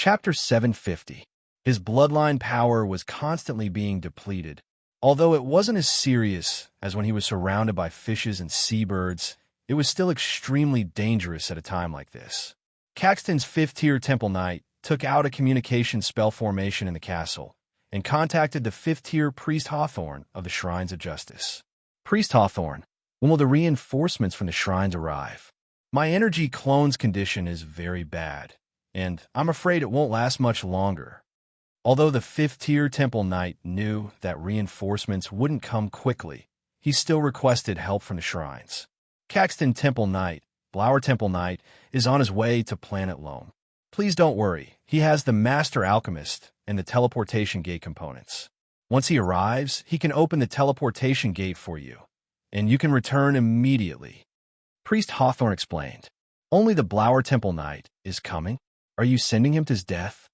Chapter 750. His bloodline power was constantly being depleted. Although it wasn't as serious as when he was surrounded by fishes and seabirds, it was still extremely dangerous at a time like this. Caxton's 5th-tier Temple Knight took out a communication spell formation in the castle and contacted the 5th-tier Priest Hawthorne of the Shrines of Justice. Priest Hawthorne, when will the reinforcements from the shrines arrive? My energy clone's condition is very bad, and I'm afraid it won't last much longer. Although the 5th-tier Temple Knight knew that reinforcements wouldn't come quickly, he still requested help from the shrines. Caxton Temple Knight, Blower Temple Knight, is on his way to Planet Loam. Please don't worry, he has the Master Alchemist and the teleportation gate components. Once he arrives, he can open the teleportation gate for you, and you can return immediately. Priest Hawthorne explained. Only the Blower Temple Knight is coming? Are you sending him to his death?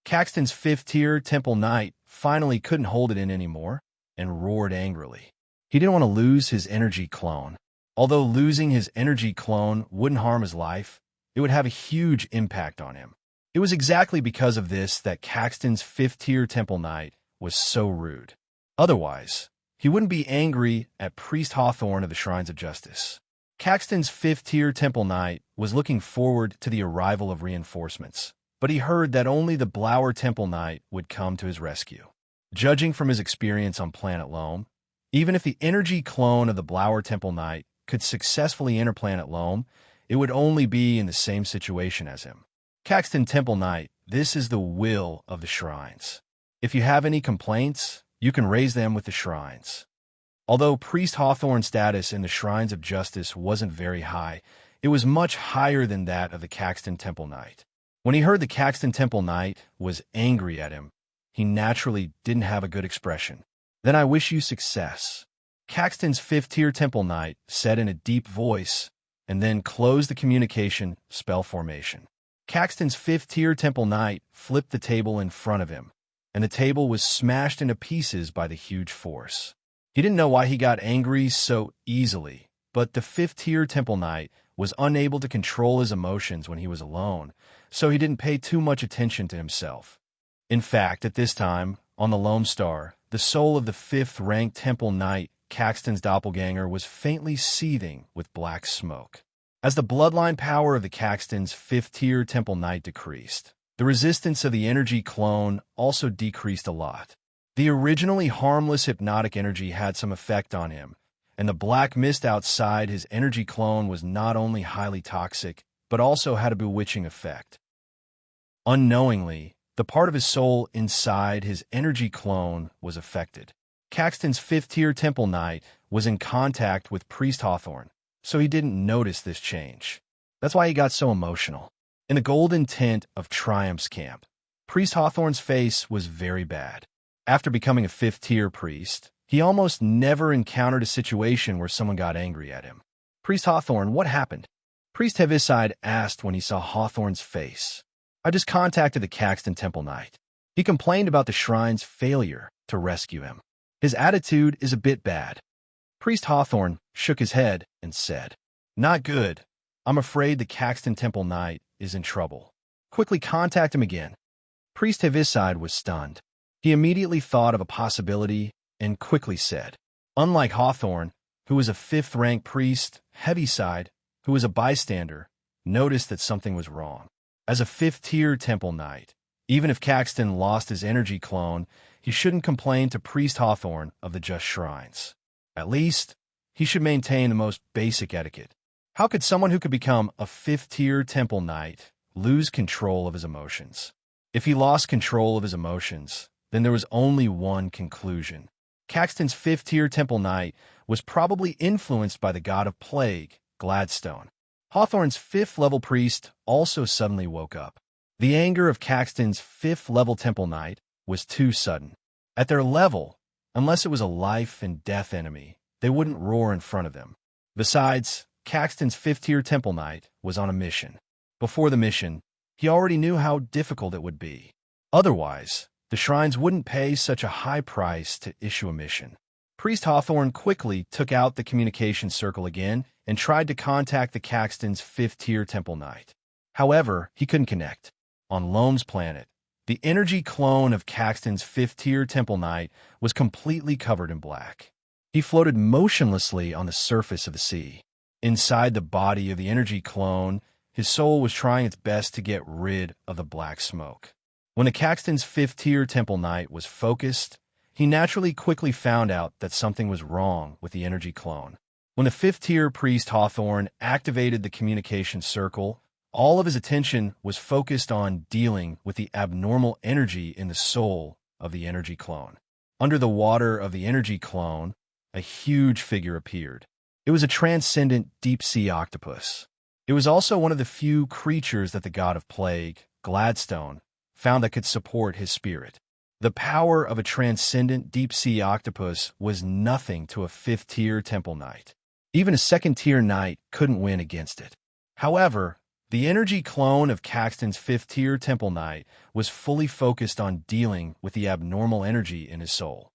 Caxton's 5th-tier Temple Knight finally couldn't hold it in anymore and roared angrily. He didn't want to lose his energy clone. Although losing his energy clone wouldn't harm his life, it would have a huge impact on him. It was exactly because of this that Caxton's 5th-tier Temple Knight was so rude. Otherwise, he wouldn't be angry at Priest Hawthorne of the Shrines of Justice. Caxton's 5th-tier Temple Knight was looking forward to the arrival of reinforcements, but he heard that only the Blower Temple Knight would come to his rescue. Judging from his experience on Planet Loam, even if the energy clone of the Blower Temple Knight could successfully enter Planet Loam, it would only be in the same situation as him. Caxton Temple Knight, this is the will of the shrines. If you have any complaints, you can raise them with the shrines. Although Priest Hawthorne's status in the Shrines of Justice wasn't very high, it was much higher than that of the Caxton Temple Knight. When he heard the Caxton Temple Knight was angry at him, he naturally didn't have a good expression. Then I wish you success. Caxton's 5th-tier Temple Knight said in a deep voice, and then closed the communication spell formation. Caxton's 5th-tier Temple Knight flipped the table in front of him, and the table was smashed into pieces by the huge force. He didn't know why he got angry so easily, but the 5th-tier Temple Knight was unable to control his emotions when he was alone, so he didn't pay too much attention to himself. In fact, at this time, on the Lone Star, the soul of the 5th-ranked Temple Knight, Caxton's doppelganger, was faintly seething with black smoke. As the bloodline power of the Caxton's 5th-tier Temple Knight decreased, the resistance of the energy clone also decreased a lot. The originally harmless hypnotic energy had some effect on him, and the black mist outside his energy clone was not only highly toxic, but also had a bewitching effect. Unknowingly, the part of his soul inside his energy clone was affected. Caxton's 5th-tier Temple Knight was in contact with Priest Hawthorne, so he didn't notice this change. That's why he got so emotional. In the golden tent of Triumph's camp, Priest Hawthorne's face was very bad. After becoming a 5th-tier priest, he almost never encountered a situation where someone got angry at him. Priest Hawthorne, what happened? Priest Heaviside asked when he saw Hawthorne's face. I just contacted the Caxton Temple Knight. He complained about the shrine's failure to rescue him. His attitude is a bit bad. Priest Hawthorne shook his head and said, Not good. I'm afraid the Caxton Temple Knight is in trouble. Quickly contact him again. Priest Heaviside was stunned. He immediately thought of a possibility and quickly said, Unlike Hawthorne, who was a 5th-ranked priest, Heaviside, who was a bystander, noticed that something was wrong. As a 5th-tier Temple Knight, even if Caxton lost his energy clone, he shouldn't complain to Priest Hawthorne of the Just Shrines. At least, he should maintain the most basic etiquette. How could someone who could become a 5th-tier Temple Knight lose control of his emotions? If he lost control of his emotions, then there was only one conclusion. Caxton's 5th-tier Temple Knight was probably influenced by the god of plague, Gladstone. Hawthorne's 5th-level priest also suddenly woke up. The anger of Caxton's 5th-level Temple Knight was too sudden. At their level, unless it was a life-and-death enemy, they wouldn't roar in front of them. Besides, Caxton's 5th-tier Temple Knight was on a mission. Before the mission, he already knew how difficult it would be. Otherwise, the shrines wouldn't pay such a high price to issue a mission. Priest Hawthorne quickly took out the communication circle again and tried to contact the Caxton's 5th-tier Temple Knight. However, he couldn't connect. On Loam's planet, the energy clone of Caxton's fifth-tier Temple Knight was completely covered in black. He floated motionlessly on the surface of the sea. Inside the body of the energy clone, his soul was trying its best to get rid of the black smoke. When the Caxton's fifth-tier Temple Knight was focused, he naturally quickly found out that something was wrong with the energy clone. When the fifth-tier priest Hawthorne activated the communication circle, all of his attention was focused on dealing with the abnormal energy in the soul of the energy clone. Under the water of the energy clone, a huge figure appeared. It was a transcendent deep-sea octopus. It was also one of the few creatures that the god of plague, Gladstone, found that could support his spirit. The power of a transcendent deep-sea octopus was nothing to a fifth-tier Temple Knight. Even a second-tier knight couldn't win against it. However, the energy clone of Caxton's fifth-tier Temple Knight was fully focused on dealing with the abnormal energy in his soul.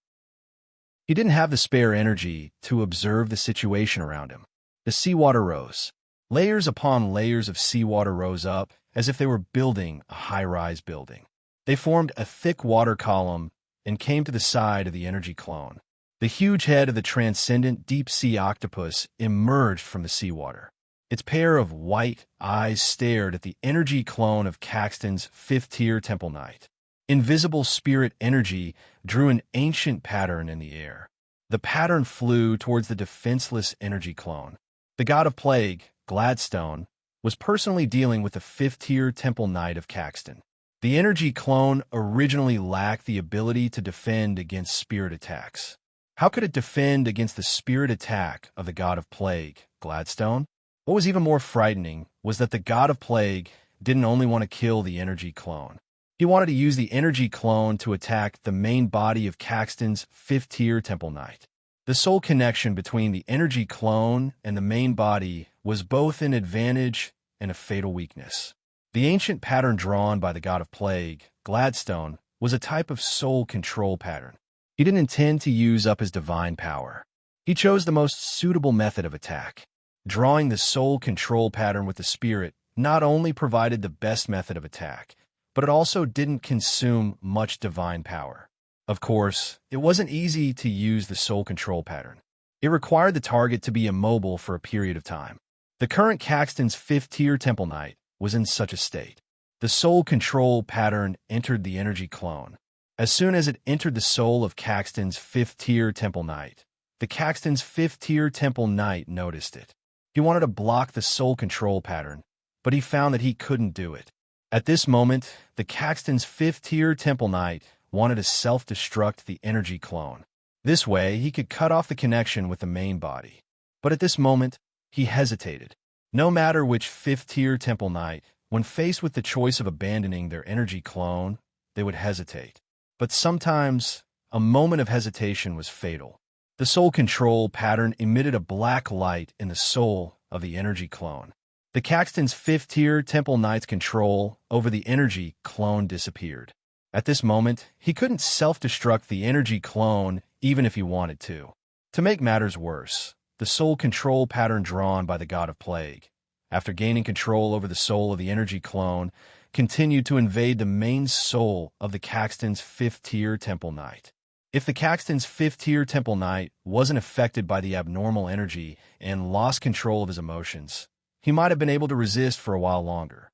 He didn't have the spare energy to observe the situation around him. The seawater rose. Layers upon layers of seawater rose up as if they were building a high-rise building. They formed a thick water column and came to the side of the energy clone. The huge head of the transcendent deep-sea octopus emerged from the seawater. Its pair of white eyes stared at the energy clone of Caxton's fifth-tier Temple Knight. Invisible spirit energy drew an ancient pattern in the air. The pattern flew towards the defenseless energy clone. The god of plague, Gladstone, was personally dealing with the fifth-tier Temple Knight of Caxton. The energy clone originally lacked the ability to defend against spirit attacks. How could it defend against the spirit attack of the god of plague, Gladstone? What was even more frightening was that the god of plague didn't only want to kill the energy clone. He wanted to use the energy clone to attack the main body of Caxton's fifth-tier Temple Knight. The soul connection between the energy clone and the main body was both an advantage and a fatal weakness. The ancient pattern drawn by the god of plague, Gladstone, was a type of soul control pattern. He didn't intend to use up his divine power. He chose the most suitable method of attack. Drawing the soul control pattern with the spirit not only provided the best method of attack, but it also didn't consume much divine power. Of course, it wasn't easy to use the soul control pattern. It required the target to be immobile for a period of time. The current Caxton's fifth-tier Temple Knight was in such a state. The soul control pattern entered the energy clone. As soon as it entered the soul of Caxton's fifth-tier Temple Knight, the Caxton's fifth-tier Temple Knight noticed it. He wanted to block the soul control pattern, but he found that he couldn't do it. At this moment, the Caxton's fifth-tier Temple Knight wanted to self-destruct the energy clone. This way, he could cut off the connection with the main body. But at this moment, he hesitated. No matter which fifth-tier Temple Knight, when faced with the choice of abandoning their energy clone, they would hesitate. But sometimes, a moment of hesitation was fatal. The soul control pattern emitted a black light in the soul of the energy clone. The Caxton's fifth-tier Temple Knight's control over the energy clone disappeared. At this moment, he couldn't self-destruct the energy clone even if he wanted to. To make matters worse, the soul control pattern drawn by the god of plague, after gaining control over the soul of the energy clone, continued to invade the main soul of the Caxton's fifth-tier Temple Knight. If the Caxton's fifth-tier Temple Knight wasn't affected by the abnormal energy and lost control of his emotions, he might have been able to resist for a while longer.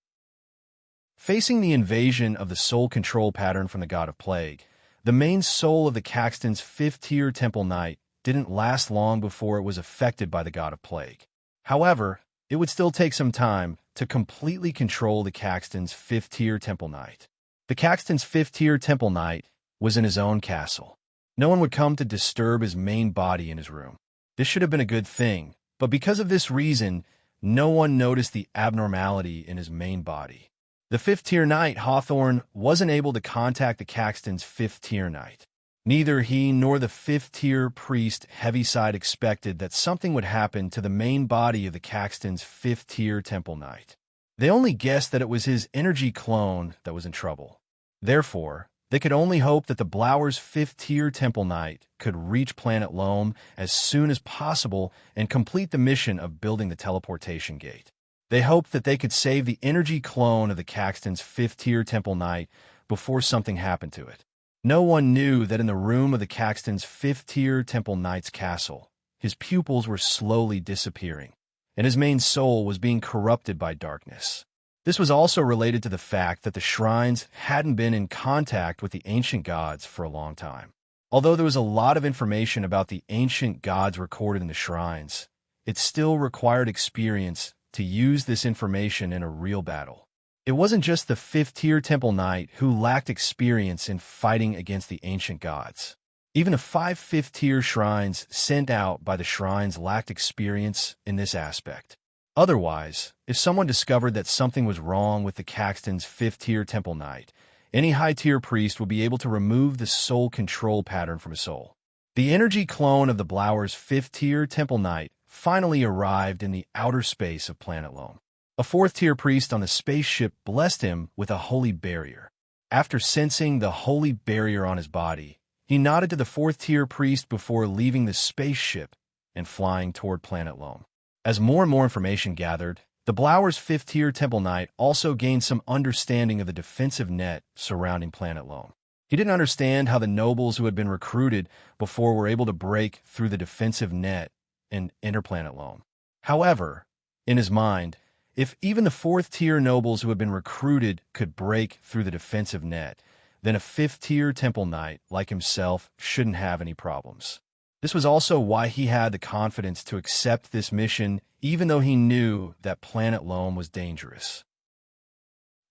Facing the invasion of the soul control pattern from the god of plague, the main soul of the Caxton's fifth-tier Temple Knight didn't last long before it was affected by the god of plague. However, it would still take some time to completely control the Caxton's fifth-tier Temple Knight. The Caxton's fifth-tier Temple Knight was in his own castle. No one would come to disturb his main body in his room. This should have been a good thing, but because of this reason, no one noticed the abnormality in his main body. The fifth-tier knight, Hawthorne, wasn't able to contact the Caxton's fifth-tier knight. Neither he nor the fifth-tier priest Heaviside expected that something would happen to the main body of the Caxton's fifth-tier Temple Knight. They only guessed that it was his energy clone that was in trouble. Therefore, they could only hope that the Blower's fifth-tier Temple Knight could reach planet Loam as soon as possible and complete the mission of building the teleportation gate. They hoped that they could save the energy clone of the Caxton's fifth-tier Temple Knight before something happened to it. No one knew that in the room of the Caxton's fifth-tier Temple Knight's castle, his pupils were slowly disappearing, and his main soul was being corrupted by darkness. This was also related to the fact that the shrines hadn't been in contact with the ancient gods for a long time. Although there was a lot of information about the ancient gods recorded in the shrines, it still required experience to use this information in a real battle. It wasn't just the fifth-tier Temple Knight who lacked experience in fighting against the ancient gods. Even the 5 fifth-tier shrines sent out by the shrines lacked experience in this aspect. Otherwise, if someone discovered that something was wrong with the Caxton's fifth-tier Temple Knight, any high-tier priest would be able to remove the soul control pattern from his soul. The energy clone of the Blower's fifth-tier Temple Knight finally arrived in the outer space of Planet Loam. A fourth-tier priest on the spaceship blessed him with a holy barrier. After sensing the holy barrier on his body, he nodded to the fourth-tier priest before leaving the spaceship and flying toward Planet Loam. As more and more information gathered, the Blower's fifth-tier Temple Knight also gained some understanding of the defensive net surrounding Planet Loam. He didn't understand how the nobles who had been recruited before were able to break through the defensive net and enter Planet Loam. However, in his mind, if even the fourth-tier nobles who had been recruited could break through the defensive net, then a fifth-tier Temple Knight like himself shouldn't have any problems. This was also why he had the confidence to accept this mission, even though he knew that Planet Loam was dangerous.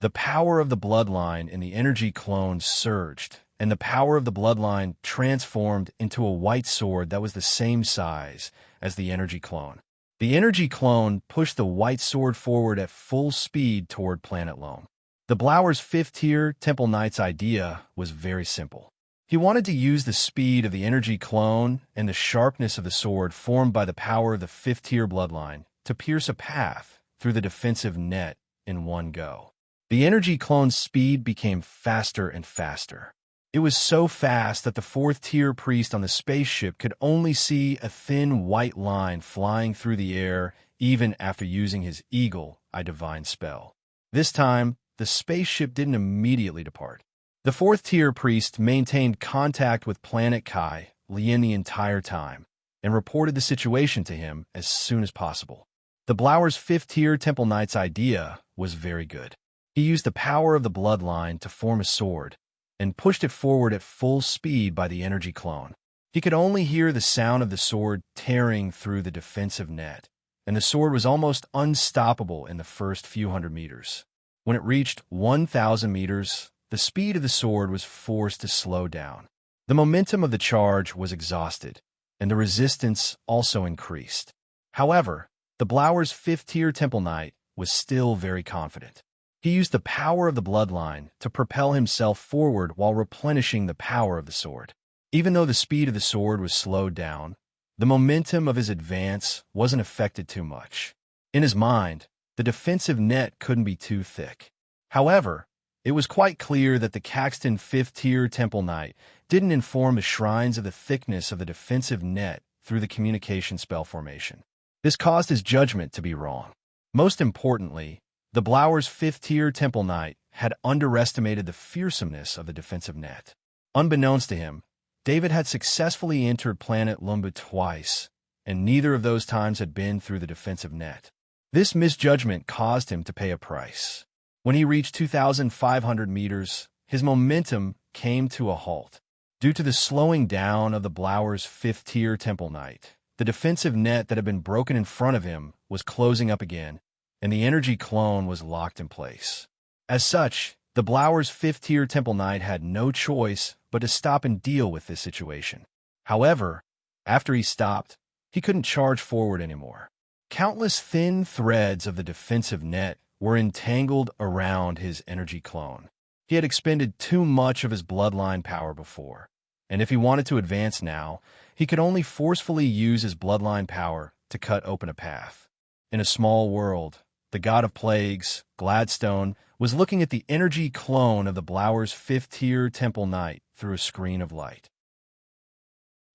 The power of the bloodline in the energy clone surged, and the power of the bloodline transformed into a white sword that was the same size as the energy clone. The energy clone pushed the white sword forward at full speed toward Planet Loam. The Blower's fifth-tier Temple Knight's idea was very simple. He wanted to use the speed of the energy clone and the sharpness of the sword formed by the power of the fifth-tier bloodline to pierce a path through the defensive net in one go. The energy clone's speed became faster and faster. It was so fast that the fourth-tier priest on the spaceship could only see a thin white line flying through the air even after using his Eagle Eye Divine spell. This time, the spaceship didn't immediately depart. The fourth-tier priest maintained contact with Planet Kai Lien the entire time and reported the situation to him as soon as possible. The Blower's fifth-tier Temple Knight's idea was very good. He used the power of the bloodline to form a sword and pushed it forward at full speed by the energy clone. He could only hear the sound of the sword tearing through the defensive net, and the sword was almost unstoppable in the first few hundred meters. When it reached 1,000 meters, the speed of the sword was forced to slow down. The momentum of the charge was exhausted, and the resistance also increased. However, the Blower's fifth-tier Temple Knight was still very confident. He used the power of the bloodline to propel himself forward while replenishing the power of the sword. Even though the speed of the sword was slowed down, the momentum of his advance wasn't affected too much. In his mind, the defensive net couldn't be too thick. However, it was quite clear that the Caxton fifth-tier Temple Knight didn't inform the shrines of the thickness of the defensive net through the communication spell formation. This caused his judgment to be wrong. Most importantly, the Blower's fifth-tier Temple Knight had underestimated the fearsomeness of the defensive net. Unbeknownst to him, David had successfully entered Planet Lumba twice, and neither of those times had been through the defensive net. This misjudgment caused him to pay a price. When he reached 2,500 meters, his momentum came to a halt. Due to the slowing down of the Blower's fifth-tier Temple Knight, the defensive net that had been broken in front of him was closing up again, and the energy clone was locked in place. As such, the Blower's fifth-tier Temple Knight had no choice but to stop and deal with this situation. However, after he stopped, he couldn't charge forward anymore. Countless thin threads of the defensive net were entangled around his energy clone. He had expended too much of his bloodline power before, and if he wanted to advance now, he could only forcefully use his bloodline power to cut open a path. In a small world, the god of plagues, Gladstone, was looking at the energy clone of the Blower's fifth-tier Temple Knight through a screen of light.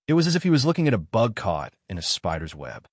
It was as if he was looking at a bug caught in a spider's web.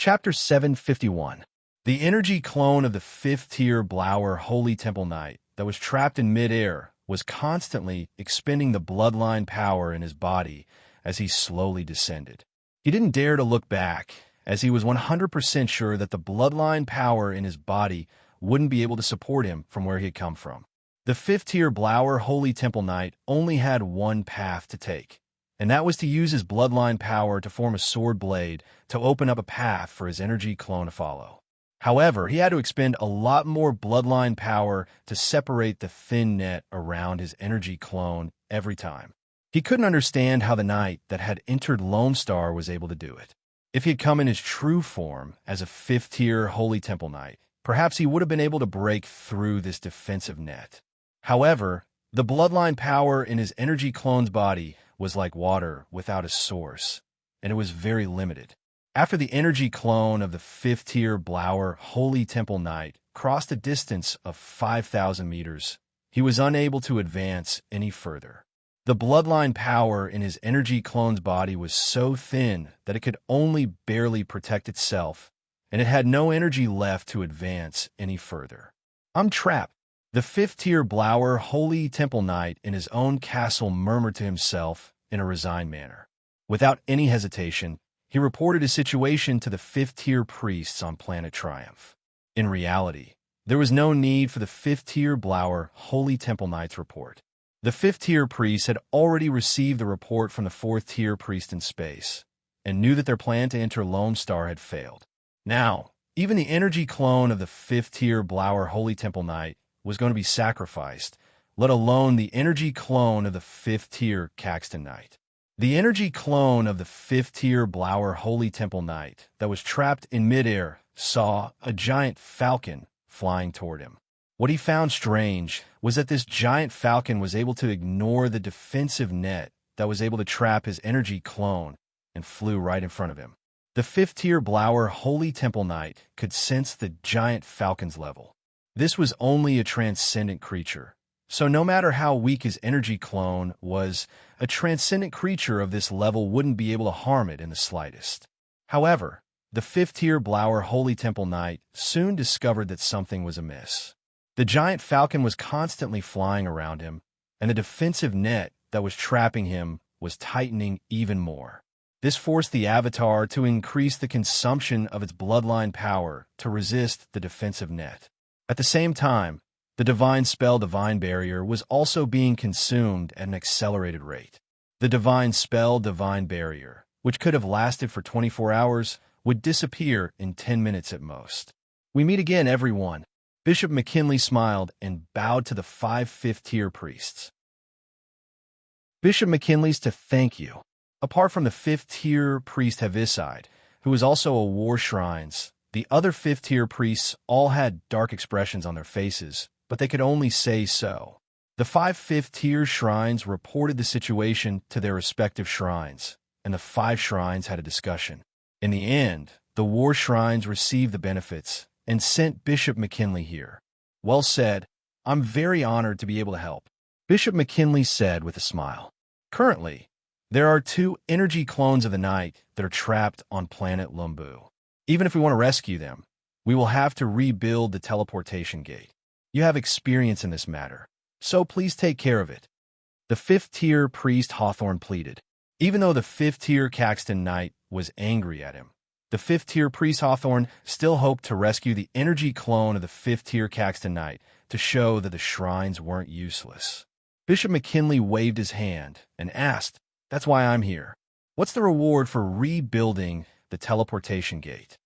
Chapter 751. The energy clone of the fifth-tier Blower Holy Temple Knight that was trapped in midair was constantly expending the bloodline power in his body as he slowly descended. He didn't dare to look back, as he was 100% sure that the bloodline power in his body wouldn't be able to support him from where he had come from. The fifth-tier Blower Holy Temple Knight only had one path to take, and that was to use his bloodline power to form a sword blade to open up a path for his energy clone to follow. However, he had to expend a lot more bloodline power to separate the thin net around his energy clone every time. He couldn't understand how the knight that had entered Lone Star was able to do it. If he had come in his true form as a fifth-tier Holy Temple Knight, perhaps he would have been able to break through this defensive net. However, the bloodline power in his energy clone's body was like water without a source, and it was very limited. After the energy clone of the fifth-tier Blower Holy Temple Knight crossed a distance of 5,000 meters, he was unable to advance any further. The bloodline power in his energy clone's body was so thin that it could only barely protect itself, and it had no energy left to advance any further. "I'm trapped," the fifth-tier Blower Holy Temple Knight in his own castle murmured to himself in a resigned manner. Without any hesitation, he reported his situation to the fifth-tier priests on Planet Triumph. In reality, there was no need for the fifth-tier Blower Holy Temple Knight's report. The fifth-tier priests had already received the report from the fourth-tier priest in space, and knew that their plan to enter Lone Star had failed. Now, even the energy clone of the fifth-tier Blower Holy Temple Knight was going to be sacrificed, let alone the energy clone of the fifth-tier Caxton Knight. The energy clone of the fifth-tier Blower Holy Temple Knight that was trapped in midair saw a giant falcon flying toward him. What he found strange was that this giant falcon was able to ignore the defensive net that was able to trap his energy clone and flew right in front of him. The fifth-tier Blower Holy Temple Knight could sense the giant falcon's level. This was only a transcendent creature, so no matter how weak his energy clone was, a transcendent creature of this level wouldn't be able to harm it in the slightest. However, the fifth-tier Blower Holy Temple Knight soon discovered that something was amiss. The giant falcon was constantly flying around him, and the defensive net that was trapping him was tightening even more. This forced the Avatar to increase the consumption of its bloodline power to resist the defensive net. At the same time, the divine spell Divine Barrier was also being consumed at an accelerated rate. The divine spell Divine Barrier, which could have lasted for 24 hours, would disappear in 10 minutes at most. "We meet again, everyone." Bishop McKinley smiled and bowed to the 5 fifth-tier priests. Bishop McKinley's to thank you. Apart from the fifth-tier priest Heaviside, who was also a war shrines, the other fifth-tier priests all had dark expressions on their faces, but they could only say so. The 5 fifth-tier shrines reported the situation to their respective shrines, and the 5 shrines had a discussion. In the end, the war shrines received the benefits and sent Bishop McKinley here. "Well said. I'm very honored to be able to help," Bishop McKinley said with a smile. "Currently, there are 2 energy clones of the night that are trapped on planet Lumbu. Even if we want to rescue them, we will have to rebuild the teleportation gate. You have experience in this matter, so please take care of it," the fifth-tier priest Hawthorne pleaded. Even though the fifth-tier Caxton Knight was angry at him, the fifth-tier priest Hawthorne still hoped to rescue the energy clone of the fifth-tier Caxton Knight to show that the shrines weren't useless. Bishop McKinley waved his hand and asked, "That's why I'm here. What's the reward for rebuilding the teleportation gate?"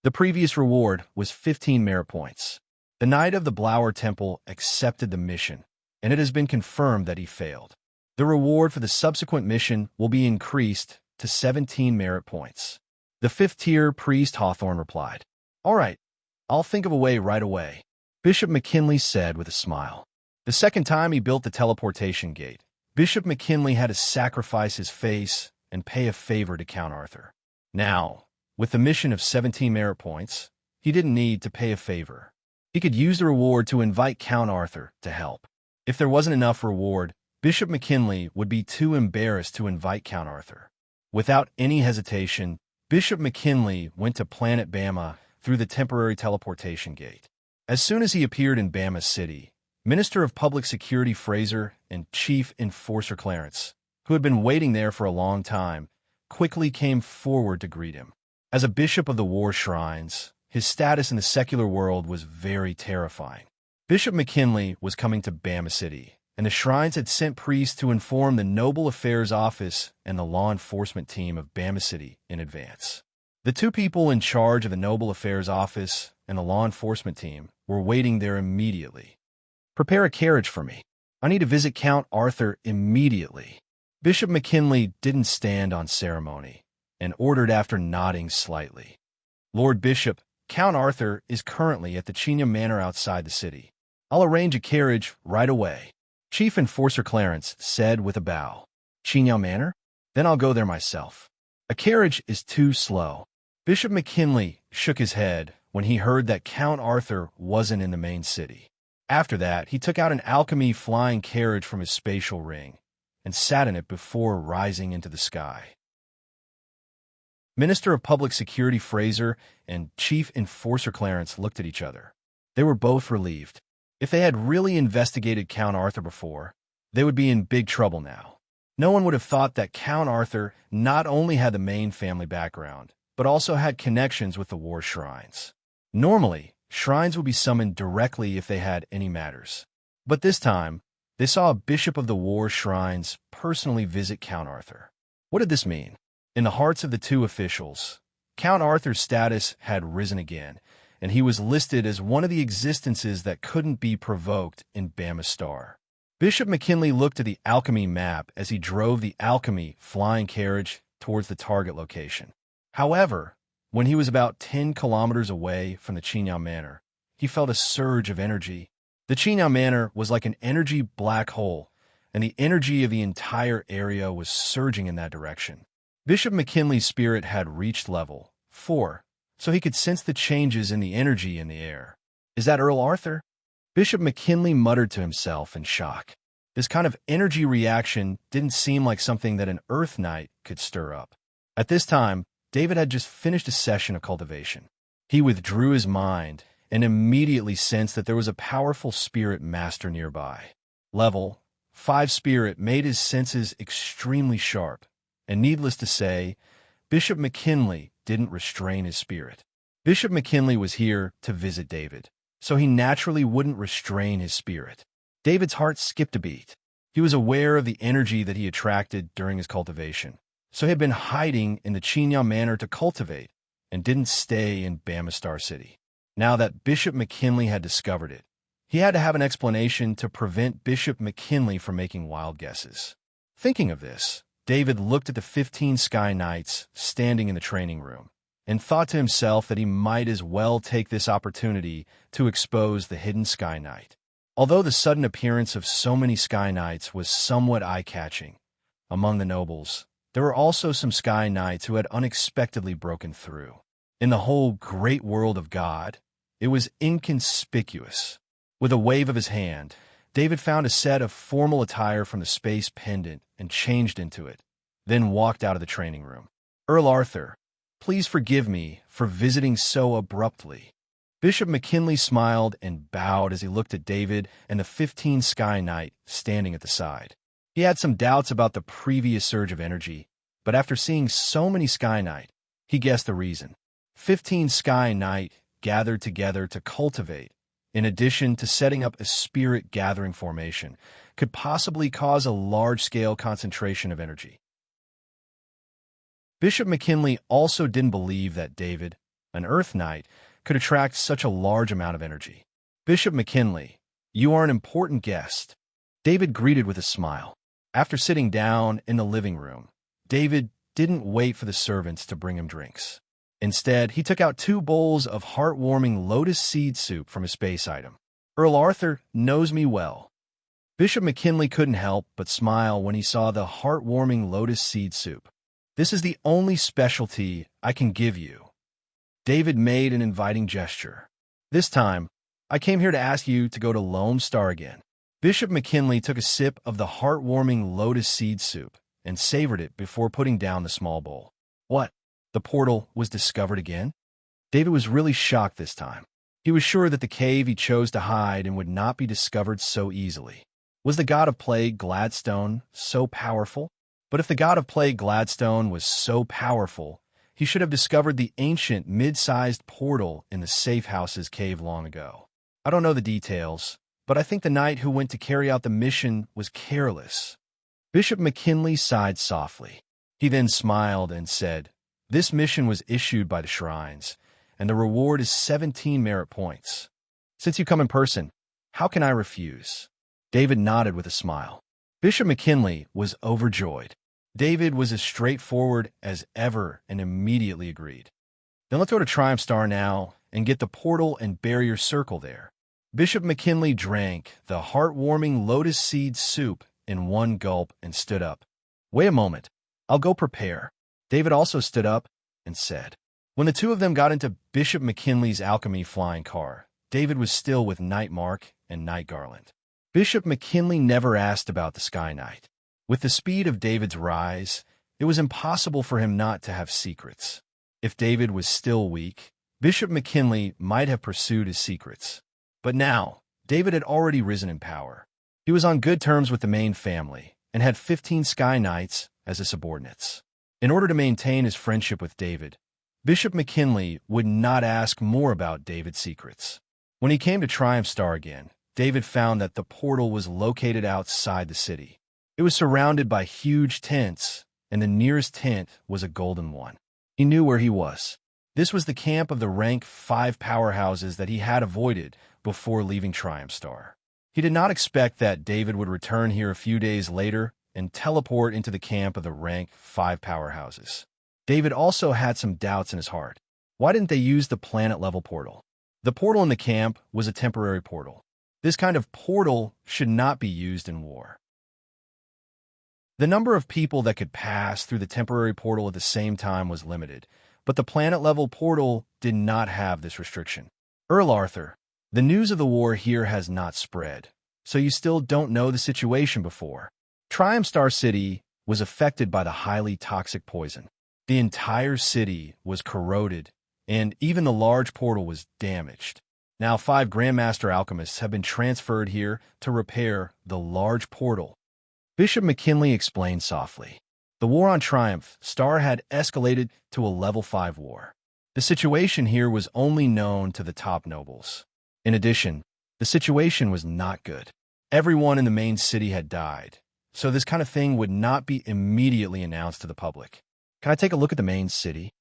The previous reward was 15 merit points. The Knight of the Blower Temple accepted the mission, and it has been confirmed that he failed. The reward for the subsequent mission will be increased to 17 merit points. The fifth-tier priest Hawthorne replied, "All right, I'll think of a way right away," Bishop McKinley said with a smile. The second time he built the teleportation gate, Bishop McKinley had to sacrifice his face and pay a favor to Count Arthur. Now, with the mission of 17 merit points, he didn't need to pay a favor. He could use the reward to invite Count Arthur to help. If there wasn't enough reward, Bishop McKinley would be too embarrassed to invite Count Arthur. Without any hesitation, Bishop McKinley went to Planet Bama through the temporary teleportation gate. As soon as he appeared in Bama City, Minister of Public Security Fraser and Chief Enforcer Clarence, who had been waiting there for a long time, quickly came forward to greet him. As a bishop of the war shrines, his status in the secular world was very terrifying. Bishop McKinley was coming to Bama City, and the shrines had sent priests to inform the Noble Affairs Office and the law enforcement team of Bama City in advance. The two people in charge of the Noble Affairs Office and the law enforcement team were waiting there immediately. "Prepare a carriage for me. I need to visit Count Arthur immediately." Bishop McKinley didn't stand on ceremony and ordered after nodding slightly. "Lord Bishop, Count Arthur is currently at the China Manor outside the city. I'll arrange a carriage right away," Chief Enforcer Clarence said with a bow. "China Manor? Then I'll go there myself. A carriage is too slow." Bishop McKinley shook his head when he heard that Count Arthur wasn't in the main city. After that, he took out an alchemy flying carriage from his spatial ring and sat in it before rising into the sky. Minister of Public Security Fraser and Chief Enforcer Clarence looked at each other. They were both relieved. If they had really investigated Count Arthur before, they would be in big trouble now. No one would have thought that Count Arthur not only had the main family background, but also had connections with the war shrines. Normally, shrines would be summoned directly if they had any matters. But this time, they saw a bishop of the war shrines personally visit Count Arthur. What did this mean? In the hearts of the two officials, Count Arthur's status had risen again, and he was listed as one of the existences that couldn't be provoked in Bama Star. Bishop McKinley looked at the alchemy map as he drove the alchemy flying carriage towards the target location. However, when he was about 10 kilometers away from the China Manor, he felt a surge of energy. The China Manor was like an energy black hole, and the energy of the entire area was surging in that direction. Bishop McKinley's spirit had reached level 4, so he could sense the changes in the energy in the air. "Is that Earl Arthur?" Bishop McKinley muttered to himself in shock. This kind of energy reaction didn't seem like something that an Earth Knight could stir up. At this time, David had just finished a session of cultivation. He withdrew his mind and immediately sensed that there was a powerful spirit master nearby. Level 5 spirit made his senses extremely sharp, and needless to say, Bishop McKinley didn't restrain his spirit. Bishop McKinley was here to visit David, so he naturally wouldn't restrain his spirit. David's heart skipped a beat. He was aware of the energy that he attracted during his cultivation, so he had been hiding in the China Manor to cultivate and didn't stay in Bama Star City. Now that Bishop McKinley had discovered it, he had to have an explanation to prevent Bishop McKinley from making wild guesses. Thinking of this, David looked at the 15 Sky Knights standing in the training room and thought to himself that he might as well take this opportunity to expose the hidden Sky Knight. Although the sudden appearance of so many Sky Knights was somewhat eye-catching, among the nobles, there were also some Sky Knights who had unexpectedly broken through. In the whole great world of God, it was inconspicuous. With a wave of his hand, David found a set of formal attire from the space pendant and changed into it, then walked out of the training room. "Earl Arthur, please forgive me for visiting so abruptly." Bishop McKinley smiled and bowed as he looked at David and the 15 Sky Knight standing at the side. He had some doubts about the previous surge of energy, but after seeing so many Sky Knight, he guessed the reason. 15 Sky Knight gathered together to cultivate, in addition to setting up a spirit gathering formation, could possibly cause a large-scale concentration of energy. Bishop McKinley also didn't believe that David, an Earth Knight, could attract such a large amount of energy. "Bishop McKinley, you are an important guest," David greeted with a smile. After sitting down in the living room, David didn't wait for the servants to bring him drinks. Instead, he took out 2 bowls of heartwarming lotus seed soup from his space item. "Earl Arthur knows me well." Bishop McKinley couldn't help but smile when he saw the heartwarming lotus seed soup. "This is the only specialty I can give you." David made an inviting gesture. "This time, I came here to ask you to go to Lone Star again." Bishop McKinley took a sip of the heartwarming lotus seed soup and savored it before putting down the small bowl. "What? The portal was discovered again? David was really shocked this time. He was sure that the cave he chose to hide in would not be discovered so easily. Was the god of plague, Gladstone, so powerful? But if the god of plague, Gladstone, was so powerful, he should have discovered the ancient, mid-sized portal in the safe house's cave long ago. I don't know the details, but I think the knight who went to carry out the mission was careless. Bishop McKinley sighed softly. He then smiled and said, "This mission was issued by the shrines, and the reward is 17 merit points. Since you come in person, how can I refuse?" David nodded with a smile. Bishop McKinley was overjoyed. David was as straightforward as ever and immediately agreed. "Then let's go to Triumph Star now and get the portal and barrier circle there." Bishop McKinley drank the heartwarming lotus seed soup in one gulp and stood up. "Wait a moment. I'll go prepare." David also stood up and said. When the two of them got into Bishop McKinley's alchemy flying car, David was still with Knight Mark and Knight Garland. Bishop McKinley never asked about the Sky Knight. With the speed of David's rise, it was impossible for him not to have secrets. If David was still weak, Bishop McKinley might have pursued his secrets. But now, David had already risen in power. He was on good terms with the main family and had 15 Sky Knights as his subordinates. In order to maintain his friendship with David, Bishop McKinley would not ask more about David's secrets. When he came to Triumph Star again, David found that the portal was located outside the city. It was surrounded by huge tents, and the nearest tent was a golden one. He knew where he was. This was the camp of the rank 5 powerhouses that he had avoided before leaving Triumph Star. He did not expect that David would return here a few days later and teleport into the camp of the rank 5 powerhouses. David also had some doubts in his heart. Why didn't they use the planet-level portal? The portal in the camp was a temporary portal. This kind of portal should not be used in war. The number of people that could pass through the temporary portal at the same time was limited, but the planet-level portal did not have this restriction. Earl Arthur, the news of the war here has not spread, so you still don't know the situation before. Triumph Star City was affected by the highly toxic poison. The entire city was corroded, and even the large portal was damaged. Now 5 Grandmaster Alchemists have been transferred here to repair the large portal. Bishop McKinley explained softly. The war on Triumph Star had escalated to a level 5 war. The situation here was only known to the top nobles. In addition, the situation was not good. Everyone in the main city had died, so this kind of thing would not be immediately announced to the public. "Can I take a look at the main city?"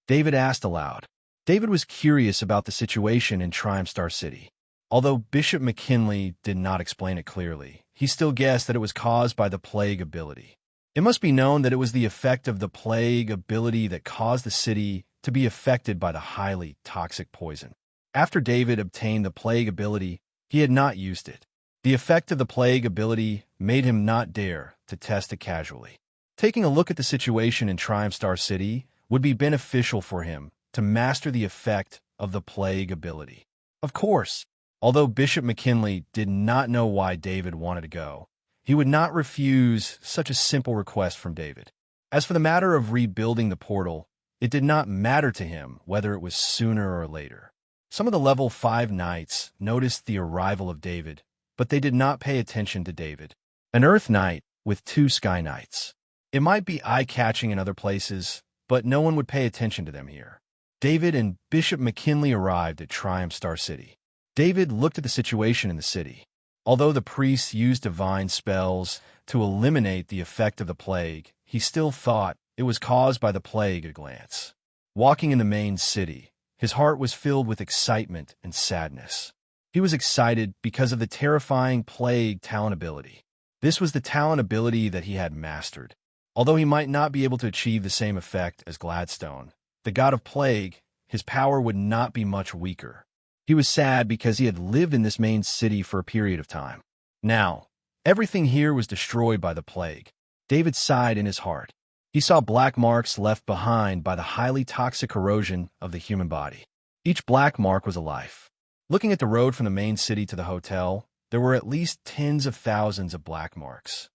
David asked aloud. David was curious about the situation in Triumph Star City. Although Bishop McKinley did not explain it clearly, he still guessed that it was caused by the plague ability. It must be known that it was the effect of the plague ability that caused the city to be affected by the highly toxic poison. After David obtained the plague ability, he had not used it. The effect of the plague ability made him not dare to test it casually. Taking a look at the situation in Triumph Star City would be beneficial for him to master the effect of the plague ability. Of course, although Bishop McKinley did not know why David wanted to go, he would not refuse such a simple request from David. As for the matter of rebuilding the portal, it did not matter to him whether it was sooner or later. Some of the level 5 knights noticed the arrival of David, but they did not pay attention to David. An Earth Knight with 2 Sky Knights. It might be eye-catching in other places, but no one would pay attention to them here. David and Bishop McKinley arrived at Triumph Star City. David looked at the situation in the city. Although the priests used divine spells to eliminate the effect of the plague, he still thought it was caused by the plague at a glance. Walking in the main city, his heart was filled with excitement and sadness. He was excited because of the terrifying plague talent ability. This was the talent ability that he had mastered. Although he might not be able to achieve the same effect as Gladstone, the god of plague, his power would not be much weaker. He was sad because he had lived in this main city for a period of time. Now, everything here was destroyed by the plague. David sighed in his heart. He saw black marks left behind by the highly toxic corrosion of the human body. Each black mark was a life. Looking at the road from the main city to the hotel, there were at least tens of thousands of black marks.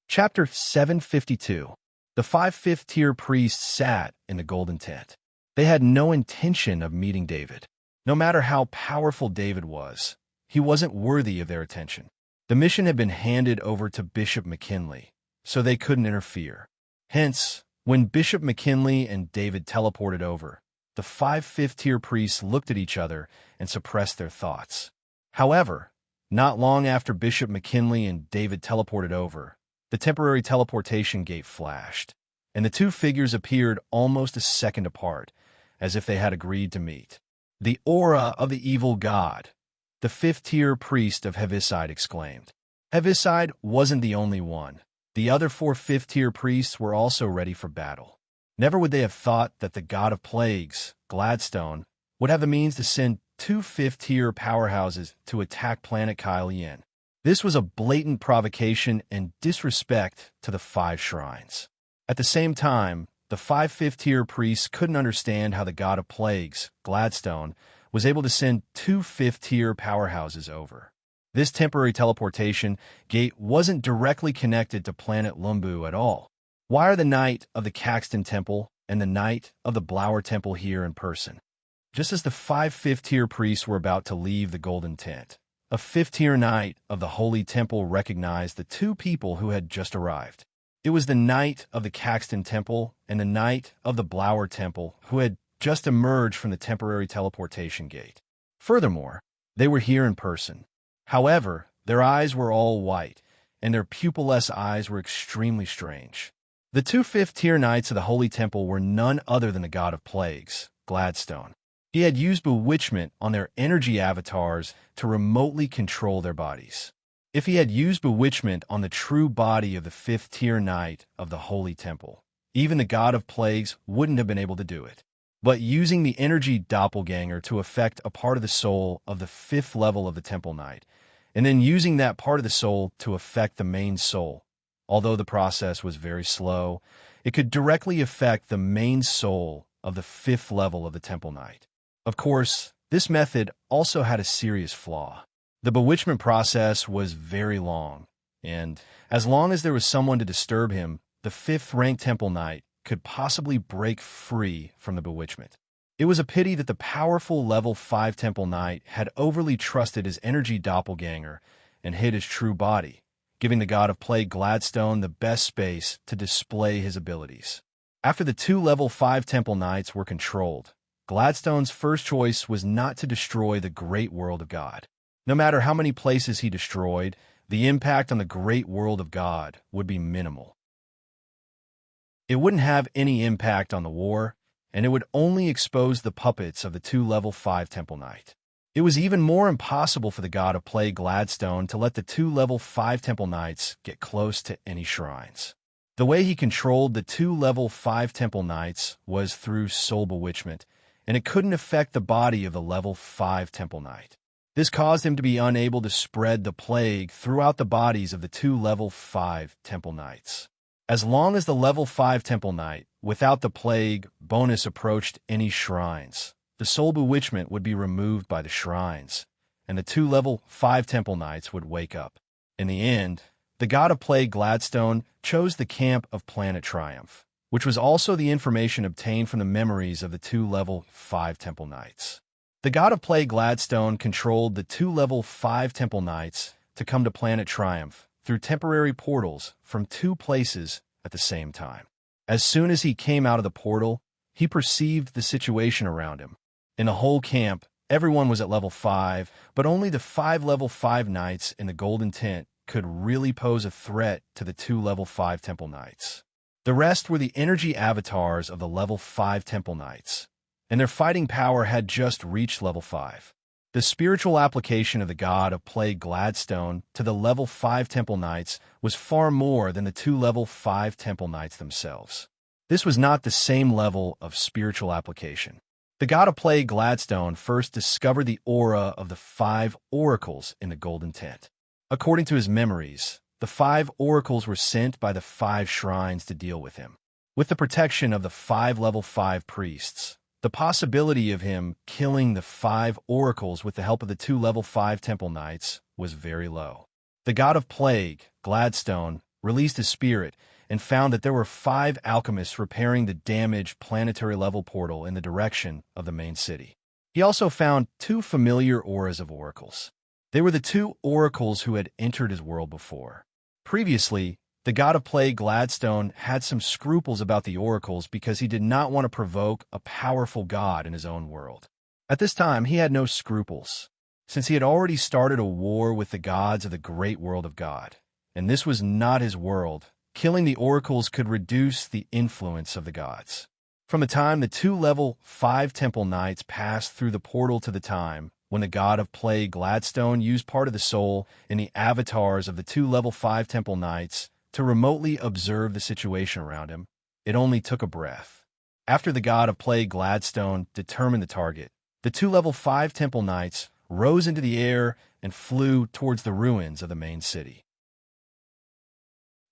Chapter 752. The 5 fifth-tier priests sat in the golden tent. They had no intention of meeting David. No matter how powerful David was, he wasn't worthy of their attention. The mission had been handed over to Bishop McKinley, so they couldn't interfere. Hence, when Bishop McKinley and David teleported over, the 5 fifth-tier priests looked at each other and suppressed their thoughts. However, not long after Bishop McKinley and David teleported over, the temporary teleportation gate flashed, and the two figures appeared almost a second apart, as if they had agreed to meet. "The aura of the evil god," the fifth-tier priest of Heaviside exclaimed. Heaviside wasn't the only one. The other 4 fifth-tier priests were also ready for battle. Never would they have thought that the god of plagues, Gladstone, would have the means to send 2 fifth-tier powerhouses to attack planet Kylien. This was a blatant provocation and disrespect to the 5 shrines. At the same time, the 5 fifth-tier priests couldn't understand how the god of plagues, Gladstone, was able to send 2 fifth-tier powerhouses over. This temporary teleportation gate wasn't directly connected to planet Lumbu at all. Why are the Knight of the Caxton Temple and the Knight of the Blower Temple here in person? Just as the 5 fifth-tier priests were about to leave the golden tent, a 5th-tier Knight of the Holy Temple recognized the 2 people who had just arrived. It was the Knight of the Caxton Temple and the Knight of the Blower Temple who had just emerged from the temporary teleportation gate. Furthermore, they were here in person. However, their eyes were all white, and their pupilless eyes were extremely strange. The 2 fifth-tier Knights of the Holy Temple were none other than the god of plagues, Gladstone. He had used bewitchment on their energy avatars to remotely control their bodies. If he had used bewitchment on the true body of the 5th-tier Knight of the Holy Temple, even the god of plagues wouldn't have been able to do it. But using the energy doppelganger to affect a part of the soul of the 5th level of the Temple Knight, and then using that part of the soul to affect the main soul, although the process was very slow, it could directly affect the main soul of the 5th level of the Temple Knight. Of course, this method also had a serious flaw. The bewitchment process was very long, and as long as there was someone to disturb him, the 5th-ranked Temple Knight could possibly break free from the bewitchment. It was a pity that the powerful level 5 Temple Knight had overly trusted his energy doppelganger and hid his true body, giving the god of plague Gladstone the best space to display his abilities. After the 2 level 5 Temple Knights were controlled, Gladstone's first choice was not to destroy the great world of God. No matter how many places he destroyed, the impact on the great world of God would be minimal. It wouldn't have any impact on the war, and it would only expose the puppets of the 2 level 5 Temple Knight. It was even more impossible for the god of plague Gladstone to let the 2 level 5 Temple Knights get close to any shrines. The way he controlled the 2 level 5 Temple Knights was through soul bewitchment, and it couldn't affect the body of the level 5 Temple Knight. This caused him to be unable to spread the plague throughout the bodies of the 2 level 5 Temple Knights. As long as the level 5 Temple Knight, without the plague bonus, approached any shrines, the soul bewitchment would be removed by the shrines, and the 2 level 5 Temple Knights would wake up. In the end, the god of plague Gladstone chose the camp of Planet Triumph, which was also the information obtained from the memories of the 2 level 5 Temple Knights. The god of plague Gladstone controlled the 2 level 5 Temple Knights to come to Planet Triumph through temporary portals from 2 places at the same time. As soon as he came out of the portal, he perceived the situation around him. In the whole camp, everyone was at level 5, but only the 5 level 5 Knights in the Golden Tent could really pose a threat to the 2 level 5 Temple Knights. The rest were the energy avatars of the level 5 Temple Knights, and their fighting power had just reached level 5. The spiritual application of the god of plague Gladstone to the level 5 Temple Knights was far more than the 2 level 5 Temple Knights themselves. This was not the same level of spiritual application. The god of plague Gladstone first discovered the aura of the 5 oracles in the Golden Tent. According to his memories, the 5 oracles were sent by the 5 shrines to deal with him. With the protection of the 5 level 5 priests, the possibility of him killing the 5 oracles with the help of the 2 level 5 Temple Knights was very low. The god of plague, Gladstone, released his spirit, and found that there were 5 alchemists repairing the damaged planetary-level portal in the direction of the main city. He also found 2 familiar auras of oracles. They were the 2 oracles who had entered his world before. Previously, the god of play Gladstone had some scruples about the oracles because he did not want to provoke a powerful god in his own world. At this time, he had no scruples, since he had already started a war with the gods of the great world of God, and this was not his world. Killing the oracles could reduce the influence of the gods. From the time the 2 level 5 temple knights passed through the portal to the time when the god of play Gladstone used part of the soul in the avatars of the 2 level 5 temple knights to remotely observe the situation around him, it only took a breath. After the god of play Gladstone determined the target, the 2 level 5 temple knights rose into the air and flew towards the ruins of the main city.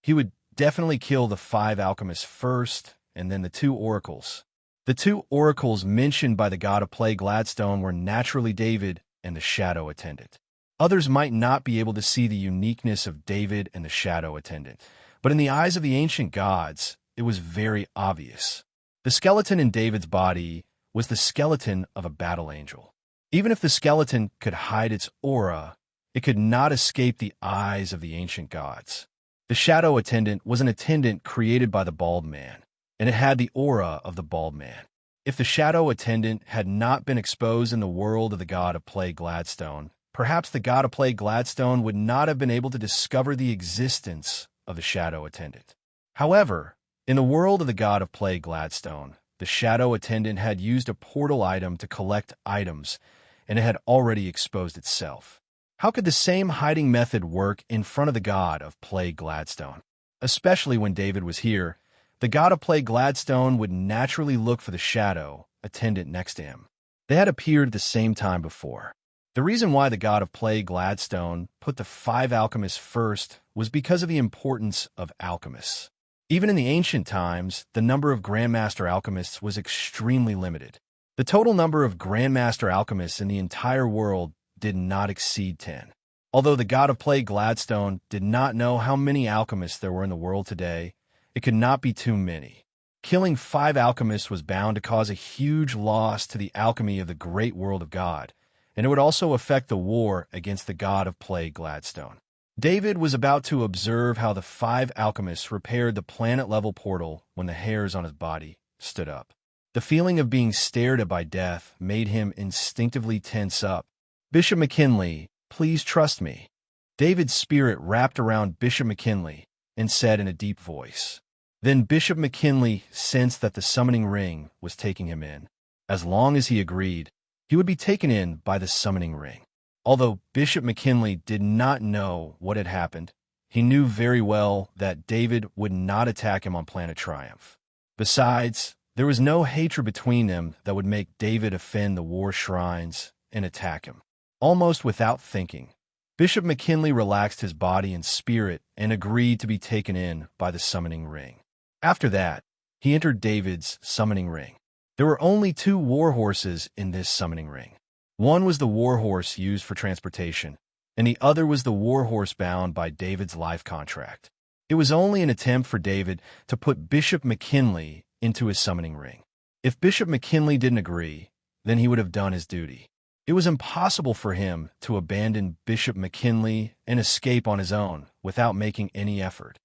He would definitely kill the 5 alchemists first, and then the 2 oracles. The 2 oracles mentioned by the god of play Gladstone were naturally David and the Shadow Attendant. Others might not be able to see the uniqueness of David and the Shadow Attendant, but in the eyes of the ancient gods, it was very obvious. The skeleton in David's body was the skeleton of a battle angel. Even if the skeleton could hide its aura, it could not escape the eyes of the ancient gods. The Shadow Attendant was an attendant created by the bald man, and it had the aura of the bald man. If the Shadow Attendant had not been exposed in the world of the god of play Gladstone, perhaps the god of play Gladstone would not have been able to discover the existence of the Shadow Attendant. However, in the world of the god of play Gladstone, the Shadow Attendant had used a portal item to collect items, and it had already exposed itself. How could the same hiding method work in front of the god of play Gladstone? Especially when David was here, the god of play Gladstone would naturally look for the Shadow Attendant next to him. They had appeared at the same time before. The reason why the god of play Gladstone put the 5 alchemists first was because of the importance of alchemists. Even in the ancient times, the number of Grandmaster alchemists was extremely limited. The total number of Grandmaster alchemists in the entire world did not exceed 10. Although the god of play Gladstone did not know how many alchemists there were in the world today, it could not be too many. Killing 5 alchemists was bound to cause a huge loss to the alchemy of the great world of God, and it would also affect the war against the god of play Gladstone. David was about to observe how the 5 alchemists repaired the planet-level portal when the hairs on his body stood up. The feeling of being stared at by death made him instinctively tense up. "Bishop McKinley, please trust me." David's spirit wrapped around Bishop McKinley and said in a deep voice. Then Bishop McKinley sensed that the summoning ring was taking him in. As long as he agreed, he would be taken in by the summoning ring. Although Bishop McKinley did not know what had happened, he knew very well that David would not attack him on Planet Triumph. Besides, there was no hatred between them that would make David offend the war shrines and attack him. Almost without thinking, Bishop McKinley relaxed his body and spirit and agreed to be taken in by the summoning ring. After that, he entered David's summoning ring. There were only 2 war horses in this summoning ring. One was the war horse used for transportation, and the other was the war horse bound by David's life contract. It was only an attempt for David to put Bishop McKinley into his summoning ring. If Bishop McKinley didn't agree, then he would have done his duty. It was impossible for him to abandon Bishop McKinley and escape on his own without making any effort.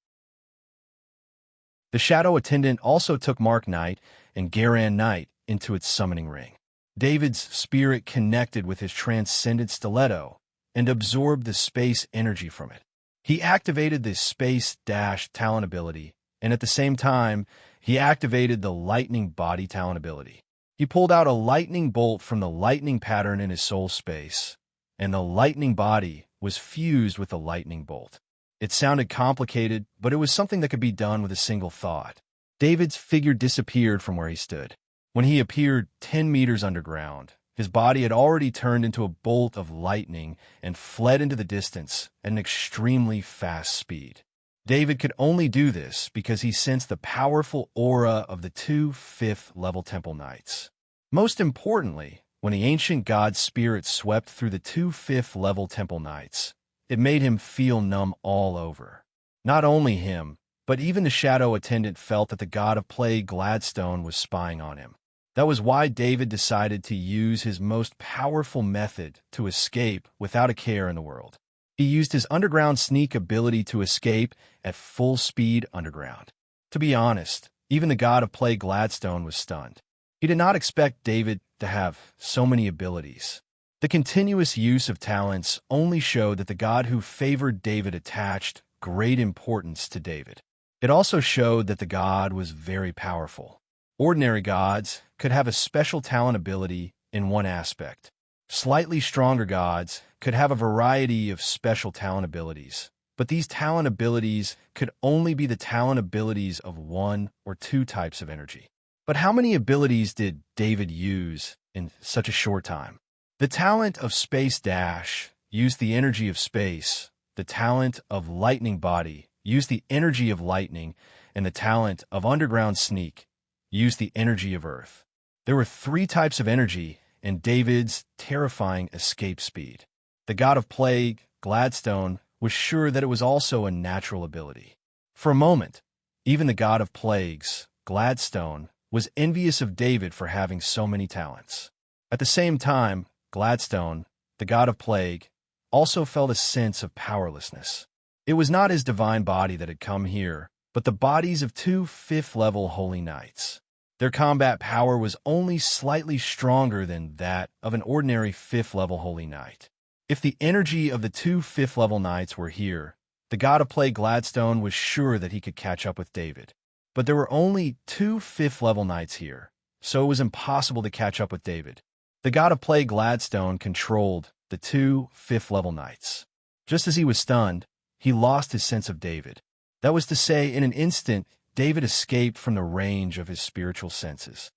The Shadow Attendant also took Mark Knight and Garan Knight into its summoning ring. David's spirit connected with his transcendent stiletto and absorbed the space energy from it. He activated the Space Dash talent ability, and at the same time, he activated the Lightning Body talent ability. He pulled out a lightning bolt from the lightning pattern in his soul space, and the lightning body was fused with the lightning bolt. It sounded complicated, but it was something that could be done with a single thought. David's figure disappeared from where he stood. When he appeared 10 meters underground, his body had already turned into a bolt of lightning and fled into the distance at an extremely fast speed. David could only do this because he sensed the powerful aura of the 2 5th-level Temple Knights. Most importantly, when the ancient god's spirit swept through the 2 5th-level Temple Knights, it made him feel numb all over. Not only him, but even the shadow attendant felt that the god of plague Gladstone was spying on him. That was why David decided to use his most powerful method to escape without a care in the world. He used his underground sneak ability to escape at full speed underground. To be honest, even the god of plague Gladstone was stunned. He did not expect David to have so many abilities. The continuous use of talents only showed that the god who favored David attached great importance to David. It also showed that the god was very powerful. Ordinary gods could have a special talent ability in one aspect. Slightly stronger gods could have a variety of special talent abilities, but these talent abilities could only be the talent abilities of one or two types of energy. But how many abilities did David use in such a short time? The talent of Space Dash used the energy of space, the talent of Lightning Body used the energy of lightning, and the talent of Underground Sneak used the energy of Earth. There were three types of energy in David's terrifying escape speed. The god of plague, Gladstone, was sure that it was also a natural ability. For a moment, even the god of plagues, Gladstone, was envious of David for having so many talents. At the same time, Gladstone, the god of plague, also felt a sense of powerlessness. It was not his divine body that had come here, but the bodies of two fifth-level holy knights. Their combat power was only slightly stronger than that of an ordinary fifth-level holy knight. If the energy of the two fifth-level knights were here, the god of plague Gladstone was sure that he could catch up with David. But there were only two fifth-level knights here, so it was impossible to catch up with David. The god of plague Gladstone controlled the two fifth-level knights. Just as he was stunned, he lost his sense of David. That was to say, in an instant, David escaped from the range of his spiritual senses.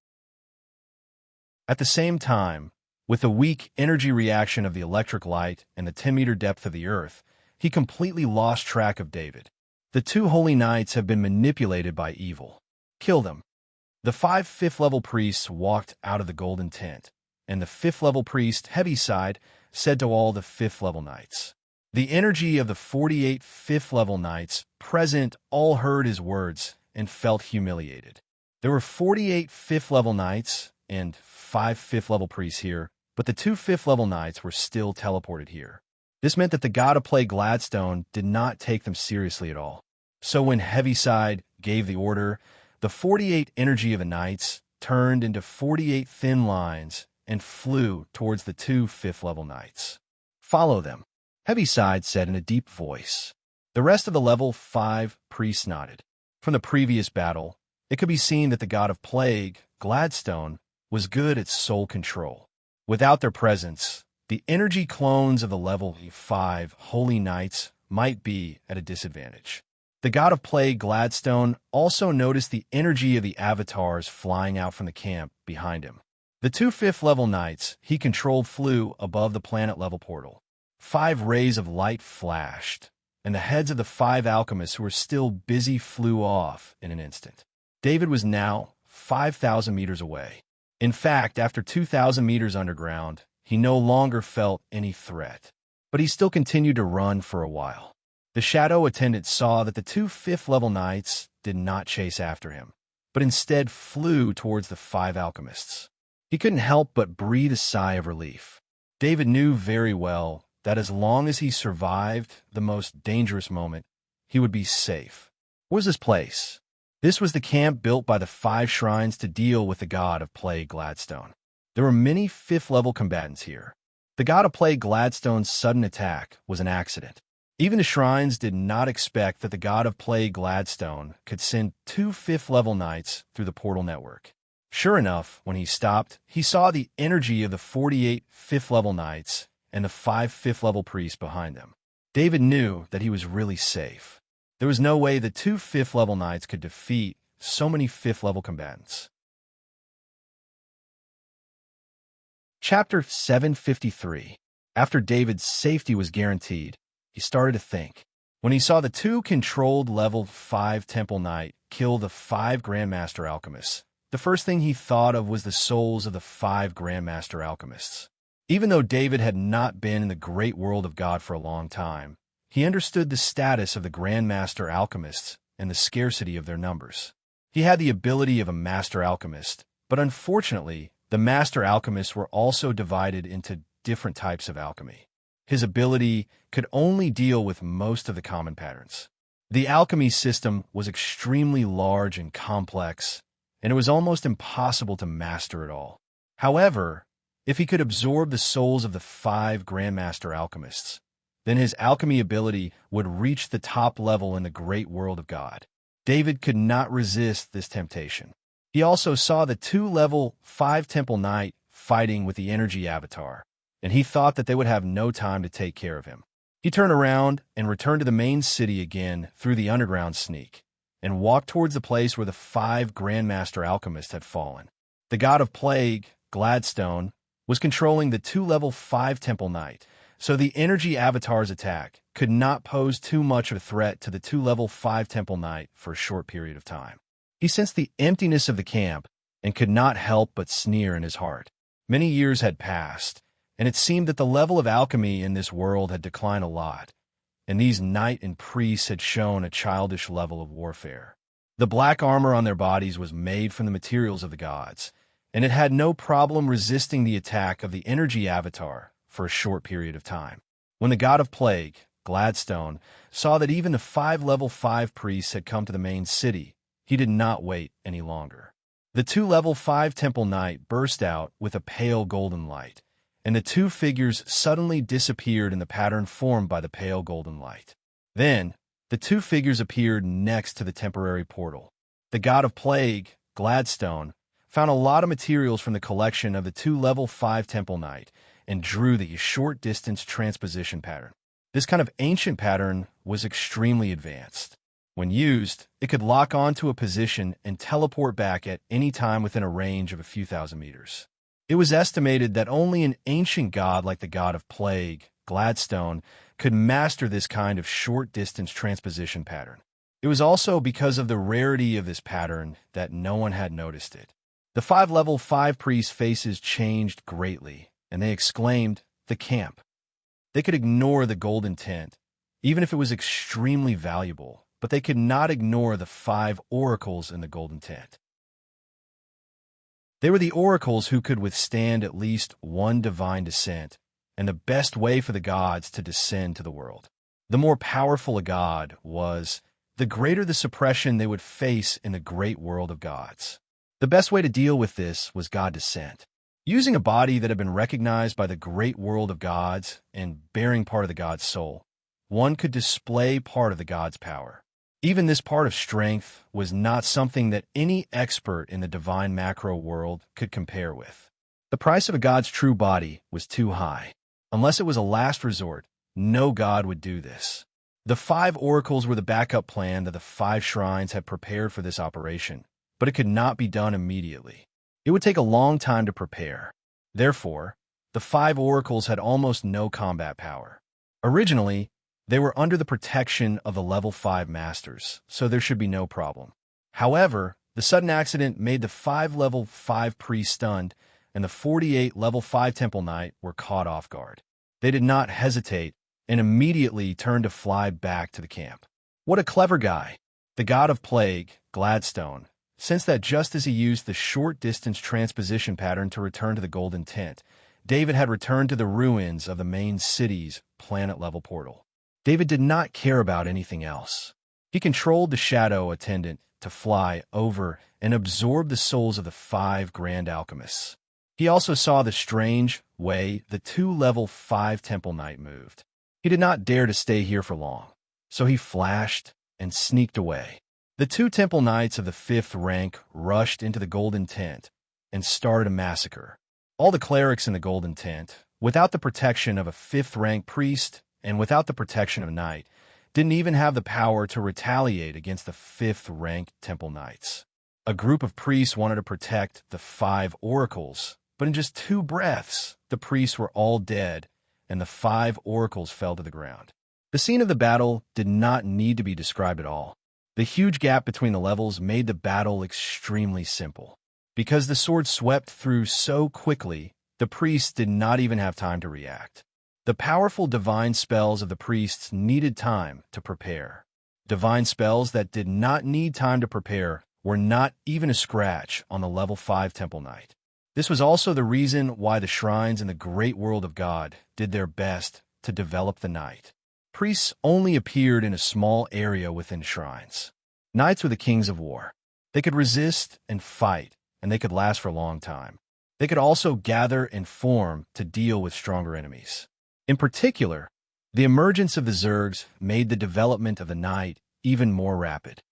At the same time, with the weak energy reaction of the electric light and the 10-meter depth of the earth, he completely lost track of David. The two holy knights have been manipulated by evil. Kill them. The 5 fifth-level priests walked out of the golden tent, and the fifth-level priest, Heaviside, said to all the fifth-level knights. The energy of the 48 fifth-level knights present all heard his words and felt humiliated. There were 48 fifth-level knights and 5 fifth-level priests here, but the 2 fifth-level knights were still teleported here. This meant that the god of plague Gladstone did not take them seriously at all. So when Heaviside gave the order, the 48 energy of the knights turned into 48 thin lines and flew towards the 2 fifth-level knights. Follow them, Heaviside said in a deep voice. The rest of the level 5 priests nodded. From the previous battle, it could be seen that the god of plague, Gladstone, was good at soul control. Without their presence, the energy clones of the level 5 holy knights might be at a disadvantage. The god of plague, Gladstone, also noticed the energy of the avatars flying out from the camp behind him. The 2 fifth-level knights he controlled flew above the planet-level portal. 5 rays of light flashed, and the heads of the 5 alchemists who were still busy flew off in an instant. David was now 5,000 meters away. In fact, after 2,000 meters underground, he no longer felt any threat. But he still continued to run for a while. The shadow attendant saw that the 2 fifth-level knights did not chase after him, but instead flew towards the 5 alchemists. He couldn't help but breathe a sigh of relief. David knew very well that as long as he survived the most dangerous moment, he would be safe. What was this place? This was the camp built by the 5 shrines to deal with the god of plague Gladstone. There were many 5th-level combatants here. The god of plague Gladstone's sudden attack was an accident. Even the shrines did not expect that the god of plague Gladstone could send 2 5th-level knights through the portal network. Sure enough, when he stopped, he saw the energy of the 48 5th-level knights and the 5 5th-level priests behind them. David knew that he was really safe. There was no way the 2 5th-level knights could defeat so many 5th-level combatants. Chapter 753. After David's safety was guaranteed, he started to think. When he saw the 2 controlled level 5 Temple Knight kill the 5 Grandmaster Alchemists, the first thing he thought of was the souls of the 5 Grandmaster Alchemists. Even though David had not been in the great world of God for a long time, he understood the status of the Grandmaster alchemists and the scarcity of their numbers. He had the ability of a master alchemist, but unfortunately, the master alchemists were also divided into different types of alchemy. His ability could only deal with most of the common patterns. The alchemy system was extremely large and complex, and it was almost impossible to master it all. However, if he could absorb the souls of the 5 Grandmaster alchemists, then his alchemy ability would reach the top level in the great world of God. David could not resist this temptation. He also saw the 2-level 5 Temple Knight fighting with the energy avatar, and he thought that they would have no time to take care of him. He turned around and returned to the main city again through the underground sneak, and walked towards the place where the 5 Grandmaster alchemists had fallen. The god of plague, Gladstone, was controlling the 2-level 5 Temple Knight, so the energy avatar's attack could not pose too much of a threat to the 2-level 5 Temple Knight for a short period of time. He sensed the emptiness of the camp and could not help but sneer in his heart. Many years had passed, and it seemed that the level of alchemy in this world had declined a lot, and these knight and priests had shown a childish level of warfare. The black armor on their bodies was made from the materials of the gods, and it had no problem resisting the attack of the energy avatar for a short period of time. When the god of plague, Gladstone, saw that even the 5 level 5 priests had come to the main city, he did not wait any longer. The 2 level 5 Temple Knight burst out with a pale golden light, and the 2 figures suddenly disappeared in the pattern formed by the pale golden light. Then, the 2 figures appeared next to the temporary portal. The god of plague, Gladstone, found a lot of materials from the collection of the 2 level 5 Temple Knight and drew the short-distance transposition pattern. This kind of ancient pattern was extremely advanced. When used, it could lock onto a position and teleport back at any time within a range of a few thousand meters. It was estimated that only an ancient god like the god of plague, Gladstone, could master this kind of short-distance transposition pattern. It was also because of the rarity of this pattern that no one had noticed it. The 5 level 5 priests' faces changed greatly, and they exclaimed, "The camp." They could ignore the golden tent, even if it was extremely valuable, but they could not ignore the 5 oracles in the golden tent. They were the oracles who could withstand at least one divine descent, and the best way for the gods to descend to the world. The more powerful a god was, the greater the suppression they would face in the great world of gods. The best way to deal with this was god descent. Using a body that had been recognized by the great world of gods and bearing part of the god's soul, one could display part of the god's power. Even this part of strength was not something that any expert in the divine macro world could compare with. The price of a god's true body was too high. Unless it was a last resort, no god would do this. The 5 oracles were the backup plan that the 5 shrines had prepared for this operation, but it could not be done immediately. It would take a long time to prepare. Therefore, the 5 oracles had almost no combat power. Originally, they were under the protection of the level 5 masters, so there should be no problem. However, the sudden accident made the 5 level 5 priests stunned, and the 48 level 5 Temple Knight were caught off guard. They did not hesitate and immediately turned to fly back to the camp. What a clever guy! The god of plague, Gladstone, sensed that just as he used the short-distance transposition pattern to return to the golden tent, David had returned to the ruins of the main city's planet-level portal. David did not care about anything else. He controlled the shadow attendant to fly over and absorb the souls of the 5 grand alchemists. He also saw the strange way the 2 level 5 Temple Knight moved. He did not dare to stay here for long, so he flashed and sneaked away. The 2 Temple Knights of the 5th rank rushed into the golden tent and started a massacre. All the clerics in the golden tent, without the protection of a 5th rank priest and without the protection of a knight, didn't even have the power to retaliate against the 5th ranked Temple Knights. A group of priests wanted to protect the 5 oracles, but in just 2 breaths, the priests were all dead, and the 5 oracles fell to the ground. The scene of the battle did not need to be described at all. The huge gap between the levels made the battle extremely simple. Because the sword swept through so quickly, the priests did not even have time to react. The powerful divine spells of the priests needed time to prepare. Divine spells that did not need time to prepare were not even a scratch on the level 5 Temple Knight. This was also the reason why the shrines in the great world of God did their best to develop the Knight. Priests only appeared in a small area within shrines. Knights were the kings of war. They could resist and fight, and they could last for a long time. They could also gather and form to deal with stronger enemies. In particular, the emergence of the Zergs made the development of the Knight even more rapid.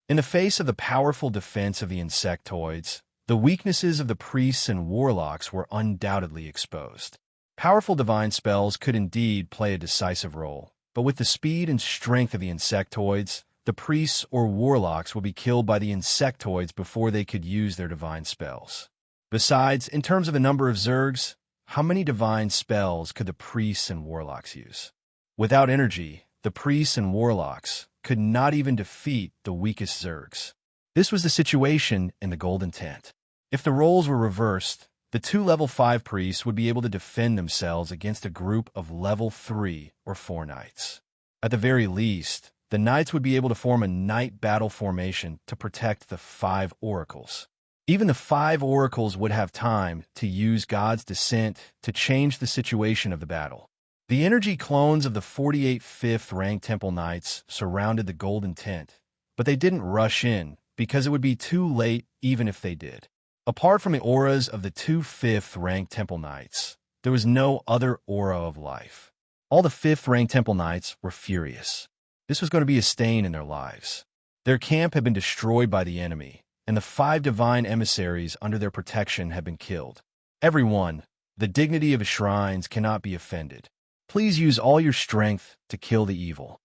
In the face of the powerful defense of the insectoids, the weaknesses of the priests and warlocks were undoubtedly exposed. Powerful divine spells could indeed play a decisive role, but with the speed and strength of the insectoids, the priests or warlocks would be killed by the insectoids before they could use their divine spells. Besides, in terms of the number of Zergs, how many divine spells could the priests and warlocks use? Without energy, the priests and warlocks could not even defeat the weakest Zergs. This was the situation in the Golden Tent. If the roles were reversed, the 2 level 5 priests would be able to defend themselves against a group of level 3 or 4 knights. At the very least, the knights would be able to form a knight battle formation to protect the 5 oracles. Even the 5 oracles would have time to use God's descent to change the situation of the battle. The energy clones of the 48 5th rank Temple Knights surrounded the Golden Tent, but they didn't rush in because it would be too late even if they did. Apart from the auras of the 2 5th rank Temple Knights, there was no other aura of life. All the 5th rank Temple Knights were furious. This was going to be a stain in their lives. Their camp had been destroyed by the enemy, and the 5 divine emissaries under their protection had been killed. Everyone, the dignity of his shrines cannot be offended. Please use all your strength to kill the evil.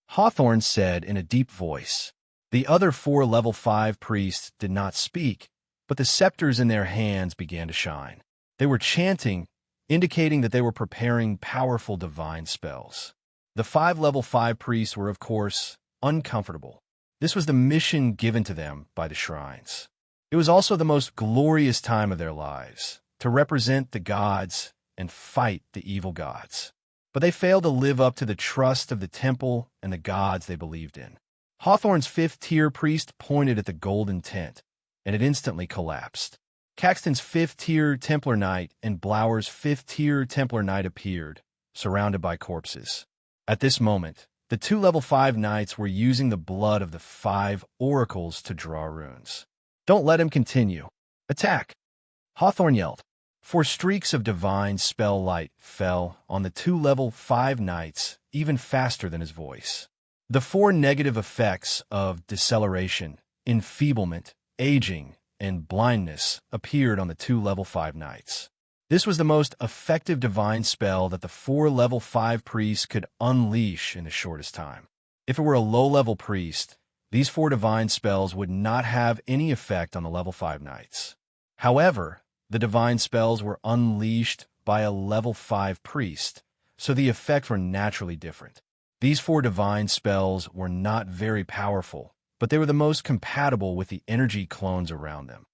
Hawthorne said in a deep voice. The other 4 level 5 priests did not speak, but the scepters in their hands began to shine. They were chanting, indicating that they were preparing powerful divine spells. The 5 level 5 priests were, of course, uncomfortable. This was the mission given to them by the shrines. It was also the most glorious time of their lives, to represent the gods and fight the evil gods. But they failed to live up to the trust of the temple and the gods they believed in. Hawthorne's 5th tier priest pointed at the Golden Tent, and it instantly collapsed. Caxton's 5th tier Templar Knight and Blower's 5th tier Templar Knight appeared, surrounded by corpses. At this moment, the 2 level 5 knights were using the blood of the 5 oracles to draw runes. Don't let him continue. Attack! Hawthorne yelled. 4 streaks of divine spell light fell on the 2 level 5 knights even faster than his voice. The 4 negative effects of deceleration, enfeeblement, aging, and blindness appeared on the 2 level 5 knights. This was the most effective divine spell that the 4 level 5 priests could unleash in the shortest time. If it were a low-level priest, these 4 divine spells would not have any effect on the level 5 knights. However, the divine spells were unleashed by a level 5 priest, so the effects were naturally different. These 4 divine spells were not very powerful, but they were the most compatible with the energy clones around them.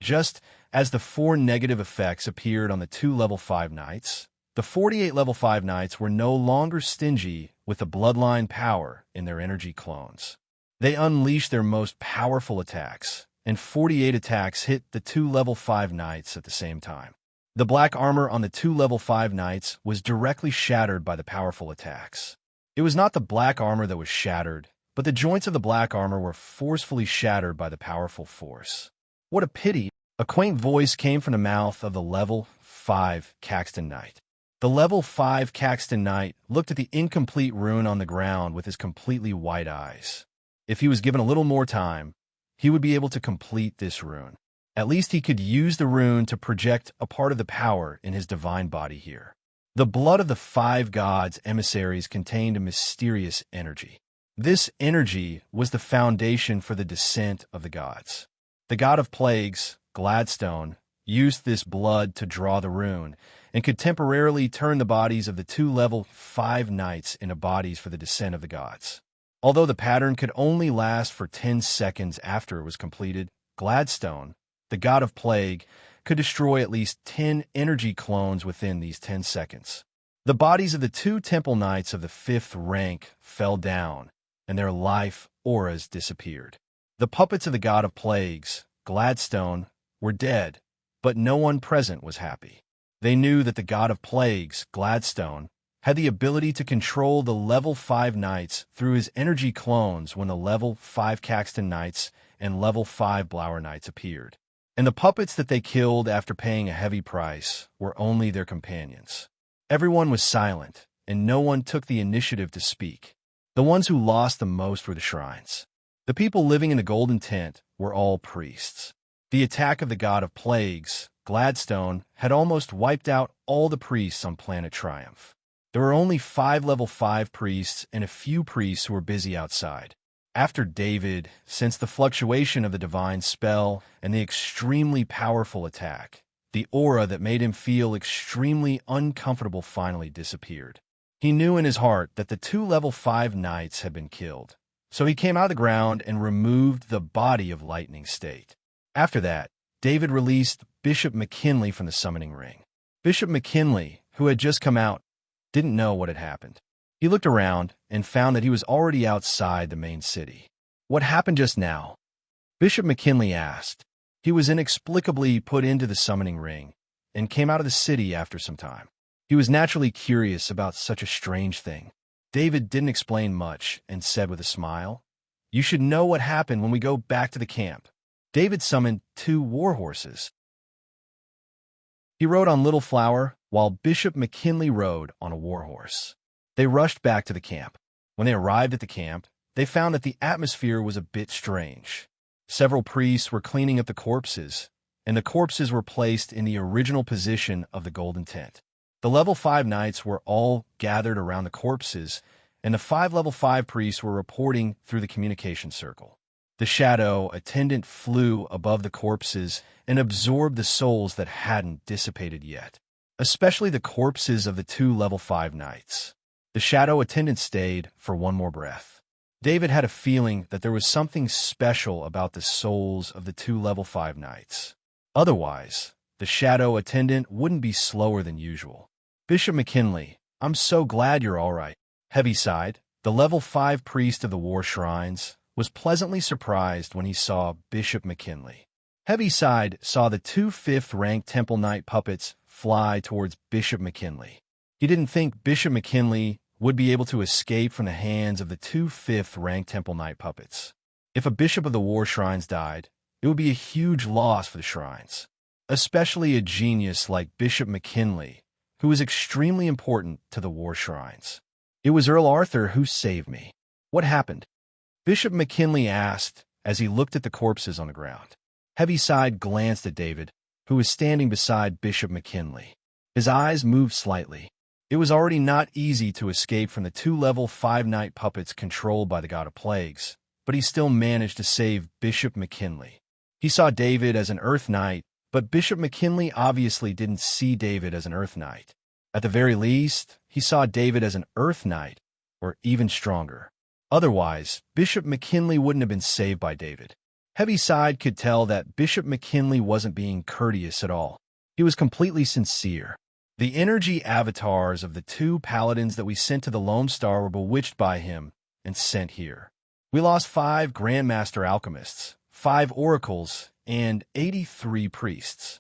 Just as the 4 negative effects appeared on the 2 level 5 knights, the 48 level 5 knights were no longer stingy with the bloodline power in their energy clones. They unleashed their most powerful attacks, and 48 attacks hit the 2 level 5 knights at the same time. The black armor on the 2 level 5 knights was directly shattered by the powerful attacks. It was not the black armor that was shattered, but the joints of the black armor were forcefully shattered by the powerful force. What a pity! A quaint voice came from the mouth of the level 5 Caxton Knight. The level 5 Caxton Knight looked at the incomplete rune on the ground with his completely white eyes. If he was given a little more time, he would be able to complete this rune. At least he could use the rune to project a part of the power in his divine body here. The blood of the 5 gods' emissaries contained a mysterious energy. This energy was the foundation for the descent of the gods. The god of plagues, Gladstone, used this blood to draw the rune, and could temporarily turn the bodies of the 2 level 5 knights into bodies for the descent of the gods. Although the pattern could only last for 10 seconds after it was completed, Gladstone, the god of plague, could destroy at least 10 energy clones within these 10 seconds. The bodies of the 2 temple knights of the 5th rank fell down, and their life auras disappeared. The puppets of the god of plagues, Gladstone, were dead, but no one present was happy. They knew that the god of plagues, Gladstone, had the ability to control the level 5 knights through his energy clones when the level 5 Caxton knights and level 5 Blower knights appeared. And the puppets that they killed after paying a heavy price were only their companions. Everyone was silent, and no one took the initiative to speak. The ones who lost the most were the shrines. The people living in the golden tent were all priests. The attack of the god of plagues, Gladstone, had almost wiped out all the priests on planet Triumph. There were only 5 level 5 priests and a few priests who were busy outside. After David, since the fluctuation of the divine spell and the extremely powerful attack, the aura that made him feel extremely uncomfortable finally disappeared. He knew in his heart that the 2 level 5 knights had been killed, so he came out of the ground and removed the body of Lightning State. After that, David released Bishop McKinley from the summoning ring. Bishop McKinley, who had just come out, didn't know what had happened. He looked around and found that he was already outside the main city. What happened just now? Bishop McKinley asked. He was inexplicably put into the summoning ring and came out of the city after some time. He was naturally curious about such a strange thing. David didn't explain much and said with a smile, "You should know what happened when we go back to the camp." David summoned 2 war horses. He rode on Little Flower, while Bishop McKinley rode on a war horse. They rushed back to the camp. When they arrived at the camp, they found that the atmosphere was a bit strange. Several priests were cleaning up the corpses, and the corpses were placed in the original position of the golden tent. The level 5 knights were all gathered around the corpses, and the 5 level 5 priests were reporting through the communication circle. The shadow attendant flew above the corpses and absorbed the souls that hadn't dissipated yet, especially the corpses of the 2 level 5 knights. The shadow attendant stayed for one more breath. David had a feeling that there was something special about the souls of the 2 level 5 knights. Otherwise, the shadow attendant wouldn't be slower than usual. "Bishop McKinley, I'm so glad you're all right." Heaviside, the level 5 priest of the war shrines, was pleasantly surprised when he saw Bishop McKinley. Heaviside saw the 2 5th-ranked Temple Knight puppets fly towards Bishop McKinley. He didn't think Bishop McKinley would be able to escape from the hands of the 2 5th-ranked Temple Knight puppets. If a bishop of the war shrines died, it would be a huge loss for the shrines, especially a genius like Bishop McKinley, who was extremely important to the war shrines. "It was Earl Arthur who saved me. What happened?" Bishop McKinley asked as he looked at the corpses on the ground. Heaviside glanced at David, who was standing beside Bishop McKinley. His eyes moved slightly. It was already not easy to escape from the 2 level 5 knight puppets controlled by the god of plagues, but he still managed to save Bishop McKinley. He saw David as an Earth Knight, but Bishop McKinley obviously didn't see David as an Earth Knight. At the very least, he saw David as an Earth Knight, or even stronger. Otherwise, Bishop McKinley wouldn't have been saved by David. Heaviside could tell that Bishop McKinley wasn't being courteous at all. He was completely sincere. The energy avatars of the 2 paladins that we sent to the Lone Star were bewitched by him and sent here. We lost 5 Grandmaster Alchemists, 5 Oracles, and 83 priests.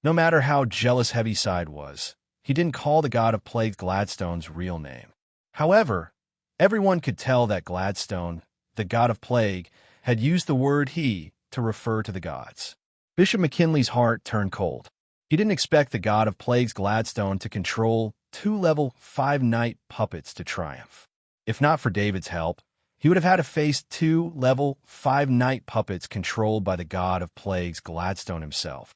No matter how jealous Heaviside was, he didn't call the god of plague Gladstone's real name. However, everyone could tell that Gladstone, the god of plague, had used the word he to refer to the gods. Bishop McKinley's heart turned cold. He didn't expect the god of plagues Gladstone to control 2 level 5 knight puppets to triumph. If not for David's help, he would have had to face 2 level 5 knight puppets controlled by the god of plagues Gladstone himself.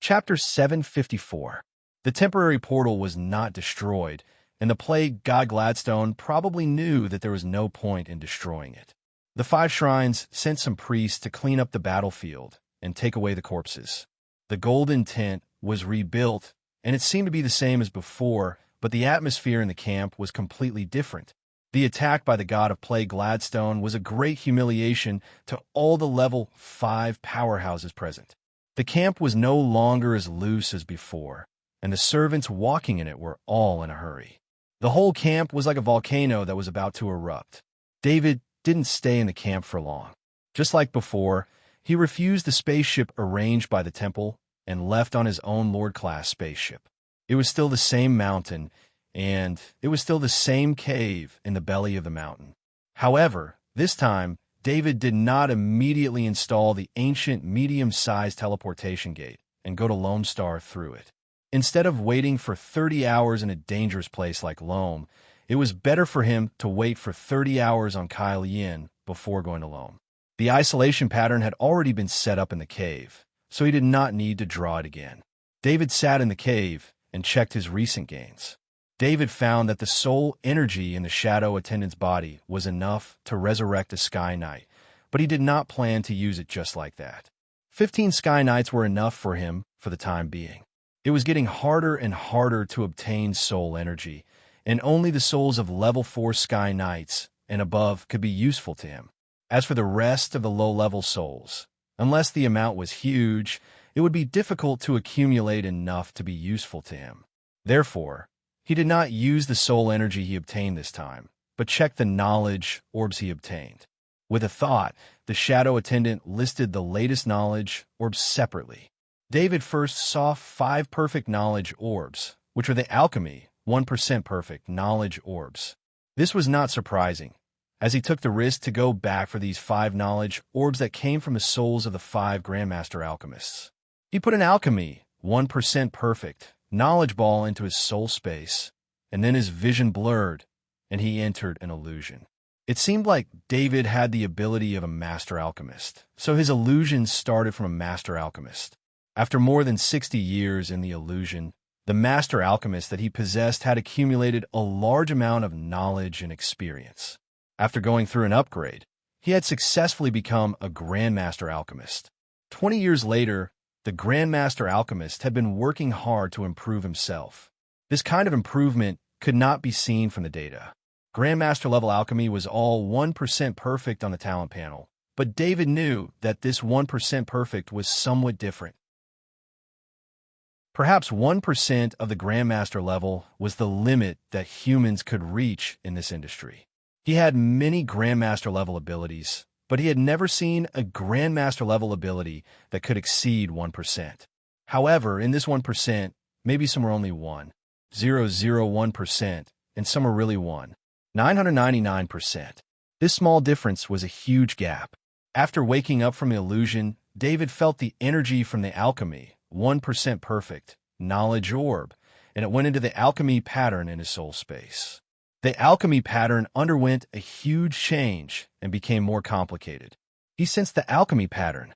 Chapter 754. The temporary portal was not destroyed, and the plague god Gladstone probably knew that there was no point in destroying it. The 5 shrines sent some priests to clean up the battlefield and take away the corpses. The golden tent was rebuilt, and it seemed to be the same as before, but the atmosphere in the camp was completely different. The attack by the god of play Gladstone was a great humiliation to all the level 5 powerhouses present. The camp was no longer as loose as before, and the servants walking in it were all in a hurry. The whole camp was like a volcano that was about to erupt. David didn't stay in the camp for long. Just like before, he refused the spaceship arranged by the temple and left on his own Lord-class spaceship. It was still the same mountain, and it was still the same cave in the belly of the mountain. However, this time, David did not immediately install the ancient medium-sized teleportation gate and go to Lone Star through it. Instead of waiting for 30 hours in a dangerous place like Loam, it was better for him to wait for 30 hours on Kyle Yin before going to Loam. The isolation pattern had already been set up in the cave, so he did not need to draw it again. David sat in the cave and checked his recent gains. David found that the soul energy in the shadow attendant's body was enough to resurrect a Sky Knight, but he did not plan to use it just like that. 15 Sky Knights were enough for him for the time being. It was getting harder and harder to obtain soul energy, and only the souls of level 4 Sky Knights and above could be useful to him. As for the rest of the low-level souls, unless the amount was huge, it would be difficult to accumulate enough to be useful to him. Therefore, he did not use the soul energy he obtained this time, but checked the knowledge orbs he obtained. With a thought, the shadow attendant listed the latest knowledge orbs separately. David first saw 5 perfect knowledge orbs, which were the alchemy 1% perfect knowledge orbs. This was not surprising, as he took the risk to go back for these 5 knowledge orbs that came from the souls of the 5 Grandmaster Alchemists. He put an alchemy 1% perfect knowledge ball into his soul space, and then his vision blurred, and he entered an illusion. It seemed like David had the ability of a master alchemist, so his illusion started from a master alchemist. After more than 60 years in the illusion, the master alchemist that he possessed had accumulated a large amount of knowledge and experience. After going through an upgrade, he had successfully become a Grandmaster Alchemist. 20 years later, the Grandmaster Alchemist had been working hard to improve himself. This kind of improvement could not be seen from the data. Grandmaster level alchemy was all 1% perfect on the talent panel, but David knew that this 1% perfect was somewhat different. Perhaps 1% of the Grandmaster level was the limit that humans could reach in this industry. He had many Grandmaster level abilities, but he had never seen a Grandmaster level ability that could exceed 1%. However, in this 1%, maybe some were only 1.001%, and some were really 1.999%. This small difference was a huge gap. After waking up from the illusion, David felt the energy from the alchemy 1% perfect knowledge orb, and it went into the alchemy pattern in his soul space. The alchemy pattern underwent a huge change and became more complicated. He sensed the alchemy pattern.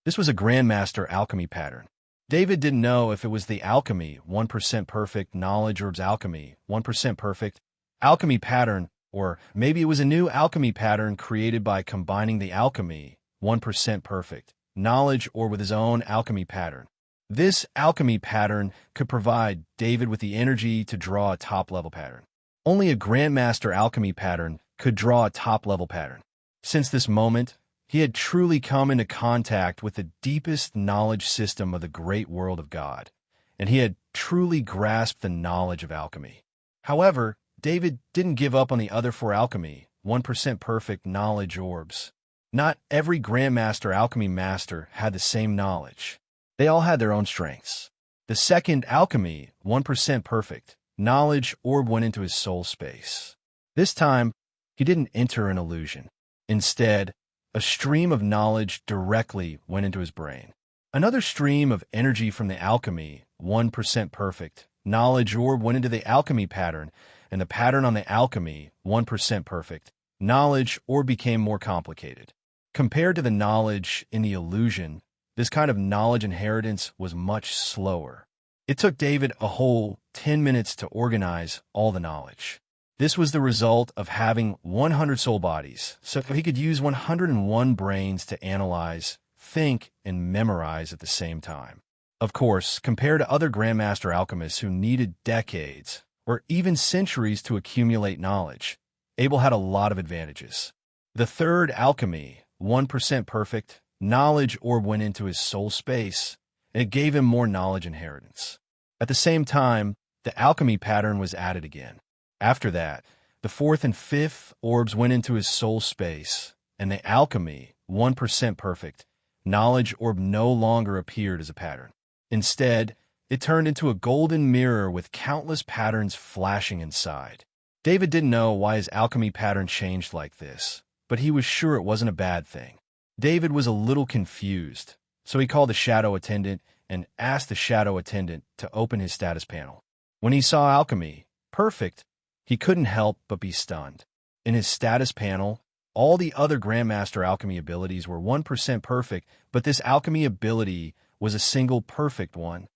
This was a Grandmaster alchemy pattern. David didn't know if it was the alchemy 1% perfect knowledge orb's alchemy 1% perfect alchemy pattern, or maybe it was a new alchemy pattern created by combining the alchemy 1% perfect knowledge orb with his own alchemy pattern. This alchemy pattern could provide David with the energy to draw a top-level pattern. Only a Grandmaster alchemy pattern could draw a top-level pattern. Since this moment, he had truly come into contact with the deepest knowledge system of the great world of God, and he had truly grasped the knowledge of alchemy. However, David didn't give up on the other 4 alchemy 1% perfect knowledge orbs. Not every Grandmaster alchemy master had the same knowledge. They all had their own strengths. The second alchemy 1% perfect knowledge orb went into his soul space. This time, he didn't enter an illusion. Instead, a stream of knowledge directly went into his brain. Another stream of energy from the alchemy 1% perfect knowledge orb went into the alchemy pattern, and the pattern on the alchemy 1% perfect knowledge orb became more complicated. Compared to the knowledge in the illusion, this kind of knowledge inheritance was much slower. It took David a whole 10 minutes to organize all the knowledge. This was the result of having 100 soul bodies, so he could use 101 brains to analyze, think, and memorize at the same time. Of course, compared to other Grandmaster alchemists who needed decades or even centuries to accumulate knowledge, Abel had a lot of advantages. The third alchemy, 1% perfect, knowledge orb went into his soul space, and it gave him more knowledge inheritance. At the same time, the alchemy pattern was added again. After that, the fourth and fifth orbs went into his soul space, and the alchemy, 1% perfect, knowledge orb no longer appeared as a pattern. Instead, it turned into a golden mirror with countless patterns flashing inside. David didn't know why his alchemy pattern changed like this, but he was sure it wasn't a bad thing. David was a little confused, so he called the shadow attendant and asked the shadow attendant to open his status panel. When he saw alchemy, perfect, he couldn't help but be stunned. In his status panel, all the other Grandmaster alchemy abilities were 1% perfect, but this alchemy ability was a single perfect one.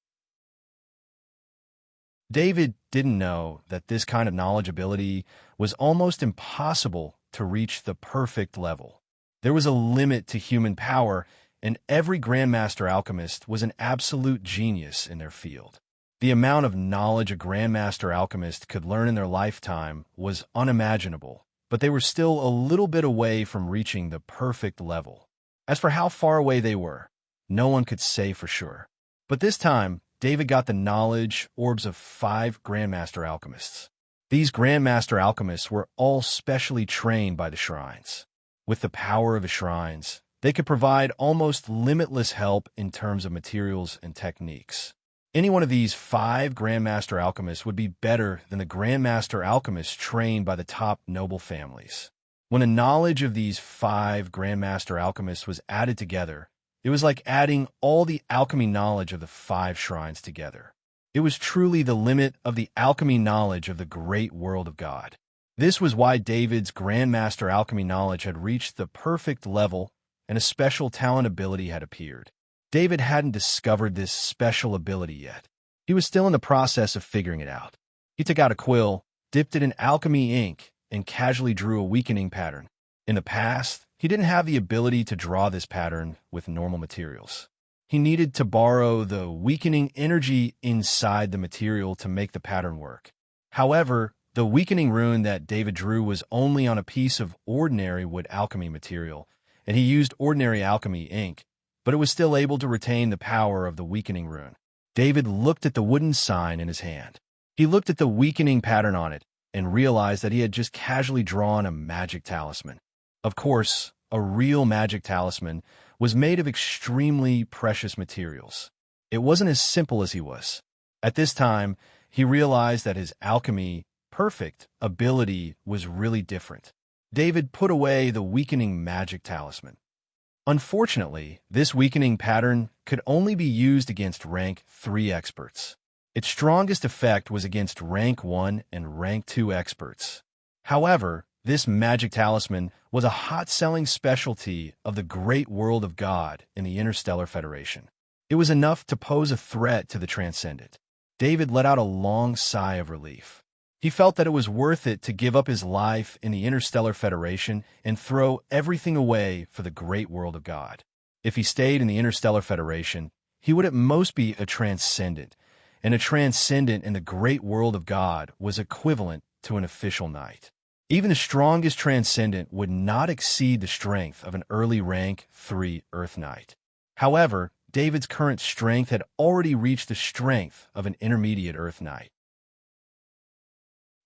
David didn't know that this kind of knowledge ability was almost impossible to reach the perfect level. There was a limit to human power, and every Grandmaster alchemist was an absolute genius in their field. The amount of knowledge a Grandmaster alchemist could learn in their lifetime was unimaginable, but they were still a little bit away from reaching the perfect level. As for how far away they were, no one could say for sure. But this time, David got the knowledge orbs of 5 Grandmaster alchemists. These Grandmaster alchemists were all specially trained by the shrines. With the power of the shrines, they could provide almost limitless help in terms of materials and techniques. Any one of these 5 Grandmaster alchemists would be better than the Grandmaster alchemists trained by the top noble families. When the knowledge of these 5 Grandmaster alchemists was added together, it was like adding all the alchemy knowledge of the 5 shrines together. It was truly the limit of the alchemy knowledge of the great world of God. This was why David's Grandmaster alchemy knowledge had reached the perfect level and a special talent ability had appeared. David hadn't discovered this special ability yet. He was still in the process of figuring it out. He took out a quill, dipped it in alchemy ink, and casually drew a weakening pattern. In the past, he didn't have the ability to draw this pattern with normal materials. He needed to borrow the weakening energy inside the material to make the pattern work. However, the weakening rune that David drew was only on a piece of ordinary wood alchemy material, and he used ordinary alchemy ink, but it was still able to retain the power of the weakening rune. David looked at the wooden sign in his hand. He looked at the weakening pattern on it and realized that he had just casually drawn a magic talisman. Of course, a real magic talisman was made of extremely precious materials. It wasn't as simple as he was. At this time, he realized that his alchemy perfect ability was really different. David put away the weakening magic talisman. Unfortunately, this weakening pattern could only be used against rank 3 experts. Its strongest effect was against rank 1 and rank 2 experts. However, this magic talisman was a hot-selling specialty of the great world of God in the Interstellar Federation. It was enough to pose a threat to the Transcendent. David let out a long sigh of relief. He felt that it was worth it to give up his life in the Interstellar Federation and throw everything away for the great world of God. If he stayed in the Interstellar Federation, he would at most be a Transcendent, and a Transcendent in the great world of God was equivalent to an official knight. Even the strongest Transcendent would not exceed the strength of an early rank 3 Earth Knight. However, David's current strength had already reached the strength of an intermediate Earth Knight.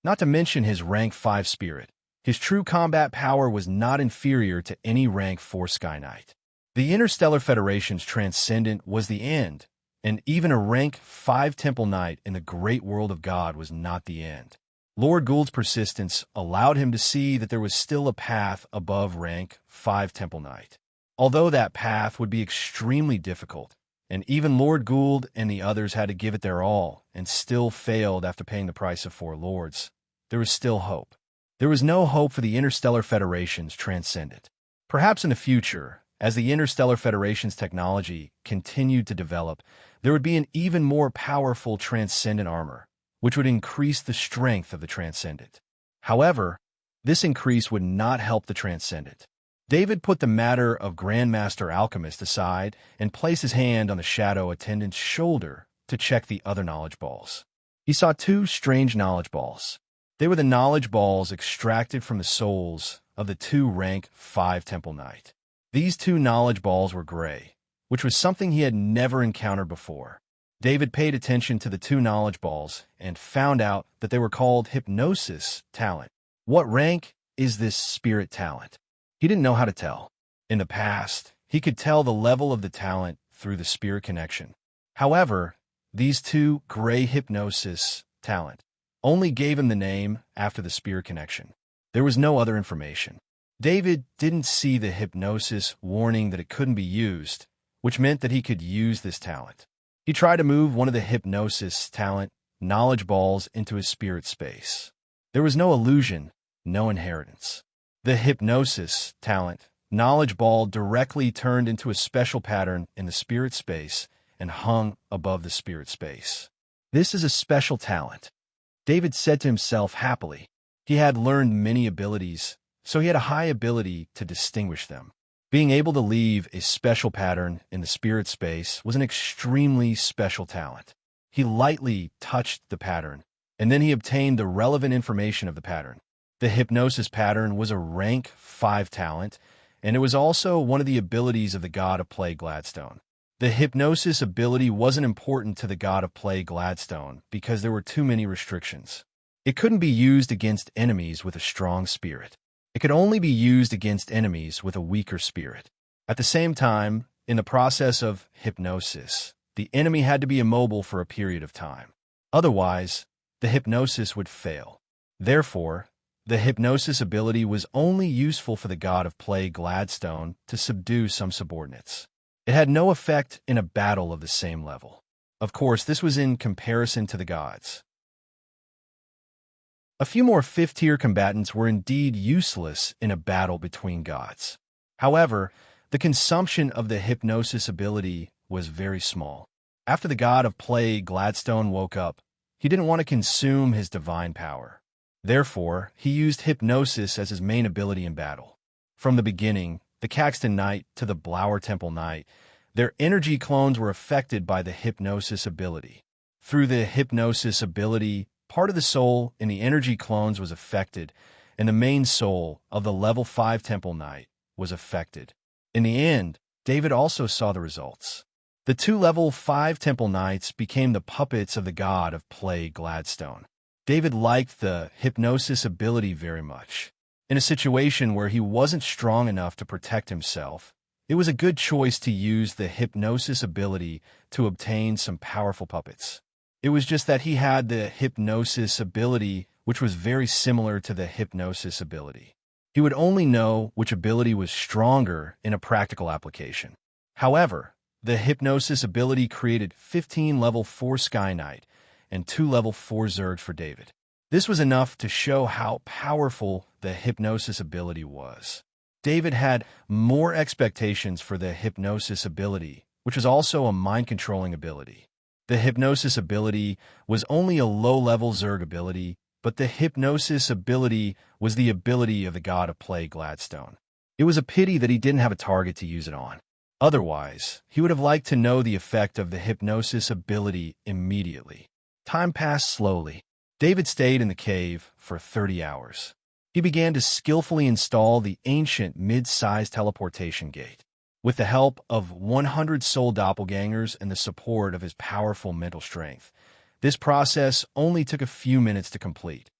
Not to mention his rank 5 spirit, his true combat power was not inferior to any rank 4 Sky Knight. The Interstellar Federation's Transcendent was the end, and even a rank 5 Temple Knight in the great world of God was not the end. Lord Gould's persistence allowed him to see that there was still a path above rank 5 Temple Knight. Although that path would be extremely difficult, and even Lord Gould and the others had to give it their all and still failed after paying the price of 4 lords, there was still hope. There was no hope for the Interstellar Federation's Transcendent. Perhaps in the future, as the Interstellar Federation's technology continued to develop, there would be an even more powerful Transcendent armor, which would increase the strength of the Transcendent. However, this increase would not help the Transcendent. David put the matter of Grandmaster Alchemist aside and placed his hand on the shadow attendant's shoulder to check the other knowledge balls. He saw 2 strange knowledge balls. They were the knowledge balls extracted from the souls of the two rank 5 Temple Knight. These two knowledge balls were gray, which was something he had never encountered before. David paid attention to the two knowledge balls and found out that they were called hypnosis talent. What rank is this spirit talent? He didn't know how to tell. In the past, he could tell the level of the talent through the spirit connection. However, these two gray hypnosis talent only gave him the name after the spirit connection. There was no other information. David didn't see the hypnosis warning that it couldn't be used, which meant that he could use this talent. He tried to move one of the hypnosis talent knowledge balls into his spirit space. There was no illusion, no inheritance. The hypnosis talent knowledge ball directly turned into a special pattern in the spirit space and hung above the spirit space. This is a special talent, David said to himself happily. He had learned many abilities, so he had a high ability to distinguish them. Being able to leave a special pattern in the spirit space was an extremely special talent. He lightly touched the pattern, and then he obtained the relevant information of the pattern. The hypnosis pattern was a rank 5 talent, and it was also one of the abilities of the god of play Gladstone. The hypnosis ability wasn't important to the god of play Gladstone because there were too many restrictions. It couldn't be used against enemies with a strong spirit. It could only be used against enemies with a weaker spirit. At the same time, in the process of hypnosis, the enemy had to be immobile for a period of time. Otherwise, the hypnosis would fail. Therefore, the hypnosis ability was only useful for the god of play Gladstone to subdue some subordinates. It had no effect in a battle of the same level. Of course, this was in comparison to the gods. A few more 5th-tier combatants were indeed useless in a battle between gods. However, the consumption of the hypnosis ability was very small. After the god of play Gladstone woke up, he didn't want to consume his divine power. Therefore, he used hypnosis as his main ability in battle. From the beginning, the Caxton Knight to the Blower Temple Knight, their energy clones were affected by the hypnosis ability. Through the hypnosis ability, part of the soul in the energy clones was affected, and the main soul of the level 5 Temple Knight was affected. In the end, David also saw the results. The two level 5 Temple Knights became the puppets of the god of play Gladstone. David liked the hypnosis ability very much. In a situation where he wasn't strong enough to protect himself, it was a good choice to use the hypnosis ability to obtain some powerful puppets. It was just that he had the hypnosis ability, which was very similar to the hypnosis ability. He would only know which ability was stronger in a practical application. However, the hypnosis ability created 15 level 4 Sky Knight and 2 level 4 Zerg for David. This was enough to show how powerful the hypnosis ability was. David had more expectations for the hypnosis ability, which was also a mind-controlling ability. The hypnosis ability was only a low-level Zerg ability, but the hypnosis ability was the ability of the god of play Gladstone. It was a pity that he didn't have a target to use it on. Otherwise, he would have liked to know the effect of the hypnosis ability immediately. Time passed slowly. David stayed in the cave for 30 hours. He began to skillfully install the ancient mid-sized teleportation gate. With the help of 100 soul doppelgangers and the support of his powerful mental strength, this process only took a few minutes to complete.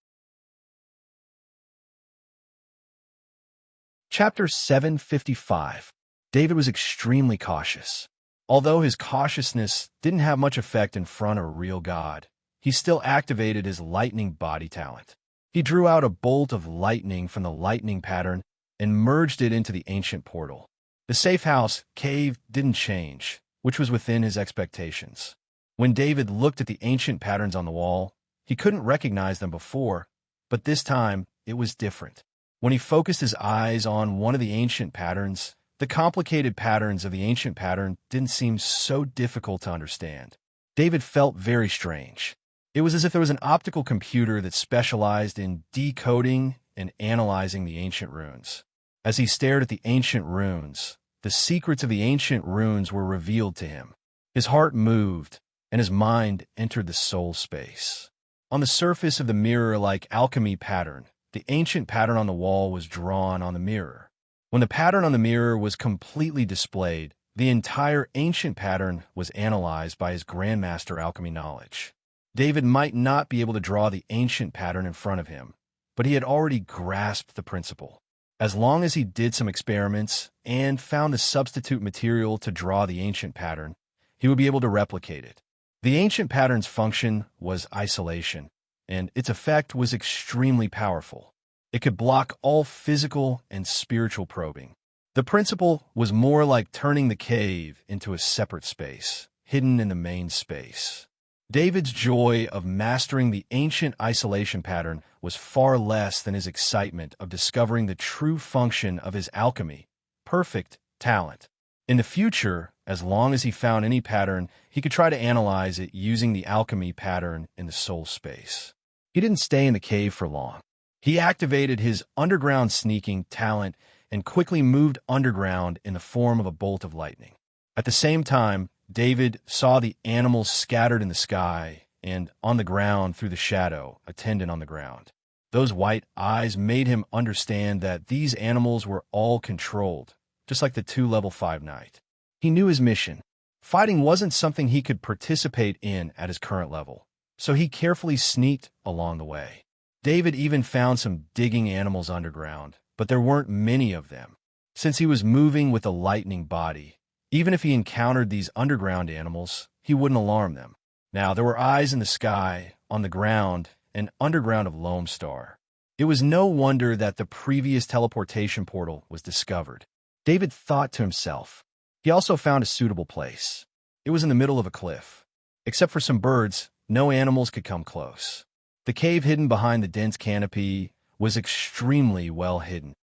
Chapter 755. David was extremely cautious. Although his cautiousness didn't have much effect in front of a real god, he still activated his lightning body talent. He drew out a bolt of lightning from the lightning pattern and merged it into the ancient portal. The safe house cave didn't change, which was within his expectations. When David looked at the ancient patterns on the wall, he couldn't recognize them before, but this time it was different. When he focused his eyes on one of the ancient patterns, the complicated patterns of the ancient pattern didn't seem so difficult to understand. David felt very strange. It was as if there was an optical computer that specialized in decoding and analyzing the ancient runes. As he stared at the ancient runes, the secrets of the ancient runes were revealed to him. His heart moved, and his mind entered the soul space. On the surface of the mirror-like alchemy pattern, the ancient pattern on the wall was drawn on the mirror. When the pattern on the mirror was completely displayed, the entire ancient pattern was analyzed by his Grandmaster alchemy knowledge. David might not be able to draw the ancient pattern in front of him, but he had already grasped the principle. As long as he did some experiments and found the substitute material to draw the ancient pattern, he would be able to replicate it. The ancient pattern's function was isolation, and its effect was extremely powerful. It could block all physical and spiritual probing. The principle was more like turning the cave into a separate space, hidden in the main space. David's joy of mastering the ancient isolation pattern was far less than his excitement of discovering the true function of his alchemy, perfect talent. In the future, as long as he found any pattern, he could try to analyze it using the alchemy pattern in the soul space. He didn't stay in the cave for long. He activated his underground sneaking talent and quickly moved underground in the form of a bolt of lightning. At the same time, David saw the animals scattered in the sky and on the ground through the shadow, attendant on the ground. Those white eyes made him understand that these animals were all controlled, just like the 2 level 5 knight. He knew his mission. Fighting wasn't something he could participate in at his current level, so he carefully sneaked along the way. David even found some digging animals underground, but there weren't many of them. Since he was moving with a lightning body, even if he encountered these underground animals, he wouldn't alarm them. Now, there were eyes in the sky, on the ground, and underground of Lone Star. It was no wonder that the previous teleportation portal was discovered. David thought to himself. He also found a suitable place. It was in the middle of a cliff. Except for some birds, no animals could come close. The cave hidden behind the dense canopy was extremely well hidden.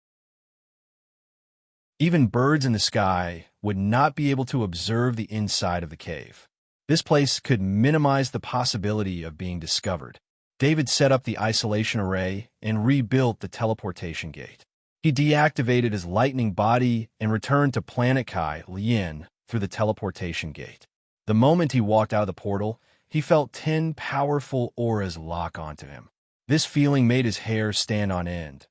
Even birds in the sky would not be able to observe the inside of the cave. This place could minimize the possibility of being discovered. David set up the isolation array and rebuilt the teleportation gate. He deactivated his lightning body and returned to Planet Kai Lien through the teleportation gate. The moment he walked out of the portal, he felt 10 powerful auras lock onto him. This feeling made his hair stand on end,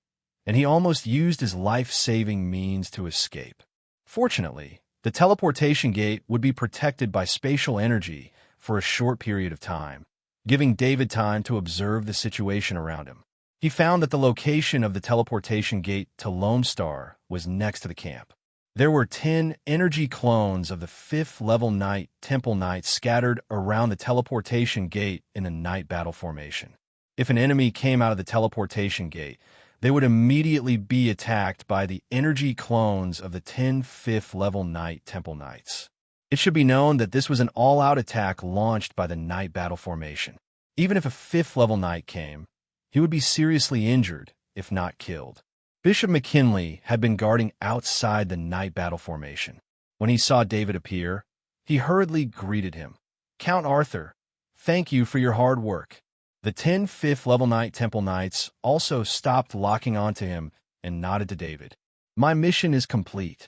and he almost used his life-saving means to escape. Fortunately, the teleportation gate would be protected by spatial energy for a short period of time, giving David time to observe the situation around him. He found that the location of the teleportation gate to Lone Star was next to the camp. There were 10 energy clones of the 5th level Knight Temple Knights scattered around the teleportation gate in a night battle formation. If an enemy came out of the teleportation gate, they would immediately be attacked by the energy clones of the 10 5th level Knight Temple Knights. It should be known that this was an all-out attack launched by the night battle formation. Even if a 5th level Knight came, he would be seriously injured, if not killed. Bishop McKinley had been guarding outside the night battle formation. When he saw David appear, he hurriedly greeted him. "Count Arthur, thank you for your hard work." The 10 5th level Knight Temple Knights also stopped locking onto him and nodded to David. "My mission is complete."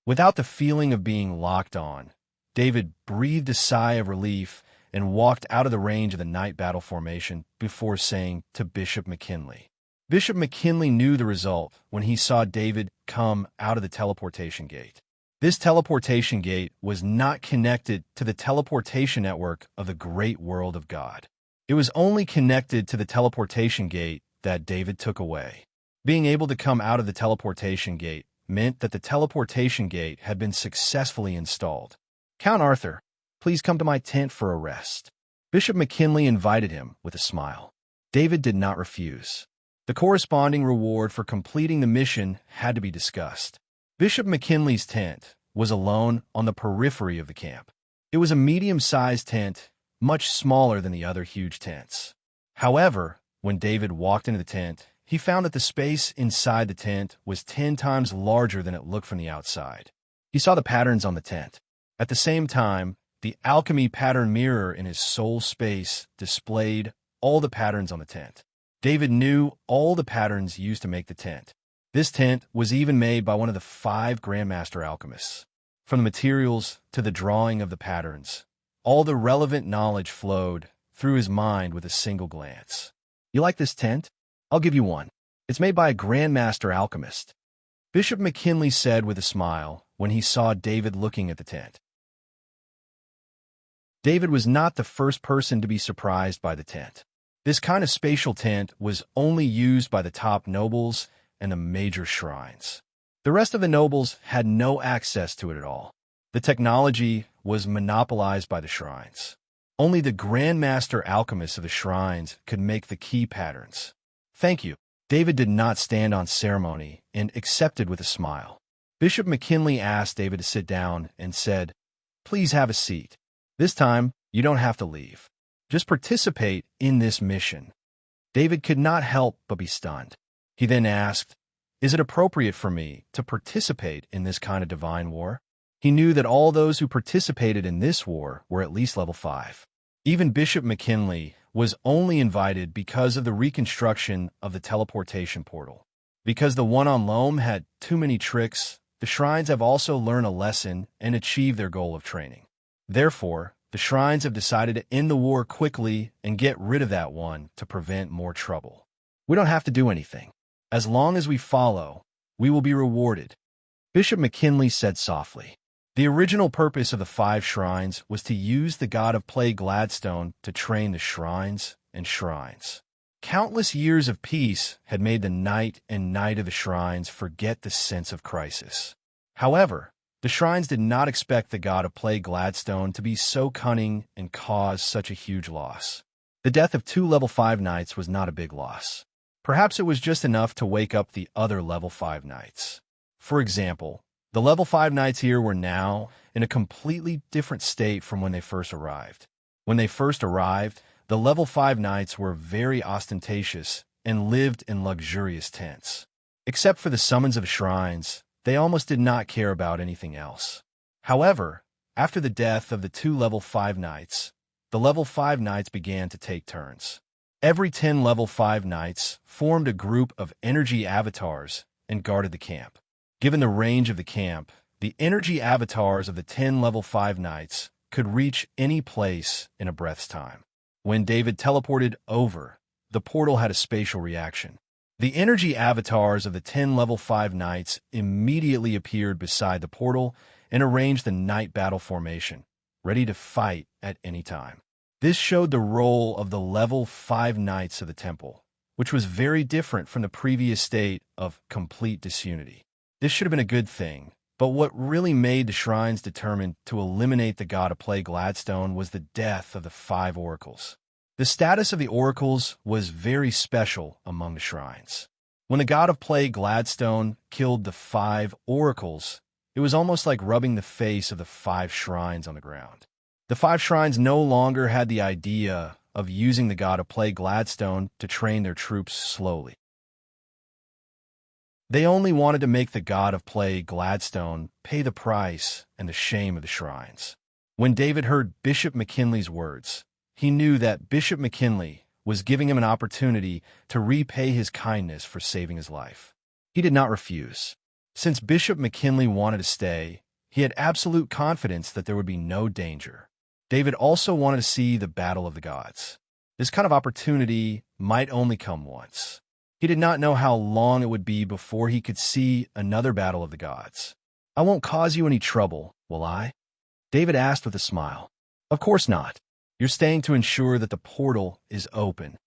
Without the feeling of being locked on, David breathed a sigh of relief and walked out of the range of the night battle formation before saying to Bishop McKinley. Bishop McKinley knew the result when he saw David come out of the teleportation gate. This teleportation gate was not connected to the teleportation network of the great world of God. It was only connected to the teleportation gate that David took away. Being able to come out of the teleportation gate meant that the teleportation gate had been successfully installed. "Count Arthur, please come to my tent for a rest." Bishop McKinley invited him with a smile. David did not refuse. The corresponding reward for completing the mission had to be discussed. Bishop McKinley's tent was alone on the periphery of the camp. It was a medium-sized tent, much smaller than the other huge tents. However, when David walked into the tent, he found that the space inside the tent was 10 times larger than it looked from the outside. He saw the patterns on the tent. At the same time, the alchemy pattern mirror in his soul space displayed all the patterns on the tent. David knew all the patterns used to make the tent. This tent was even made by one of the 5 Grandmaster alchemists. From the materials to the drawing of the patterns, all the relevant knowledge flowed through his mind with a single glance. "You like this tent? I'll give you one. It's made by a grandmaster alchemist," Bishop McKinley said with a smile when he saw David looking at the tent. David was not the first person to be surprised by the tent. This kind of spatial tent was only used by the top nobles and the major shrines. The rest of the nobles had no access to it at all. The technology was monopolized by the shrines. Only the grandmaster alchemists of the shrines could make the key patterns. "Thank you." David did not stand on ceremony and accepted with a smile. Bishop McKinley asked David to sit down and said, "Please have a seat. This time, you don't have to leave. Just participate in this mission." David could not help but be stunned. He then asked, "Is it appropriate for me to participate in this kind of divine war?" He knew that all those who participated in this war were at least level 5. Even Bishop McKinley was only invited because of the reconstruction of the teleportation portal. Because the one on Loam had too many tricks, the shrines have also learned a lesson and achieved their goal of training. Therefore, the shrines have decided to end the war quickly and get rid of that one to prevent more trouble. "We don't have to do anything. As long as we follow, we will be rewarded," Bishop McKinley said softly. The original purpose of the 5 shrines was to use the god of play Gladstone to train the shrines and shrines. Countless years of peace had made the knight and knight of the shrines forget the sense of crisis. However, the shrines did not expect the god of play Gladstone to be so cunning and cause such a huge loss. The death of 2 level 5 knights was not a big loss. Perhaps it was just enough to wake up the other level 5 knights. For example, the level 5 knights here were now in a completely different state from when they first arrived. When they first arrived, the level 5 knights were very ostentatious and lived in luxurious tents. Except for the summons of shrines, they almost did not care about anything else. However, after the death of the 2 level 5 knights, the level 5 knights began to take turns. Every 10 level 5 knights formed a group of energy avatars and guarded the camp. Given the range of the camp, the energy avatars of the 10 level 5 knights could reach any place in a breath's time. When David teleported over, the portal had a spatial reaction. The energy avatars of the 10 level 5 knights immediately appeared beside the portal and arranged the knight battle formation, ready to fight at any time. This showed the role of the level 5 knights of the temple, which was very different from the previous state of complete disunity. This should have been a good thing, but what really made the shrines determined to eliminate the god of play Gladstone was the death of the 5 oracles. The status of the oracles was very special among the shrines. When the god of play Gladstone killed the 5 oracles, it was almost like rubbing the face of the 5 shrines on the ground. The 5 shrines no longer had the idea of using the god of play Gladstone to train their troops slowly. They only wanted to make the god of play Gladstone pay the price and the shame of the shrines. When David heard Bishop McKinley's words, he knew that Bishop McKinley was giving him an opportunity to repay his kindness for saving his life. He did not refuse. Since Bishop McKinley wanted to stay, he had absolute confidence that there would be no danger. David also wanted to see the battle of the gods. This kind of opportunity might only come once. He did not know how long it would be before he could see another battle of the gods. "I won't cause you any trouble, will I?" David asked with a smile. "Of course not. You're staying to ensure that the portal is open,"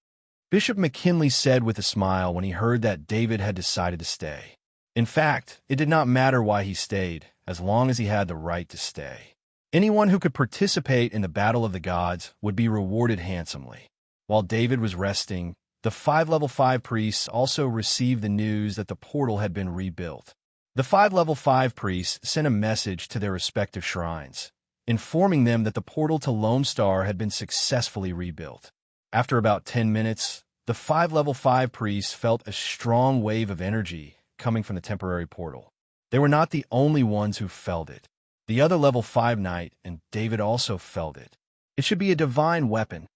Bishop McKinley said with a smile when he heard that David had decided to stay. In fact, it did not matter why he stayed, as long as he had the right to stay. Anyone who could participate in the battle of the gods would be rewarded handsomely. While David was resting, the 5 level 5 priests also received the news that the portal had been rebuilt. The 5 level 5 priests sent a message to their respective shrines, informing them that the portal to Lone Star had been successfully rebuilt. After about 10 minutes, the 5 level 5 priests felt a strong wave of energy coming from the temporary portal. They were not the only ones who felt it. The other level 5 knight and David also felt it. "It should be a divine weapon,"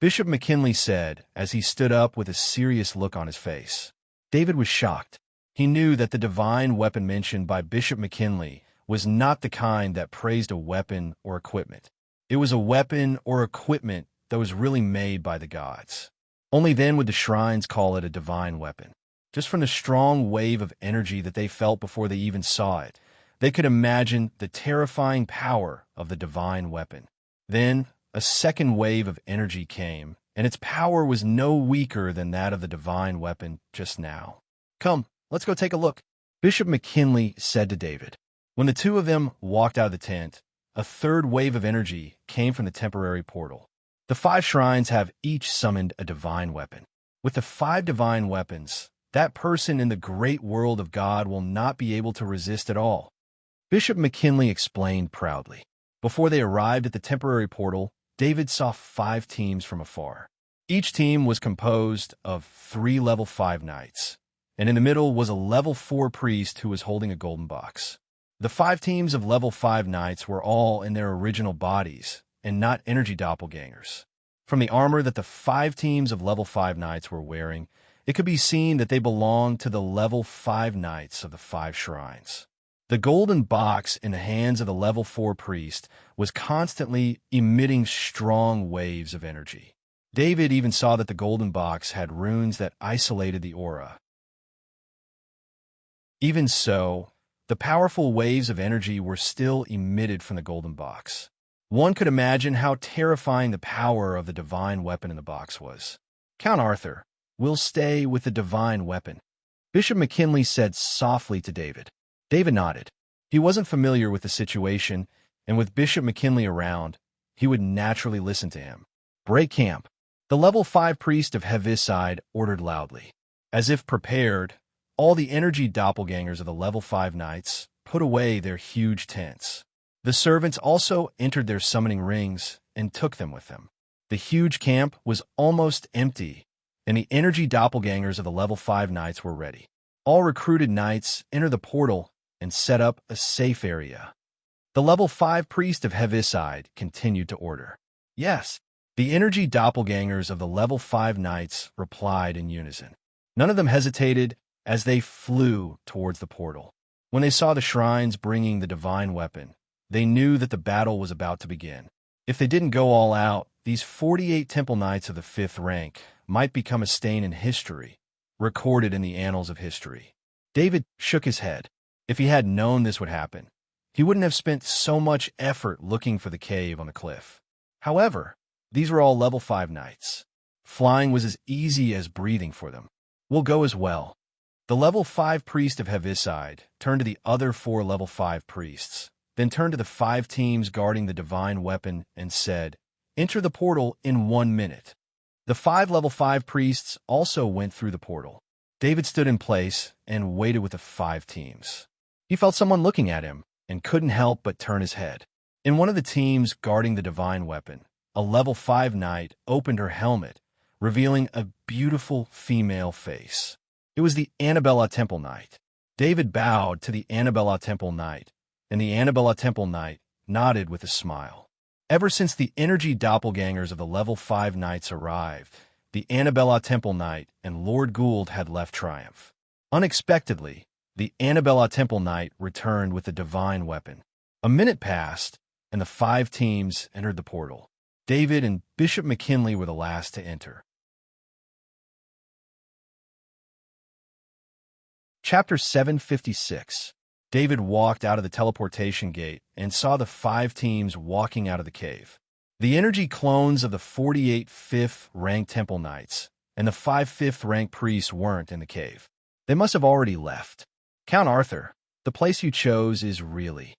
Bishop McKinley said as he stood up with a serious look on his face. David was shocked. He knew that the divine weapon mentioned by Bishop McKinley was not the kind that praised a weapon or equipment. It was a weapon or equipment that was really made by the gods. Only then would the shrines call it a divine weapon. Just from the strong wave of energy that they felt before they even saw it, they could imagine the terrifying power of the divine weapon. Then, a second wave of energy came, and its power was no weaker than that of the divine weapon just now. "Come, let's go take a look," Bishop McKinley said to David. When the two of them walked out of the tent, a third wave of energy came from the temporary portal. The 5 shrines have each summoned a divine weapon. With the 5 divine weapons, that person in the great world of God will not be able to resist at all. Bishop McKinley explained proudly. Before they arrived at the temporary portal, David saw 5 teams from afar. Each team was composed of 3 level 5 knights, and in the middle was a level 4 priest who was holding a golden box. The 5 teams of level 5 knights were all in their original bodies and not energy doppelgangers. From the armor that the 5 teams of level 5 knights were wearing, it could be seen that they belonged to the level 5 knights of the 5 shrines. The golden box in the hands of the level 4 priest was constantly emitting strong waves of energy. David even saw that the golden box had runes that isolated the aura. Even so, the powerful waves of energy were still emitted from the golden box. One could imagine how terrifying the power of the divine weapon in the box was. "Count Arthur, we'll stay with the divine weapon," Bishop McKinley said softly to David. David nodded. He wasn't familiar with the situation, and with Bishop McKinley around, he would naturally listen to him. "Break camp." The level 5 priest of Heaviside ordered loudly. As if prepared, all the energy doppelgangers of the level 5 knights put away their huge tents. The servants also entered their summoning rings and took them with them. The huge camp was almost empty, and the energy doppelgangers of the level 5 knights were ready. All recruited knights entered the portal and set up a safe area. The level 5 priest of Heaviside continued to order. "Yes." The energy doppelgangers of the level 5 knights replied in unison. None of them hesitated as they flew towards the portal. When they saw the shrines bringing the divine weapon, they knew that the battle was about to begin. If they didn't go all out, these 48 temple knights of the 5th rank might become a stain in history, recorded in the annals of history. David shook his head. If he had known this would happen, he wouldn't have spent so much effort looking for the cave on the cliff. However, these were all level 5 knights. Flying was as easy as breathing for them. "We'll go as well." The level 5 priest of Heaviside turned to the other 4 level 5 priests, then turned to the 5 teams guarding the divine weapon and said, "Enter the portal in 1 minute." The 5 level 5 priests also went through the portal. David stood in place and waited with the 5 teams. He felt someone looking at him and couldn't help but turn his head. In one of the teams guarding the divine weapon, a level 5 knight opened her helmet, revealing a beautiful female face. It was the Annabella Temple Knight. David bowed to the Annabella Temple Knight, and the Annabella Temple Knight nodded with a smile. Ever since the energy doppelgangers of the level 5 knights arrived, the Annabella Temple Knight and Lord Gould had left triumph. Unexpectedly, the Annabella Temple Knight returned with the divine weapon. A minute passed, and the 5 teams entered the portal. David and Bishop McKinley were the last to enter. Chapter 756. David walked out of the teleportation gate and saw the 5 teams walking out of the cave. The energy clones of the 48 5th-rank Temple Knights and the 5 5th-rank priests weren't in the cave. They must have already left. "Count Arthur, the place you chose is really..."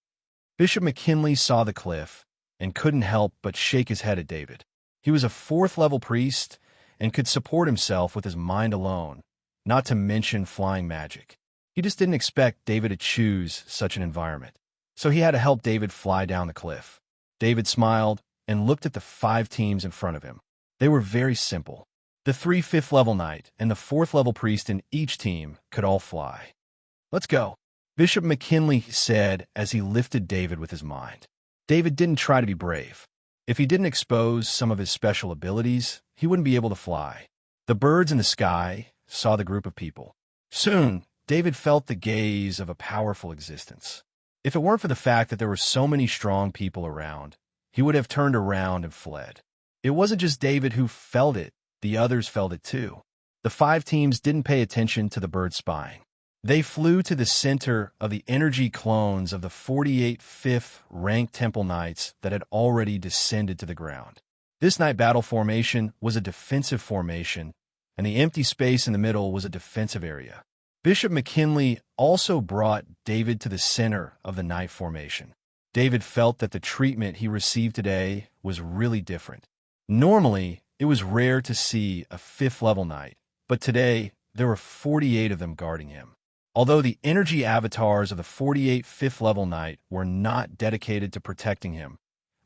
Bishop McKinley saw the cliff and couldn't help but shake his head at David. He was a 4th-level priest and could support himself with his mind alone, not to mention flying magic. He just didn't expect David to choose such an environment, so he had to help David fly down the cliff. David smiled and looked at the 5 teams in front of him. They were very simple. The 3 5th-level knight and the 4th-level priest in each team could all fly. "Let's go," Bishop McKinley said as he lifted David with his mind. David didn't try to be brave. If he didn't expose some of his special abilities, he wouldn't be able to fly. The birds in the sky saw the group of people. Soon, David felt the gaze of a powerful existence. If it weren't for the fact that there were so many strong people around, he would have turned around and fled. It wasn't just David who felt it, the others felt it too. The 5 teams didn't pay attention to the birds spying. They flew to the center of the energy clones of the 48 5th-ranked Temple Knights that had already descended to the ground. This night battle formation was a defensive formation, and the empty space in the middle was a defensive area. Bishop McKinley also brought David to the center of the knight formation. David felt that the treatment he received today was really different. Normally, it was rare to see a 5th-level knight, but today there were 48 of them guarding him. Although the energy avatars of the 48 5th-level knight were not dedicated to protecting him,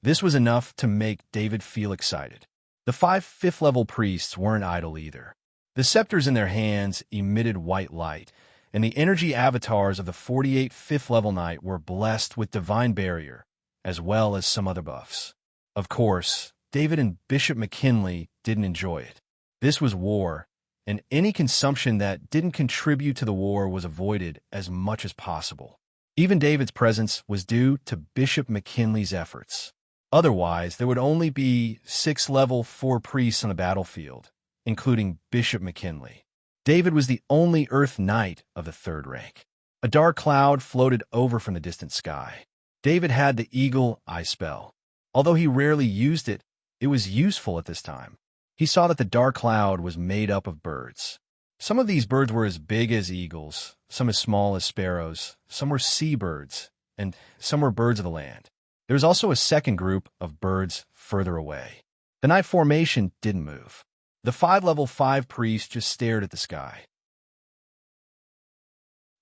this was enough to make David feel excited. The 5 5th-level priests weren't idle either. The scepters in their hands emitted white light, and the energy avatars of the 48 5th-level knight were blessed with divine barrier, as well as some other buffs. Of course, David and Bishop McKinley didn't enjoy it. This was war, and any consumption that didn't contribute to the war was avoided as much as possible. Even David's presence was due to Bishop McKinley's efforts. Otherwise, there would only be 6 level 4 priests on the battlefield, including Bishop McKinley. David was the only Earth Knight of the 3rd rank. A dark cloud floated over from the distant sky. David had the Eagle Eye spell. Although he rarely used it, it was useful at this time. He saw that the dark cloud was made up of birds. Some of these birds were as big as eagles, some as small as sparrows, some were seabirds, and some were birds of the land. There was also a second group of birds further away. The night formation didn't move. The 5 level 5 priests just stared at the sky.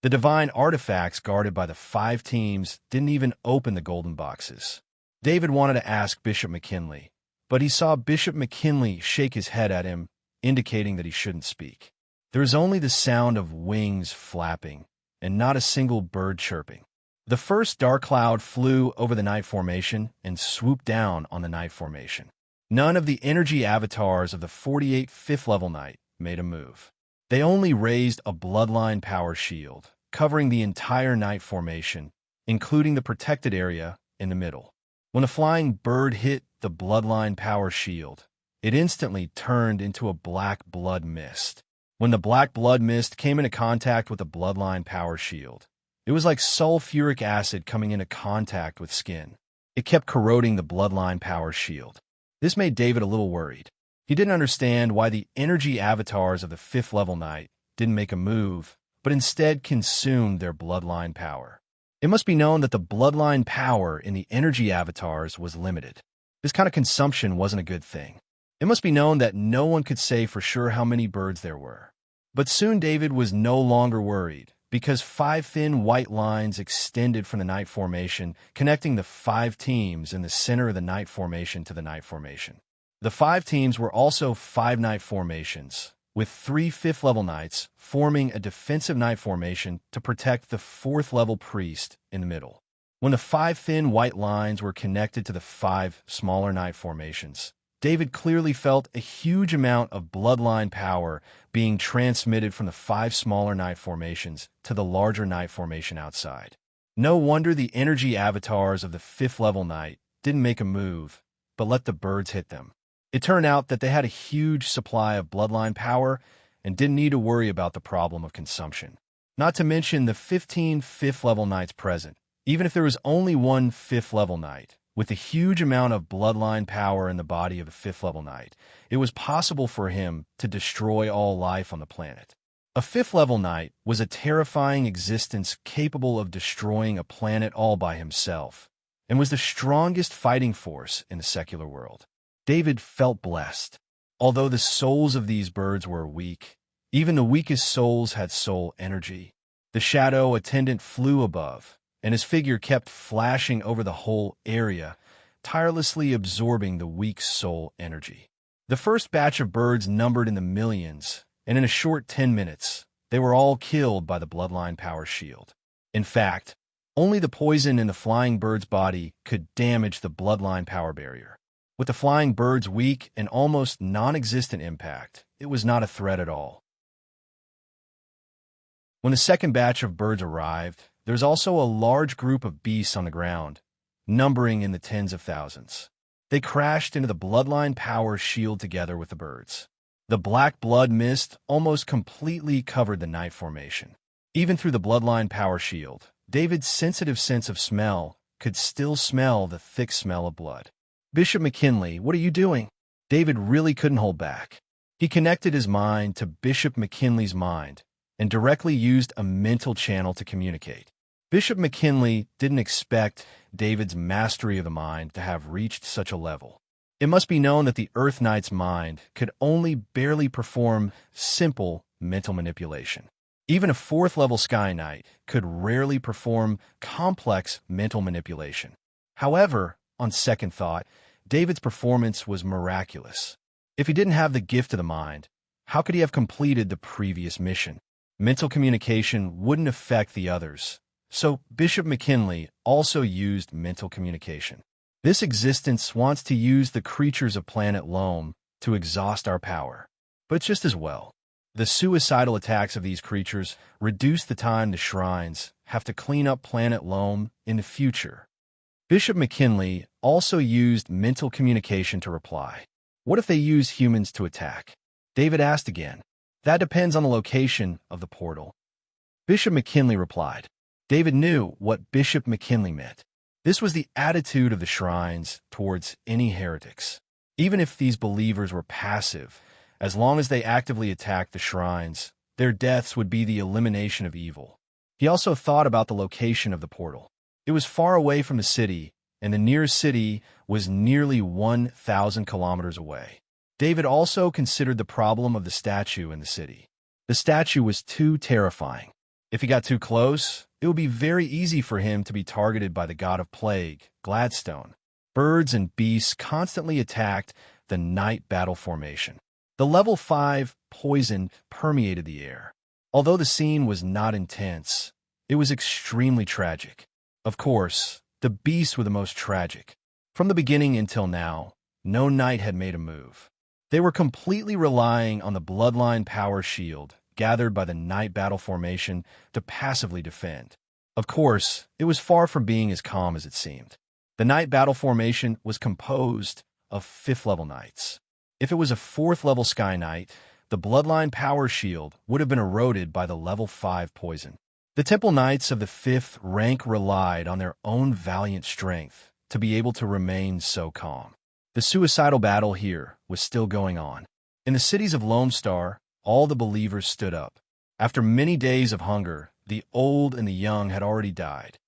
The divine artifacts guarded by the 5 teams didn't even open the golden boxes. David wanted to ask Bishop McKinley, but he saw Bishop McKinley shake his head at him, indicating that he shouldn't speak. There was only the sound of wings flapping, and not a single bird chirping. The first dark cloud flew over the night formation and swooped down on the night formation. None of the energy avatars of the 48 5th-level knight made a move. They only raised a bloodline power shield, covering the entire night formation, including the protected area in the middle. When a flying bird hit the bloodline power shield, it instantly turned into a black blood mist. When the black blood mist came into contact with the bloodline power shield, it was like sulfuric acid coming into contact with skin. It kept corroding the bloodline power shield. This made David a little worried. He didn't understand why the energy avatars of the 5th-level knight didn't make a move, but instead consumed their bloodline power. It must be known that the bloodline power in the energy avatars was limited. This kind of consumption wasn't a good thing. It must be known that no one could say for sure how many birds there were. But soon David was no longer worried, because 5 thin white lines extended from the night formation, connecting the 5 teams in the center of the night formation to the night formation. The 5 teams were also 5 night formations, with 3 5th-level knights forming a defensive night formation to protect the 4th-level priest in the middle. When the 5 thin white lines were connected to the 5 smaller night formations, David clearly felt a huge amount of bloodline power being transmitted from the 5 smaller night formations to the larger night formation outside. No wonder the energy avatars of the 5th-level knight didn't make a move, but let the birds hit them. It turned out that they had a huge supply of bloodline power and didn't need to worry about the problem of consumption. Not to mention the 15 5th-level knights present. Even if there was only one 5th-level knight, with a huge amount of bloodline power in the body of a 5th-level knight, it was possible for him to destroy all life on the planet. A 5th-level knight was a terrifying existence capable of destroying a planet all by himself, and was the strongest fighting force in the secular world. David felt blessed. Although the souls of these birds were weak, even the weakest souls had soul energy. The shadow attendant flew above, and his figure kept flashing over the whole area, tirelessly absorbing the weak soul energy. The first batch of birds numbered in the millions, and in a short 10 minutes, they were all killed by the bloodline power shield. In fact, only the poison in the flying bird's body could damage the bloodline power barrier. With the flying bird's weak and almost non-existent impact, it was not a threat at all. When the second batch of birds arrived, there was also a large group of beasts on the ground, numbering in the tens of thousands. They crashed into the bloodline power shield together with the birds. The black blood mist almost completely covered the night formation. Even through the bloodline power shield, David's sensitive sense of smell could still smell the thick smell of blood. "Bishop McKinley, what are you doing?" David really couldn't hold back. He connected his mind to Bishop McKinley's mind and directly used a mental channel to communicate. Bishop McKinley didn't expect David's mastery of the mind to have reached such a level. It must be known that the Earth Knight's mind could only barely perform simple mental manipulation. Even a fourth-level Sky Knight could rarely perform complex mental manipulation. However, on second thought, David's performance was miraculous. If he didn't have the gift of the mind, how could he have completed the previous mission? Mental communication wouldn't affect the others, so Bishop McKinley also used mental communication. This existence wants to use the creatures of planet Loam to exhaust our power, but it's just as well. The suicidal attacks of these creatures reduce the time the shrines have to clean up planet Loam in the future. Bishop McKinley also used mental communication to reply. What if they use humans to attack? David asked again. That depends on the location of the portal. Bishop McKinley replied. David knew what Bishop McKinley meant. This was the attitude of the shrines towards any heretics. Even if these believers were passive, as long as they actively attacked the shrines, their deaths would be the elimination of evil. He also thought about the location of the portal. It was far away from the city, and the nearest city was nearly 1,000 kilometers away. David also considered the problem of the statue in the city. The statue was too terrifying. If he got too close, it would be very easy for him to be targeted by the god of plague, Gladstone. Birds and beasts constantly attacked the night battle formation. The level 5 poison permeated the air. Although the scene was not intense, it was extremely tragic. Of course, the beasts were the most tragic. From the beginning until now, no knight had made a move. They were completely relying on the bloodline power shield gathered by the night battle formation to passively defend. Of course, it was far from being as calm as it seemed. The night battle formation was composed of 5th-level knights. If it was a 4th-level Sky Knight, the bloodline power shield would have been eroded by the level 5 poison. The Temple Knights of the 5th rank relied on their own valiant strength to be able to remain so calm. The suicidal battle here was still going on. In the cities of Lone Star, all the believers stood up. After many days of hunger, the old and the young had already died.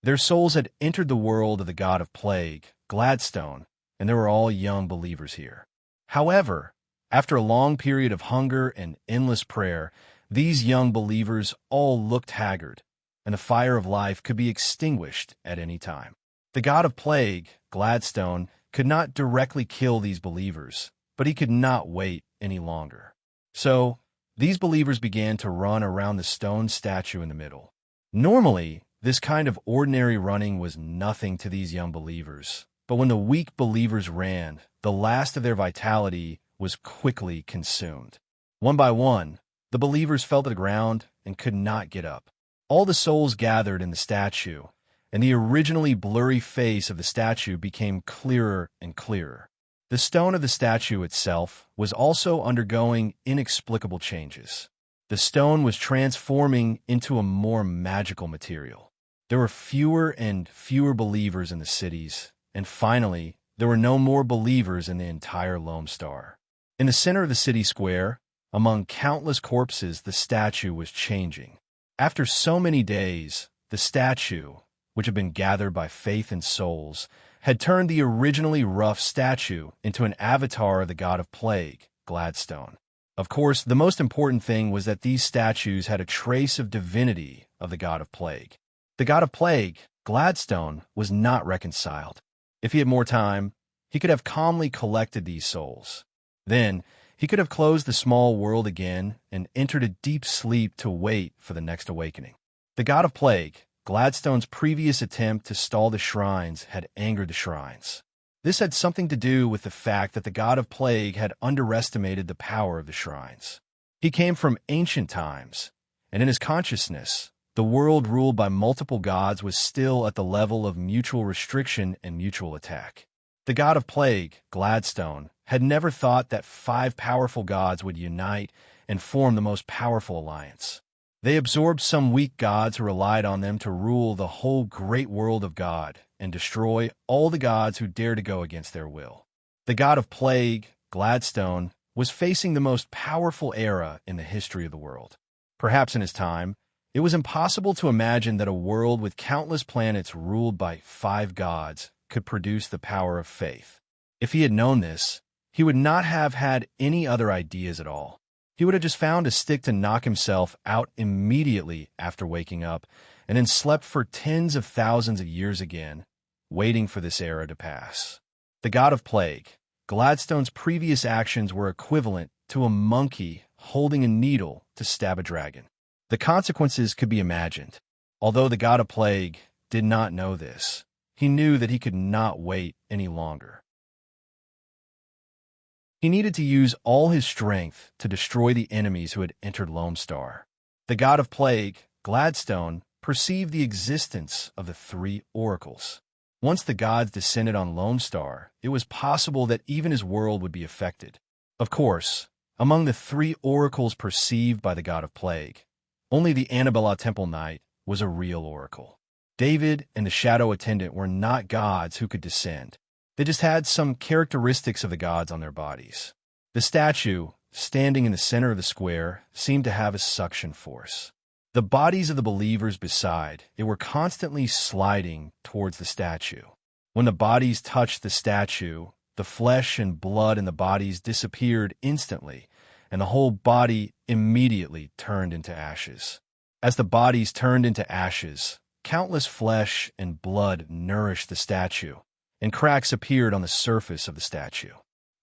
Their souls had entered the world of the god of plague, Gladstone, and they were all young believers here. However, after a long period of hunger and endless prayer, these young believers all looked haggard, and the fire of life could be extinguished at any time. The god of plague, Gladstone, could not directly kill these believers, but he could not wait any longer. So, these believers began to run around the stone statue in the middle. Normally, this kind of ordinary running was nothing to these young believers, but when the weak believers ran, the last of their vitality was quickly consumed. One by one, the believers fell to the ground and could not get up. All the souls gathered in the statue, and the originally blurry face of the statue became clearer and clearer. The stone of the statue itself was also undergoing inexplicable changes. The stone was transforming into a more magical material. There were fewer and fewer believers in the cities, and finally, there were no more believers in the entire Lone Star. In the center of the city square, among countless corpses, the statue was changing. After so many days, the statue, which had been gathered by faith and souls, had turned the originally rough statue into an avatar of the god of plague, Gladstone. Of course, the most important thing was that these statues had a trace of divinity of the god of plague. The god of plague, Gladstone, was not reconciled. If he had more time, he could have calmly collected these souls. Then, he could have closed the small world again and entered a deep sleep to wait for the next awakening. The god of plague, Gladstone's previous attempt to stall the shrines, had angered the shrines. This had something to do with the fact that the god of plague had underestimated the power of the shrines. He came from ancient times, and in his consciousness, The world ruled by multiple gods was still at the level of mutual restriction and mutual attack. The god of plague, Gladstone, had never thought that 5 powerful gods would unite and form the most powerful alliance. They absorbed some weak gods who relied on them to rule the whole great world of God and destroy all the gods who dared to go against their will. The god of plague, Gladstone, was facing the most powerful era in the history of the world. Perhaps in his time, it was impossible to imagine that a world with countless planets ruled by 5 gods could produce the power of faith. If he had known this, he would not have had any other ideas at all. He would have just found a stick to knock himself out immediately after waking up, and then slept for tens of thousands of years again, waiting for this era to pass. The god of plague, Gladstone's previous actions were equivalent to a monkey holding a needle to stab a dragon. The consequences could be imagined. Although the god of plague did not know this, he knew that he could not wait any longer. He needed to use all his strength to destroy the enemies who had entered Lone Star. The god of plague, Gladstone, perceived the existence of the 3 oracles. Once the gods descended on Lone Star, it was possible that even his world would be affected. Of course, among the 3 oracles perceived by the god of plague, only the Annabella Temple Knight was a real oracle. David and the Shadow Attendant were not gods who could descend. They just had some characteristics of the gods on their bodies. The statue, standing in the center of the square, seemed to have a suction force. The bodies of the believers beside it were constantly sliding towards the statue. When the bodies touched the statue, the flesh and blood in the bodies disappeared instantly, and the whole body immediately turned into ashes. As the bodies turned into ashes, countless flesh and blood nourished the statue, and cracks appeared on the surface of the statue.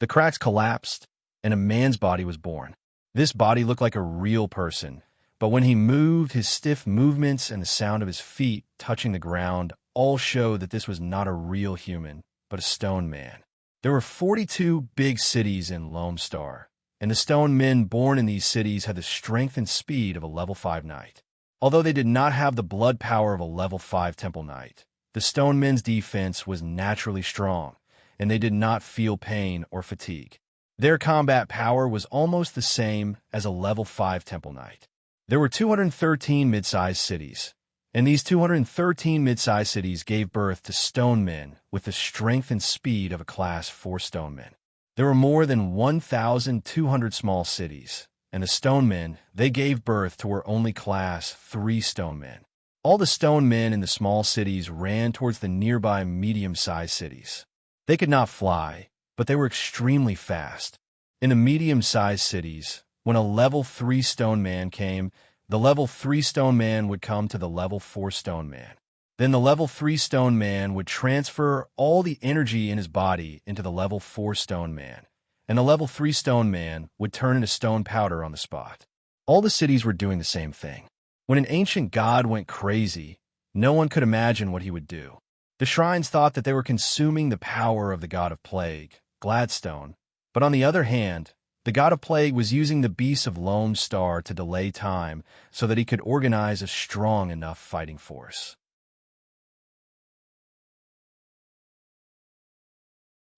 The cracks collapsed, and a man's body was born. This body looked like a real person, but when he moved, his stiff movements and the sound of his feet touching the ground all showed that this was not a real human, but a stone man. There were 42 big cities in Lone Star, and the stone men born in these cities had the strength and speed of a level 5 knight. Although they did not have the blood power of a level 5 temple knight, the stone men's defense was naturally strong, and they did not feel pain or fatigue. Their combat power was almost the same as a level 5 temple knight. There were 213 mid-sized cities, and these 213 mid-sized cities gave birth to stone men with the strength and speed of a class 4 stone men. There were more than 1,200 small cities, and the stone men, they gave birth to were only class 3 stone men. All the stone men in the small cities ran towards the nearby medium-sized cities. They could not fly, but they were extremely fast. In the medium-sized cities, when a level 3 stone man came, the level 3 stone man would come to the level 4 stone man. Then the level 3 stone man would transfer all the energy in his body into the level 4 stone man, and the level 3 stone man would turn into stone powder on the spot. All the cities were doing the same thing. When an ancient god went crazy, no one could imagine what he would do. The shrines thought that they were consuming the power of the god of plague, Gladstone, but on the other hand, the god of plague was using the beasts of Lone Star to delay time so that he could organize a strong enough fighting force.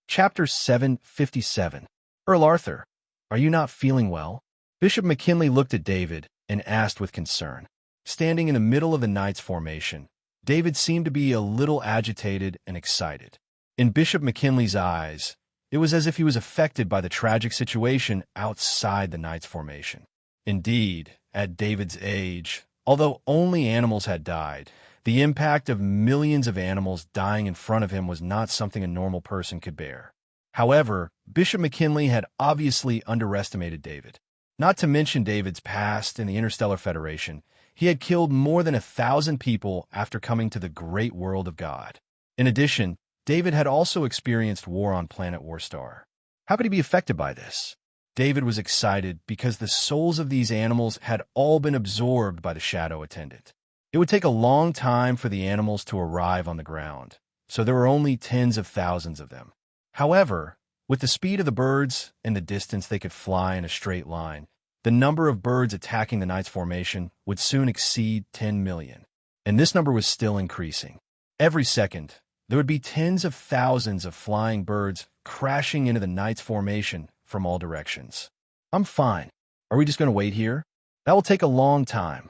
Chapter 757. Earl Arthur, are you not feeling well? Bishop McKinley looked at David and asked with concern. Standing in the middle of the knight's formation, David seemed to be a little agitated and excited. In Bishop McKinley's eyes, it was as if he was affected by the tragic situation outside the knight's formation. Indeed, at David's age, although only animals had died, the impact of millions of animals dying in front of him was not something a normal person could bear. However, Bishop McKinley had obviously underestimated David. Not to mention David's past in the Interstellar Federation, he had killed more than 1,000 people after coming to the great world of God. In addition, David had also experienced war on planet Warstar. How could he be affected by this? David was excited because the souls of these animals had all been absorbed by the Shadow Attendant. It would take a long time for the animals to arrive on the ground, so there were only tens of thousands of them. However, with the speed of the birds and the distance they could fly in a straight line, the number of birds attacking the knight's formation would soon exceed 10 million. And this number was still increasing. Every second, there would be tens of thousands of flying birds crashing into the knight's formation from all directions. I'm fine. Are we just going to wait here? That will take a long time.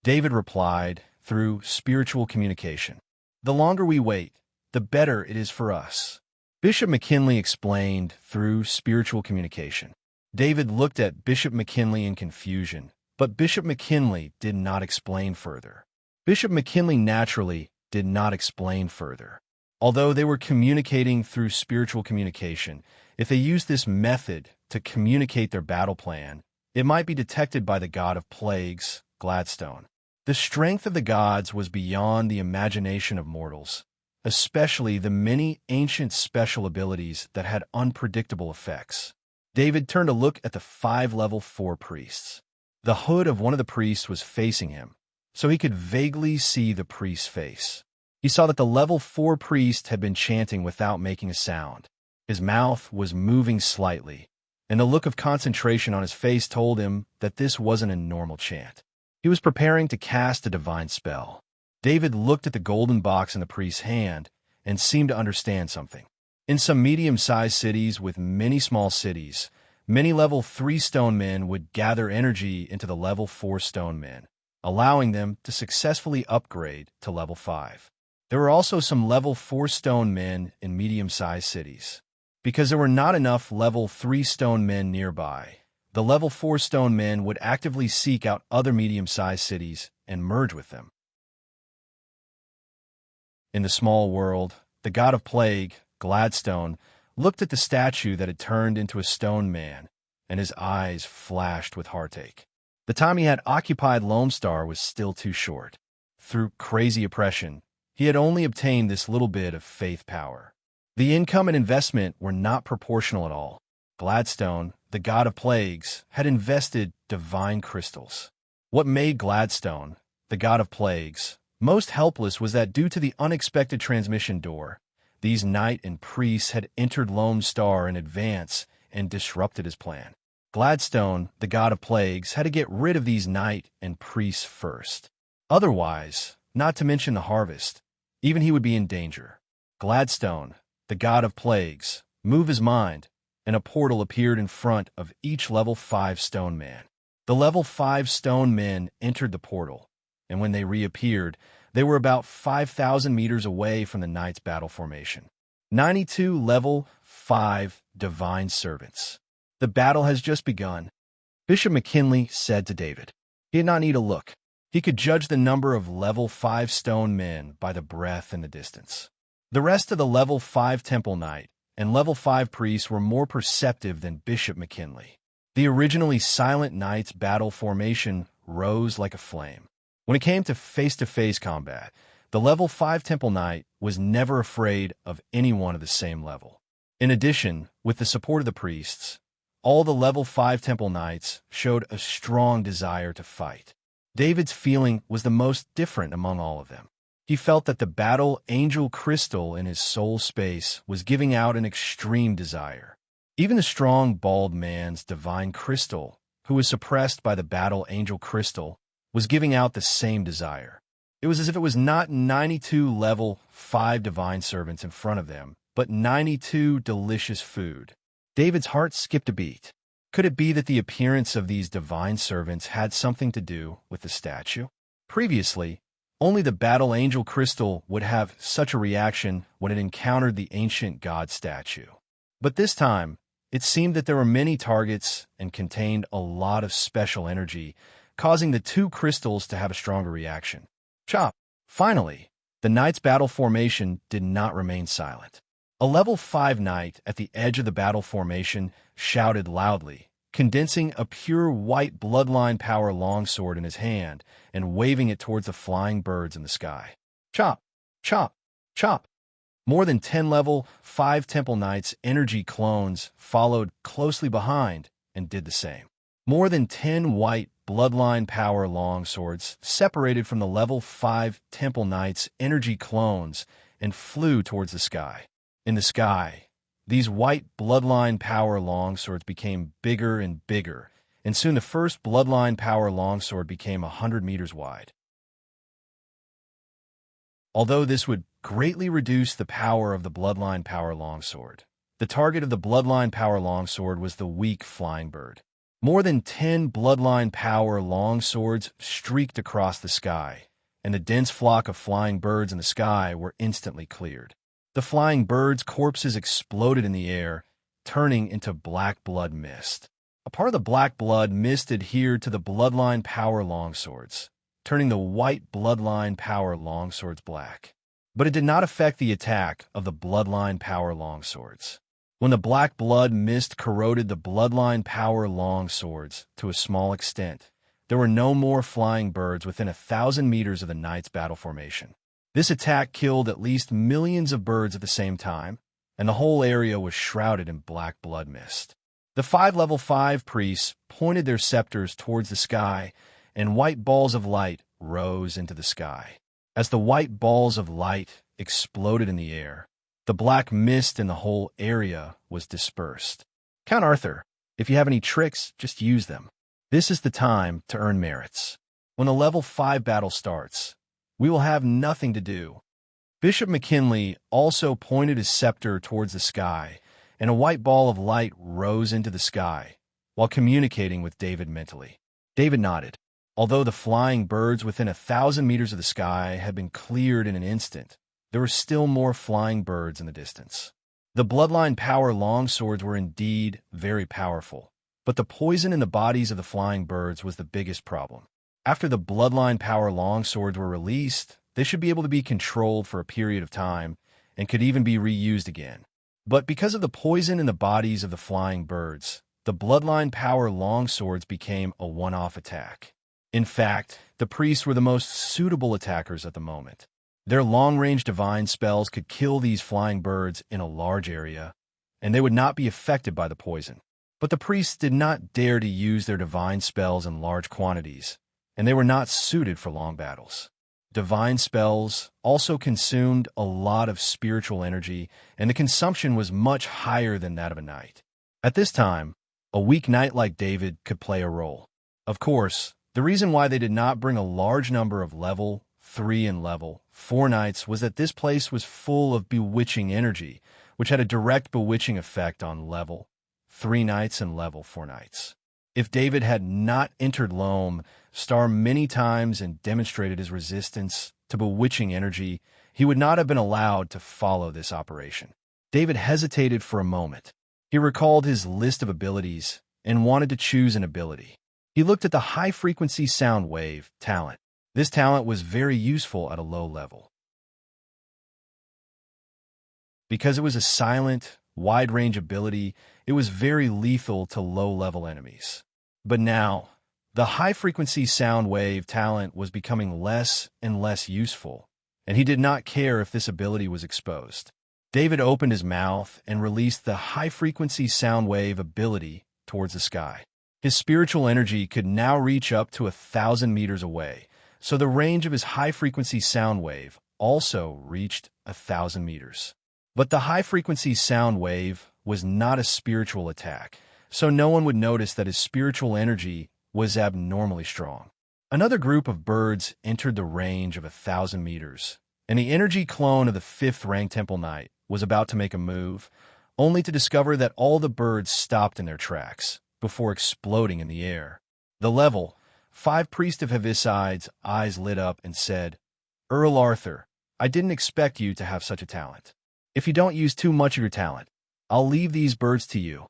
David replied through spiritual communication. The longer we wait, the better it is for us. Bishop McKinley explained through spiritual communication. David looked at Bishop McKinley in confusion, but Bishop McKinley did not explain further. Bishop McKinley naturally did not explain further. Although they were communicating through spiritual communication, if they used this method to communicate their battle plan, it might be detected by the god of plagues, Gladstone. The strength of the gods was beyond the imagination of mortals, especially the many ancient special abilities that had unpredictable effects. David turned to look at the 5 level 4 priests. The hood of one of the priests was facing him, so he could vaguely see the priest's face. He saw that the level 4 priest had been chanting without making a sound. His mouth was moving slightly, and the look of concentration on his face told him that this wasn't a normal chant. He was preparing to cast a divine spell. David looked at the golden box in the priest's hand and seemed to understand something. In some medium-sized cities with many small cities, many level 3 stone men would gather energy into the level 4 stone men, allowing them to successfully upgrade to level 5. There were also some level 4 stone men in medium-sized cities. Because there were not enough level 3 stone men nearby, the level 4 stone men would actively seek out other medium-sized cities and merge with them. In the small world, the god of plague, Gladstone, looked at the statue that had turned into a stone man, and his eyes flashed with heartache. The time he had occupied Lone Star was still too short. Through crazy oppression, he had only obtained this little bit of faith power. The income and investment were not proportional at all. Gladstone, the god of plagues, had invested divine crystals. What made Gladstone, the god of plagues, most helpless was that due to the unexpected transmission door, these knight and priests had entered Lone Star in advance and disrupted his plan. Gladstone, the god of plagues, had to get rid of these knight and priests first. Otherwise, not to mention the harvest, even he would be in danger. Gladstone, the god of plagues, moved his mind, and a portal appeared in front of each level 5 stone man. The level 5 stone men entered the portal, and when they reappeared, they were about 5,000 meters away from the knight's battle formation. 92 level 5 divine servants. The battle has just begun, Bishop McKinley said to David. He did not need to look. He could judge the number of level 5 stone men by the breath in the distance. The rest of the level 5 temple knight and level 5 priests were more perceptive than Bishop McKinley. The originally silent knight's battle formation rose like a flame. When it came to face-to-face combat, the level 5 temple knight was never afraid of anyone of the same level. In addition, with the support of the priests, all the level 5 temple knights showed a strong desire to fight. David's feeling was the most different among all of them. He felt that the battle angel crystal in his soul space was giving out an extreme desire. Even the strong, bald man's divine crystal, who was suppressed by the battle angel crystal, was giving out the same desire. It was as if it was not 92 level 5 divine servants in front of them, but 92 delicious food. David's heart skipped a beat. Could it be that the appearance of these divine servants had something to do with the statue? Previously, only the battle angel crystal would have such a reaction when it encountered the ancient god statue. But this time, it seemed that there were many targets and contained a lot of special energy, causing the 2 crystals to have a stronger reaction. Chop! Finally, the knight's battle formation did not remain silent. A level 5 knight at the edge of the battle formation shouted loudly, condensing a pure white bloodline power longsword in his hand and waving it towards the flying birds in the sky. Chop! Chop! Chop! More than 10 level 5 temple knights' energy clones followed closely behind and did the same. More than 10 white bloodline power longswords separated from the level 5 temple knights' energy clones and flew towards the sky. In the sky, these white bloodline power longswords became bigger and bigger and soon the first bloodline power longsword became 100 meters wide. Although this would greatly reduce the power of the bloodline power longsword, the target of the bloodline power longsword was the weak flying bird. More than 10 bloodline power longswords streaked across the sky, and the dense flock of flying birds in the sky were instantly cleared. The flying birds' corpses exploded in the air, turning into black blood mist. A part of the black blood mist adhered to the bloodline power longswords, turning the white bloodline power longswords black. But it did not affect the attack of the bloodline power longswords. When the black blood mist corroded the bloodline power longswords to a small extent, there were no more flying birds within 1,000 meters of the knight's battle formation. This attack killed at least millions of birds at the same time, and the whole area was shrouded in black blood mist. The 5 level 5 priests pointed their scepters towards the sky, and white balls of light rose into the sky. As the white balls of light exploded in the air, the black mist in the whole area was dispersed. Count Arthur, if you have any tricks, just use them. This is the time to earn merits. When the level 5 battle starts, we will have nothing to do. Bishop McKinley also pointed his scepter towards the sky, and a white ball of light rose into the sky, while communicating with David mentally. David nodded. Although the flying birds within 1,000 meters of the sky had been cleared in an instant, there were still more flying birds in the distance. The bloodline power longswords were indeed very powerful, but the poison in the bodies of the flying birds was the biggest problem. After the bloodline power longswords were released, they should be able to be controlled for a period of time and could even be reused again. But because of the poison in the bodies of the flying birds, the bloodline power longswords became a one-off attack. In fact, the priests were the most suitable attackers at the moment. Their long-range divine spells could kill these flying birds in a large area, and they would not be affected by the poison. But the priests did not dare to use their divine spells in large quantities, and they were not suited for long battles. Divine spells also consumed a lot of spiritual energy, and the consumption was much higher than that of a knight. At this time, a weak knight like David could play a role. Of course, the reason why they did not bring a large number of level 3 and level 4 knights was that this place was full of bewitching energy, which had a direct bewitching effect on level 3 knights and level 4 knights. If David had not entered Loam Star many times and demonstrated his resistance to bewitching energy, he would not have been allowed to follow this operation. David hesitated for a moment. He recalled his list of abilities and wanted to choose an ability. He looked at the high-frequency sound wave talent. This talent was very useful at a low level. Because it was a silent, wide-range ability, it was very lethal to low-level enemies. But now, the high-frequency sound wave talent was becoming less and less useful, and he did not care if this ability was exposed. David opened his mouth and released the high-frequency sound wave ability towards the sky. His spiritual energy could now reach up to 1,000 meters away, so the range of his high-frequency sound wave also reached 1,000 meters. But the high-frequency sound wave was not a spiritual attack, so no one would notice that his spiritual energy was abnormally strong. Another group of birds entered the range of 1,000 meters, and the energy clone of the 5th rank Temple Knight was about to make a move, only to discover that all the birds stopped in their tracks before exploding in the air. The level 5 priest of Heviside's eyes lit up and said, "Earl Arthur, I didn't expect you to have such a talent. If you don't use too much of your talent, I'll leave these birds to you."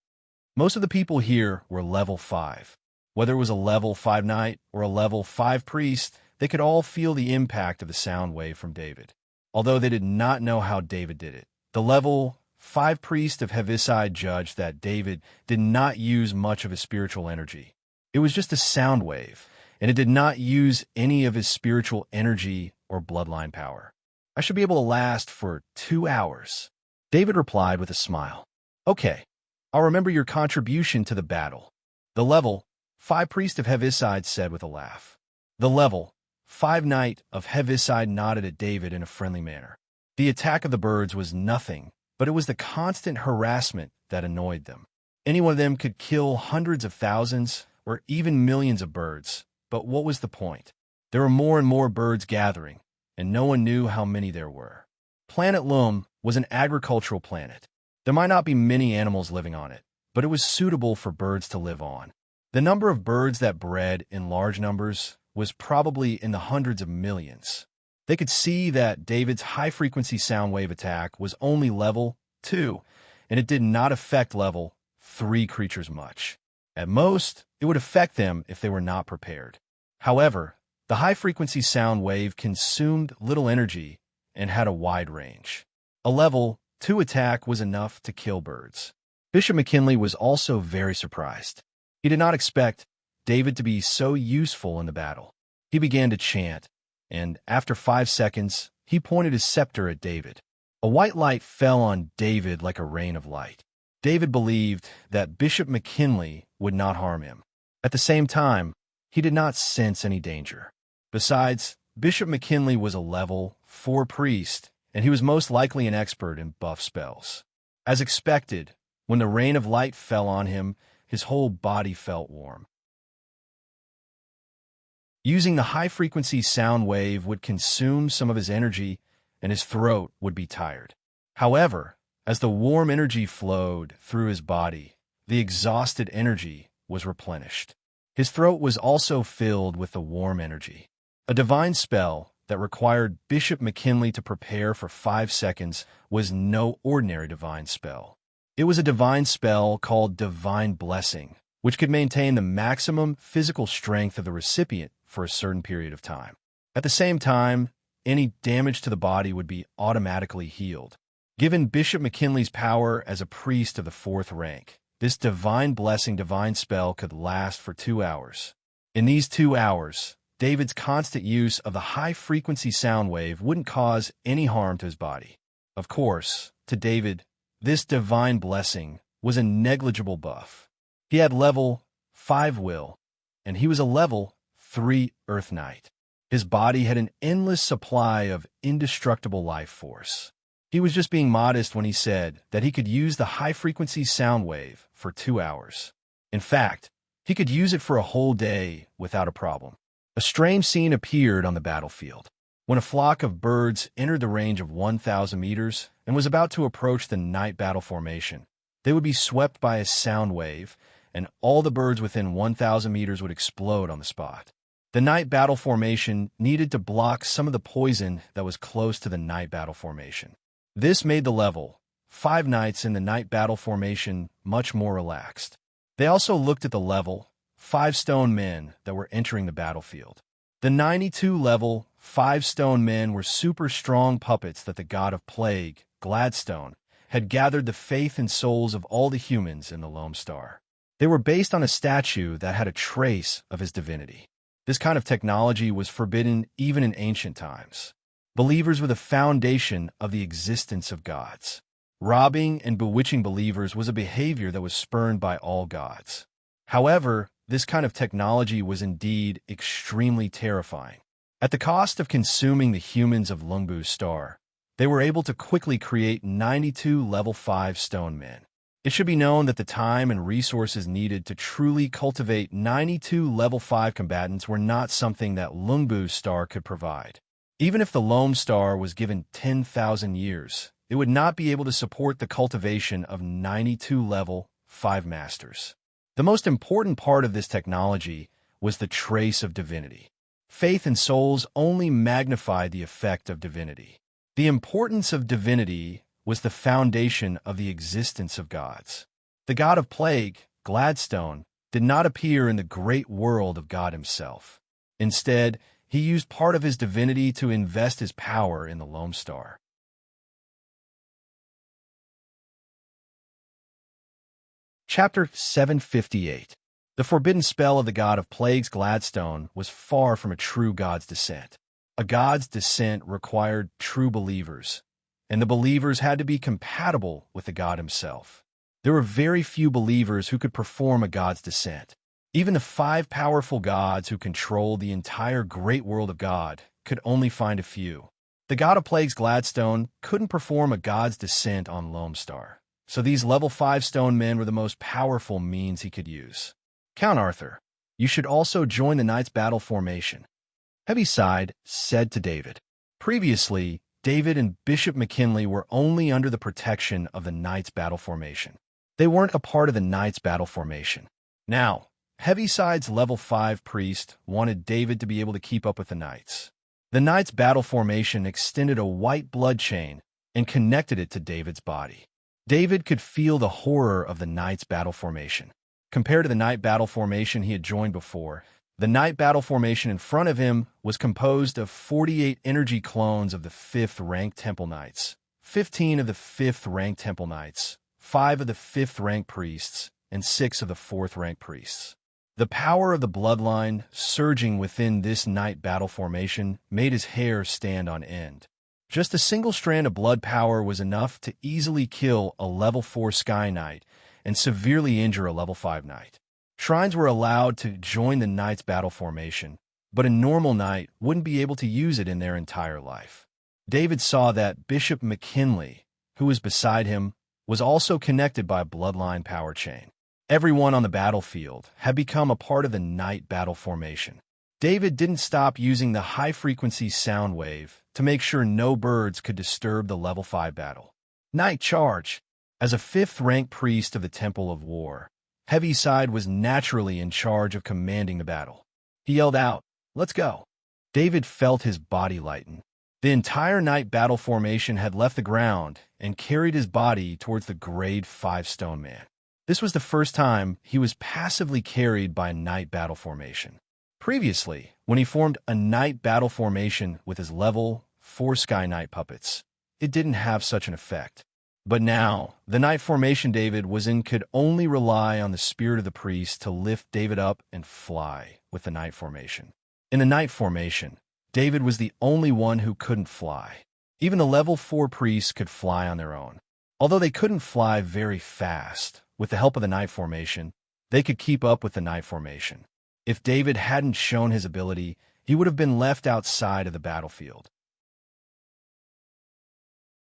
Most of the people here were level 5. Whether it was a level 5 knight or a level 5 priest, they could all feel the impact of the sound wave from David. Although they did not know how David did it, the level 5 priest of Heviside judged that David did not use much of his spiritual energy. It was just a sound wave, and it did not use any of his spiritual energy or bloodline power. "I should be able to last for 2 hours." David replied with a smile. "Okay, I'll remember your contribution to the battle." The level 5 priest of Heviside said with a laugh. The level 5 knight of Heviside nodded at David in a friendly manner. The attack of the birds was nothing, but it was the constant harassment that annoyed them. Any one of them could kill hundreds of thousands, or even millions of birds. But what was the point? There were more and more birds gathering, and no one knew how many there were. Planet Loam was an agricultural planet. There might not be many animals living on it, but it was suitable for birds to live on. The number of birds that bred in large numbers was probably in the hundreds of millions. They could see that David's high-frequency sound wave attack was only level 2, and it did not affect level 3 creatures much. At most, it would affect them if they were not prepared. However, the high-frequency sound wave consumed little energy and had a wide range. A level 2 attack was enough to kill birds. Bishop McKinley was also very surprised. He did not expect David to be so useful in the battle. He began to chant, and after 5 seconds, he pointed his scepter at David. A white light fell on David like a rain of light. David believed that Bishop McKinley would not harm him. At the same time, he did not sense any danger. Besides, Bishop McKinley was a level 4 priest, and he was most likely an expert in buff spells. As expected, when the rain of light fell on him, his whole body felt warm. Using the high-frequency sound wave would consume some of his energy, and his throat would be tired. However, as the warm energy flowed through his body, the exhausted energy was replenished. His throat was also filled with the warm energy. A divine spell that required Bishop McKinley to prepare for 5 seconds was no ordinary divine spell. It was a divine spell called Divine Blessing, which could maintain the maximum physical strength of the recipient for a certain period of time. At the same time, any damage to the body would be automatically healed. Given Bishop McKinley's power as a priest of the 4th rank, this Divine Blessing divine spell could last for 2 hours. In these 2 hours, David's constant use of the high-frequency sound wave wouldn't cause any harm to his body. Of course, to David, this Divine Blessing was a negligible buff. He had level 5 will, and he was a level 3 Earth Knight. His body had an endless supply of indestructible life force. He was just being modest when he said that he could use the high-frequency sound wave for 2 hours. In fact, he could use it for a whole day without a problem. A strange scene appeared on the battlefield. When a flock of birds entered the range of 1,000 meters and was about to approach the night battle formation, they would be swept by a sound wave, and all the birds within 1,000 meters would explode on the spot. The night battle formation needed to block some of the poison that was close to the night battle formation. This made the level 5 knights in the night battle formation much more relaxed. They also looked at the level 5 stone men that were entering the battlefield. The 92 level 5 stone men were super strong puppets that the god of plague, Gladstone, had gathered the faith and souls of all the humans in the Lone Star. They were based on a statue that had a trace of his divinity. This kind of technology was forbidden even in ancient times. Believers were the foundation of the existence of gods. Robbing and bewitching believers was a behavior that was spurned by all gods. However, this kind of technology was indeed extremely terrifying. At the cost of consuming the humans of Lungbu's star, they were able to quickly create 92 level 5 stone men. It should be known that the time and resources needed to truly cultivate 92 level 5 combatants were not something that Lungbu's star could provide. Even if the Lone Star was given 10,000 years, it would not be able to support the cultivation of 92 level 5 masters. The most important part of this technology was the trace of divinity. Faith and souls only magnified the effect of divinity. The importance of divinity was the foundation of the existence of gods. The god of plague, Gladstone, did not appear in the great world of God himself. Instead, he used part of his divinity to invest his power in the Lone Star. Chapter 758. The forbidden spell of the god of plagues, Gladstone, was far from a true god's descent. A god's descent required true believers, and the believers had to be compatible with the god himself. There were very few believers who could perform a god's descent. Even the 5 powerful gods who controlled the entire great world of God could only find a few. The god of plagues, Gladstone, couldn't perform a god's descent on Lone Star, so these level 5 stone men were the most powerful means he could use. Count Arthur, You should also join the Knight's battle formation. Heaviside said to David. Previously, David and Bishop McKinley were only under the protection of the Knight's battle formation. They weren't a part of the Knight's battle formation. Now, Heaviside's level 5 priest wanted David to be able to keep up with the Knights. The Knight's battle formation extended a white blood chain and connected it to David's body. David could feel the horror of the Knight's battle formation. Compared to the Knight battle formation he had joined before, the Knight battle formation in front of him was composed of 48 energy clones of the 5th-ranked Temple Knights, 15 of the 5th-ranked Temple Knights, 5 of the 5th-ranked priests, and 6 of the 4th-ranked priests. The power of the bloodline surging within this Knight battle formation made his hair stand on end. Just a single strand of blood power was enough to easily kill a level 4 Sky Knight and severely injure a level 5 Knight. Shrines were allowed to join the Knight's battle formation, but a normal Knight wouldn't be able to use it in their entire life. David saw that Bishop McKinley, who was beside him, was also connected by a bloodline power chain. Everyone on the battlefield had become a part of the Knight battle formation. David didn't stop using the high-frequency sound wave to make sure no birds could disturb the level 5 battle. Knight charge! As a 5th-rank priest of the Temple of War, Heaviside was naturally in charge of commanding the battle. He yelled out, "Let's go!" David felt his body lighten. The entire Knight battle formation had left the ground and carried his body towards the Grade 5 Stone Man. This was the first time he was passively carried by a Knight battle formation. Previously, when he formed a Knight battle formation with his level 4 Sky Knight puppets, it didn't have such an effect. But now, the Knight formation David was in could only rely on the spirit of the priest to lift David up and fly with the Knight formation. In the Knight formation, David was the only one who couldn't fly. Even the level 4 priests could fly on their own. Although they couldn't fly very fast, with the help of the Knight formation, they could keep up with the Knight formation. If David hadn't shown his ability, he would have been left outside of the battlefield.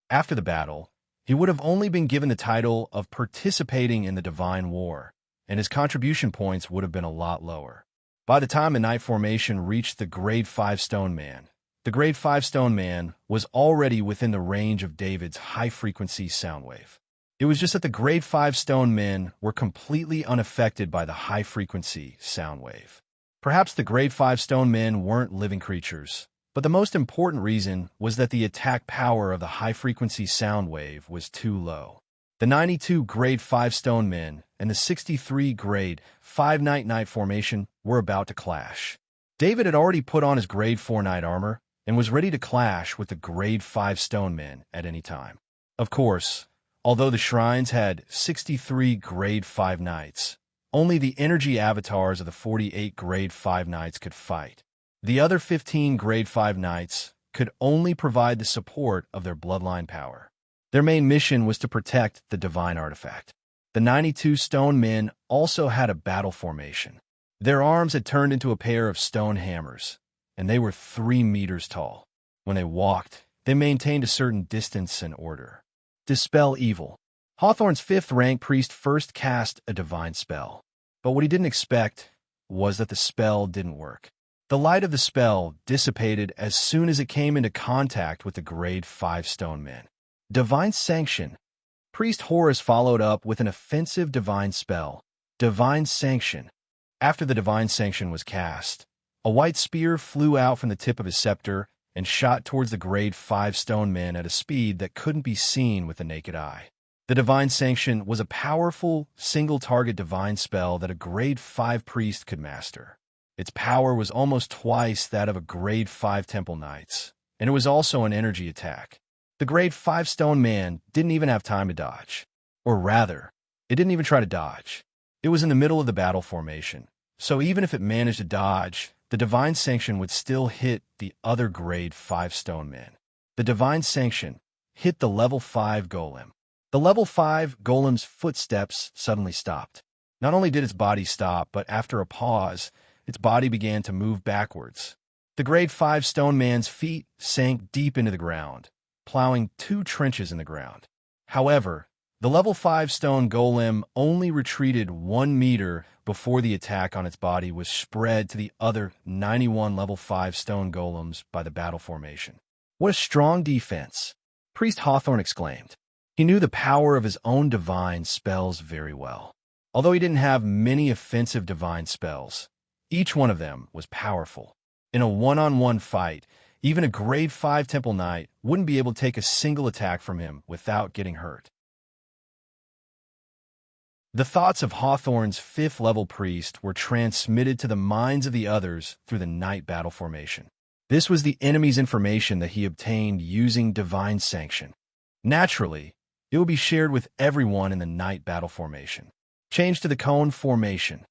After the battle, he would have only been given the title of participating in the Divine War, and his contribution points would have been a lot lower. By the time the Knight formation reached the Grade 5 Stone Man, the Grade 5 Stone Man was already within the range of David's high-frequency sound wave. It was just that the Grade 5 Stone Men were completely unaffected by the high-frequency sound wave. Perhaps the Grade 5 Stone Men weren't living creatures, but the most important reason was that the attack power of the high-frequency sound wave was too low. The 92 Grade 5 Stone Men and the 63 Grade 5 Knight formation were about to clash. David had already put on his Grade 4 Knight armor and was ready to clash with the Grade 5 Stone Men at any time. Of course, although the shrines had 63 Grade 5 Knights, only the energy avatars of the 48 Grade 5 Knights could fight. The other 15 Grade 5 Knights could only provide the support of their bloodline power. Their main mission was to protect the divine artifact. The 92 Stone Men also had a battle formation. Their arms had turned into a pair of stone hammers, and they were 3 meters tall. When they walked, they maintained a certain distance and order. Dispel evil. Hawthorne's 5th-rank priest first cast a divine spell, but what he didn't expect was that the spell didn't work. The light of the spell dissipated as soon as it came into contact with the Grade 5 Stone Men. Divine Sanction. Priest Horus followed up with an offensive divine spell, Divine Sanction. After the Divine Sanction was cast, a white spear flew out from the tip of his scepter and shot towards the Grade 5 Stone Men at a speed that couldn't be seen with the naked eye. The Divine Sanction was a powerful, single-target divine spell that a Grade 5 priest could master. Its power was almost twice that of a Grade 5 Temple Knights, and it was also an energy attack. The Grade 5 Stone Man didn't even have time to dodge. Or rather, it didn't even try to dodge. It was in the middle of the battle formation, so even if it managed to dodge, the Divine Sanction would still hit the other Grade 5 Stone Men. The Divine Sanction hit the level 5 Golem. The level 5 Golem's footsteps suddenly stopped. Not only did its body stop, but after a pause, its body began to move backwards. The Grade 5 Stone Man's feet sank deep into the ground, plowing 2 trenches in the ground. However, the level 5 Stone Golem only retreated 1 meter before the attack on its body was spread to the other 91 level 5 stone golems by the battle formation. What a strong defense! Priest Hawthorne exclaimed. He knew the power of his own divine spells very well. Although he didn't have many offensive divine spells, each one of them was powerful. In a one-on-one fight, even a grade 5 Temple Knight wouldn't be able to take a single attack from him without getting hurt. The thoughts of Hawthorne's 5th level priest were transmitted to the minds of the others through the Knight battle formation. This was the enemy's information that he obtained using divine sanction. Naturally, it would be shared with everyone in the Knight battle formation. Change to the cone formation.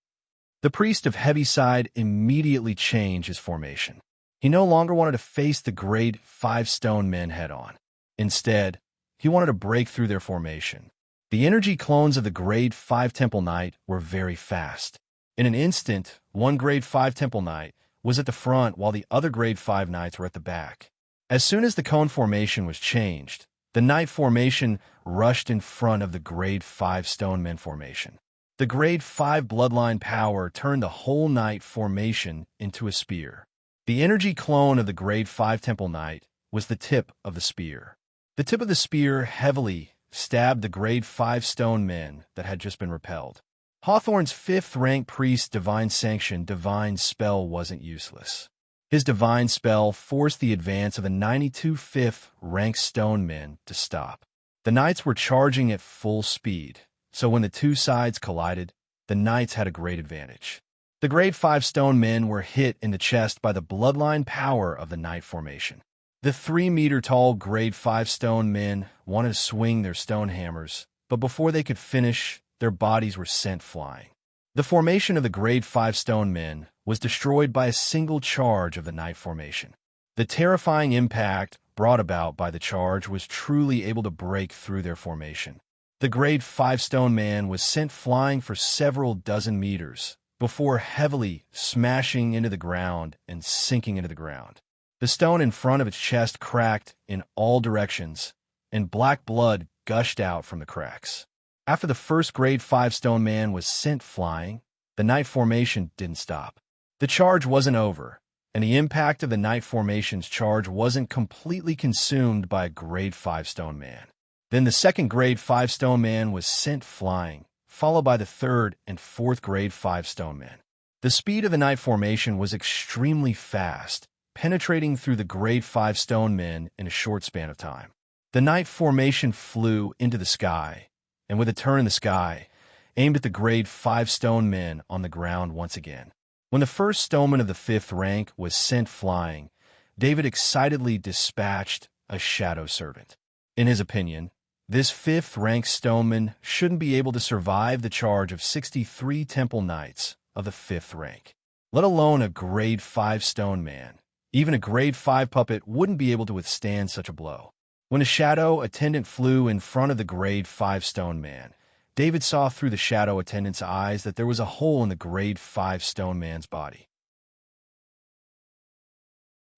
The priest of Heaviside immediately changed his formation. He no longer wanted to face the grade 5 stone men head-on. Instead, he wanted to break through their formation. The energy clones of the grade 5 Temple Knight were very fast. In an instant, one grade 5 Temple Knight was at the front while the other grade 5 Knights were at the back. As soon as the cone formation was changed, the Knight formation rushed in front of the grade 5 Stone Men formation. The grade 5 bloodline power turned the whole Knight formation into a spear. The energy clone of the grade 5 Temple Knight was the tip of the spear. The tip of the spear heavily stabbed the grade 5 stone men that had just been repelled. Hawthorne's 5th rank priest's divine sanction divine spell wasn't useless. His divine spell forced the advance of the 92 5th rank stone men to stop. The Knights were charging at full speed, so when the two sides collided, the Knights had a great advantage. The grade 5 stone men were hit in the chest by the bloodline power of the Knight formation. The 3-meter-tall grade 5 stone men wanted to swing their stone hammers, but before they could finish, their bodies were sent flying. The formation of the grade 5 stone men was destroyed by a single charge of the Knight formation. The terrifying impact brought about by the charge was truly able to break through their formation. The grade 5 stone man was sent flying for several dozen meters before heavily smashing into the ground and sinking into the ground. The stone in front of its chest cracked in all directions, and black blood gushed out from the cracks. After the first grade 5 stone man was sent flying, the Knight formation didn't stop. The charge wasn't over, and the impact of the Knight formation's charge wasn't completely consumed by a grade 5 stone man. Then the second grade 5 stone man was sent flying, followed by the third and fourth grade 5 stone men. The speed of the Knight formation was extremely fast, penetrating through the grade 5 stone men in a short span of time. The Knight formation flew into the sky, and with a turn in the sky, aimed at the grade 5 stone men on the ground once again. When the first stoneman of the 5th rank was sent flying, David excitedly dispatched a shadow servant. In his opinion, this 5th rank stoneman shouldn't be able to survive the charge of 63 Temple Knights of the 5th rank, let alone a grade 5 stone man. Even a grade 5 puppet wouldn't be able to withstand such a blow. When a shadow attendant flew in front of the grade 5 stone man, David saw through the shadow attendant's eyes that there was a hole in the grade 5 stone man's body.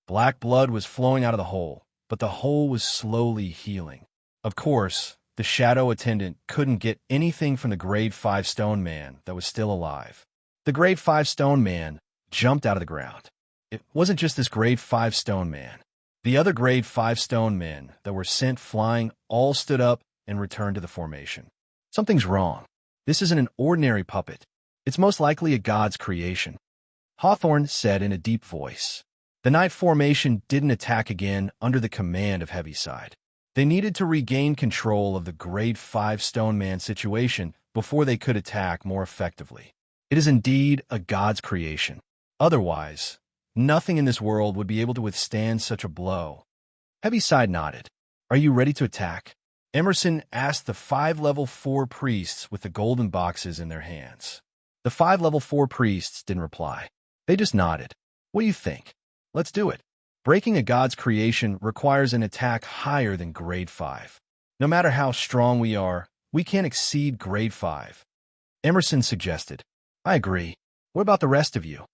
Black blood was flowing out of the hole, but the hole was slowly healing. Of course, the shadow attendant couldn't get anything from the grade 5 stone man that was still alive. The grade 5 stone man jumped out of the ground. It wasn't just this grade 5 stone man. The other grade 5 stone men that were sent flying all stood up and returned to the formation. Something's wrong. This isn't an ordinary puppet. It's most likely a god's creation, Hawthorne said in a deep voice. The Knight formation didn't attack again under the command of Heaviside. They needed to regain control of the grade 5 stone man situation before they could attack more effectively. It is indeed a god's creation. Otherwise, nothing in this world would be able to withstand such a blow. Heaviside nodded. Are you ready to attack? Emerson asked the 5 level 4 priests with the golden boxes in their hands. The 5 level 4 priests didn't reply. They just nodded. What do you think? Let's do it. Breaking a god's creation requires an attack higher than grade 5. No matter how strong we are, we can't exceed grade 5. Emerson suggested. I agree. What about the rest of you?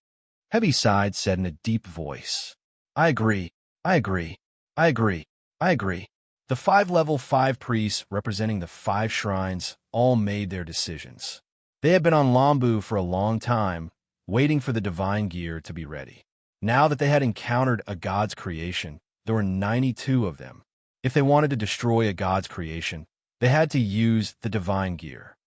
Heaviside said in a deep voice. I agree. I agree. I agree. I agree. The 5 level 5 priests representing the 5 shrines all made their decisions. They had been on Lambu for a long time, waiting for the divine gear to be ready. Now that they had encountered a god's creation, there were 92 of them. If they wanted to destroy a god's creation, they had to use the divine gear.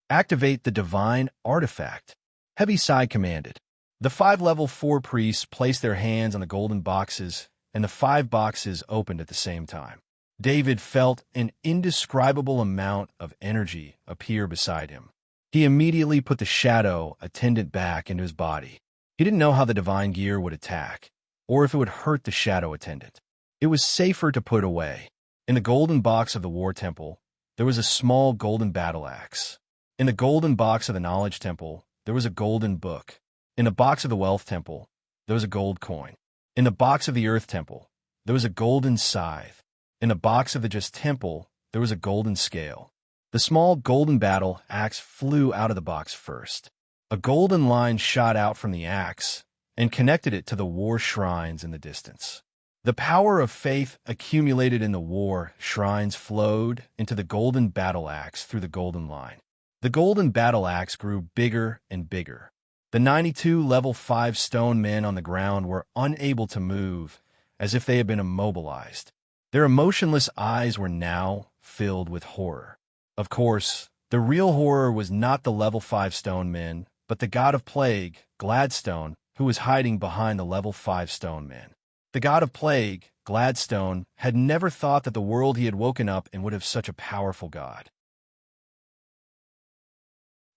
Activate the divine artifact. Heaviside commanded. The 5 level 4 priests placed their hands on the golden boxes, and the 5 boxes opened at the same time. David felt an indescribable amount of energy appear beside him. He immediately put the shadow attendant back into his body. He didn't know how the divine gear would attack, or if it would hurt the shadow attendant. It was safer to put away. In the golden box of the war temple, there was a small golden battle axe. In the golden box of the knowledge temple, there was a golden book. In the box of the wealth temple, there was a gold coin. In the box of the earth temple, there was a golden scythe. In the box of the just temple, there was a golden scale. The small golden battle axe flew out of the box first. A golden line shot out from the axe and connected it to the war shrines in the distance. The power of faith accumulated in the war shrines flowed into the golden battle axe through the golden line. The golden battle axe grew bigger and bigger. The 92 level 5 stone men on the ground were unable to move, as if they had been immobilized. Their emotionless eyes were now filled with horror. Of course, the real horror was not the level 5 stone men, but the god of plague, Gladstone, who was hiding behind the level 5 stone men. The god of plague, Gladstone, had never thought that the world he had woken up in would have such a powerful god.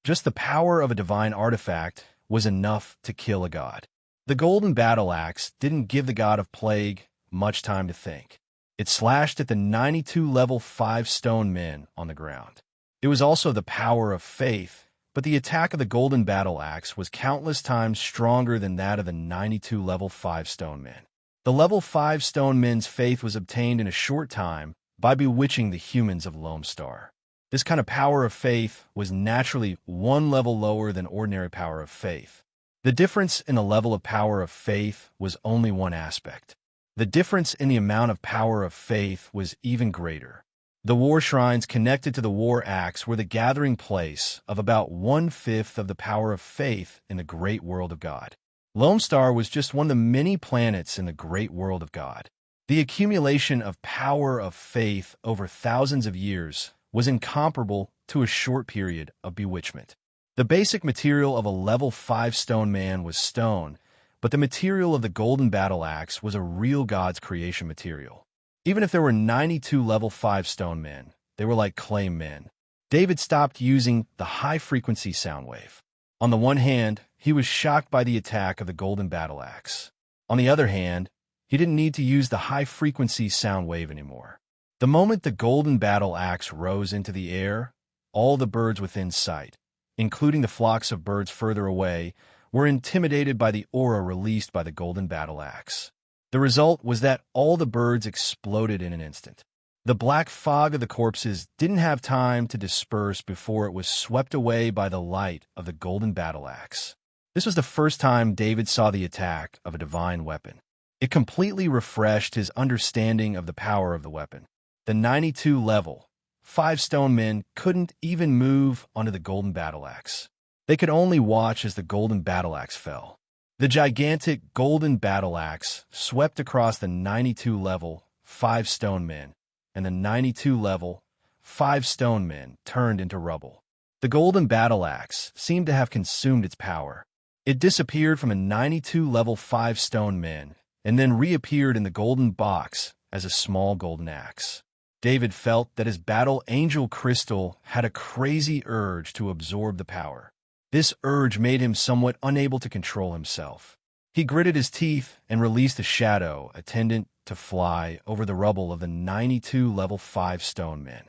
Just the power of a divine artifact was enough to kill a god. The golden battle axe didn't give the god of plague much time to think. It slashed at the 92 level 5 stone men on the ground. It was also the power of faith, but the attack of the golden battle axe was countless times stronger than that of the 92 level 5 stone men. The level 5 stone men's faith was obtained in a short time by bewitching the humans of Lone Star. This kind of power of faith was naturally one level lower than ordinary power of faith. The difference in the level of power of faith was only one aspect. The difference in the amount of power of faith was even greater. The war shrines connected to the war axe were the gathering place of about 1/5 of the power of faith in the great world of God. Lone Star was just one of the many planets in the great world of God. The accumulation of power of faith over thousands of years was incomparable to a short period of bewitchment. The basic material of a level 5 stone man was stone, but the material of the golden battle axe was a real God's creation material. Even if there were 92 level 5 stone men, they were like clay men. David stopped using the high-frequency sound wave. On the one hand, he was shocked by the attack of the golden battle axe. On the other hand, he didn't need to use the high-frequency sound wave anymore. The moment the golden battle axe rose into the air, all the birds within sight, including the flocks of birds further away, were intimidated by the aura released by the golden battle axe. The result was that all the birds exploded in an instant. The black fog of the corpses didn't have time to disperse before it was swept away by the light of the golden battle axe. This was the first time David saw the attack of a divine weapon. It completely refreshed his understanding of the power of the weapon. The 92 level 5 stone men couldn't even move onto the golden battle axe. They could only watch as the golden battle axe fell. The gigantic golden battle axe swept across the 92 level 5 stone men, and the 92 level 5 stone men turned into rubble. The golden battle axe seemed to have consumed its power. It disappeared from a 92 level 5 stone men, and then reappeared in the golden box as a small golden axe. David felt that his battle angel crystal had a crazy urge to absorb the power. This urge made him somewhat unable to control himself. He gritted his teeth and released a shadow attendant to fly over the rubble of the 92 level 5 stone men.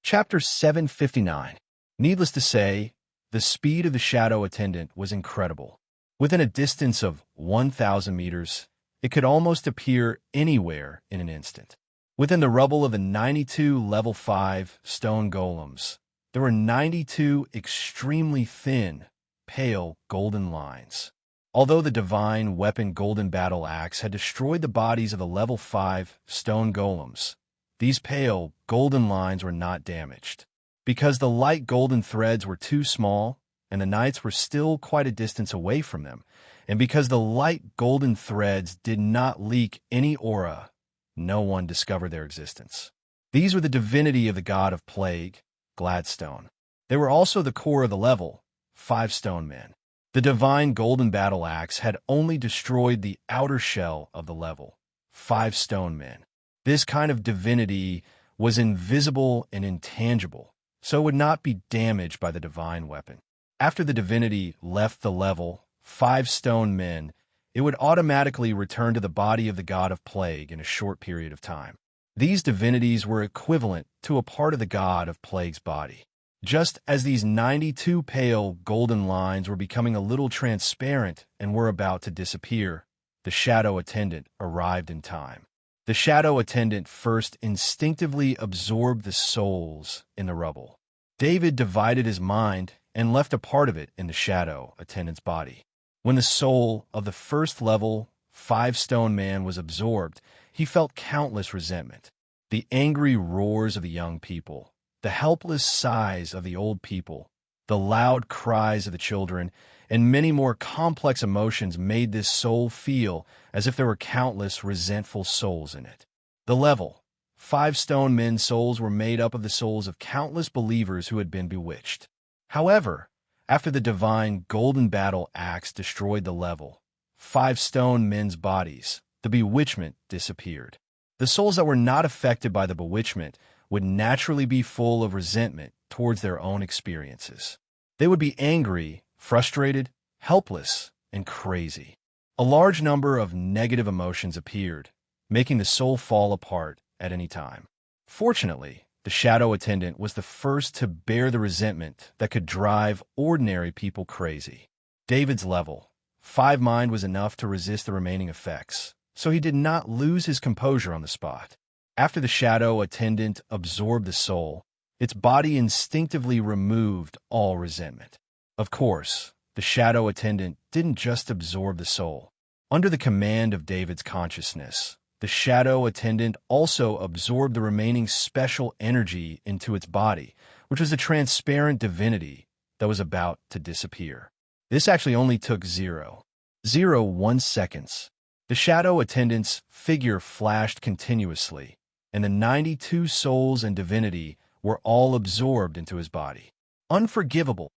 Chapter 759. Needless to say, the speed of the shadow attendant was incredible. Within a distance of 1,000 meters, it could almost appear anywhere in an instant. Within the rubble of the 92 level 5 stone golems, there were 92 extremely thin, pale golden lines. Although the divine weapon golden battle axe had destroyed the bodies of the level 5 stone golems, these pale, golden lines were not damaged. Because the light golden threads were too small, and the knights were still quite a distance away from them, and because the light golden threads did not leak any aura, no one discovered their existence. These were the divinity of the god of plague, Gladstone. They were also the core of the level, 5 stone men. The divine golden battle axe had only destroyed the outer shell of the level, 5 stone men. This kind of divinity was invisible and intangible, so it would not be damaged by the divine weapon. After the divinity left the level, 5 stone men, it would automatically return to the body of the god of plague in a short period of time. These divinities were equivalent to a part of the god of plague's body. Just as these 92 pale golden lines were becoming a little transparent and were about to disappear, the shadow attendant arrived in time. The shadow attendant first instinctively absorbed the souls in the rubble. David divided his mind and left a part of it in the shadow attendant's body. When the soul of the first level 5 stone man was absorbed, he felt countless resentment. The angry roars of the young people, the helpless sighs of the old people, the loud cries of the children, and many more complex emotions made this soul feel as if there were countless resentful souls in it. The level 5 stone men's souls were made up of the souls of countless believers who had been bewitched. However, after the divine golden battle axe destroyed the level 5 stone men's bodies, the bewitchment disappeared. The souls that were not affected by the bewitchment would naturally be full of resentment towards their own experiences. They would be angry, frustrated, helpless, and crazy. A large number of negative emotions appeared, making the soul fall apart at any time. Fortunately, the shadow attendant was the first to bear the resentment that could drive ordinary people crazy. David's level 5 mind was enough to resist the remaining effects, so he did not lose his composure on the spot. After the shadow attendant absorbed the soul, its body instinctively removed all resentment. Of course, the shadow attendant didn't just absorb the soul. Under the command of David's consciousness, the shadow attendant also absorbed the remaining special energy into its body, which was a transparent divinity that was about to disappear. This actually only took 0.01 seconds. The shadow attendant's figure flashed continuously, and the 92 souls and divinity were all absorbed into his body. Unforgivable.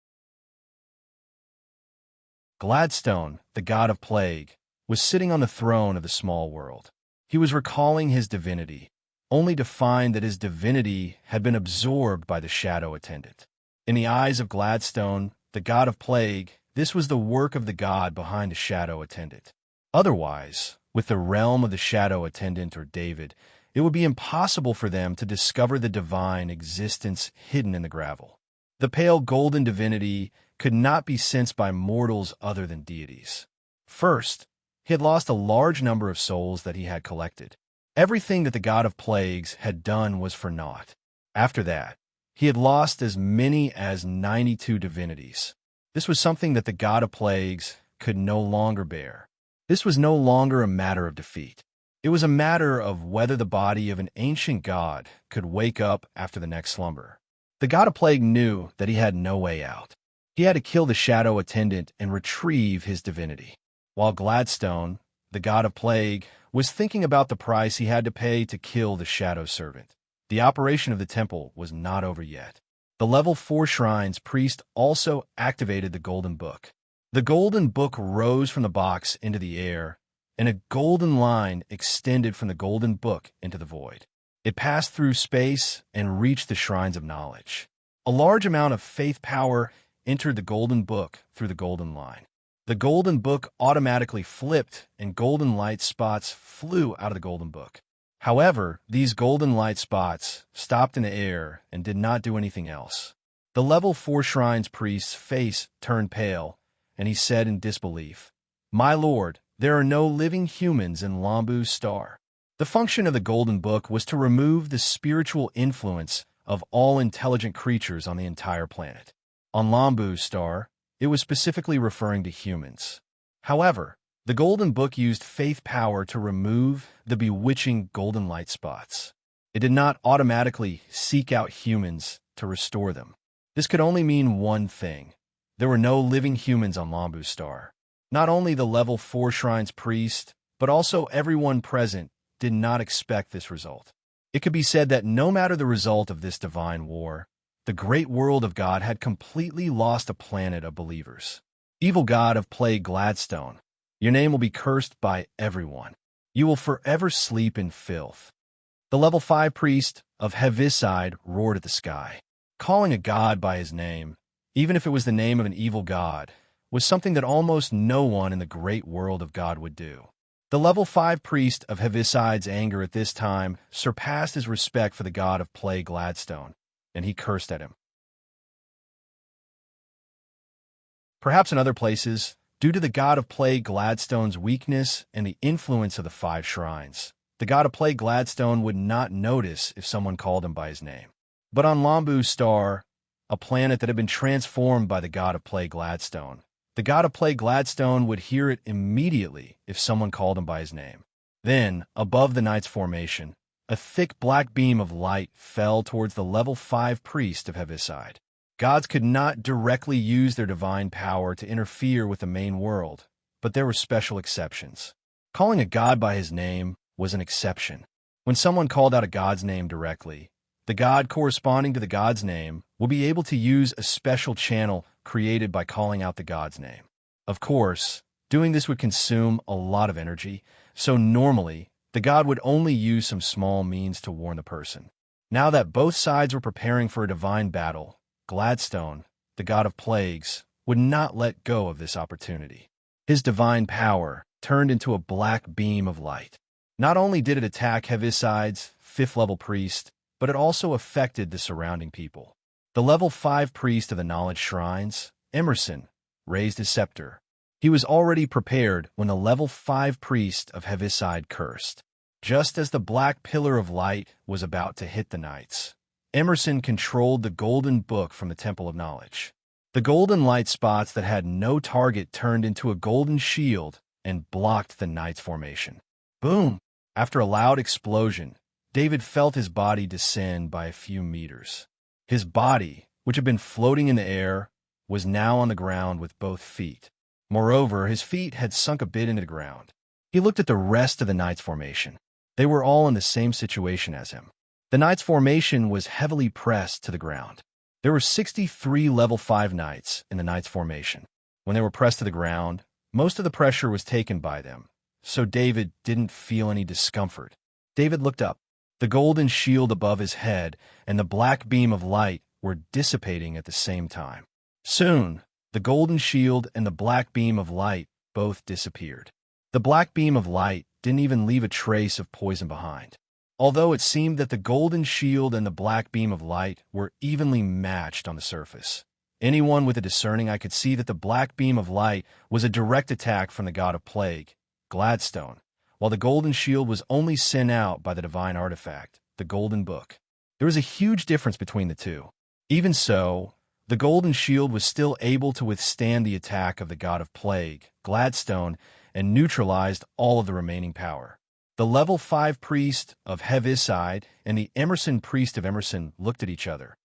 Gladstone, the god of plague, was sitting on the throne of the small world. He was recalling his divinity, only to find that his divinity had been absorbed by the shadow attendant. In the eyes of Gladstone, the god of plague, this was the work of the god behind the shadow attendant. Otherwise, with the realm of the shadow attendant or David, it would be impossible for them to discover the divine existence hidden in the gravel. The pale golden divinity could not be sensed by mortals other than deities. First, he had lost a large number of souls that he had collected. Everything that the god of plagues had done was for naught. After that, he had lost as many as 92 divinities. This was something that the god of plagues could no longer bear. This was no longer a matter of defeat. It was a matter of whether the body of an ancient god could wake up after the next slumber. The god of plague knew that he had no way out. He had to kill the shadow attendant and retrieve his divinity. While Gladstone, the god of plague, was thinking about the price he had to pay to kill the shadow servant, the operation of the temple was not over yet. The level 4 shrine's priest also activated the golden book. The golden book rose from the box into the air, and a golden line extended from the golden book into the void. It passed through space and reached the shrines of knowledge. A large amount of faith power entered the golden book through the golden line. The golden book automatically flipped, and golden light spots flew out of the golden book. However, these golden light spots stopped in the air and did not do anything else. The level 4 shrine's priest's face turned pale, and he said in disbelief, "My lord, there are no living humans in Lambu's star." The function of the golden book was to remove the spiritual influence of all intelligent creatures on the entire planet. On Lambu's star, it was specifically referring to humans. However, the golden book used faith power to remove the bewitching golden light spots. It did not automatically seek out humans to restore them. This could only mean one thing. There were no living humans on Lambu Star. Not only the level 4 shrine's priest, but also everyone present did not expect this result. It could be said that no matter the result of this divine war, the great world of God had completely lost a planet of believers. Evil God of plague Gladstone, your name will be cursed by everyone. You will forever sleep in filth. The level 5 priest of Heaviside roared at the sky. Calling a god by his name, even if it was the name of an evil god, was something that almost no one in the great world of God would do. The level 5 priest of Heaviside's anger at this time surpassed his respect for the god of plague Gladstone, and he cursed at him. Perhaps in other places, due to the god of plague Gladstone's weakness and the influence of the 5 shrines, the god of plague Gladstone would not notice if someone called him by his name. But on Lambu Star, a planet that had been transformed by the god of plague Gladstone, the god of plague Gladstone would hear it immediately if someone called him by his name. Then, above the knight's formation, a thick black beam of light fell towards the level 5 priest of Heaviside. Gods could not directly use their divine power to interfere with the main world, but there were special exceptions. Calling a god by his name was an exception. When someone called out a god's name directly, the god corresponding to the god's name will be able to use a special channel created by calling out the god's name. Of course, doing this would consume a lot of energy, so normally, the god would only use some small means to warn the person. Now that both sides were preparing for a divine battle, Gladstone, the god of plagues, would not let go of this opportunity. His divine power turned into a black beam of light. Not only did it attack Heaviside's 5th level priest, but it also affected the surrounding people. The level 5 priest of the knowledge shrines, Emerson, raised his scepter. He was already prepared when the level 5 priest of Heaviside cursed. Just as the black pillar of light was about to hit the knights, Emerson controlled the golden book from the Temple of Knowledge. The golden light spots that had no target turned into a golden shield and blocked the knight's formation. Boom! After a loud explosion, David felt his body descend by a few meters. His body, which had been floating in the air, was now on the ground with both feet. Moreover, his feet had sunk a bit into the ground. He looked at the rest of the knight's formation. They were all in the same situation as him. The knight's formation was heavily pressed to the ground. There were 63 level 5 knights in the knight's formation. When they were pressed to the ground, most of the pressure was taken by them, so David didn't feel any discomfort. David looked up. The golden shield above his head and the black beam of light were dissipating at the same time. Soon, the golden shield and the black beam of light both disappeared. The black beam of light didn't even leave a trace of poison behind. Although it seemed that the golden shield and the black beam of light were evenly matched on the surface, anyone with a discerning eye could see that the black beam of light was a direct attack from the god of plague, Gladstone, while the golden shield was only sent out by the divine artifact, the golden book. There was a huge difference between the two. Even so, the golden shield was still able to withstand the attack of the god of plague, Gladstone, and neutralized all of the remaining power. The level 5 priest of Heaviside and the Emerson priest of Emerson looked at each other.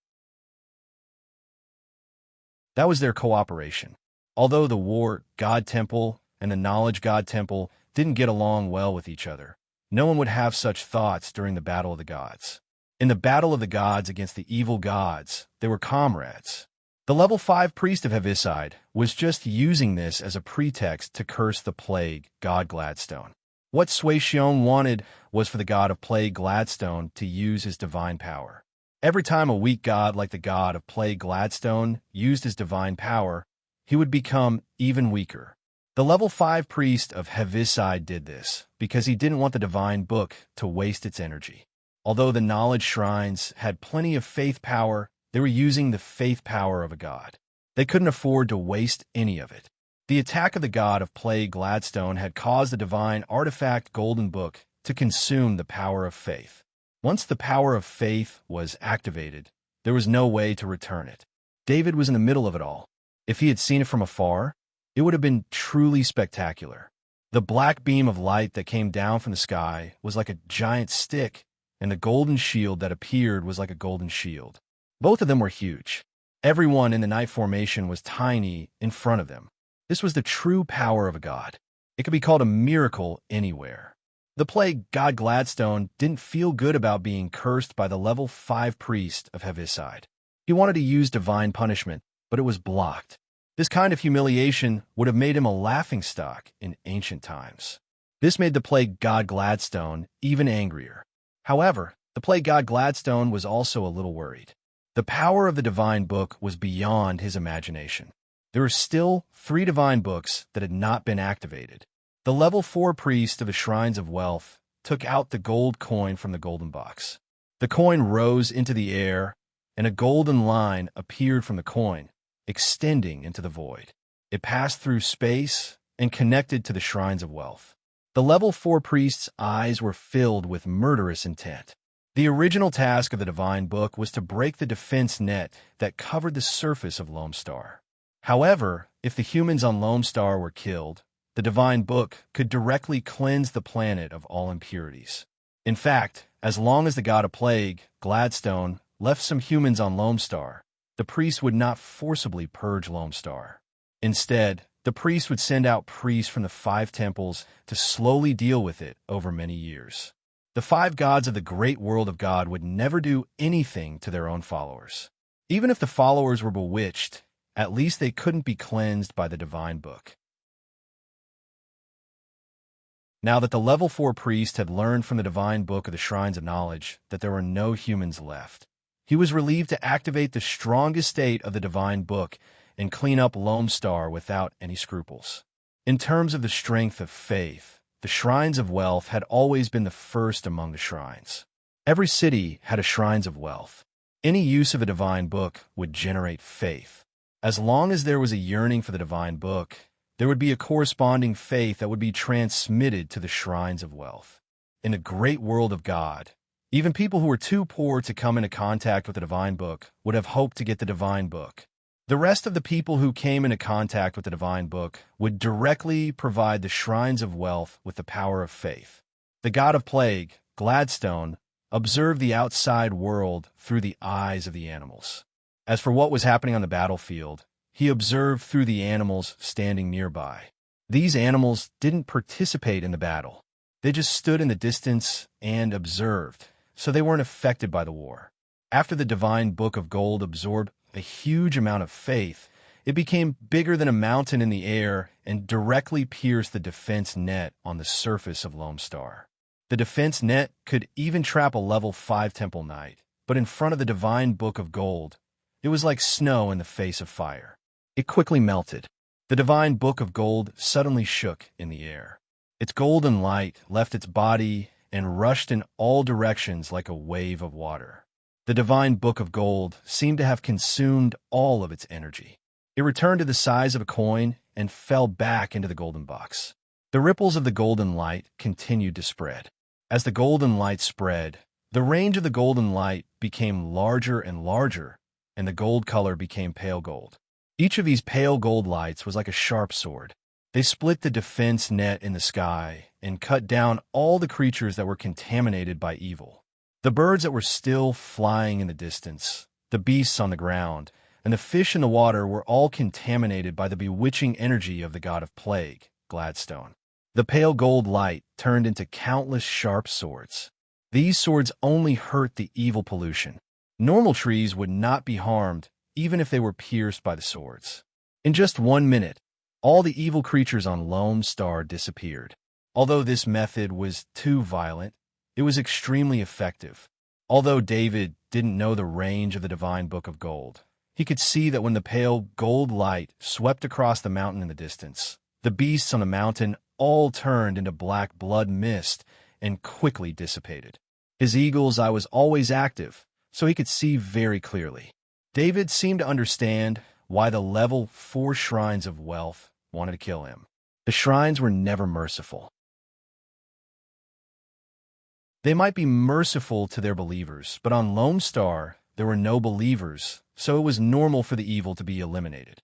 That was their cooperation. Although the War God Temple and the Knowledge God Temple didn't get along well with each other, no one would have such thoughts during the Battle of the Gods. In the Battle of the Gods against the evil gods, they were comrades. The level 5 priest of Heaviside was just using this as a pretext to curse the plague god Gladstone. What Suixion wanted was for the god of plague Gladstone to use his divine power. Every time a weak god like the god of plague Gladstone used his divine power, he would become even weaker. The level 5 priest of Heaviside did this because he didn't want the divine book to waste its energy. Although the knowledge shrines had plenty of faith power, they were using the faith power of a god. They couldn't afford to waste any of it. The attack of the god of plague Gladstone had caused the divine artifact golden book to consume the power of faith. Once the power of faith was activated, there was no way to return it. David was in the middle of it all. If he had seen it from afar, it would have been truly spectacular. The black beam of light that came down from the sky was like a giant stick, and the golden shield that appeared was like a golden shield. Both of them were huge. Everyone in the night formation was tiny in front of them. This was the true power of a god. It could be called a miracle anywhere. The plague god Gladstone didn't feel good about being cursed by the level 5 priest of Heaviside. He wanted to use divine punishment, but it was blocked. This kind of humiliation would have made him a laughingstock in ancient times. This made the plague god Gladstone even angrier. However, the plague god Gladstone was also a little worried. The power of the divine book was beyond his imagination. There were still 3 divine books that had not been activated. The level 4 priest of the Shrines of Wealth took out the gold coin from the golden box. The coin rose into the air, and a golden line appeared from the coin, extending into the void. It passed through space and connected to the Shrines of Wealth. The level 4 priest's eyes were filled with murderous intent. The original task of the divine book was to break the defense net that covered the surface of Lone Star. However, if the humans on Lone Star were killed, the divine book could directly cleanse the planet of all impurities. In fact, as long as the god of plague, Gladstone, left some humans on Lone Star, the priest would not forcibly purge Lone Star. Instead, the priest would send out priests from the 5 temples to slowly deal with it over many years. The 5 gods of the great world of God would never do anything to their own followers. Even if the followers were bewitched, at least they couldn't be cleansed by the divine book. Now that the level 4 priest had learned from the divine book of the Shrines of Knowledge that there were no humans left, he was relieved to activate the strongest state of the divine book and clean up Lone Star without any scruples. In terms of the strength of faith, the Shrines of Wealth had always been the first among the shrines. Every city had a Shrines of Wealth. Any use of a divine book would generate faith. As long as there was a yearning for the divine book, there would be a corresponding faith that would be transmitted to the Shrines of Wealth. In the great world of God, even people who were too poor to come into contact with the divine book would have hoped to get the divine book. The rest of the people who came into contact with the divine book would directly provide the Shrines of Wealth with the power of faith. The god of plague, Gladstone, observed the outside world through the eyes of the animals. As for what was happening on the battlefield, he observed through the animals standing nearby. These animals didn't participate in the battle. They just stood in the distance and observed, so they weren't affected by the war. After the divine book of gold absorbed a huge amount of faith, it became bigger than a mountain in the air and directly pierced the defense net on the surface of Lone Star. The defense net could even trap a level 5 temple knight, but in front of the divine book of gold, it was like snow in the face of fire. It quickly melted. The divine book of gold suddenly shook in the air. Its golden light left its body and rushed in all directions like a wave of water. The divine book of gold seemed to have consumed all of its energy. It returned to the size of a coin and fell back into the golden box. The ripples of the golden light continued to spread. As the golden light spread, the range of the golden light became larger and larger, and the gold color became pale gold. Each of these pale gold lights was like a sharp sword. They split the defense net in the sky and cut down all the creatures that were contaminated by evil. The birds that were still flying in the distance, the beasts on the ground, and the fish in the water were all contaminated by the bewitching energy of the god of plague, Gladstone. The pale gold light turned into countless sharp swords. These swords only hurt the evil pollution. Normal trees would not be harmed even if they were pierced by the swords. In just 1 minute, all the evil creatures on Lone Star disappeared. Although this method was too violent, it was extremely effective. Although David didn't know the range of the divine book of gold, he could see that when the pale gold light swept across the mountain in the distance, the beasts on the mountain all turned into black blood mist and quickly dissipated. His eagle's eye was always active, so he could see very clearly. David seemed to understand why the level 4 Shrines of Wealth wanted to kill him. The shrines were never merciful. They might be merciful to their believers, but on Lone Star, there were no believers, so it was normal for the evil to be eliminated.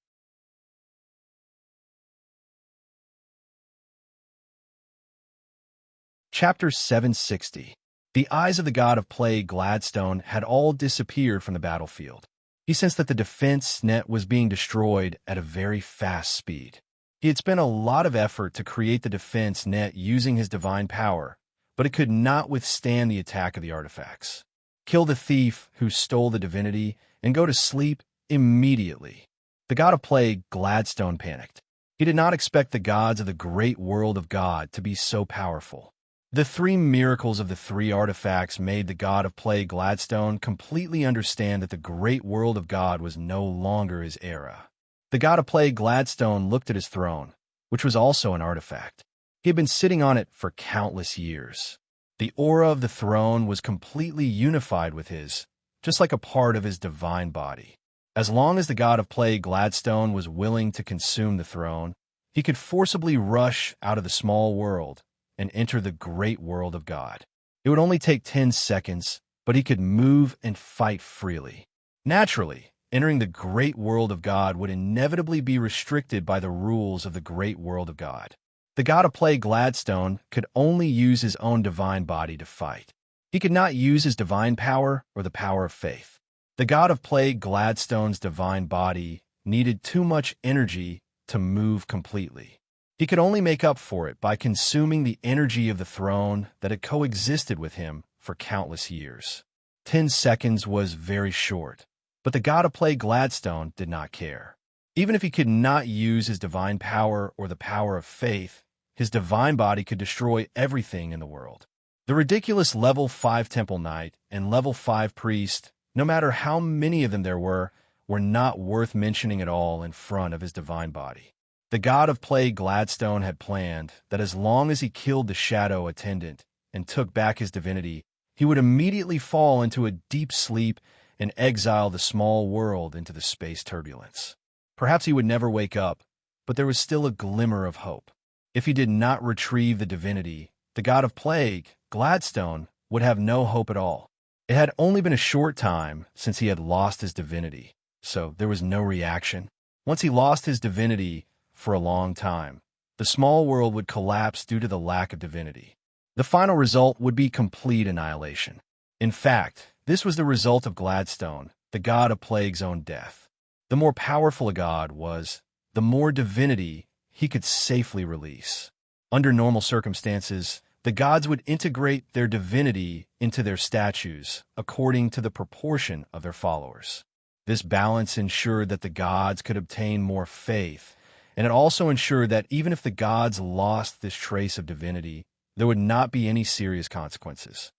Chapter 760. The eyes of the god of plague, Gladstone, had all disappeared from the battlefield. He sensed that the defense net was being destroyed at a very fast speed. He had spent a lot of effort to create the defense net using his divine power, but it could not withstand the attack of the artifacts. Kill the thief who stole the divinity and go to sleep immediately. The god of plague, Gladstone, panicked. He did not expect the gods of the great world of God to be so powerful. The three miracles of the three artifacts made the god of plague, Gladstone, completely understand that the great world of God was no longer his era. The god of plague, Gladstone, looked at his throne, which was also an artifact. He had been sitting on it for countless years. The aura of the throne was completely unified with his, just like a part of his divine body. As long as the god of plague, Gladstone, was willing to consume the throne, he could forcibly rush out of the small world and enter the great world of God. It would only take 10 seconds, but he could move and fight freely. Naturally, entering the great world of God would inevitably be restricted by the rules of the great world of God. The god of plague, Gladstone, could only use his own divine body to fight. He could not use his divine power or the power of faith. The god of plague, Gladstone's divine body, needed too much energy to move completely. He could only make up for it by consuming the energy of the throne that had coexisted with him for countless years. 10 seconds was very short, but the god of plague, Gladstone, did not care. Even if he could not use his divine power or the power of faith, his divine body could destroy everything in the world. The ridiculous level 5 Temple Knight and level 5 Priest, no matter how many of them there were not worth mentioning at all in front of his divine body. The god of plague, Gladstone, had planned that as long as he killed the shadow attendant and took back his divinity, he would immediately fall into a deep sleep and exile the small world into the space turbulence. Perhaps he would never wake up, but there was still a glimmer of hope. If he did not retrieve the divinity, the god of plague, Gladstone, would have no hope at all. It had only been a short time since he had lost his divinity, so there was no reaction. Once he lost his divinity for a long time, the small world would collapse due to the lack of divinity. The final result would be complete annihilation. In fact, this was the result of Gladstone, the god of plague's own death. The more powerful a god was, the more divinity he could safely release. Under normal circumstances, the gods would integrate their divinity into their statues according to the proportion of their followers. This balance ensured that the gods could obtain more faith, and it also ensured that even if the gods lost this trace of divinity, there would not be any serious consequences.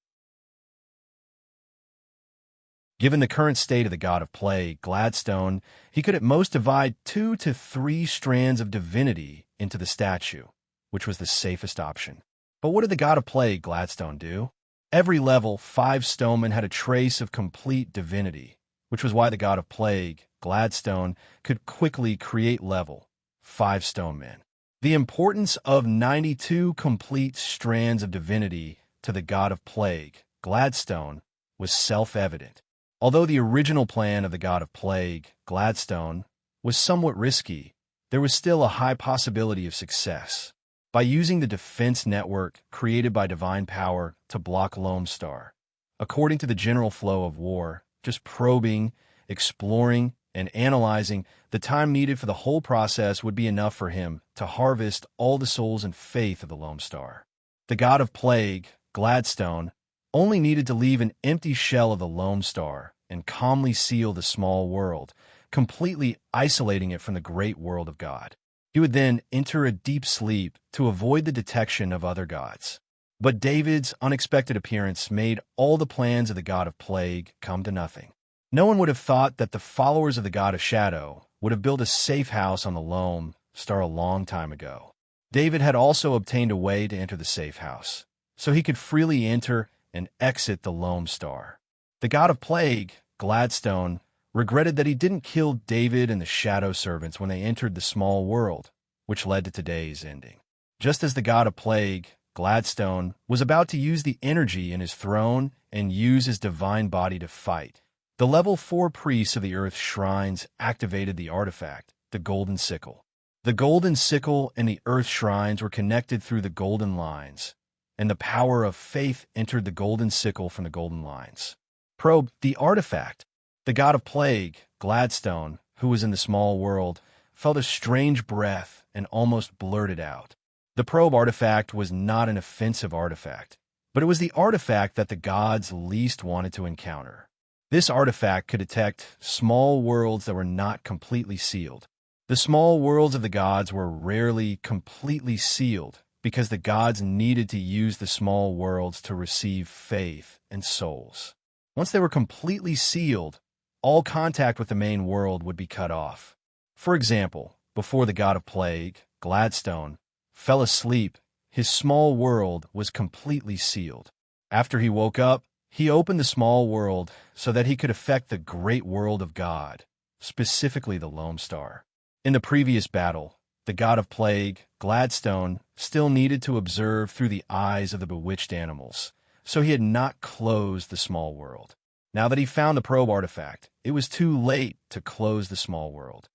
Given the current state of the god of plague, Gladstone, he could at most divide 2 to 3 strands of divinity into the statue, which was the safest option. But what did the god of plague, Gladstone, do? Every level, 5 stonemen had a trace of complete divinity, which was why the god of plague, Gladstone, could quickly create level 5 stonemen. The importance of 92 complete strands of divinity to the god of plague, Gladstone, was self-evident. Although the original plan of the god of plague, Gladstone, was somewhat risky, there was still a high possibility of success. By using the defense network created by divine power to block Lone Star, according to the general flow of war, just probing, exploring, and analyzing, the time needed for the whole process would be enough for him to harvest all the souls and faith of the Lone Star. The god of plague, Gladstone, only needed to leave an empty shell of the Lone Star and calmly seal the small world, completely isolating it from the great world of God. He would then enter a deep sleep to avoid the detection of other gods. But David's unexpected appearance made all the plans of the god of plague come to nothing. No one would have thought that the followers of the god of shadow would have built a safe house on the Lone Star a long time ago. David had also obtained a way to enter the safe house, so he could freely enter and exit the Lone Star. The god of plague, Gladstone, regretted that he didn't kill David and the shadow servants when they entered the small world, which led to today's ending. Just as the god of plague, Gladstone, was about to use the energy in his throne and use his divine body to fight, the level 4 priests of the Earth's shrines activated the artifact, the golden sickle. The golden sickle and the Earth shrines were connected through the golden lines, and the power of faith entered the golden sickle from the golden lines. Probe, the artifact. The god of plague, Gladstone, who was in the small world, felt a strange breath and almost blurted out. The probe artifact was not an offensive artifact, but it was the artifact that the gods least wanted to encounter. This artifact could detect small worlds that were not completely sealed. The small worlds of the gods were rarely completely sealed because the gods needed to use the small worlds to receive faith and souls. Once they were completely sealed, all contact with the main world would be cut off. For example, before the god of plague, Gladstone, fell asleep, his small world was completely sealed. After he woke up, he opened the small world so that he could affect the great world of God, specifically the Lone Star. In the previous battle, the god of plague, Gladstone, still needed to observe through the eyes of the bewitched animals, so he had not closed the small world. Now that he found the probe artifact, it was too late to close the small world.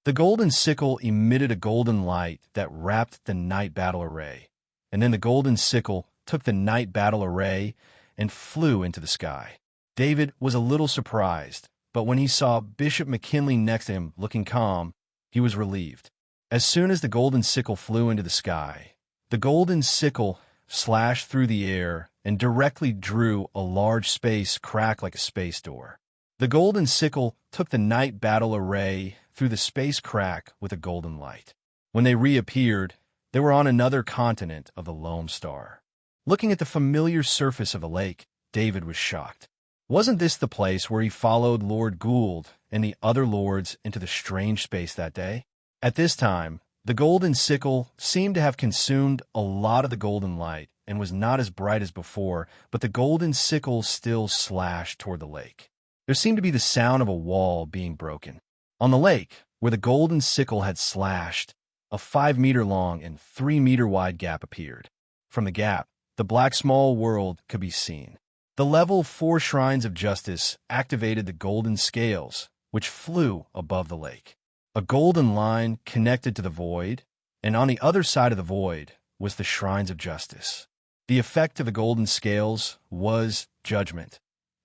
The golden sickle emitted a golden light that wrapped the night battle array, and then the golden sickle took the night battle array and flew into the sky. David was a little surprised, but when he saw Bishop McKinley next to him looking calm, he was relieved. As soon as the golden sickle flew into the sky, the golden sickle slashed through the air and directly drew a large space crack like a space door. The golden sickle took the night battle array through the space crack with a golden light. When they reappeared, they were on another continent of the Lone Star. Looking at the familiar surface of the lake, David was shocked. Wasn't this the place where he followed Lord Gould and the other lords into the strange space that day? At this time, the golden sickle seemed to have consumed a lot of the golden light and was not as bright as before, but the golden sickle still slashed toward the lake. There seemed to be the sound of a wall being broken. On the lake, where the golden sickle had slashed, a 5-meter-long and 3-meter-wide gap appeared. From the gap, the black small world could be seen. The level 4 shrines of justice activated the golden scales, which flew above the lake. A golden line connected to the void, and on the other side of the void was the shrines of justice. The effect of the golden scales was judgment,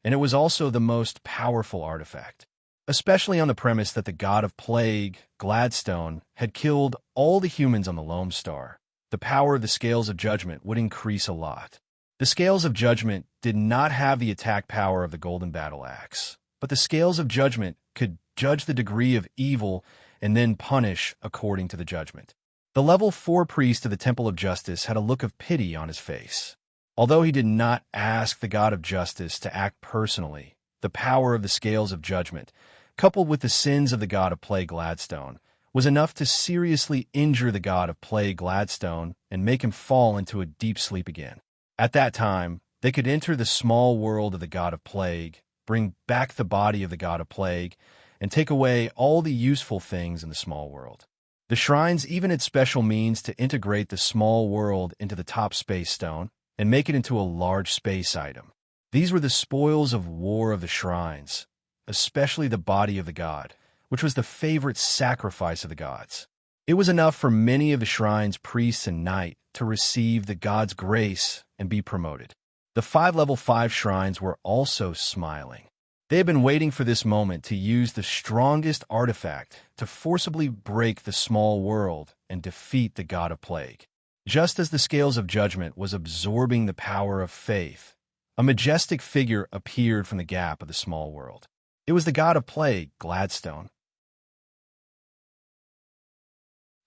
and it was also the most powerful artifact, especially on the premise that the god of plague, Gladstone, had killed all the humans on the Lone Star. The power of the scales of judgment would increase a lot. The scales of judgment did not have the attack power of the golden battle axe, but the scales of judgment could judge the degree of evil and then punish according to the judgment. The level 4 priest of the Temple of Justice had a look of pity on his face. Although he did not ask the god of justice to act personally, the power of the scales of judgment, coupled with the sins of the god of plague Gladstone, was enough to seriously injure the god of plague Gladstone and make him fall into a deep sleep again. At that time, they could enter the small world of the god of plague, bring back the body of the god of plague, and take away all the useful things in the small world. The shrines even had special means to integrate the small world into the top space stone and make it into a large space item. These were the spoils of war of the shrines, especially the body of the god, which was the favorite sacrifice of the gods. It was enough for many of the shrine's priests and knights to receive the god's grace and be promoted. The 5 level 5 shrines were also smiling. They had been waiting for this moment to use the strongest artifact to forcibly break the small world and defeat the god of plague. Just as the scales of judgment was absorbing the power of faith, a majestic figure appeared from the gap of the small world. It was the god of plague, Gladstone.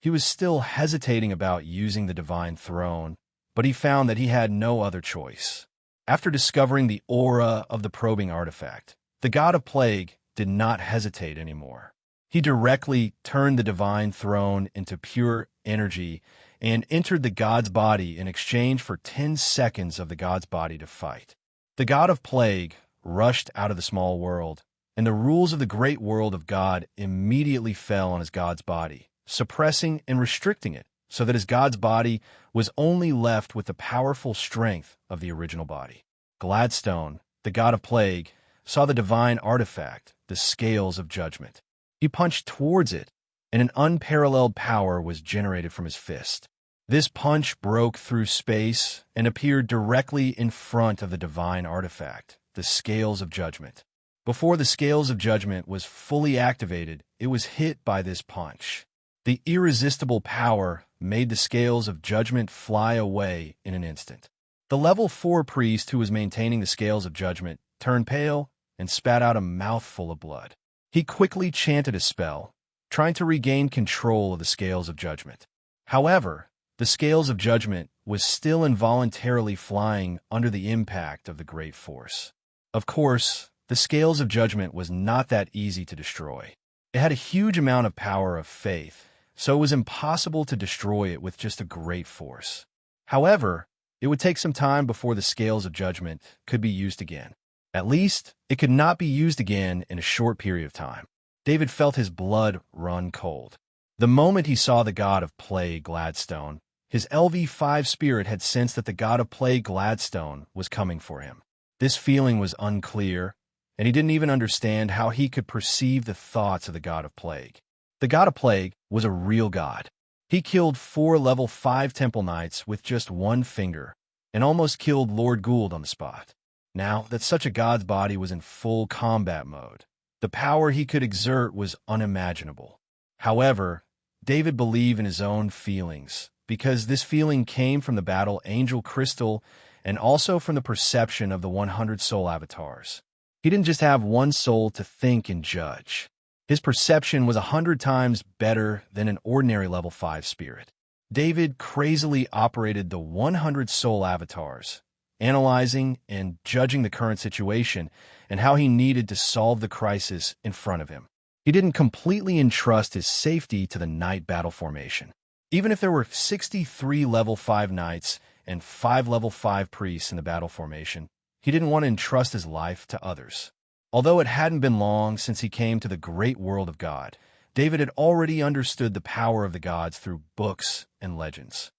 He was still hesitating about using the divine throne, but he found that he had no other choice. After discovering the aura of the probing artifact, the god of plague did not hesitate anymore. He directly turned the divine throne into pure energy and entered the god's body in exchange for 10 seconds of the god's body to fight. The god of plague rushed out of the small world, and the rules of the great world of God immediately fell on his god's body, suppressing and restricting it so that his god's body was only left with the powerful strength of the original body. Gladstone, the god of plague, saw the divine artifact, the scales of judgment. He punched towards it, and an unparalleled power was generated from his fist. This punch broke through space and appeared directly in front of the divine artifact, the Scales of Judgment. Before the Scales of Judgment was fully activated, it was hit by this punch. The irresistible power made the Scales of Judgment fly away in an instant. The level 4 priest who was maintaining the Scales of Judgment turned pale and spat out a mouthful of blood. He quickly chanted a spell, trying to regain control of the Scales of Judgment. However, the Scales of Judgment was still involuntarily flying under the impact of the great force. Of course, the Scales of Judgment was not that easy to destroy. It had a huge amount of power of faith, so it was impossible to destroy it with just a great force. However, it would take some time before the Scales of Judgment could be used again. At least, it could not be used again in a short period of time. David felt his blood run cold. The moment he saw the god of plague, Gladstone, his LV5 spirit had sensed that the god of plague, Gladstone, was coming for him. This feeling was unclear, and he didn't even understand how he could perceive the thoughts of the god of plague. The god of plague was a real god. He killed 4 level 5 temple knights with just one finger, and almost killed Lord Gould on the spot. Now that such a god's body was in full combat mode, the power he could exert was unimaginable. However, David believed in his own feelings, because this feeling came from the battle Angel Crystal and also from the perception of the 100 soul avatars. He didn't just have one soul to think and judge. His perception was 100 times better than an ordinary level 5 spirit. David crazily operated the 100 soul avatars, analyzing and judging the current situation and how he needed to solve the crisis in front of him. He didn't completely entrust his safety to the knight battle formation. Even if there were 63 level 5 knights and 5 level 5 priests in the battle formation, he didn't want to entrust his life to others. Although it hadn't been long since he came to the great world of God, David had already understood the power of the gods through books and legends.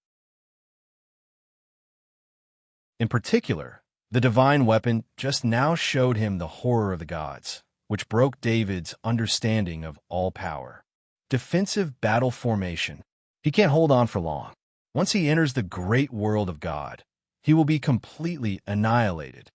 In particular, the divine weapon just now showed him the horror of the gods, which broke David's understanding of all power. Defensive battle formation. He can't hold on for long. Once he enters the great world of God, he will be completely annihilated.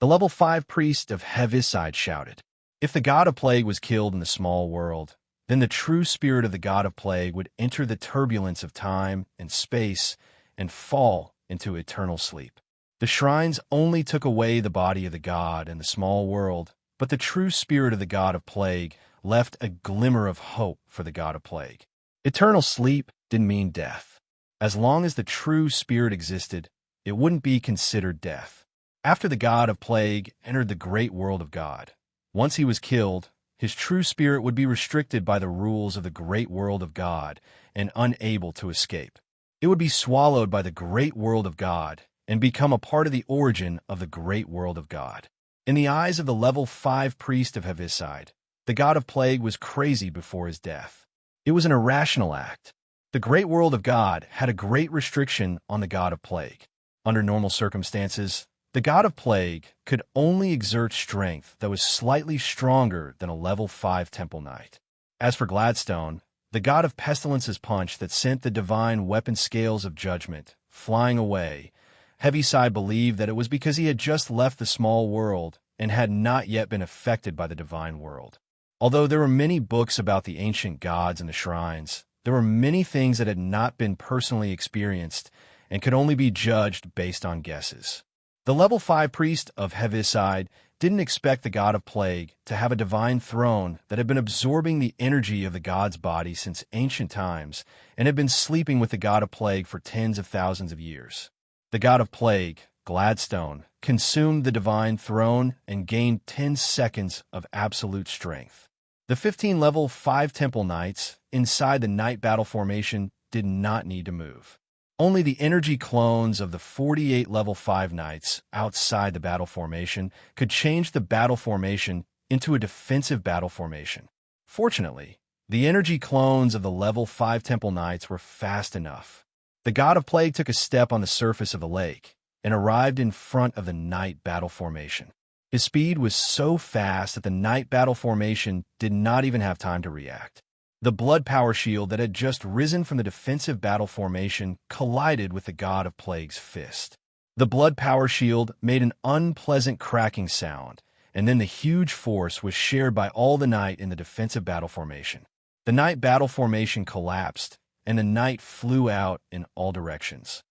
The level 5 priest of Heaviside shouted, "If the god of plague was killed in the small world, then the true spirit of the god of plague would enter the turbulence of time and space and fall into eternal sleep. The shrines only took away the body of the god and the small world, but the true spirit of the god of plague left a glimmer of hope for the god of plague. Eternal sleep didn't mean death. As long as the true spirit existed, it wouldn't be considered death. After the god of plague entered the great world of God, once he was killed, his true spirit would be restricted by the rules of the great world of God and unable to escape. It would be swallowed by the great world of God and become a part of the origin of the great world of God. In the eyes of the level 5 priest of Heaviside, the god of plague was crazy before his death. It was an irrational act. The great world of God had a great restriction on the god of plague. Under normal circumstances, the god of plague could only exert strength that was slightly stronger than a level 5 temple knight. As for Gladstone, the god of pestilence's punch that sent the divine weapon Scales of Judgment flying away, Heaviside believed that it was because he had just left the small world and had not yet been affected by the divine world. Although there were many books about the ancient gods and the shrines, there were many things that had not been personally experienced and could only be judged based on guesses. The level 5 priest of Heaviside didn't expect the god of plague to have a divine throne that had been absorbing the energy of the god's body since ancient times and had been sleeping with the god of plague for tens of thousands of years. The god of plague, Gladstone, consumed the divine throne and gained 10 seconds of absolute strength. The 15 level 5 temple knights inside the knight battle formation did not need to move. Only the energy clones of the 48 level 5 knights outside the battle formation could change the battle formation into a defensive battle formation. Fortunately, the energy clones of the level 5 temple knights were fast enough. The god of plague took a step on the surface of the lake and arrived in front of the knight battle formation. His speed was so fast that the knight battle formation did not even have time to react. The blood power shield that had just risen from the defensive battle formation collided with the god of plague's fist. The blood power shield made an unpleasant cracking sound, and then the huge force was shared by all the knight in the defensive battle formation. The knight battle formation collapsed, and the knight flew out in all directions.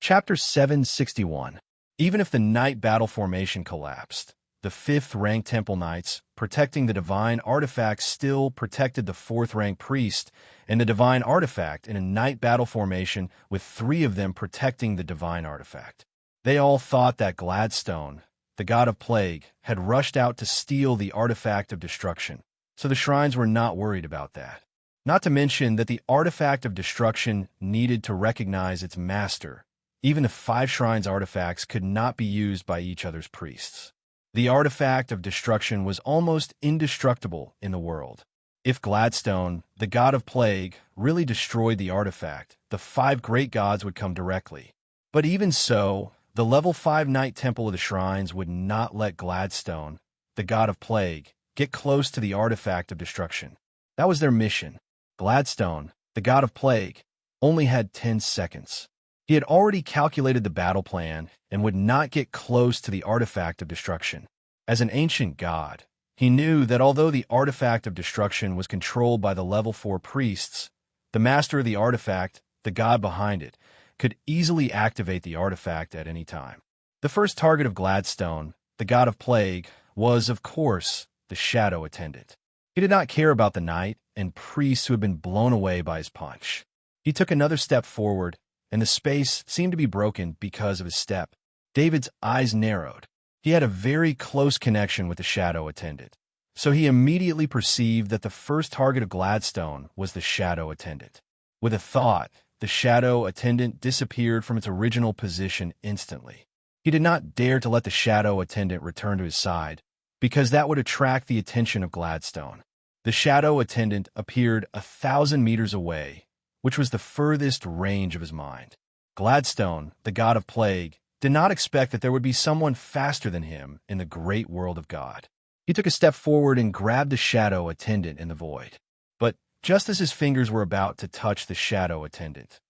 Chapter 761. Even if the knight battle formation collapsed, the 5th rank temple knights, protecting the divine artifact, still protected the 4th rank priest and the divine artifact in a knight battle formation, with 3 of them protecting the divine artifact. They all thought that Gladstone, the god of plague, had rushed out to steal the artifact of destruction, so the shrines were not worried about that. Not to mention that the artifact of destruction needed to recognize its master, even if 5 shrines' artifacts could not be used by each other's priests. The artifact of destruction was almost indestructible in the world. If Gladstone, the god of plague, really destroyed the artifact, the 5 great gods would come directly. But even so, the level 5 Knight Temple of the Shrines would not let Gladstone, the god of plague, get close to the artifact of destruction. That was their mission. Gladstone, the god of plague, only had 10 seconds. He had already calculated the battle plan and would not get close to the artifact of destruction. As an ancient god, he knew that although the artifact of destruction was controlled by the level 4 priests, the master of the artifact, the god behind it, could easily activate the artifact at any time. The first target of Gladstone, the god of plague, was, of course, the shadow attendant. He did not care about the knight and priests who had been blown away by his punch. He took another step forward, and the space seemed to be broken because of his step. David's eyes narrowed. He had a very close connection with the shadow attendant, so he immediately perceived that the first target of Gladstone was the shadow attendant. With a thought, the shadow attendant disappeared from its original position instantly. He did not dare to let the shadow attendant return to his side, because that would attract the attention of Gladstone. The shadow attendant appeared 1,000 meters away, which was the furthest range of his mind. Gladstone, the god of plague, did not expect that there would be someone faster than him in the great world of God. He took a step forward and grabbed the shadow attendant in the void. But just as his fingers were about to touch the shadow attendant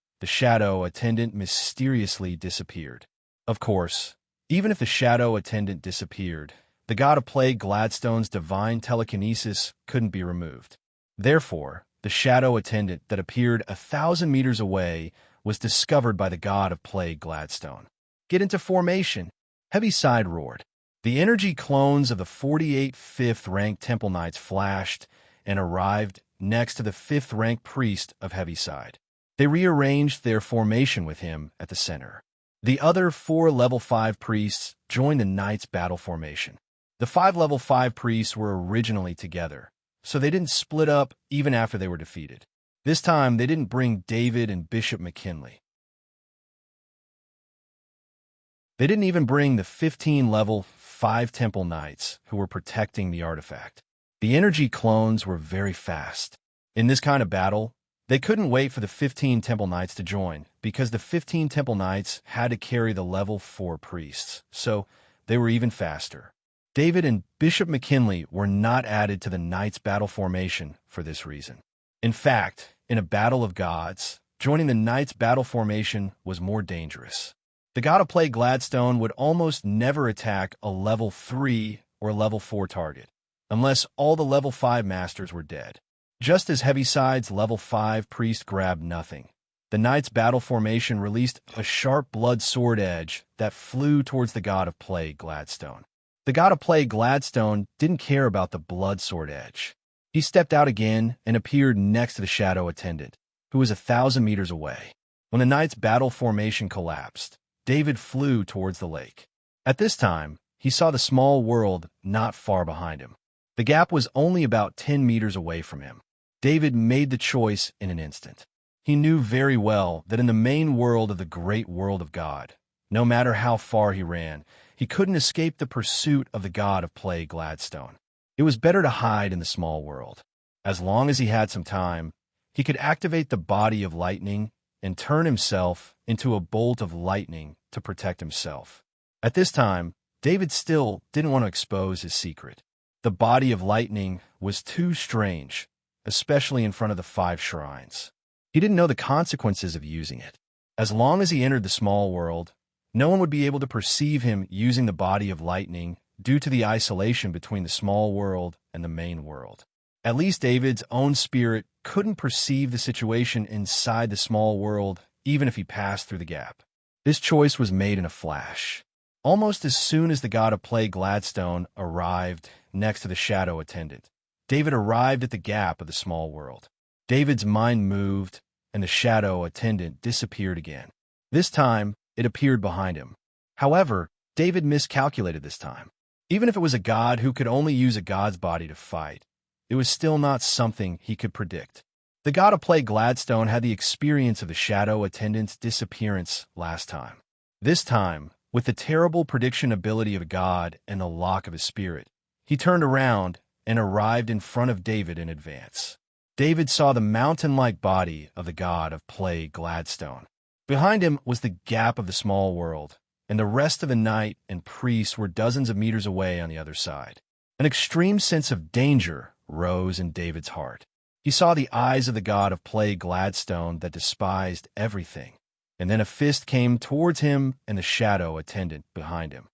mysteriously disappeared. Of course, even if the shadow attendant disappeared, the god of plague Gladstone's divine telekinesis couldn't be removed. Therefore, the shadow attendant that appeared 1,000 meters away was discovered by the god of plague Gladstone. "Get into formation," Heaviside roared. The energy clones of the 48 5th-ranked Temple Knights flashed and arrived next to the 5th-ranked priest of Heaviside. They rearranged their formation with him at the center. The other 4 level 5 priests joined the Knights' battle formation. The 5 level 5 priests were originally together, so they didn't split up even after they were defeated. This time, they didn't bring David and Bishop McKinley. They didn't even bring the 15 level 5 Temple Knights who were protecting the artifact. The energy clones were very fast. In this kind of battle, they couldn't wait for the 15 Temple Knights to join, because the 15 Temple Knights had to carry the level 4 priests, so they were even faster. David and Bishop McKinley were not added to the Knights' battle formation for this reason. In fact, in a battle of gods, joining the Knights' battle formation was more dangerous. The god of plague Gladstone would almost never attack a level 3 or level 4 target, unless all the level 5 masters were dead. Just as Heaviside's level 5 priest grabbed nothing, the Knights' battle formation released a sharp blood sword edge that flew towards the god of plague Gladstone. The god of plague Gladstone didn't care about the blood sword edge. He stepped out again and appeared next to the shadow attendant, who was 1,000 meters away. When the Knights' battle formation collapsed, David flew towards the lake. At this time, he saw the small world not far behind him. The gap was only about 10 meters away from him. David made the choice in an instant. He knew very well that in the main world of the great world of God, no matter how far he ran, he couldn't escape the pursuit of the god of plague Gladstone. It was better to hide in the small world. As long as he had some time, he could activate the body of lightning and turn himself into a bolt of lightning to protect himself. At this time, David still didn't want to expose his secret. The body of lightning was too strange, especially in front of the 5 shrines. He didn't know the consequences of using it. As long as he entered the small world, no one would be able to perceive him using the body of lightning due to the isolation between the small world and the main world. At least David's own spirit couldn't perceive the situation inside the small world, even if he passed through the gap. This choice was made in a flash. Almost as soon as the god of play Gladstone arrived next to the shadow attendant, David arrived at the gap of the small world. David's mind moved, and the shadow attendant disappeared again. This time, it appeared behind him. However, David miscalculated this time. Even if it was a god who could only use a god's body to fight, it was still not something he could predict. The god of play Gladstone had the experience of the shadow attendant's disappearance last time. This time, with the terrible prediction ability of a god and the lock of his spirit, he turned around and arrived in front of David in advance. David saw the mountain-like body of the god of play Gladstone. Behind him was the gap of the small world, and the rest of the knight and priest were dozens of meters away on the other side. An extreme sense of danger rose in David's heart. He saw the eyes of the god of play Gladstone that despised everything, and then a fist came towards him and the shadow attendant behind him.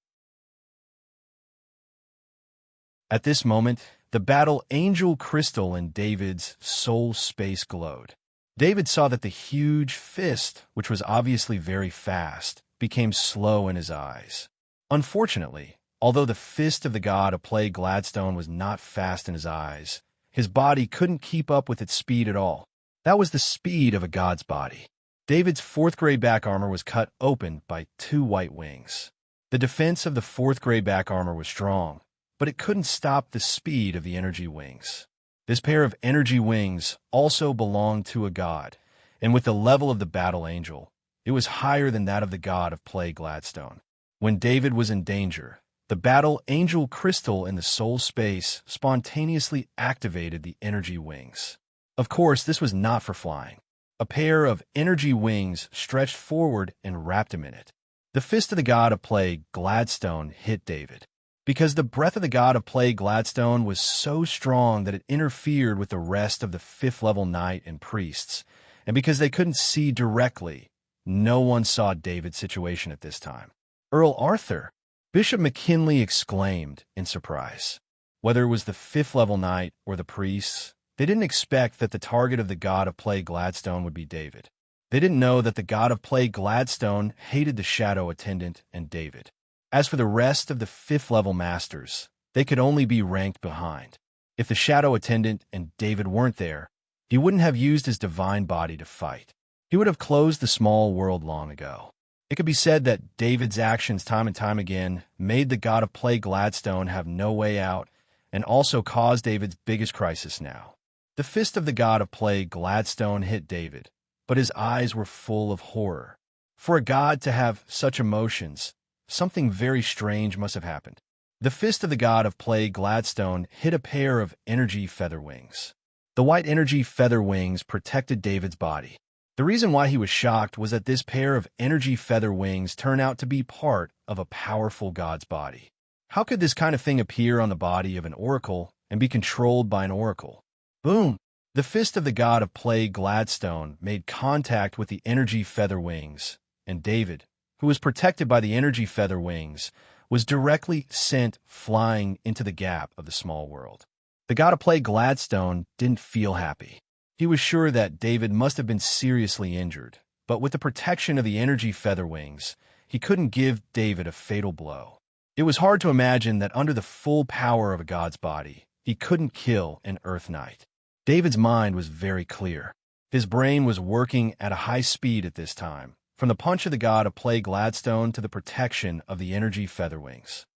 At this moment, the battle angel crystal in David's soul space glowed. David saw that the huge fist, which was obviously very fast, became slow in his eyes. Unfortunately, although the fist of the god of play Gladstone was not fast in his eyes, his body couldn't keep up with its speed at all. That was the speed of a god's body. David's 4th grade back armor was cut open by 2 white wings. The defense of the 4th grade back armor was strong, but it couldn't stop the speed of the energy wings. This pair of energy wings also belonged to a god, and with the level of the battle angel, it was higher than that of the god of play Gladstone. When David was in danger, the battle angel crystal in the soul space spontaneously activated the energy wings. Of course, this was not for flying. A pair of energy wings stretched forward and wrapped him in it. The fist of the god of play Gladstone hit David. Because the breath of the god of play Gladstone was so strong that it interfered with the rest of the 5th level knight and priests, and because they couldn't see directly, no one saw David's situation at this time. Earl Arthur, Bishop McKinley exclaimed in surprise. Whether it was the 5th level knight or the priests, they didn't expect that the target of the god of play Gladstone would be David. They didn't know that the god of play Gladstone hated the shadow attendant and David. As for the rest of the 5th level masters, they could only be ranked behind. If the shadow attendant and David weren't there, he wouldn't have used his divine body to fight. He would have closed the small world long ago. It could be said that David's actions time and time again made the god of play Gladstone have no way out and also caused David's biggest crisis now. The fist of the god of play Gladstone hit David, but his eyes were full of horror. For a god to have such emotions, something very strange must have happened. The fist of the god of play Gladstone hit a pair of energy feather wings. The white energy feather wings protected David's body. The reason why he was shocked was that this pair of energy feather wings turned out to be part of a powerful god's body. How could this kind of thing appear on the body of an oracle and be controlled by an oracle? Boom! The fist of the god of play Gladstone made contact with the energy feather wings, and David, who was protected by the energy feather wings, was directly sent flying into the gap of the small world. The god of play Gladstone didn't feel happy. He was sure that David must have been seriously injured, but with the protection of the energy feather wings, he couldn't give David a fatal blow. It was hard to imagine that under the full power of a god's body, he couldn't kill an Earth Knight. David's mind was very clear. His brain was working at a high speed at this time, from the punch of the god of play Gladstone to the protection of the energy feather wings.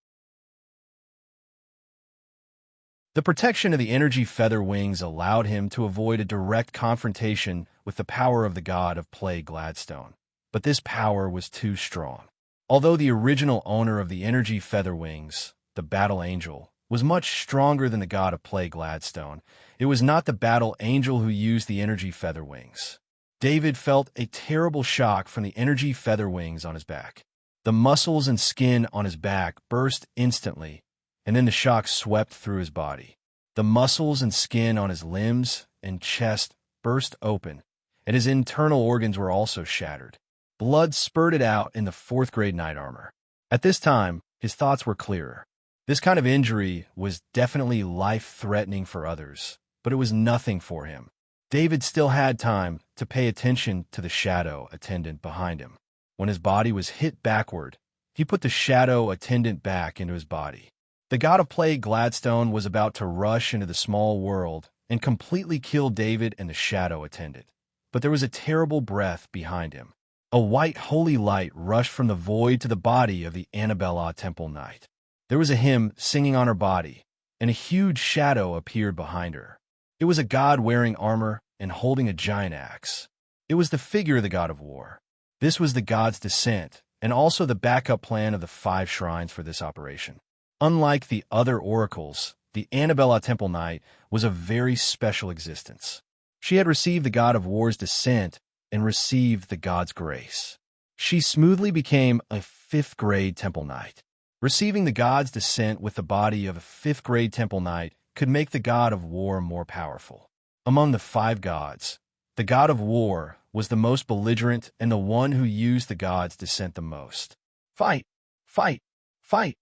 The protection of the energy feather wings allowed him to avoid a direct confrontation with the power of the god of play Gladstone, but this power was too strong. Although the original owner of the energy feather wings, the battle angel, was much stronger than the god of play Gladstone, it was not the battle angel who used the energy feather wings. David felt a terrible shock from the energy feather wings on his back. The muscles and skin on his back burst instantly, and then the shock swept through his body. The muscles and skin on his limbs and chest burst open, and his internal organs were also shattered. Blood spurted out in the fourth-grade knight armor. At this time, his thoughts were clearer. This kind of injury was definitely life-threatening for others, but it was nothing for him. David still had time to pay attention to the shadow attendant behind him. When his body was hit backward, he put the shadow attendant back into his body. The god of plague Gladstone was about to rush into the small world and completely kill David and the shadow attendant. But there was a terrible breath behind him. A white holy light rushed from the void to the body of the Annabella Temple Knight. There was a hymn singing on her body, and a huge shadow appeared behind her. It was a god wearing armor and holding a giant axe. It was the figure of the god of war. This was the god's descent, and also the backup plan of the 5 shrines for this operation. Unlike the other oracles, the Annabella Temple Knight was a very special existence. She had received the god of war's descent and received the god's grace. She smoothly became a 5th-grade Temple Knight. Receiving the god's descent with the body of a 5th-grade Temple Knight could make the god of war more powerful. Among the 5 gods, the god of war was the most belligerent and the one who used the god's descent the most. Fight! Fight! Fight!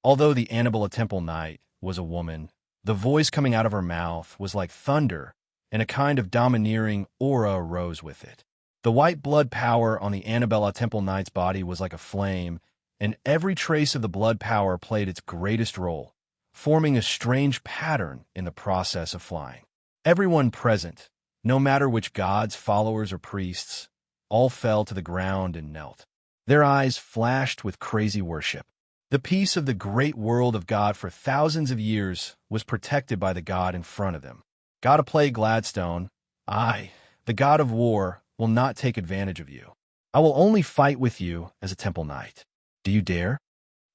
Although the Annabella Temple Knight was a woman, the voice coming out of her mouth was like thunder, and a kind of domineering aura arose with it. The white blood power on the Annabella Temple Knight's body was like a flame, and every trace of the blood power played its greatest role, forming a strange pattern in the process of flying. Everyone present, no matter which gods, followers, or priests, all fell to the ground and knelt. Their eyes flashed with crazy worship. The peace of the great world of God for thousands of years was protected by the god in front of them. God of plague Gladstone, I, the god of war, will not take advantage of you. I will only fight with you as a Temple Knight. Do you dare?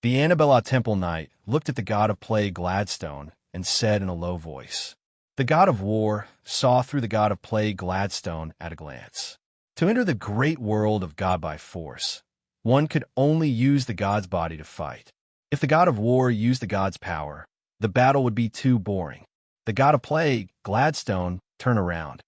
The Annabella Temple Knight looked at the god of plague Gladstone and said in a low voice. The god of war saw through the god of plague Gladstone at a glance. To enter the great world of God by force, one could only use the god's body to fight. If the god of war used the god's power, the battle would be too boring. The god of plague, Gladstone, turned around.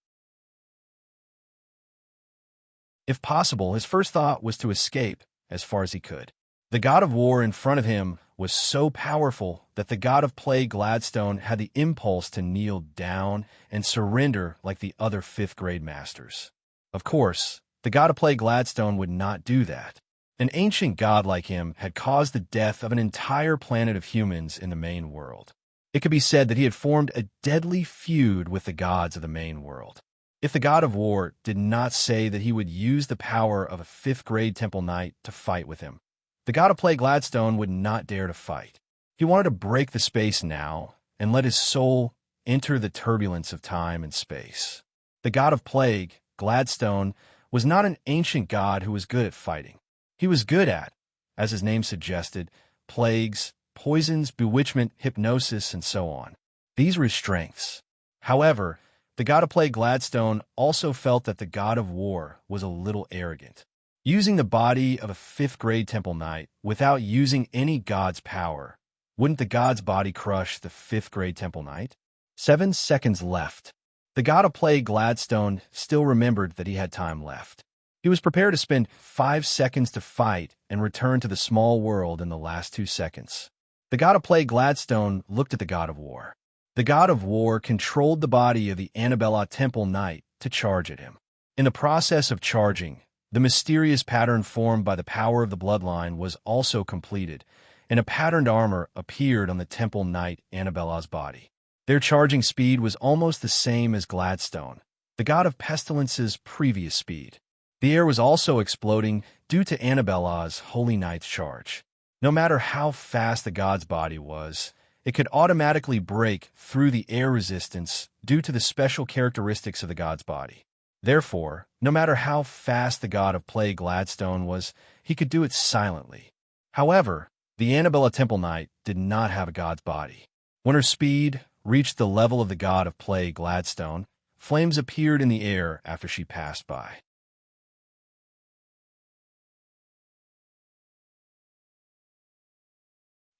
If possible, his first thought was to escape as far as he could. The god of war in front of him was so powerful that the god of plague Gladstone had the impulse to kneel down and surrender like the other 5th-grade masters. Of course, the god of plague Gladstone would not do that. An ancient god like him had caused the death of an entire planet of humans in the main world. It could be said that he had formed a deadly feud with the gods of the main world. If the god of war did not say that he would use the power of a 5th-grade Temple Knight to fight with him, the god of plague Gladstone would not dare to fight. He wanted to break the space now and let his soul enter the turbulence of time and space. The god of plague, Gladstone, was not an ancient god who was good at fighting. He was good at, as his name suggested, plagues, poisons, bewitchment, hypnosis, and so on. These were his strengths. However, the god of plague Gladstone also felt that the god of war was a little arrogant. Using the body of a 5th-grade Temple Knight without using any god's power, wouldn't the god's body crush the 5th-grade Temple Knight? 7 seconds left. The god of plague Gladstone still remembered that he had time left. He was prepared to spend 5 seconds to fight and return to the small world in the last 2 seconds. The god of plague Gladstone looked at the god of war. The god of war controlled the body of the Annabella Temple Knight to charge at him. In the process of charging, the mysterious pattern formed by the power of the bloodline was also completed, and a patterned armor appeared on the Temple Knight Annabella's body. Their charging speed was almost the same as Gladstone, the god of pestilence's previous speed. The air was also exploding due to Annabella's Holy Knight's charge. No matter how fast the god's body was, it could automatically break through the air resistance due to the special characteristics of the god's body. Therefore, no matter how fast the god of plague Gladstone was, he could do it silently. However, the Annabella Temple Knight did not have a god's body. When her speed reached the level of the god of plague Gladstone, flames appeared in the air after she passed by.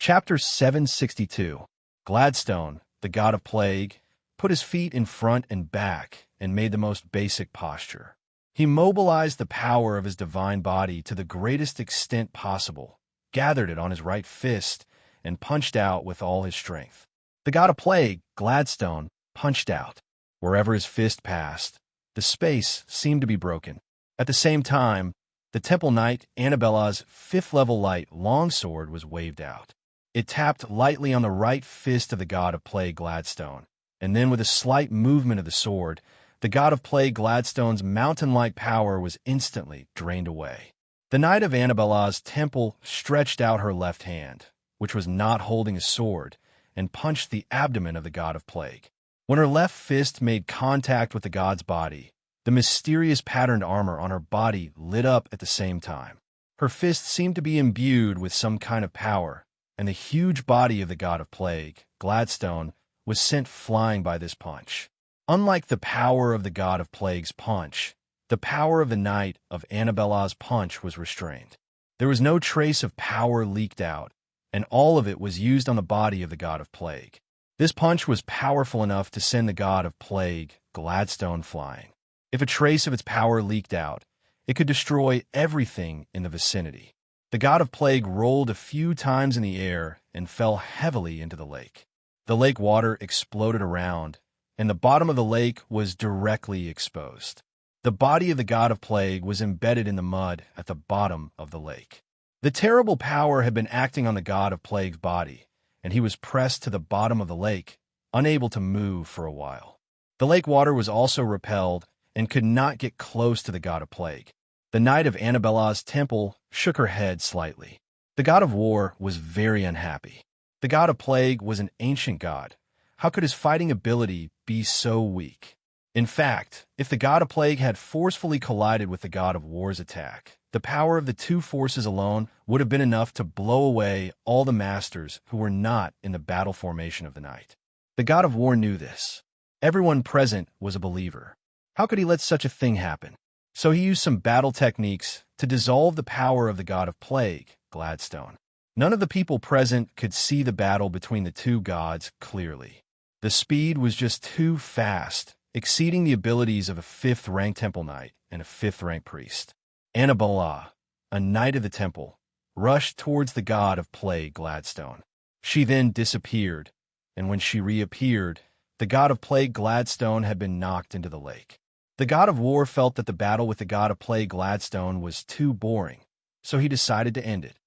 Chapter 762. Gladstone, the god of plague, put his feet in front and back and made the most basic posture. He mobilized the power of his divine body to the greatest extent possible, gathered it on his right fist, and punched out with all his strength. The god of plague, Gladstone, punched out. Wherever his fist passed, the space seemed to be broken. At the same time, the Temple Knight Annabella's 5th-level light longsword was waved out. It tapped lightly on the right fist of the god of plague Gladstone, and then with a slight movement of the sword, the god of plague Gladstone's mountain-like power was instantly drained away. The Knight of Annabella's temple stretched out her left hand, which was not holding a sword, and punched the abdomen of the god of plague. When her left fist made contact with the god's body, the mysterious patterned armor on her body lit up at the same time. Her fist seemed to be imbued with some kind of power, and the huge body of the god of plague, Gladstone, was sent flying by this punch. Unlike the power of the god of plague's punch, the power of the Knight of Annabella's punch was restrained. There was no trace of power leaked out, and all of it was used on the body of the god of plague. This punch was powerful enough to send the god of plague, Gladstone, flying. If a trace of its power leaked out, it could destroy everything in the vicinity. The god of plague rolled a few times in the air and fell heavily into the lake. The lake water exploded around, and the bottom of the lake was directly exposed. The body of the god of plague was embedded in the mud at the bottom of the lake. The terrible power had been acting on the god of plague's body, and he was pressed to the bottom of the lake, unable to move for a while. The lake water was also repelled and could not get close to the god of plague. The Knight of Annabella's temple shook her head slightly. The god of war was very unhappy. The god of plague was an ancient god. How could his fighting ability be so weak? In fact, if the god of plague had forcefully collided with the god of war's attack, the power of the two forces alone would have been enough to blow away all the masters who were not in the battle formation of the night. The god of war knew this. Everyone present was a believer. How could he let such a thing happen? So he used some battle techniques to dissolve the power of the god of plague, Gladstone. None of the people present could see the battle between the two gods clearly. The speed was just too fast, exceeding the abilities of a 5th-rank temple knight and a 5th-rank priest. Annabella, a knight of the temple, rushed towards the god of plague, Gladstone. She then disappeared, and when she reappeared, the god of plague, Gladstone, had been knocked into the lake. The god of war felt that the battle with the god of plague, Gladstone, was too boring, so he decided to end it.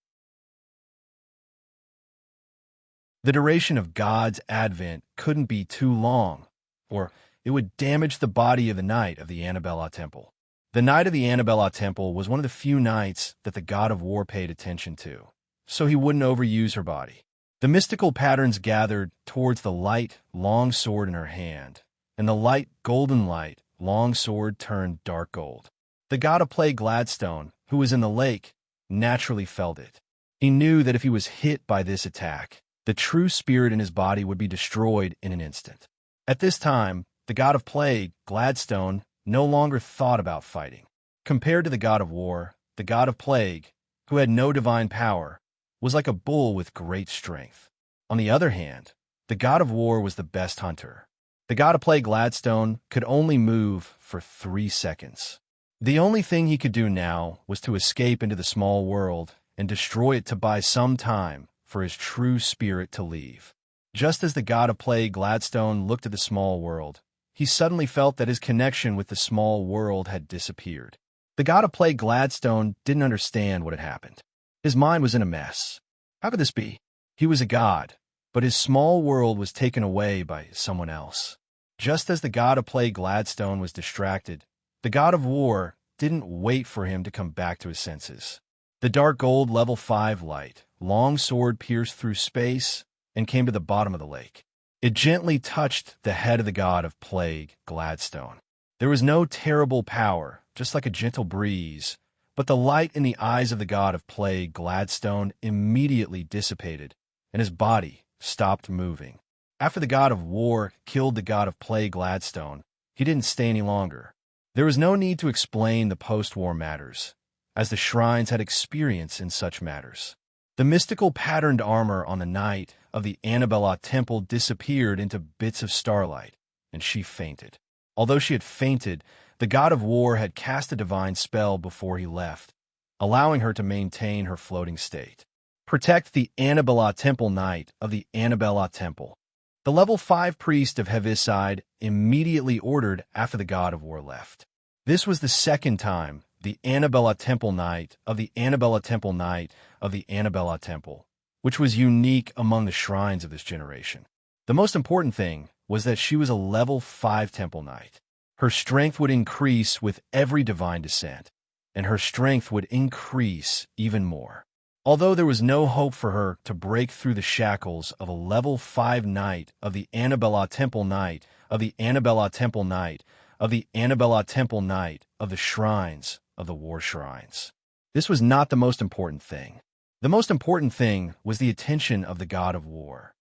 The duration of God's advent couldn't be too long, or it would damage the body of the Knight of the Annabella Temple. The Knight of the Annabella Temple was one of the few knights that the god of war paid attention to, so he wouldn't overuse her body. The mystical patterns gathered towards the light, long sword in her hand, and the light, golden light, long sword turned dark gold. The god of plague, Gladstone, who was in the lake, naturally felt it. He knew that if he was hit by this attack, the true spirit in his body would be destroyed in an instant. At this time, the god of plague, Gladstone, no longer thought about fighting. Compared to the god of war, the god of plague, who had no divine power, was like a bull with great strength. On the other hand, the god of war was the best hunter. The god of plague, Gladstone, could only move for 3 seconds. The only thing he could do now was to escape into the small world and destroy it to buy some time for his true spirit to leave. Just as the god of plague, Gladstone, looked at the small world, he suddenly felt that his connection with the small world had disappeared. The god of plague, Gladstone, didn't understand what had happened. His mind was in a mess. How could this be? He was a god, but his small world was taken away by someone else. Just as the god of plague, Gladstone, was distracted, the god of war didn't wait for him to come back to his senses. The dark gold level 5 light, long sword pierced through space and came to the bottom of the lake. It gently touched the head of the god of plague, Gladstone. There was no terrible power, just like a gentle breeze, but the light in the eyes of the god of plague, Gladstone, immediately dissipated, and his body stopped moving. After the god of war killed the god of plague, Gladstone, he didn't stay any longer. There was no need to explain the post-war matters, as the shrines had experience in such matters. The mystical patterned armor on the night of the Annabella temple disappeared into bits of starlight, and she fainted. Although she had fainted, the god of war had cast a divine spell before he left, allowing her to maintain her floating state. Protect the Annabella temple night of the Annabella temple. The level 5 priest of Heaviside immediately ordered after the god of war left. This was the second time the Annabella temple night of the Annabella temple night of the Annabella temple, which was unique among the shrines of this generation. The most important thing was that she was a level 5 temple knight. Her strength would increase with every divine descent, and her strength would increase even more. Although there was no hope for her to break through the shackles of a level 5 knight of the Annabella temple knight of the Annabella temple knight of the Annabella temple knight of the shrines of the war shrines. This was not the most important thing. The most important thing was the attention of the god of war.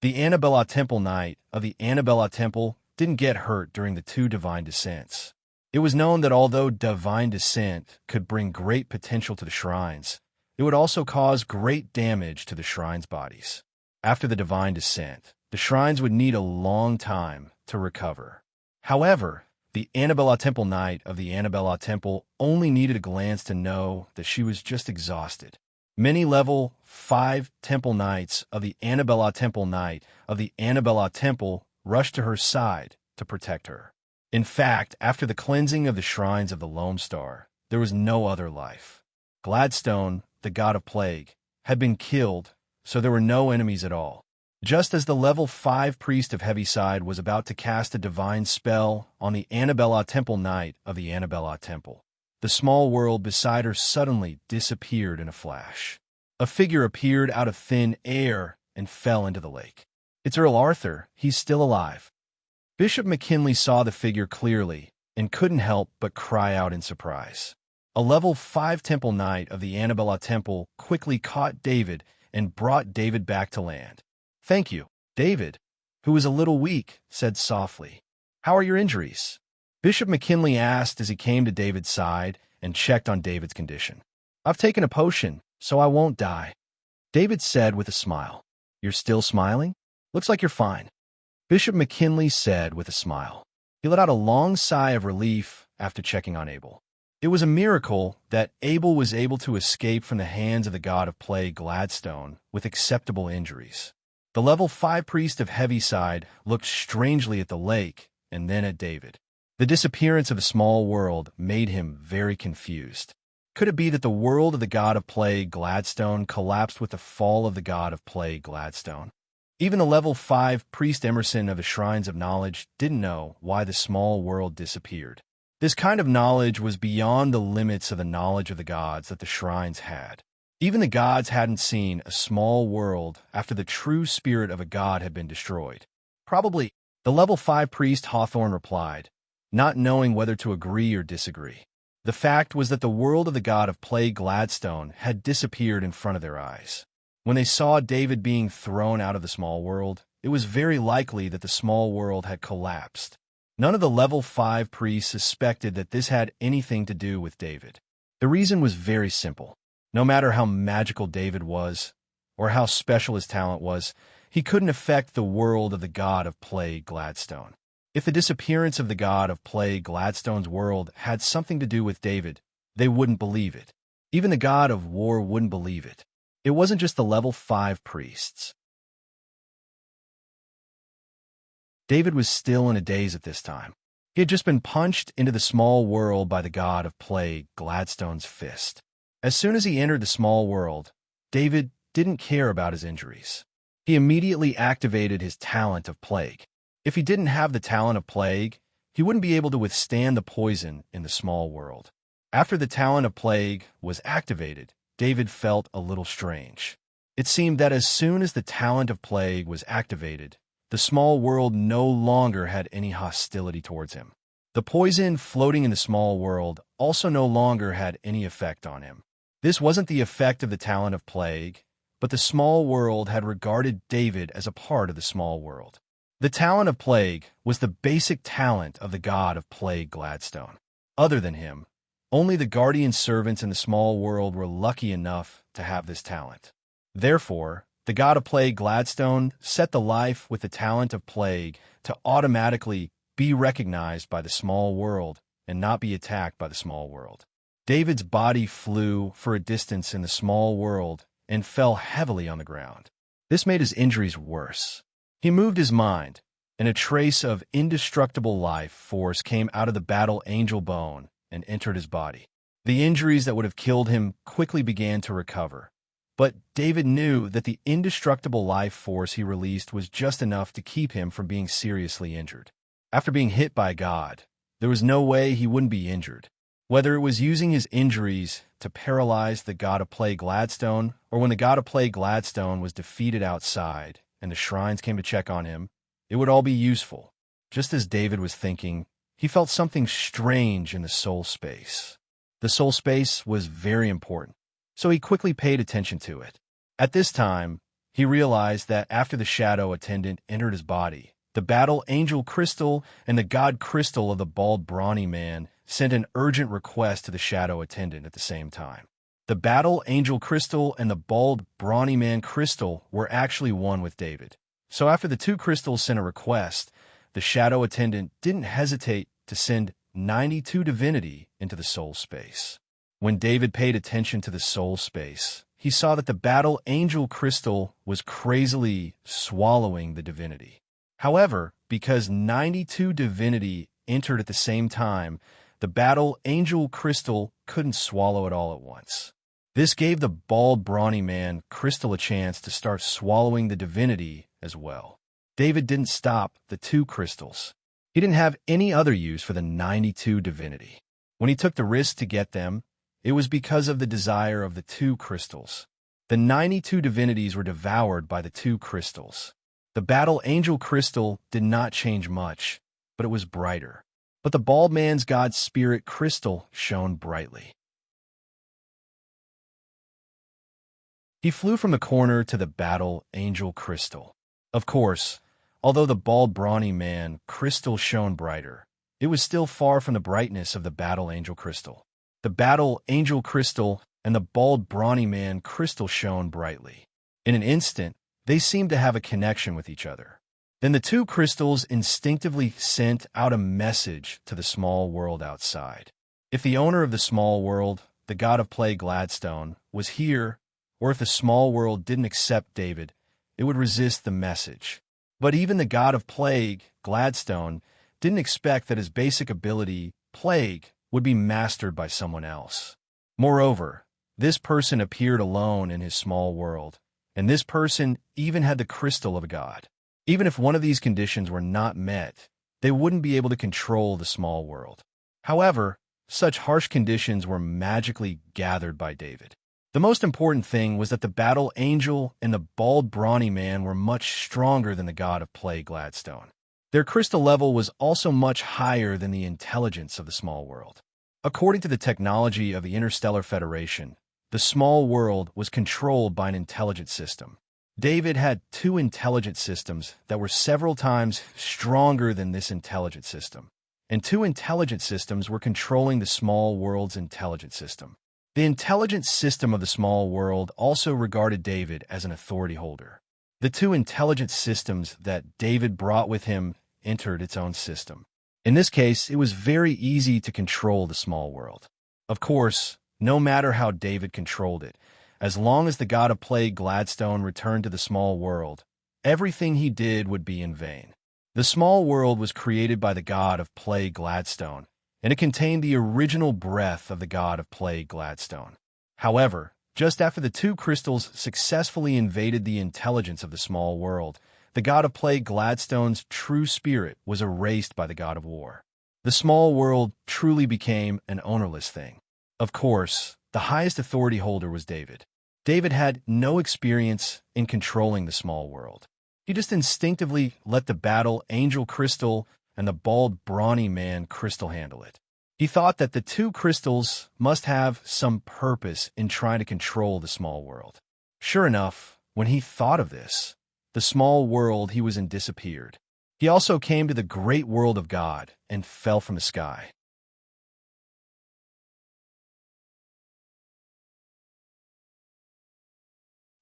The Annabella temple knight of the Annabella temple didn't get hurt during the 2 divine descents. It was known that although divine descent could bring great potential to the shrines, it would also cause great damage to the shrines' bodies. After the divine descent, the shrines would need a long time to recover. However, the Annabella temple knight of the Annabella temple only needed a glance to know that she was just exhausted. Many level 5 temple knights of the Annabella temple knight of the Annabella temple rushed to her side to protect her. In fact, after the cleansing of the shrines of the Lone Star, there was no other life. Gladstone, the god of plague, had been killed, so there were no enemies at all. Just as the level 5 priest of Heaviside was about to cast a divine spell on the Annabella temple knight of the Annabella temple, the small world beside her suddenly disappeared in a flash. A figure appeared out of thin air and fell into the lake. "It's Earl Arthur. He's still alive." Bishop McKinley saw the figure clearly and couldn't help but cry out in surprise. A level 5 temple knight of the Annabella temple quickly caught David and brought David back to land. "Thank you." David, who was a little weak, said softly, "How are your injuries?" Bishop McKinley asked as he came to David's side and checked on David's condition. "I've taken a potion, so I won't die," David said with a smile. "You're still smiling? Looks like you're fine," Bishop McKinley said with a smile. He let out a long sigh of relief after checking on Abel. It was a miracle that Abel was able to escape from the hands of the god of plague Gladstone with acceptable injuries. The level 5 priest of Heaviside looked strangely at the lake and then at David. The disappearance of the small world made him very confused. Could it be that the world of the god of plague Gladstone collapsed with the fall of the god of plague Gladstone? Even the level 5 priest Emerson of the Shrines of Knowledge didn't know why the small world disappeared. This kind of knowledge was beyond the limits of the knowledge of the gods that the shrines had. Even the gods hadn't seen a small world after the true spirit of a god had been destroyed. "Probably," the level 5 priest Hawthorne replied, not knowing whether to agree or disagree. The fact was that the world of the god of plague Gladstone had disappeared in front of their eyes. When they saw David being thrown out of the small world, it was very likely that the small world had collapsed. None of the level 5 priests suspected that this had anything to do with David. The reason was very simple. No matter how magical David was, or how special his talent was, he couldn't affect the world of the god of plague Gladstone. If the disappearance of the god of plague Gladstone's world had something to do with David, they wouldn't believe it. Even the god of war wouldn't believe it. It wasn't just the level 5 priests. David was still in a daze at this time. He had just been punched into the small world by the god of plague Gladstone's fist. As soon as he entered the small world, David didn't care about his injuries. He immediately activated his talent of plague. If he didn't have the talent of plague, he wouldn't be able to withstand the poison in the small world. After the talent of plague was activated, David felt a little strange. It seemed that as soon as the talent of plague was activated, the small world no longer had any hostility towards him. The poison floating in the small world also no longer had any effect on him. This wasn't the effect of the talent of plague, but the small world had regarded David as a part of the small world. The talent of plague was the basic talent of the god of plague Gladstone. Other than him, Only the guardian servants in the small world were lucky enough to have this talent. Therefore, the god of plague Gladstone set the life with the talent of plague to automatically be recognized by the small world and not be attacked by the small world. David's body flew for a distance in the small world and fell heavily on the ground. This made his injuries worse. He moved his mind, and a trace of indestructible life force came out of the battle angel bone and entered his body. The injuries that would have killed him quickly began to recover. But David knew that the indestructible life force he released was just enough to keep him from being seriously injured. After being hit by God, there was no way he wouldn't be injured. Whether it was using his injuries to paralyze the god of plague Gladstone, or when the god of plague Gladstone was defeated outside and the shrines came to check on him, it would all be useful. Just as David was thinking, he felt something strange in the soul space. The soul space was very important, so he quickly paid attention to it. At this time, he realized that after the shadow attendant entered his body, the battle angel crystal and the god crystal of the bald brawny man sent an urgent request to the shadow attendant at the same time. The battle angel crystal and the bald brawny man crystal were actually one with David. So after the two crystals sent a request, the shadow attendant didn't hesitate to send 92 divinity into the soul space. When David paid attention to the soul space, he saw that the battle angel crystal was crazily swallowing the divinity. However, because 92 divinity entered at the same time, the battle angel crystal couldn't swallow it all at once. This gave the bald brawny man crystal a chance to start swallowing the divinity as well. David didn't stop the two crystals. He didn't have any other use for the 92 divinity. When he took the risk to get them, it was because of the desire of the two crystals. The 92 divinities were devoured by the two crystals. The battle angel crystal did not change much, but it was brighter. But the bald man's god spirit crystal shone brightly. He flew from the corner to the battle angel crystal. Of course, although the bald brawny man crystal shone brighter, it was still far from the brightness of the battle angel crystal. The battle angel crystal and the bald brawny man crystal shone brightly. In an instant, they seemed to have a connection with each other. Then the two crystals instinctively sent out a message to the small world outside. If the owner of the small world, the god of plague Gladstone, was here, or if the small world didn't accept David, it would resist the message. But even the god of plague, Gladstone, didn't expect that his basic ability, plague, would be mastered by someone else. Moreover, this person appeared alone in his small world, and this person even had the crystal of a god. Even if one of these conditions were not met, they wouldn't be able to control the small world. However, such harsh conditions were magically gathered by David. The most important thing was that the battle angel and the bald brawny man were much stronger than the god of plague Gladstone. Their crystal level was also much higher than the intelligence of the small world. According to the technology of the Interstellar Federation, the small world was controlled by an intelligent system. David had two intelligent systems that were several times stronger than this intelligent system, and two intelligent systems were controlling the small world's intelligent system. The intelligent system of the small world also regarded David as an authority holder. The two intelligent systems that David brought with him entered its own system. In this case, it was very easy to control the small world. Of course, no matter how David controlled it, as long as the god of plague Gladstone returned to the small world, everything he did would be in vain. The small world was created by the god of plague Gladstone, and it contained the original breath of the god of plague Gladstone. However, just after the two crystals successfully invaded the intelligence of the small world, the god of plague Gladstone's true spirit was erased by the god of war. The small world truly became an ownerless thing. Of course, the highest authority holder was David. David had no experience in controlling the small world. He just instinctively let the battle angel crystal and the bald brawny man crystal handle it. He thought that the two crystals must have some purpose in trying to control the small world. Sure enough, when he thought of this, the small world he was in disappeared. He also came to the great world of God and fell from the sky.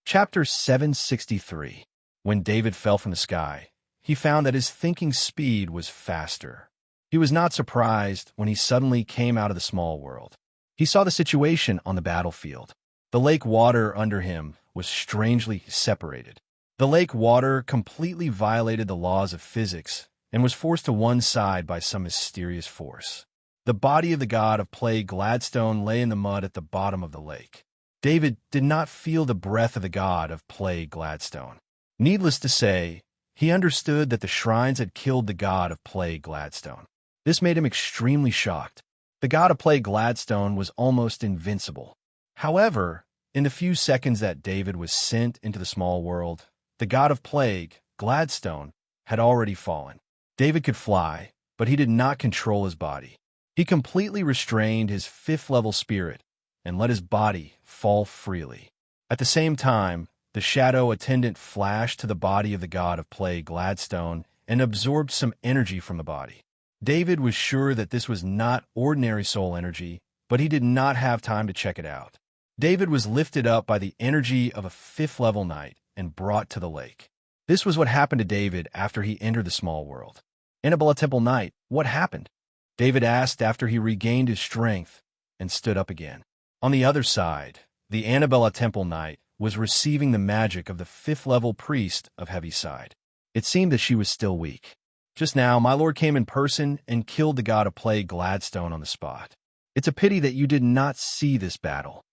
Chapter 763. When David fell from the sky, he found that his thinking speed was faster. He was not surprised when he suddenly came out of the small world. He saw the situation on the battlefield. The lake water under him was strangely separated. The lake water completely violated the laws of physics and was forced to one side by some mysterious force. The body of the god of plague Gladstone lay in the mud at the bottom of the lake. David did not feel the breath of the god of plague Gladstone. Needless to say, he understood that the shrines had killed the god of plague Gladstone. This made him extremely shocked. The god of plague Gladstone was almost invincible. However, in the few seconds that David was sent into the small world, the god of plague, Gladstone, had already fallen. David could fly, but he did not control his body. He completely restrained his fifth-level spirit and let his body fall freely. At the same time, the shadow attendant flashed to the body of the god of plague Gladstone and absorbed some energy from the body. David was sure that this was not ordinary soul energy, but he did not have time to check it out. David was lifted up by the energy of a fifth-level knight and brought to the lake. This was what happened to David after he entered the small world. Annabella Temple Knight, what happened? David asked after he regained his strength and stood up again. On the other side, the Annabella Temple Knight was receiving the magic of the fifth-level priest of Heaviside. It seemed that she was still weak. Just now, my lord came in person and killed the god of plague Gladstone on the spot. It's a pity that you did not see this battle,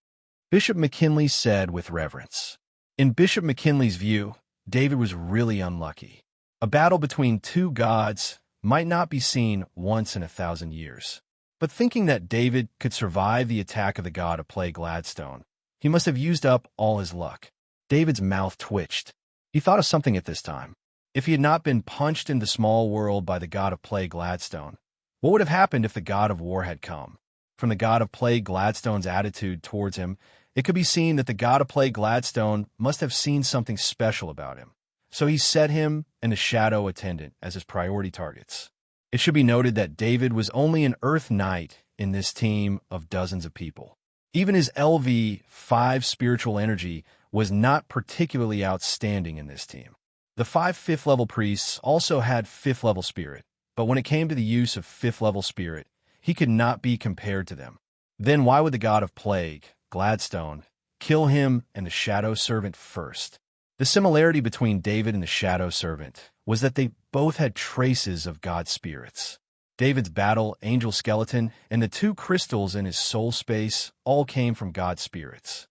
Bishop McKinley said with reverence. In Bishop McKinley's view, David was really unlucky. A battle between two gods might not be seen once in 1,000 years. But thinking that David could survive the attack of the god of plague Gladstone, he must have used up all his luck. David's mouth twitched. He thought of something at this time. If he had not been punched into the small world by the god of plague Gladstone, what would have happened if the god of war had come? From the god of plague Gladstone's attitude towards him, it could be seen that the god of plague Gladstone must have seen something special about him. So he set him and the shadow attendant as his priority targets. It should be noted that David was only an Earth Knight in this team of dozens of people. Even his LV-5 spiritual energy was not particularly outstanding in this team. The 5 fifth-level priests also had fifth-level spirit, but when it came to the use of fifth-level spirit, he could not be compared to them. Then why would the god of plague, Gladstone, kill him and the shadow servant first? The similarity between David and the shadow servant was that they both had traces of God's spirits. David's battle angel skeleton and the 2 crystals in his soul space all came from God's spirits.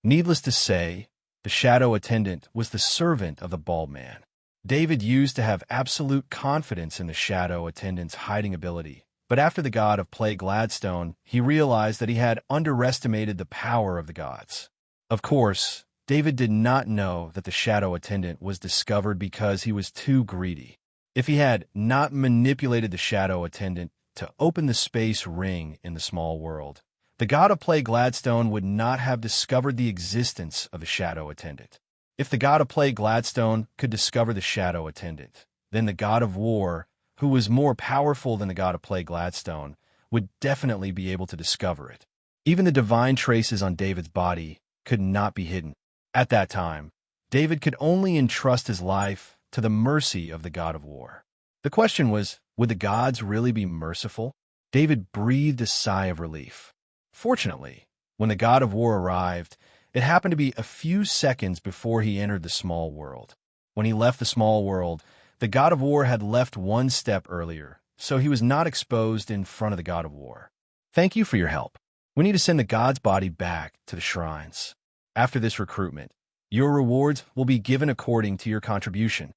Needless to say, the shadow attendant was the servant of the bald man. David used to have absolute confidence in the shadow attendant's hiding ability, but after the god of plague Gladstone, he realized that he had underestimated the power of the gods. Of course, David did not know that the shadow attendant was discovered because he was too greedy. If he had not manipulated the shadow attendant to open the space ring in the small world, the god of plague Gladstone would not have discovered the existence of the shadow attendant. If the god of plague Gladstone could discover the shadow attendant, then the god of war, who was more powerful than the god of plague Gladstone, would definitely be able to discover it. Even the divine traces on David's body could not be hidden. At that time, David could only entrust his life to the mercy of the god of war. The question was, would the gods really be merciful? David breathed a sigh of relief. Fortunately, when the god of war arrived, it happened to be a few seconds before he entered the small world. When he left the small world, the god of war had left one step earlier, so he was not exposed in front of the god of war. Thank you for your help. We need to send the god's body back to the shrines. After this recruitment, your rewards will be given according to your contribution.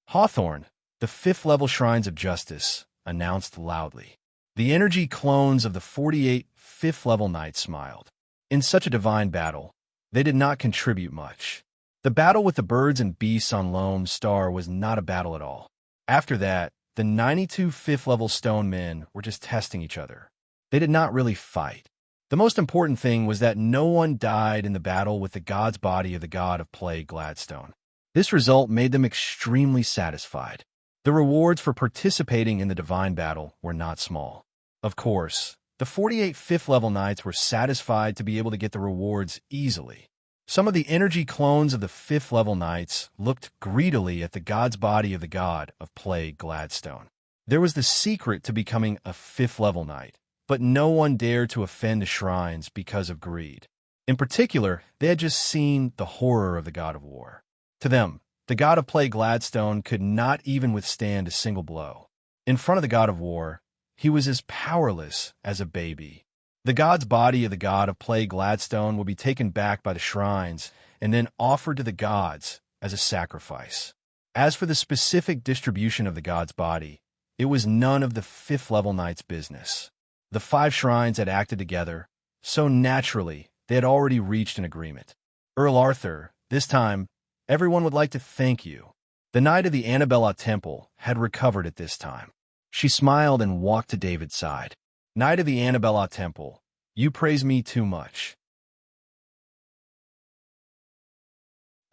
Hawthorne, the 5th-level Shrines of Justice, announced loudly. The energy clones of the 48 5th-level knights smiled. In such a divine battle, they did not contribute much. The battle with the birds and beasts on Lone Star was not a battle at all. After that, the 92 5th-level stone men were just testing each other. They did not really fight. The most important thing was that no one died in the battle with the god's body of the god of plague Gladstone. This result made them extremely satisfied. The rewards for participating in the divine battle were not small. Of course, The 48 fifth-level knights were satisfied to be able to get the rewards easily. Some of the energy clones of the fifth-level knights looked greedily at the god's body of the god of plague, Gladstone. There was the secret to becoming a fifth-level knight, but no one dared to offend the shrines because of greed. In particular, they had just seen the horror of the god of war. To them, the god of plague, Gladstone, could not even withstand a single blow. In front of the god of war, he was as powerless as a baby. The god's body of the god of plague, Gladstone, would be taken back by the shrines and then offered to the gods as a sacrifice. As for the specific distribution of the god's body, it was none of the fifth-level knights' business. The 5 shrines had acted together, so naturally they had already reached an agreement. Earl Arthur, this time, everyone would like to thank you. The knight of the Annabella Temple had recovered at this time. She smiled and walked to David's side. Knight of the Annabella Temple, you praise me too much.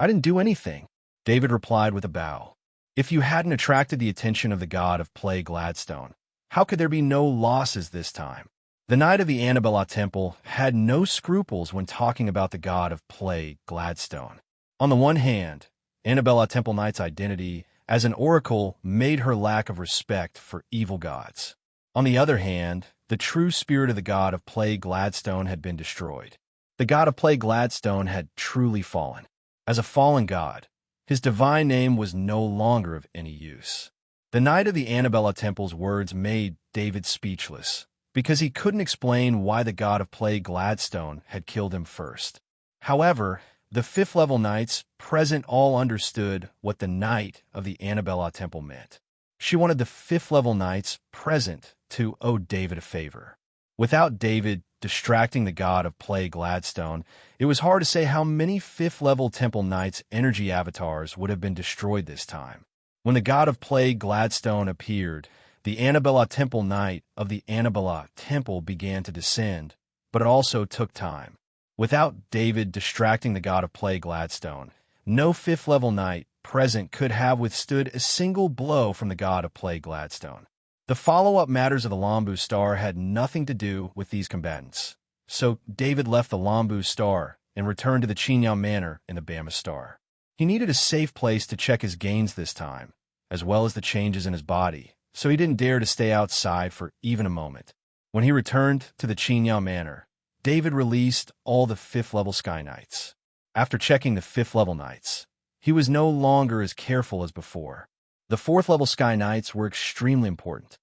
I didn't do anything, David replied with a bow. If you hadn't attracted the attention of the god of plague, Gladstone, how could there be no losses this time? The knight of the Annabella Temple had no scruples when talking about the god of plague, Gladstone. On the one hand, Annabella Temple Knight's identity as an oracle made her lack of respect for evil gods. On the other hand, the true spirit of the god of plague, Gladstone, had been destroyed. The god of plague, Gladstone, had truly fallen. As a fallen god, his divine name was no longer of any use. The knight of the Annabella Temple's words made David speechless, because he couldn't explain why the god of plague, Gladstone, had killed him first. However, the fifth-level knights present all understood what the knight of the Annabella Temple meant. She wanted the fifth-level knights present to owe David a favor. Without David distracting the god of plague, Gladstone, it was hard to say how many fifth-level temple knights' energy avatars would have been destroyed this time. When the god of plague, Gladstone, appeared, the Annabella Temple Knight of the Annabella Temple began to descend, but it also took time. Without David distracting the god of plague, Gladstone, no fifth-level knight present could have withstood a single blow from the god of plague, Gladstone. The follow-up matters of the Lambu Star had nothing to do with these combatants, so David left the Lambu Star and returned to the Chinyao Manor in the Bama Star. He needed a safe place to check his gains this time, as well as the changes in his body, so he didn't dare to stay outside for even a moment. When he returned to the Chinyao Manor, David released all the fifth-level Sky Knights. After checking the fifth-level Knights, he was no longer as careful as before. The fourth-level Sky Knights were extremely important.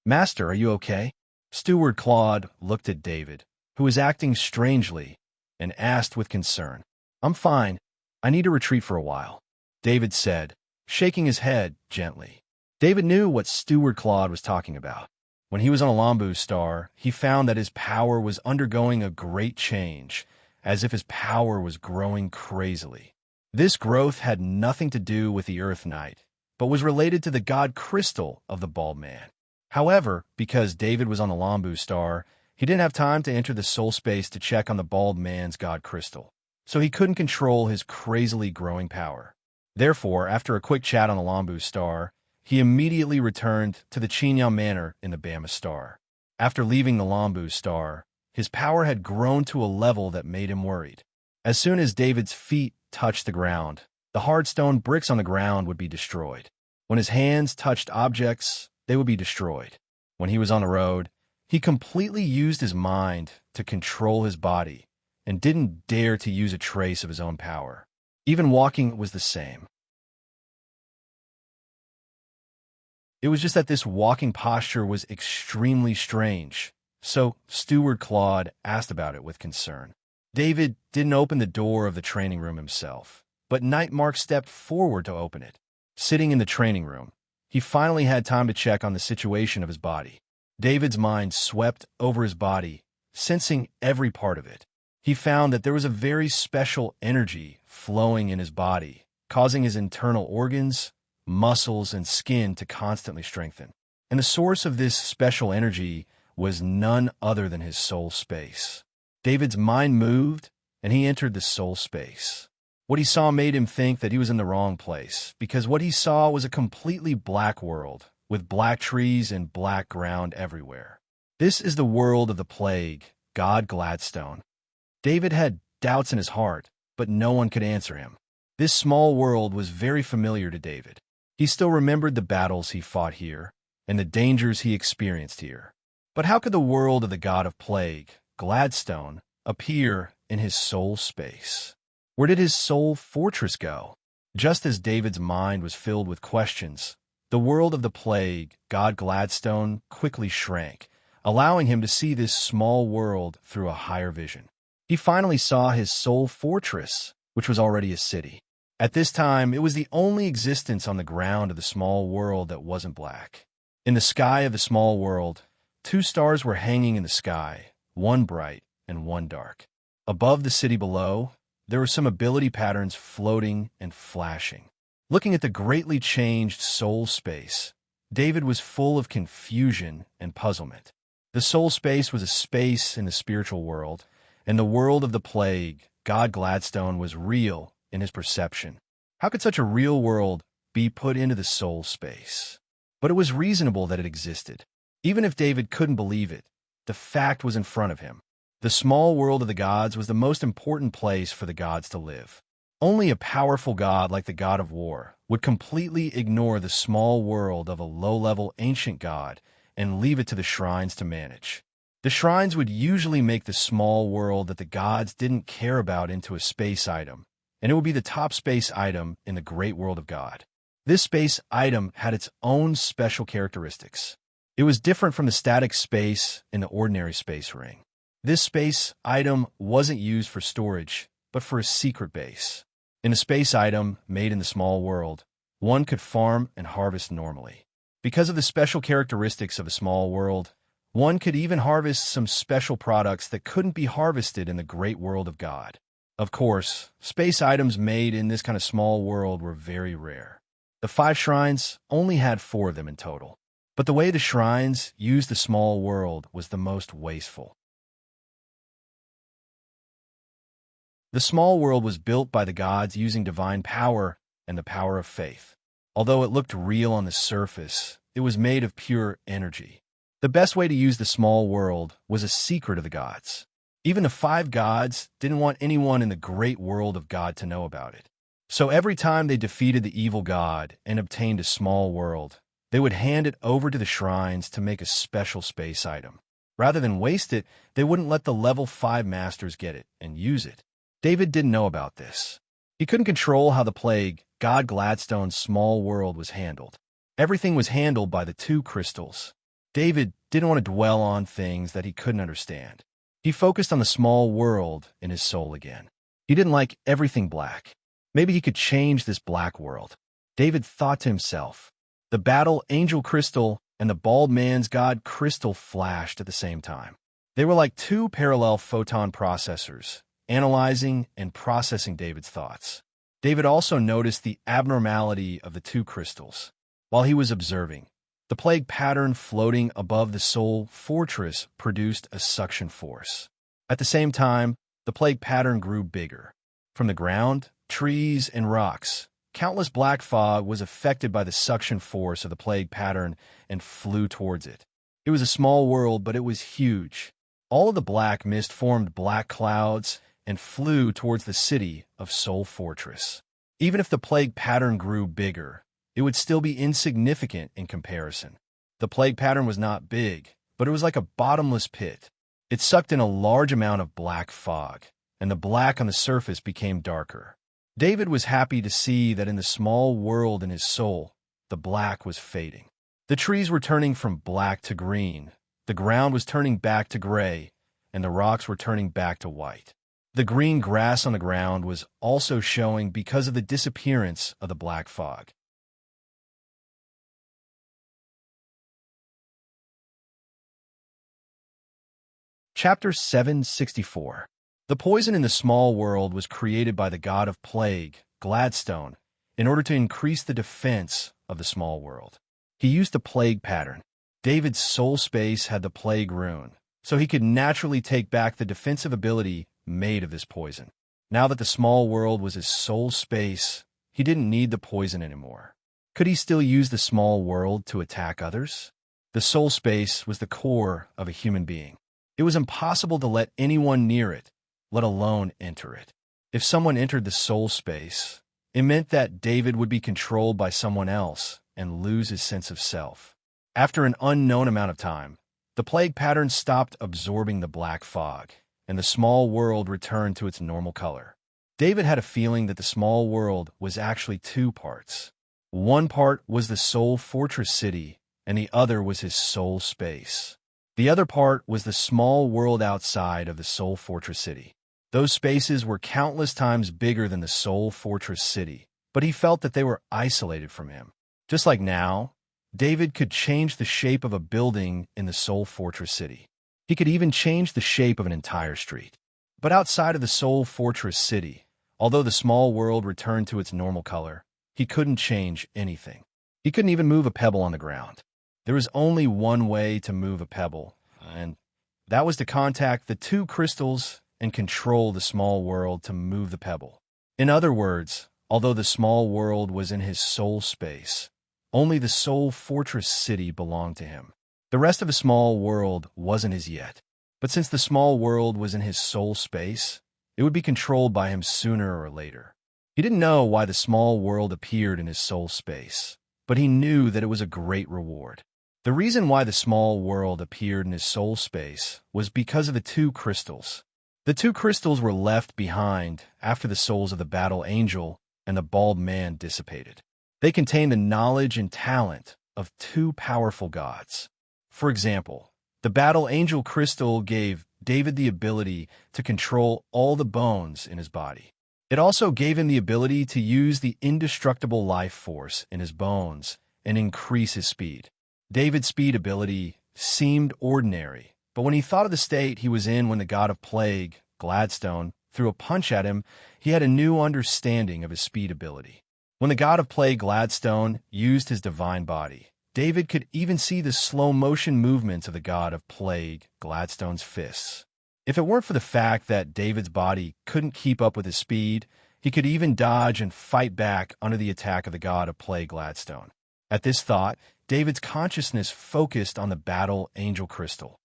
Master, are you okay? Steward Claude looked at David, who was acting strangely, and asked with concern. I'm fine. I need to retreat for a while, David said, shaking his head gently. David knew what Steward Claude was talking about. When he was on a Lambu Star, he found that his power was undergoing a great change, as if his power was growing crazily. This growth had nothing to do with the Earth Knight, but was related to the god crystal of the bald man. However, because David was on the Lambu Star, he didn't have time to enter the soul space to check on the bald man's god crystal, so he couldn't control his crazily growing power. Therefore, after a quick chat on the Lambu Star, he immediately returned to the Chinyao Manor in the Bama Star. After leaving the Lambu Star, his power had grown to a level that made him worried. As soon as David's feet touched the ground, the hard stone bricks on the ground would be destroyed. When his hands touched objects, they would be destroyed. When he was on the road, he completely used his mind to control his body and didn't dare to use a trace of his own power. Even walking was the same. It was just that this walking posture was extremely strange, so Steward Claude asked about it with concern. David didn't open the door of the training room himself, but Knight Mark stepped forward to open it. Sitting in the training room, he finally had time to check on the situation of his body. David's mind swept over his body, sensing every part of it. He found that there was a very special energy flowing in his body, causing his internal organs, muscles, and skin to constantly strengthen. And the source of this special energy was none other than his soul space. David's mind moved, and he entered the soul space. What he saw made him think that he was in the wrong place, because what he saw was a completely black world, with black trees and black ground everywhere. This is the world of the plague, God Gladstone. David had doubts in his heart, but no one could answer him. This small world was very familiar to David. He still remembered the battles he fought here and the dangers he experienced here. But how could the world of the god of plague, Gladstone, appear in his soul space? Where did his soul fortress go? Just as David's mind was filled with questions, the world of the plague, God Gladstone, quickly shrank, allowing him to see this small world through a higher vision. He finally saw his soul fortress, which was already a city. At this time, it was the only existence on the ground of the small world that wasn't black. In the sky of the small world, 2 stars were hanging in the sky, one bright and one dark. Above the city below, there were some ability patterns floating and flashing. Looking at the greatly changed soul space, David was full of confusion and puzzlement. The soul space was a space in the spiritual world, and the world of the plague, God Gladstone, was real in his perception. How could such a real world be put into the soul space? But it was reasonable that it existed. Even if David couldn't believe it, the fact was in front of him. The small world of the gods was the most important place for the gods to live. Only a powerful god like the god of war would completely ignore the small world of a low-level ancient god and leave it to the shrines to manage. The shrines would usually make the small world that the gods didn't care about into a space item, and it would be the top space item in the great world of God. This space item had its own special characteristics. It was different from the static space in the ordinary space ring. This space item wasn't used for storage, but for a secret base. In a space item made in the small world, one could farm and harvest normally. Because of the special characteristics of a small world, one could even harvest some special products that couldn't be harvested in the great world of God. Of course, space items made in this kind of small world were very rare. The 5 shrines only had 4 of them in total. But the way the shrines used the small world was the most wasteful. The small world was built by the gods using divine power and the power of faith. Although it looked real on the surface, it was made of pure energy. The best way to use the small world was a secret of the gods. Even the 5 gods didn't want anyone in the great world of God to know about it. So every time they defeated the evil god and obtained a small world, they would hand it over to the shrines to make a special space item. Rather than waste it, they wouldn't let the level 5 masters get it and use it. David didn't know about this. He couldn't control how the plague, God Gladstone's small world, was handled. Everything was handled by the 2 crystals. David didn't want to dwell on things that he couldn't understand. He focused on the small world in his soul again. He didn't like everything black. Maybe he could change this black world. David thought to himself. The battle angel crystal and the bald man's god crystal flashed at the same time. They were like 2 parallel photon processors, analyzing and processing David's thoughts. David also noticed the abnormality of the 2 crystals. While he was observing, the plague pattern floating above the soul fortress produced a suction force. At the same time, the plague pattern grew bigger. From the ground, trees, and rocks, countless black fog was affected by the suction force of the plague pattern and flew towards it. It was a small world, but it was huge. All of the black mist formed black clouds and flew towards the city of Soul Fortress. Even if the plague pattern grew bigger, it would still be insignificant in comparison. The plague pattern was not big, but it was like a bottomless pit. It sucked in a large amount of black fog, and the black on the surface became darker. David was happy to see that in the small world in his soul, the black was fading. The trees were turning from black to green, the ground was turning back to gray, and the rocks were turning back to white. The green grass on the ground was also showing because of the disappearance of the black fog. Chapter 764. The poison in the small world was created by the god of plague, Gladstone, in order to increase the defense of the small world. He used the plague pattern. David's soul space had the plague rune, so he could naturally take back the defensive ability made of this poison. Now that the small world was his soul space, he didn't need the poison anymore. Could he still use the small world to attack others? The soul space was the core of a human being. It was impossible to let anyone near it, let alone enter it. If someone entered the soul space, it meant that David would be controlled by someone else and lose his sense of self. After an unknown amount of time, the plague pattern stopped absorbing the black fog, and the small world returned to its normal color. David had a feeling that the small world was actually two parts. One part was the soul fortress city, and the other was his soul space. The other part was the small world outside of the soul fortress city. Those spaces were countless times bigger than the soul fortress city, but he felt that they were isolated from him. Just like now, David could change the shape of a building in the soul fortress city. He could even change the shape of an entire street. But outside of the soul fortress city, although the small world returned to its normal color, he couldn't change anything. He couldn't even move a pebble on the ground. There was only one way to move a pebble, and that was to contact the two crystals and control the small world to move the pebble. In other words, although the small world was in his soul space, only the soul fortress city belonged to him. The rest of the small world wasn't his yet. But since the small world was in his soul space, it would be controlled by him sooner or later. He didn't know why the small world appeared in his soul space, but he knew that it was a great reward. The reason why the small world appeared in his soul space was because of the two crystals. The two crystals were left behind after the souls of the battle angel and the bald man dissipated. They contained the knowledge and talent of two powerful gods. For example, the battle angel crystal gave David the ability to control all the bones in his body. It also gave him the ability to use the indestructible life force in his bones and increase his speed. David's speed ability seemed ordinary, but when he thought of the state he was in when the god of plague, Gladstone, threw a punch at him, he had a new understanding of his speed ability. When the god of plague, Gladstone, used his divine body, David could even see the slow-motion movements of the god of plague, Gladstone's fists. If it weren't for the fact that David's body couldn't keep up with his speed, he could even dodge and fight back under the attack of the god of plague, Gladstone. At this thought, David's consciousness focused on the battle angel crystal.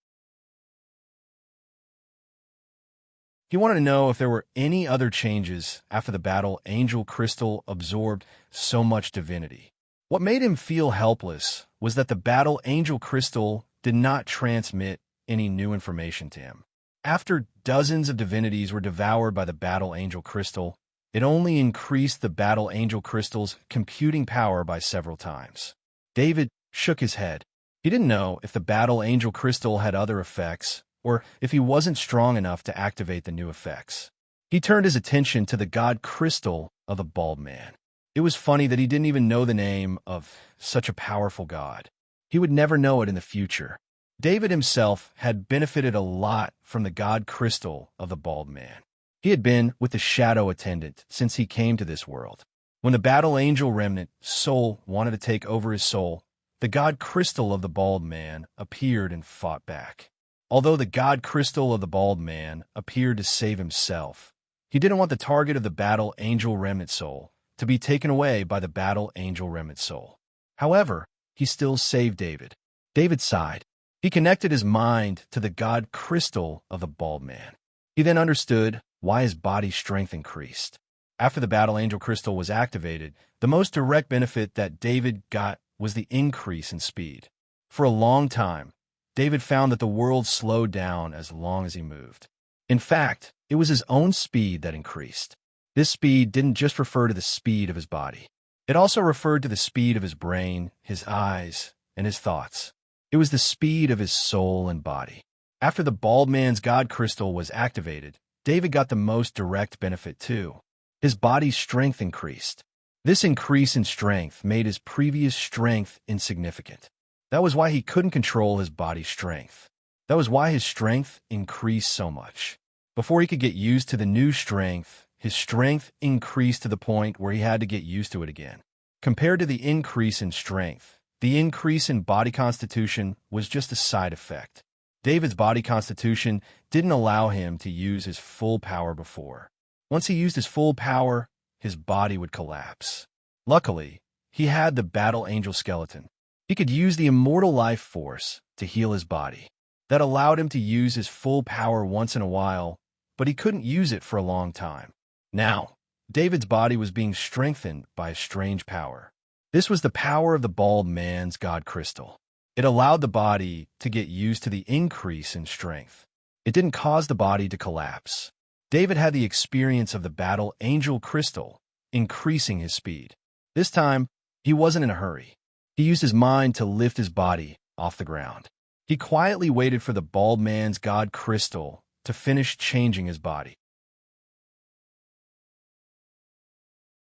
He wanted to know if there were any other changes after the battle angel crystal absorbed so much divinity. What made him feel helpless was that the battle angel crystal did not transmit any new information to him. After dozens of divinities were devoured by the battle angel crystal, it only increased the battle angel crystal's computing power by several times. David shook his head. He didn't know if the battle angel crystal had other effects, or if he wasn't strong enough to activate the new effects. He turned his attention to the god crystal of the bald man. It was funny that he didn't even know the name of such a powerful god. He would never know it in the future. David himself had benefited a lot from the god crystal of the bald man. He had been with the shadow attendant since he came to this world. When the battle angel remnant soul wanted to take over his soul, the god crystal of the bald man appeared and fought back. Although the god crystal of the bald man appeared to save himself, he didn't want the target of the battle angel remnant soul to be taken away by the battle angel remnant soul. However, he still saved David. David sighed. He connected his mind to the god crystal of the bald man. He then understood why his body's strength increased. After the battle angel crystal was activated, the most direct benefit that David got was the increase in speed. For a long time, David found that the world slowed down as long as he moved. In fact, it was his own speed that increased. This speed didn't just refer to the speed of his body. It also referred to the speed of his brain, his eyes, and his thoughts. It was the speed of his soul and body. After the bald man's god crystal was activated, David got the most direct benefit too. His body's strength increased. This increase in strength made his previous strength insignificant. That was why he couldn't control his body's strength. That was why his strength increased so much. Before he could get used to the new strength, his strength increased to the point where he had to get used to it again. Compared to the increase in strength, the increase in body constitution was just a side effect. David's body constitution didn't allow him to use his full power before. Once he used his full power, his body would collapse. Luckily, he had the battle angel skeleton. He He could use the immortal life force to heal his body. That allowed him to use his full power once in a while, but he couldn't use it for a long time. Now, David's body was being strengthened by a strange power. This was the power of the bald man's god crystal. It allowed the body to get used to the increase in strength. It didn't cause the body to collapse. David had the experience of the battle angel crystal, increasing his speed. This time, he wasn't in a hurry. He used his mind to lift his body off the ground. He quietly waited for the bald man's god crystal to finish changing his body.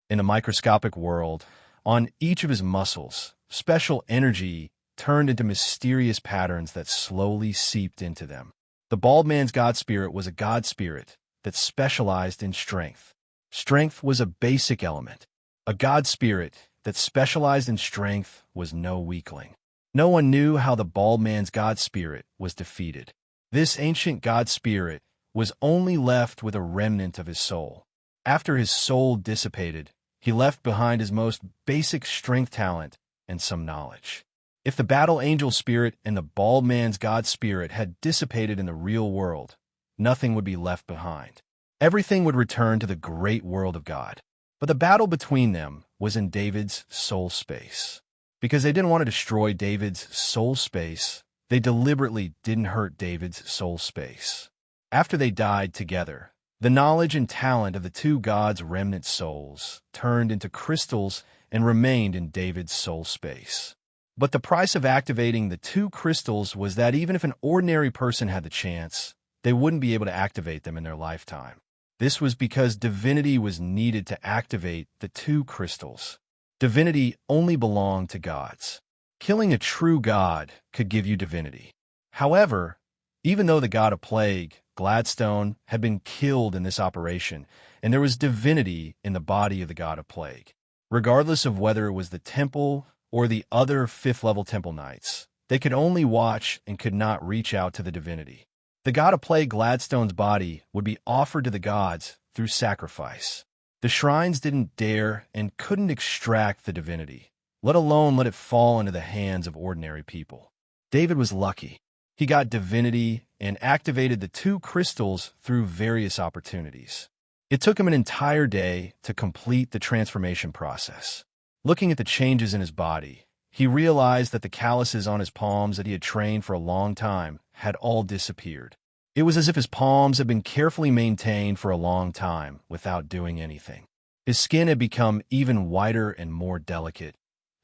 In a microscopic world, on each of his muscles, special energy turned into mysterious patterns that slowly seeped into them. The bald man's god spirit was a god spirit that specialized in strength. Strength was a basic element. A god spirit that specialized in strength was no weakling. No one knew how the bald man's god spirit was defeated. This ancient god spirit was only left with a remnant of his soul. After his soul dissipated, he left behind his most basic strength talent and some knowledge. If the battle angel spirit and the bald man's god spirit had dissipated in the real world, nothing would be left behind. Everything would return to the great world of God. But the battle between them was in David's soul space. Because they didn't want to destroy David's soul space, they deliberately didn't hurt David's soul space. After they died together, the knowledge and talent of the two gods' remnant souls turned into crystals and remained in David's soul space. But the price of activating the two crystals was that even if an ordinary person had the chance, they wouldn't be able to activate them in their lifetime. This was because divinity was needed to activate the two crystals. Divinity only belonged to gods. Killing a true god could give you divinity. However, even though the god of plague, Gladstone, had been killed in this operation, and there was divinity in the body of the god of plague, regardless of whether it was the temple or the other fifth-level temple knights, they could only watch and could not reach out to the divinity. The god of plague, Gladstone's body, would be offered to the gods through sacrifice. The shrines didn't dare and couldn't extract the divinity, let alone let it fall into the hands of ordinary people. David was lucky. He got divinity and activated the two crystals through various opportunities. It took him an entire day to complete the transformation process. Looking at the changes in his body, he realized that the calluses on his palms that he had trained for a long time had all disappeared. It was as if his palms had been carefully maintained for a long time without doing anything. His skin had become even whiter and more delicate,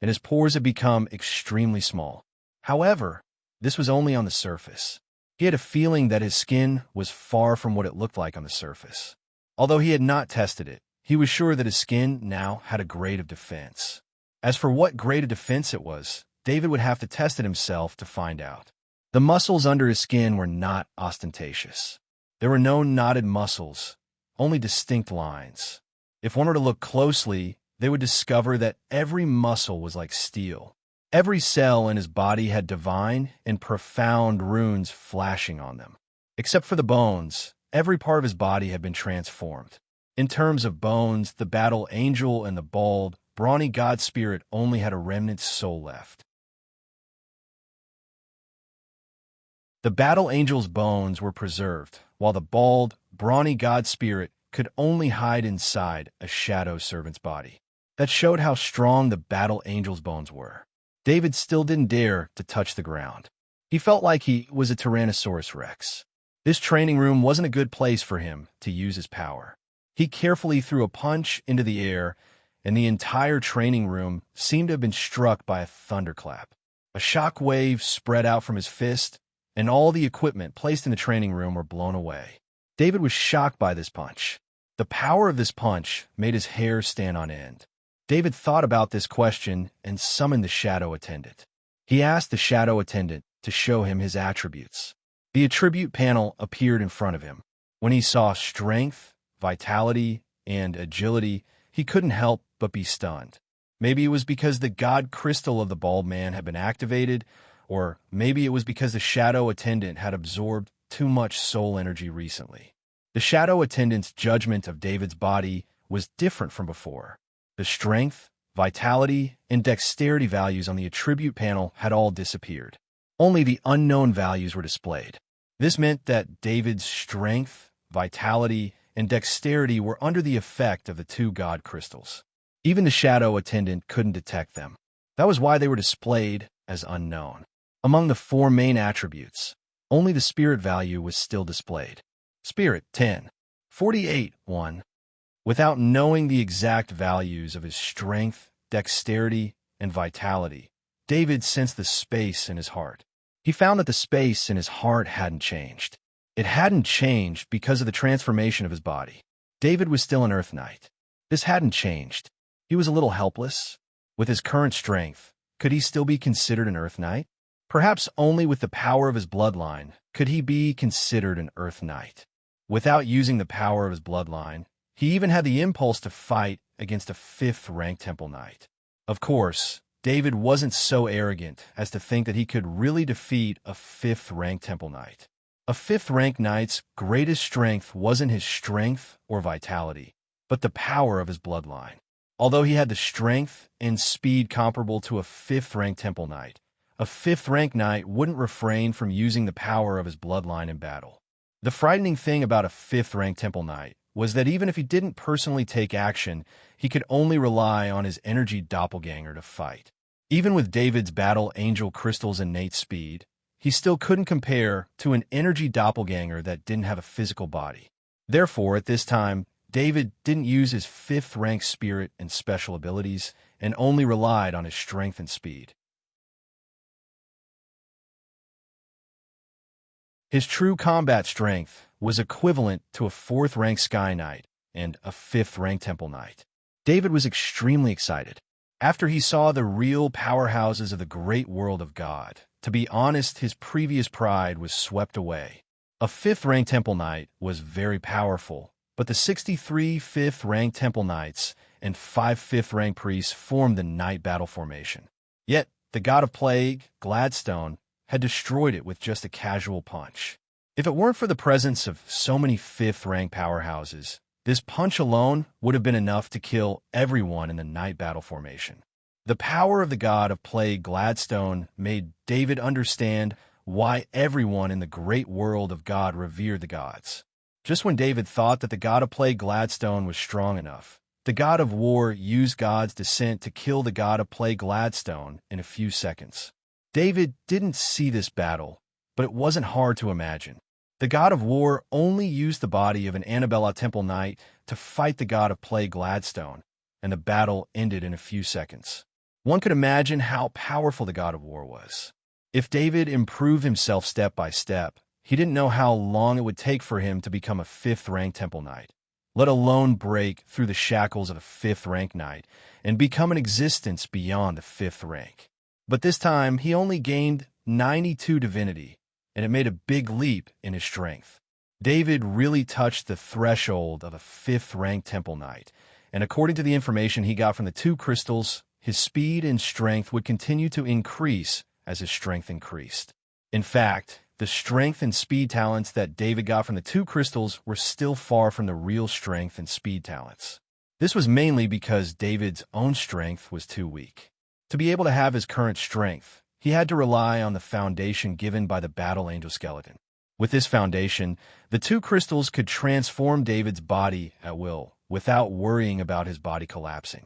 and his pores had become extremely small. However, this was only on the surface. He had a feeling that his skin was far from what it looked like on the surface. Although he had not tested it, he was sure that his skin now had a grade of defense. As for what grade of defense it was, David would have to test it himself to find out. The muscles under his skin were not ostentatious. There were no knotted muscles, only distinct lines. If one were to look closely, they would discover that every muscle was like steel. Every cell in his body had divine and profound runes flashing on them. Except for the bones, every part of his body had been transformed. In terms of bones, the battle angel and the bald, brawny god spirit only had a remnant soul left. The battle angel's bones were preserved, while the bald, brawny god spirit could only hide inside a shadow servant's body. That showed how strong the battle angel's bones were. David still didn't dare to touch the ground. He felt like he was a Tyrannosaurus Rex. This training room wasn't a good place for him to use his power. He carefully threw a punch into the air, and the entire training room seemed to have been struck by a thunderclap. A shock wave spread out from his fist, and all the equipment placed in the training room were blown away. David was shocked by this punch. The power of this punch made his hair stand on end. David thought about this question and summoned the shadow attendant. He asked the shadow attendant to show him his attributes. The attribute panel appeared in front of him. When he saw strength, vitality, and agility, he couldn't help but be stunned. Maybe it was because the god crystal of the bald man had been activated, or maybe it was because the shadow attendant had absorbed too much soul energy recently. The shadow attendant's judgment of David's body was different from before. The strength, vitality, and dexterity values on the attribute panel had all disappeared. Only the unknown values were displayed. This meant that David's strength, vitality, and dexterity were under the effect of the two god crystals. Even the shadow attendant couldn't detect them. That was why they were displayed as unknown. Among the four main attributes, only the spirit value was still displayed. Spirit 10, 48, 1. Without knowing the exact values of his strength, dexterity, and vitality, David sensed the space in his heart. He found that the space in his heart hadn't changed. It hadn't changed because of the transformation of his body. David was still an Earth Knight. This hadn't changed. He was a little helpless. With his current strength, could he still be considered an Earth Knight? Perhaps only with the power of his bloodline could he be considered an Earth Knight. Without using the power of his bloodline, he even had the impulse to fight against a 5th-rank Temple Knight. Of course, David wasn't so arrogant as to think that he could really defeat a 5th-rank Temple Knight. A 5th-rank Knight's greatest strength wasn't his strength or vitality, but the power of his bloodline. Although he had the strength and speed comparable to a 5th-rank Temple Knight, a 5th-rank Knight wouldn't refrain from using the power of his bloodline in battle. The frightening thing about a 5th-rank Temple Knight was that even if he didn't personally take action, he could only rely on his energy doppelganger to fight. Even with David's battle angel crystal's innate speed, he still couldn't compare to an energy doppelganger that didn't have a physical body. Therefore, at this time, David didn't use his 5th-rank spirit and special abilities and only relied on his strength and speed. His true combat strength was equivalent to a 4th-rank Sky Knight and a 5th-rank Temple Knight. David was extremely excited. After he saw the real powerhouses of the great world of God, to be honest, his previous pride was swept away. A 5th-rank Temple Knight was very powerful, but the 63 5th-rank Temple Knights and 5 5th-rank priests formed the Knight battle formation. Yet, the god of plague, Gladstone, had destroyed it with just a casual punch. If it weren't for the presence of so many 5th-rank powerhouses, this punch alone would have been enough to kill everyone in the Knight battle formation. The power of the god of plague, Gladstone, made David understand why everyone in the great world of God revered the gods. Just when David thought that the god of plague, Gladstone, was strong enough, the god of war used God's descent to kill the god of plague, Gladstone, in a few seconds. David didn't see this battle, but it wasn't hard to imagine. The god of war only used the body of an Annabella Temple Knight to fight the god of plague, Gladstone, and the battle ended in a few seconds. One could imagine how powerful the god of war was. If David improved himself step by step, he didn't know how long it would take for him to become a 5th-rank Temple Knight, let alone break through the shackles of a 5th-rank Knight and become an existence beyond the 5th rank. But this time, he only gained 92 divinity, and it made a big leap in his strength. David really touched the threshold of a 5th-rank Temple Knight, and according to the information he got from the two crystals, his speed and strength would continue to increase as his strength increased. In fact, the strength and speed talents that David got from the two crystals were still far from the real strength and speed talents. This was mainly because David's own strength was too weak. To be able to have his current strength, he had to rely on the foundation given by the battle angel skeleton. With this foundation, the two crystals could transform David's body at will, without worrying about his body collapsing.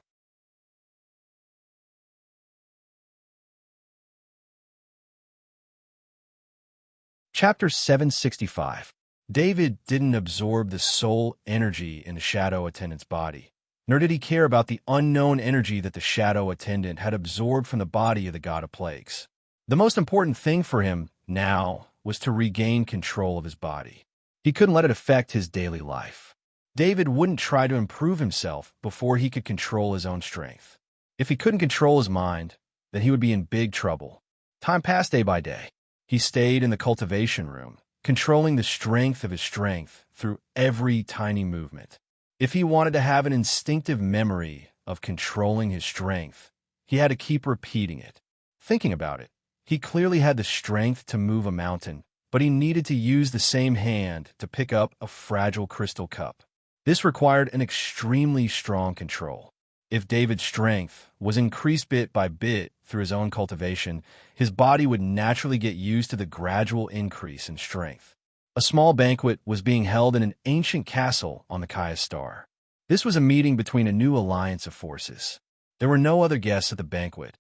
Chapter 765. David didn't absorb the soul energy in the shadow attendant's body, nor did he care about the unknown energy that the shadow attendant had absorbed from the body of the god of plagues. The most important thing for him now was to regain control of his body. He couldn't let it affect his daily life. David wouldn't try to improve himself before he could control his own strength. If he couldn't control his mind, then he would be in big trouble. Time passed day by day. He stayed in the cultivation room, controlling the strength of his strength through every tiny movement. If he wanted to have an instinctive memory of controlling his strength, he had to keep repeating it. Thinking about it, he clearly had the strength to move a mountain, but he needed to use the same hand to pick up a fragile crystal cup. This required an extremely strong control. If David's strength was increased bit by bit through his own cultivation, his body would naturally get used to the gradual increase in strength. A small banquet was being held in an ancient castle on the Kaya Star. This was a meeting between a new alliance of forces. There were no other guests at the banquet,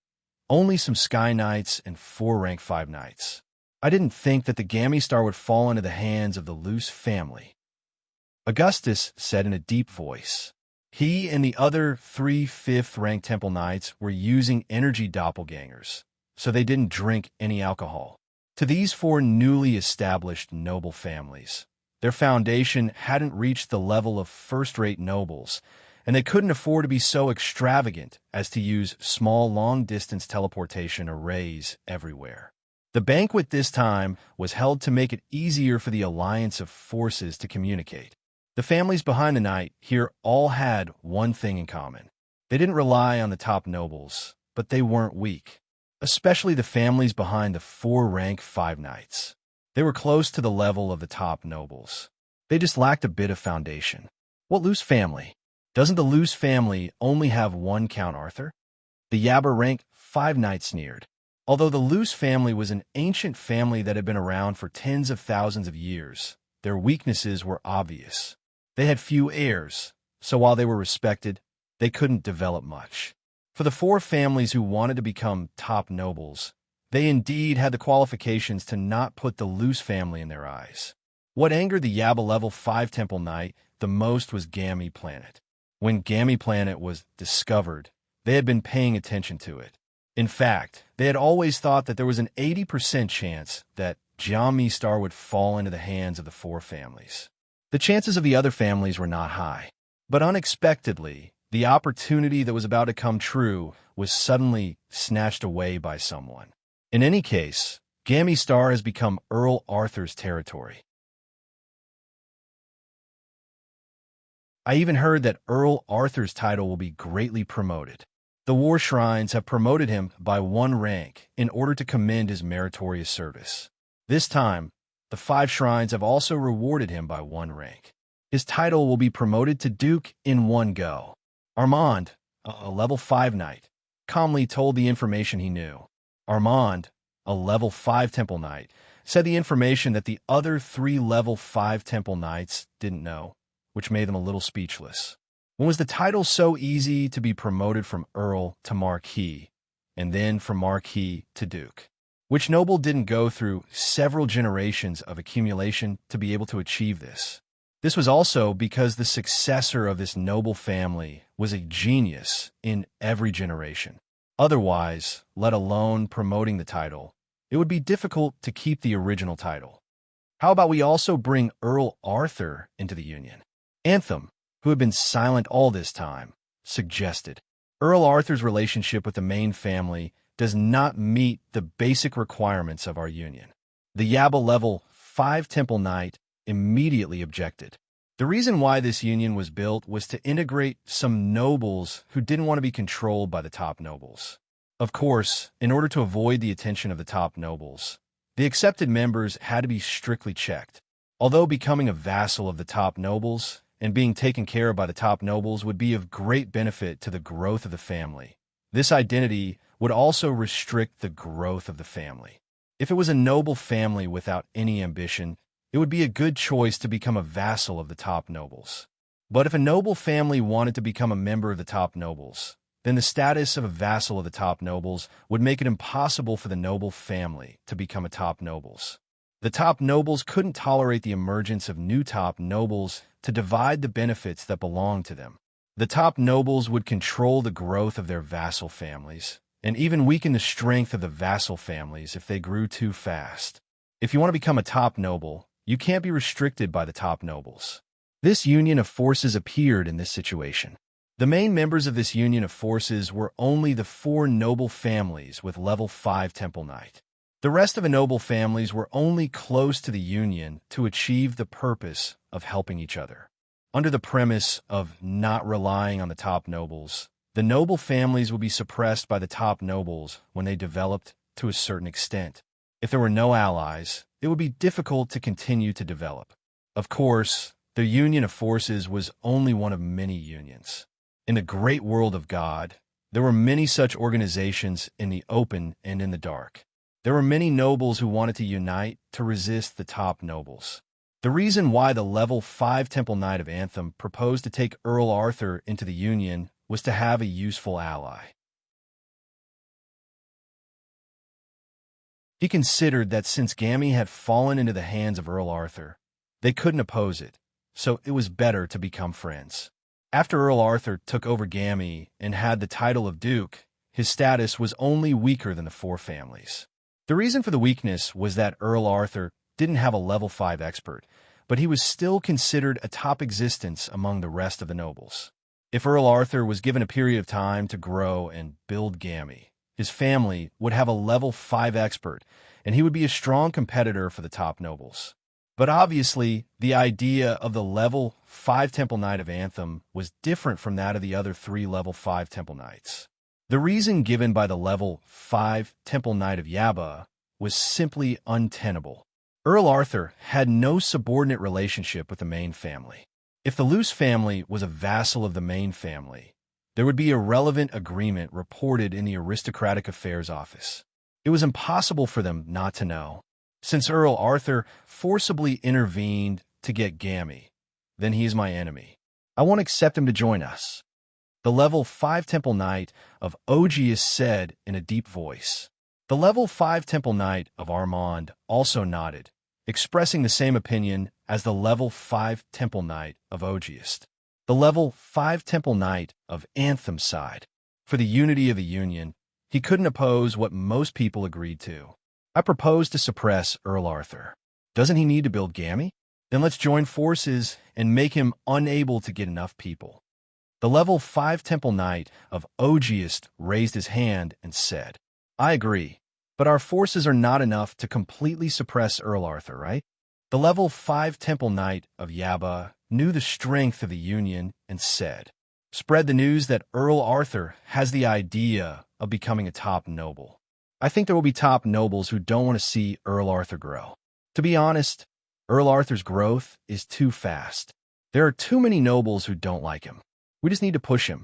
only some Sky Knights and 4 rank 5 knights. I didn't think that the Gammy Star would fall into the hands of the Luce family, Augustus said in a deep voice. He and the other 3 5th-rank Temple Knights were using energy doppelgangers, so they didn't drink any alcohol. To these 4 newly established noble families, their foundation hadn't reached the level of first-rate nobles, and they couldn't afford to be so extravagant as to use small long-distance teleportation arrays everywhere. The banquet this time was held to make it easier for the alliance of forces to communicate. The families behind the knight here all had one thing in common. They didn't rely on the top nobles, but they weren't weak, especially the families behind the 4 rank 5 knights. They were close to the level of the top nobles. They just lacked a bit of foundation. What Luce family? Doesn't the Luce family only have one Count Arthur? The Yabber rank 5 knight sneered. Although the Luce family was an ancient family that had been around for tens of thousands of years, their weaknesses were obvious. They had few heirs, so while they were respected, they couldn't develop much. For the 4 families who wanted to become top nobles, they indeed had the qualifications to not put the Luce family in their eyes. What angered the Yabba level 5 Temple Knight the most was Gammy Planet. When Gammy Planet was discovered, they had been paying attention to it. In fact, they had always thought that there was an 80% chance that Jammi Star would fall into the hands of the 4 families. The chances of the other families were not high, but unexpectedly, the opportunity that was about to come true was suddenly snatched away by someone. In any case, Gammy Star has become Earl Arthur's territory. I even heard that Earl Arthur's title will be greatly promoted. The War Shrines have promoted him by 1 rank in order to commend his meritorious service. This time, the 5 shrines have also rewarded him by 1 rank. His title will be promoted to Duke in one go. Armand, a level 5 knight, calmly told the information he knew. Armand, a level 5 Temple Knight, said the information that the other 3 level 5 Temple Knights didn't know, which made them a little speechless. When was the title so easy to be promoted from Earl to Marquis, and then from Marquis to Duke? Which noble didn't go through several generations of accumulation to be able to achieve this? This was also because the successor of this noble family was a genius in every generation. Otherwise, let alone promoting the title, it would be difficult to keep the original title. How about we also bring Earl Arthur into the union? Anthem, who had been silent all this time, suggested. Earl Arthur's relationship with the main family does not meet the basic requirements of our union. The Yabba level 5 Temple Knight immediately objected. The reason why this union was built was to integrate some nobles who didn't want to be controlled by the top nobles. Of course, in order to avoid the attention of the top nobles, the accepted members had to be strictly checked. Although becoming a vassal of the top nobles and being taken care of by the top nobles would be of great benefit to the growth of the family, this identity would also restrict the growth of the family. If it was a noble family without any ambition, it would be a good choice to become a vassal of the top nobles. But if a noble family wanted to become a member of the top nobles, then the status of a vassal of the top nobles would make it impossible for the noble family to become a top nobles. The top nobles couldn't tolerate the emergence of new top nobles to divide the benefits that belonged to them. The top nobles would control the growth of their vassal families, and even weaken the strength of the vassal families if they grew too fast. If you want to become a top noble, you can't be restricted by the top nobles. This union of forces appeared in this situation. The main members of this union of forces were only the 4 noble families with level 5 Temple Knight. The rest of the noble families were only close to the union to achieve the purpose of helping each other. Under the premise of not relying on the top nobles, the noble families would be suppressed by the top nobles when they developed to a certain extent. If there were no allies, it would be difficult to continue to develop. Of course, the union of forces was only one of many unions. In the great world of God, there were many such organizations in the open and in the dark. There were many nobles who wanted to unite to resist the top nobles. The reason why the level 5 Temple Knight of Anthem proposed to take Earl Arthur into the Union was to have a useful ally. He considered that since Gammy had fallen into the hands of Earl Arthur, they couldn't oppose it, so it was better to become friends. After Earl Arthur took over Gammy and had the title of Duke, his status was only weaker than the four families. The reason for the weakness was that Earl Arthur didn't have a level 5 expert, but he was still considered a top existence among the rest of the nobles. If Earl Arthur was given a period of time to grow and build Gammy, his family would have a level 5 expert, and he would be a strong competitor for the top nobles. But obviously, the idea of the level 5 Temple Knight of Anthem was different from that of the other 3 level 5 Temple Knights. The reason given by the level 5 Temple Knight of Yaba was simply untenable. Earl Arthur had no subordinate relationship with the main family. If the Luce family was a vassal of the main family, there would be a relevant agreement reported in the Aristocratic Affairs Office. It was impossible for them not to know. Since Earl Arthur forcibly intervened to get Gammy, then he is my enemy. I won't accept him to join us. The level 5 Temple Knight of Ogius said in a deep voice. The level 5 Temple Knight of Armand also nodded, expressing the same opinion as the level 5 Temple Knight of Ogius. The level 5 Temple Knight of Anthem sighed. For the unity of the Union, he couldn't oppose what most people agreed to. I propose to suppress Earl Arthur. Doesn't he need to build Gammy? Then let's join forces and make him unable to get enough people. The level 5 Temple Knight of Ogius raised his hand and said, I agree, but our forces are not enough to completely suppress Earl Arthur, right? The level 5 Temple Knight of Yaba knew the strength of the Union and said, spread the news that Earl Arthur has the idea of becoming a top noble. I think there will be top nobles who don't want to see Earl Arthur grow. To be honest, Earl Arthur's growth is too fast. There are too many nobles who don't like him. We just need to push him.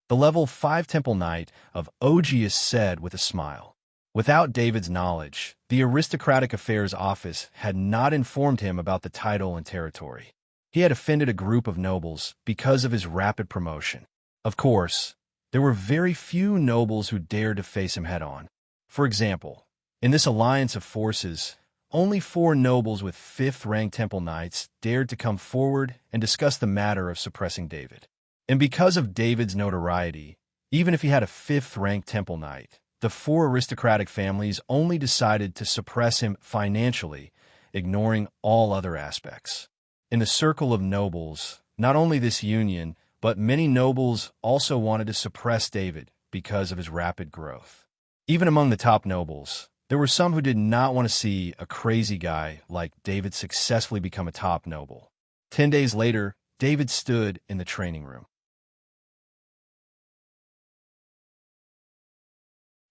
The level 5 Temple Knight of Ogius said with a smile. Without David's knowledge, the Aristocratic Affairs Office had not informed him about the title and territory. He had offended a group of nobles because of his rapid promotion. Of course, there were very few nobles who dared to face him head-on. For example, in this alliance of forces, only 4 nobles with 5th-rank Temple Knights dared to come forward and discuss the matter of suppressing David. And because of David's notoriety, even if he had a 5th-rank Temple Knight, the 4 aristocratic families only decided to suppress him financially, ignoring all other aspects. In the circle of nobles, not only this union, but many nobles also wanted to suppress David because of his rapid growth. Even among the top nobles, there were some who did not want to see a crazy guy like David successfully become a top noble. 10 days later, David stood in the training room.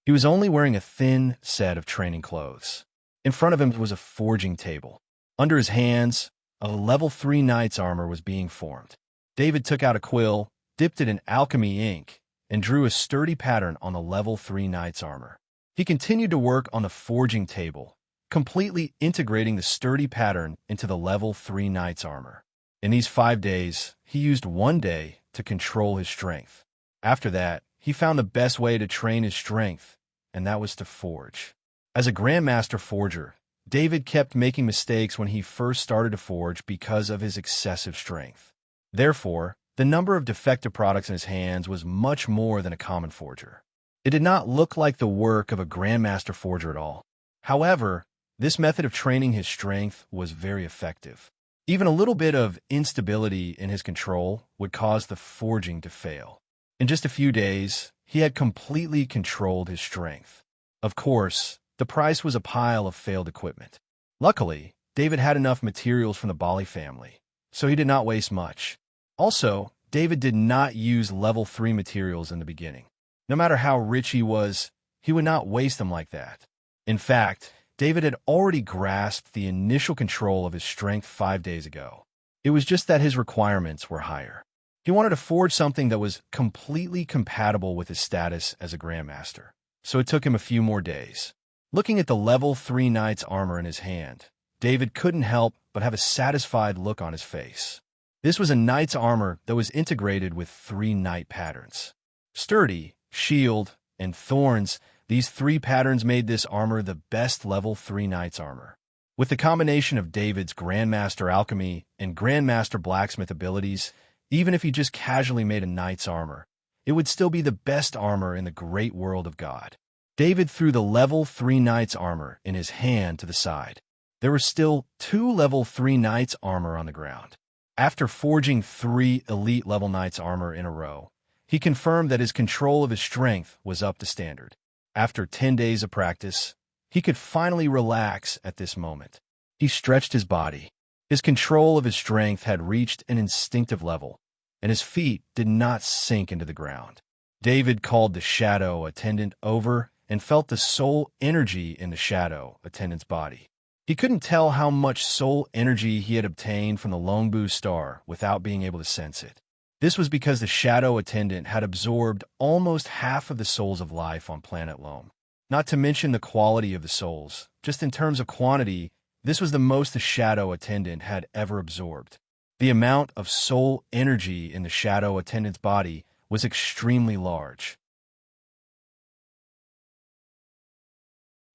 He was only wearing a thin set of training clothes. In front of him was a forging table. Under his hands, a level 3 knight's armor was being formed. David took out a quill, dipped it in alchemy ink, and drew a sturdy pattern on the level 3 knight's armor. He continued to work on the forging table, completely integrating the sturdy pattern into the level 3 knight's armor. In these 5 days, he used 1 day to control his strength. After that, he found the best way to train his strength, and that was to forge. As a Grandmaster Forger, David kept making mistakes when he first started to forge because of his excessive strength. Therefore, the number of defective products in his hands was much more than a common forger. It did not look like the work of a Grandmaster Forger at all. However, this method of training his strength was very effective. Even a little bit of instability in his control would cause the forging to fail. In just a few days, he had completely controlled his strength. Of course, the price was a pile of failed equipment. Luckily, David had enough materials from the Bali family, so he did not waste much. Also, David did not use level 3 materials in the beginning. No matter how rich he was, he would not waste them like that. In fact, David had already grasped the initial control of his strength 5 days ago. It was just that his requirements were higher. He wanted to forge something that was completely compatible with his status as a Grandmaster, so it took him a few more days. Looking at the level 3 knight's armor in his hand, David couldn't help but have a satisfied look on his face. This was a knight's armor that was integrated with 3 knight patterns. Sturdy, shield, and thorns, these 3 patterns made this armor the best level 3 knight's armor. With the combination of David's Grandmaster Alchemy and Grandmaster Blacksmith abilities, even if he just casually made a knight's armor, it would still be the best armor in the great world of God. David threw the level 3 knight's armor in his hand to the side. There were still 2 level 3 knight's armor on the ground. After forging 3 elite level knight's armor in a row, he confirmed that his control of his strength was up to standard. After 10 days of practice, he could finally relax at this moment. He stretched his body. His control of his strength had reached an instinctive level, and his feet did not sink into the ground. David called the shadow attendant over and felt the soul energy in the shadow attendant's body. He couldn't tell how much soul energy he had obtained from the Longbu star without being able to sense it. This was because the shadow attendant had absorbed almost half of the souls of life on planet Loam. Not to mention the quality of the souls, just in terms of quantity, this was the most the shadow attendant had ever absorbed. The amount of soul energy in the shadow attendant's body was extremely large.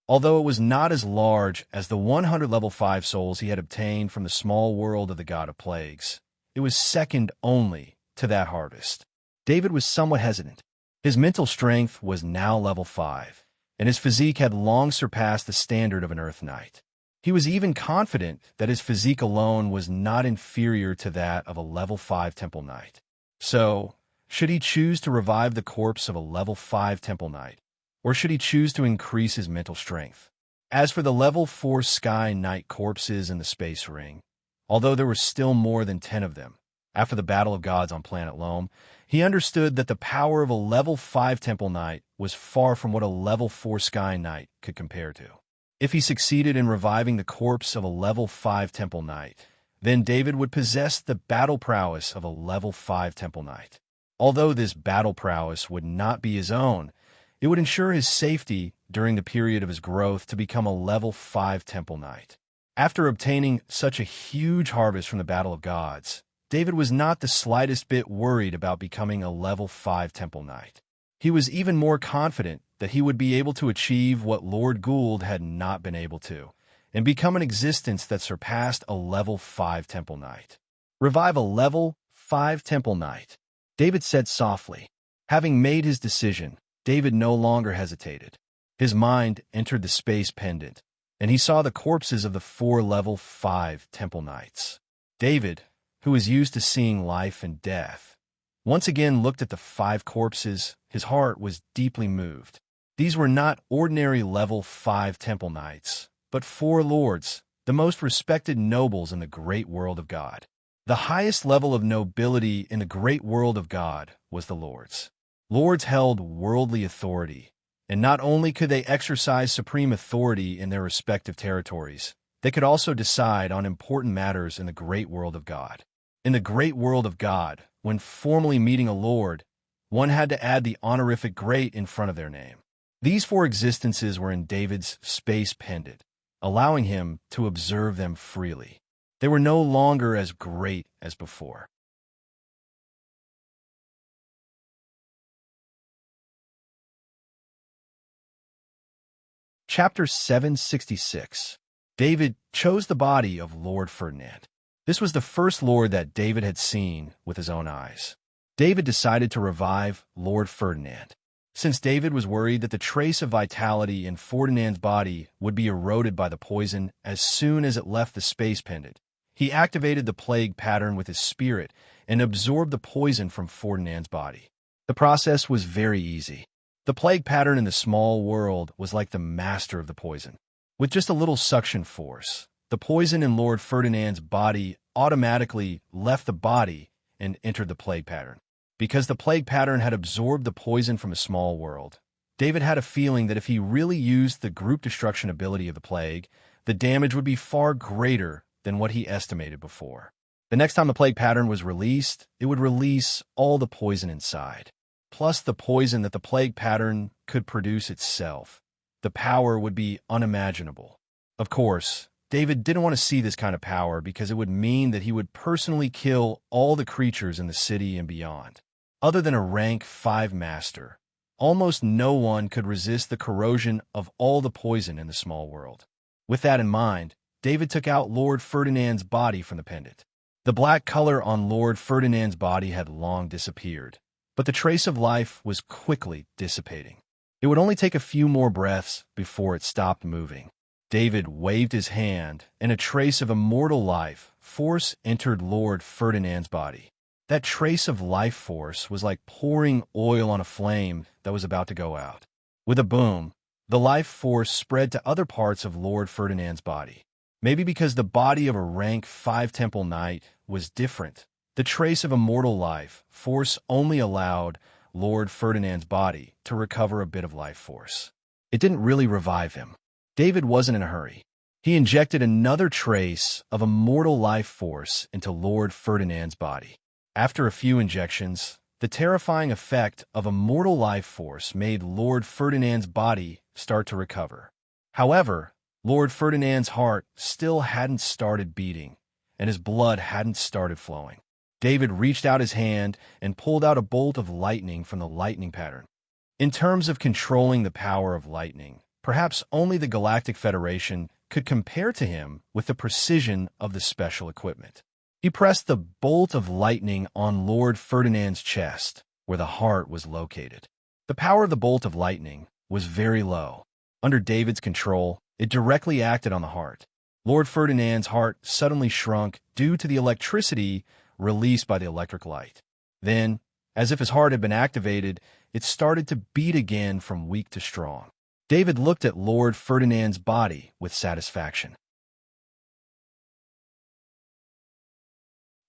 Although it was not as large as the 100 level 5 souls he had obtained from the small world of the God of Plagues, it was second only to that harvest. David was somewhat hesitant. His mental strength was now level 5, and his physique had long surpassed the standard of an Earth Knight. He was even confident that his physique alone was not inferior to that of a level 5 Temple Knight. So, should he choose to revive the corpse of a level 5 Temple Knight, or should he choose to increase his mental strength? As for the level 4 Sky Knight corpses in the Space Ring, although there were still more than 10 of them, after the Battle of Gods on planet Loam, he understood that the power of a level 5 Temple Knight was far from what a level 4 Sky Knight could compare to. If he succeeded in reviving the corpse of a level 5 Temple Knight, then David would possess the battle prowess of a level 5 Temple Knight. Although this battle prowess would not be his own, it would ensure his safety during the period of his growth to become a level 5 Temple Knight. After obtaining such a huge harvest from the Battle of Gods, David was not the slightest bit worried about becoming a level 5 Temple Knight. He was even more confident that he would be able to achieve what Lord Gould had not been able to, and become an existence that surpassed a level 5 Temple Knight. Revive a level 5 Temple Knight, David said softly. Having made his decision, David no longer hesitated. His mind entered the space pendant, and he saw the corpses of the 4 level 5 Temple Knights. David, who was used to seeing life and death, once again looked at the 5 corpses. His heart was deeply moved. These were not ordinary level 5 Temple Knights, but 4 lords, the most respected nobles in the great world of God. The highest level of nobility in the great world of God was the lords. Lords held worldly authority, and not only could they exercise supreme authority in their respective territories, they could also decide on important matters in the great world of God. In the great world of God, when formally meeting a lord, one had to add the honorific great in front of their name. These 4 existences were in David's space pendant, allowing him to observe them freely. They were no longer as great as before. Chapter 766. David chose the body of Lord Ferdinand. This was the first lord that David had seen with his own eyes. David decided to revive Lord Ferdinand. Since David was worried that the trace of vitality in Ferdinand's body would be eroded by the poison as soon as it left the space pendant, he activated the plague pattern with his spirit and absorbed the poison from Ferdinand's body. The process was very easy. The plague pattern in the small world was like the master of the poison. With just a little suction force, the poison in Lord Ferdinand's body automatically left the body and entered the plague pattern. Because the plague pattern had absorbed the poison from a small world, David had a feeling that if he really used the group destruction ability of the plague, the damage would be far greater than what he estimated before. The next time the plague pattern was released, it would release all the poison inside, plus the poison that the plague pattern could produce itself. The power would be unimaginable. Of course, David didn't want to see this kind of power because it would mean that he would personally kill all the creatures in the city and beyond. Other than a rank 5 master, almost no one could resist the corrosion of all the poison in the small world. With that in mind, David took out Lord Ferdinand's body from the pendant. The black color on Lord Ferdinand's body had long disappeared, but the trace of life was quickly dissipating. It would only take a few more breaths before it stopped moving. David waved his hand, and a trace of immortal life force entered Lord Ferdinand's body. That trace of life force was like pouring oil on a flame that was about to go out. With a boom, the life force spread to other parts of Lord Ferdinand's body. Maybe because the body of a rank 5 temple knight was different, the trace of immortal life force only allowed Lord Ferdinand's body to recover a bit of life force. It didn't really revive him. David wasn't in a hurry. He injected another trace of immortal life force into Lord Ferdinand's body. After a few injections, the terrifying effect of immortal life force made Lord Ferdinand's body start to recover. However, Lord Ferdinand's heart still hadn't started beating, and his blood hadn't started flowing. David reached out his hand and pulled out a bolt of lightning from the lightning pattern. In terms of controlling the power of lightning, perhaps only the Galactic Federation could compare to him with the precision of the special equipment. He pressed the bolt of lightning on Lord Ferdinand's chest, where the heart was located. The power of the bolt of lightning was very low. Under David's control, it directly acted on the heart. Lord Ferdinand's heart suddenly shrunk due to the electricity released by the electric light. Then, as if his heart had been activated, it started to beat again from weak to strong. David looked at Lord Ferdinand's body with satisfaction.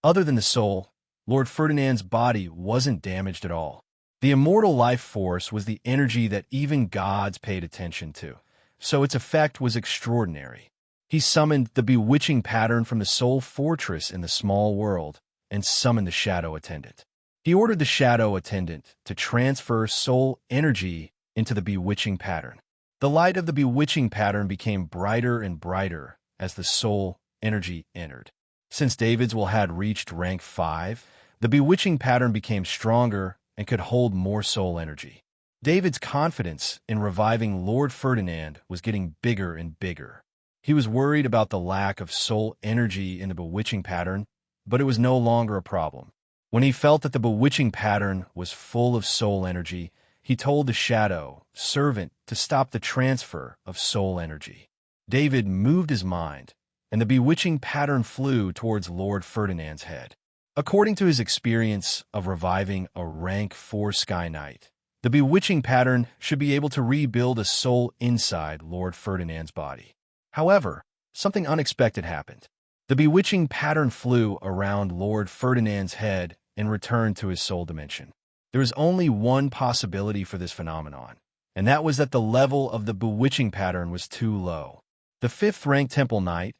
Other than the soul, Lord Ferdinand's body wasn't damaged at all. The immortal life force was the energy that even gods paid attention to, so its effect was extraordinary. He summoned the bewitching pattern from the soul fortress in the small world and summoned the shadow attendant. He ordered the shadow attendant to transfer soul energy into the bewitching pattern. The light of the bewitching pattern became brighter and brighter as the soul energy entered. Since David's will had reached rank 5, the bewitching pattern became stronger and could hold more soul energy. David's confidence in reviving Lord Ferdinand was getting bigger and bigger. He was worried about the lack of soul energy in the bewitching pattern, but it was no longer a problem. When he felt that the bewitching pattern was full of soul energy, he told the shadow servant to stop the transfer of soul energy. David moved his mind, and the bewitching pattern flew towards Lord Ferdinand's head. According to his experience of reviving a rank 4 Sky Knight, the bewitching pattern should be able to rebuild a soul inside Lord Ferdinand's body. However, something unexpected happened. The bewitching pattern flew around Lord Ferdinand's head and returned to his soul dimension. There was only one possibility for this phenomenon, and that was that the level of the bewitching pattern was too low. The 5th rank temple knight,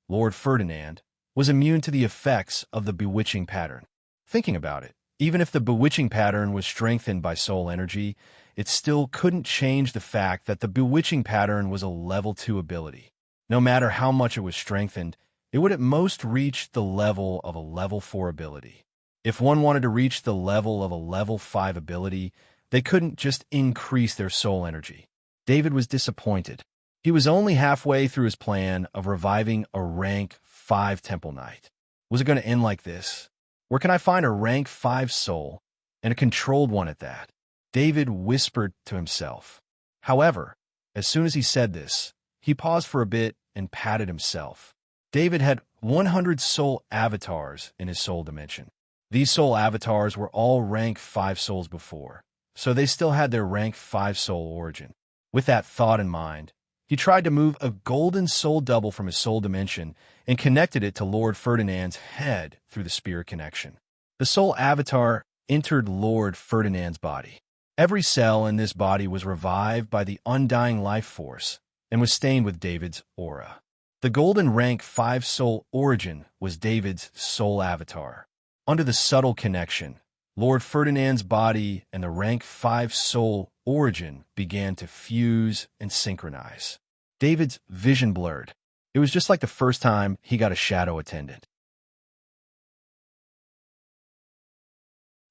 Lord Ferdinand, was immune to the effects of the bewitching pattern. Thinking about it, even if the bewitching pattern was strengthened by soul energy, it still couldn't change the fact that the bewitching pattern was a level 2 ability. No matter how much it was strengthened, it would at most reach the level of a level 4 ability. If one wanted to reach the level of a level 5 ability, they couldn't just increase their soul energy. David was disappointed. He was only halfway through his plan of reviving a rank 5 temple knight. Was it going to end like this? Where can I find a rank 5 soul, and a controlled one at that? David whispered to himself. However, as soon as he said this, he paused for a bit and patted himself. David had 100 soul avatars in his soul dimension. These soul avatars were all rank 5 souls before, so they still had their rank 5 soul origin. With that thought in mind, he tried to move a golden soul double from his soul dimension and connected it to Lord Ferdinand's head through the spirit connection. The soul avatar entered Lord Ferdinand's body. Every cell in this body was revived by the undying life force and was stained with David's aura. The golden rank 5 soul origin was David's soul avatar. Under the subtle connection, Lord Ferdinand's body and the rank 5 soul origin began to fuse and synchronize. David's vision blurred. It was just like the first time he got a shadow attendant.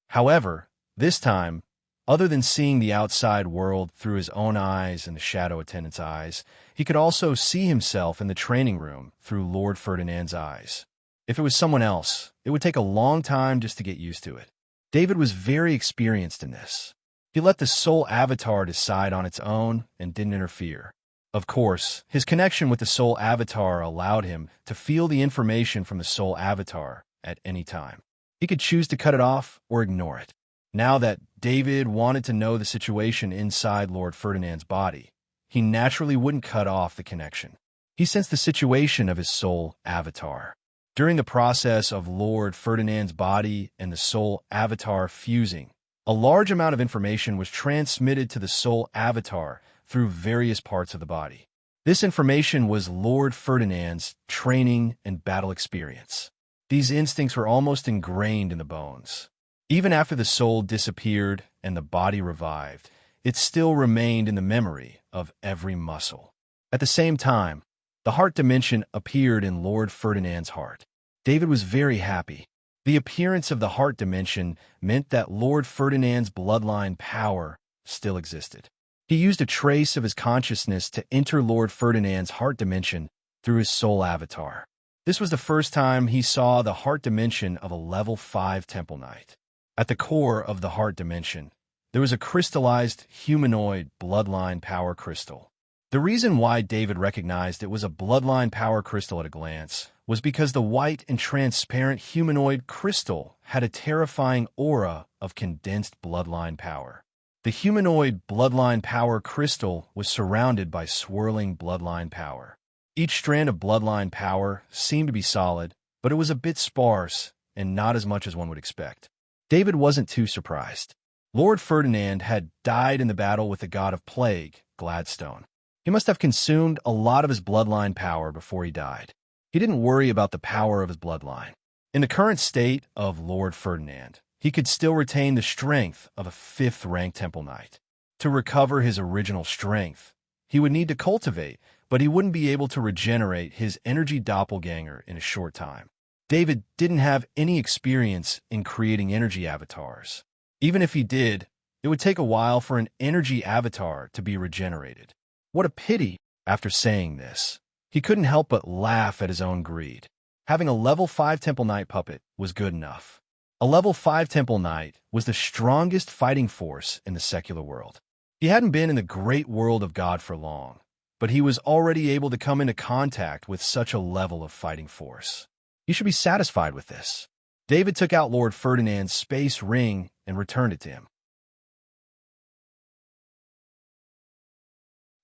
However, this time, other than seeing the outside world through his own eyes and the shadow attendant's eyes, he could also see himself in the training room through Lord Ferdinand's eyes. If it was someone else, it would take a long time just to get used to it. David was very experienced in this. He let the soul avatar decide on its own and didn't interfere. Of course, his connection with the soul avatar allowed him to feel the information from the soul avatar at any time. He could choose to cut it off or ignore it. Now that David wanted to know the situation inside Lord Ferdinand's body, he naturally wouldn't cut off the connection. He sensed the situation of his soul avatar. During the process of Lord Ferdinand's body and the soul avatar fusing, a large amount of information was transmitted to the soul avatar through various parts of the body. This information was Lord Ferdinand's training and battle experience. These instincts were almost ingrained in the bones. Even after the soul disappeared and the body revived, it still remained in the memory of every muscle. At the same time, the heart dimension appeared in Lord Ferdinand's heart. David was very happy. The appearance of the heart dimension meant that Lord Ferdinand's bloodline power still existed. He used a trace of his consciousness to enter Lord Ferdinand's heart dimension through his soul avatar. This was the first time he saw the heart dimension of a level 5 Temple Knight. At the core of the heart dimension, there was a crystallized humanoid bloodline power crystal. The reason why David recognized it was a bloodline power crystal at a glance was because the white and transparent humanoid crystal had a terrifying aura of condensed bloodline power. The humanoid bloodline power crystal was surrounded by swirling bloodline power. Each strand of bloodline power seemed to be solid, but it was a bit sparse and not as much as one would expect. David wasn't too surprised. Lord Ferdinand had died in the battle with the god of plague, Gladstone. He must have consumed a lot of his bloodline power before he died. He didn't worry about the power of his bloodline. In the current state of Lord Ferdinand, he could still retain the strength of a 5th rank Temple Knight. To recover his original strength, he would need to cultivate, but he wouldn't be able to regenerate his energy doppelganger in a short time. David didn't have any experience in creating energy avatars. Even if he did, it would take a while for an energy avatar to be regenerated. What a pity! After saying this, he couldn't help but laugh at his own greed. Having a level 5 Temple Knight puppet was good enough. A level 5 Temple Knight was the strongest fighting force in the secular world. He hadn't been in the great world of God for long, but he was already able to come into contact with such a level of fighting force. You should be satisfied with this. David took out Lord Ferdinand's space ring and returned it to him.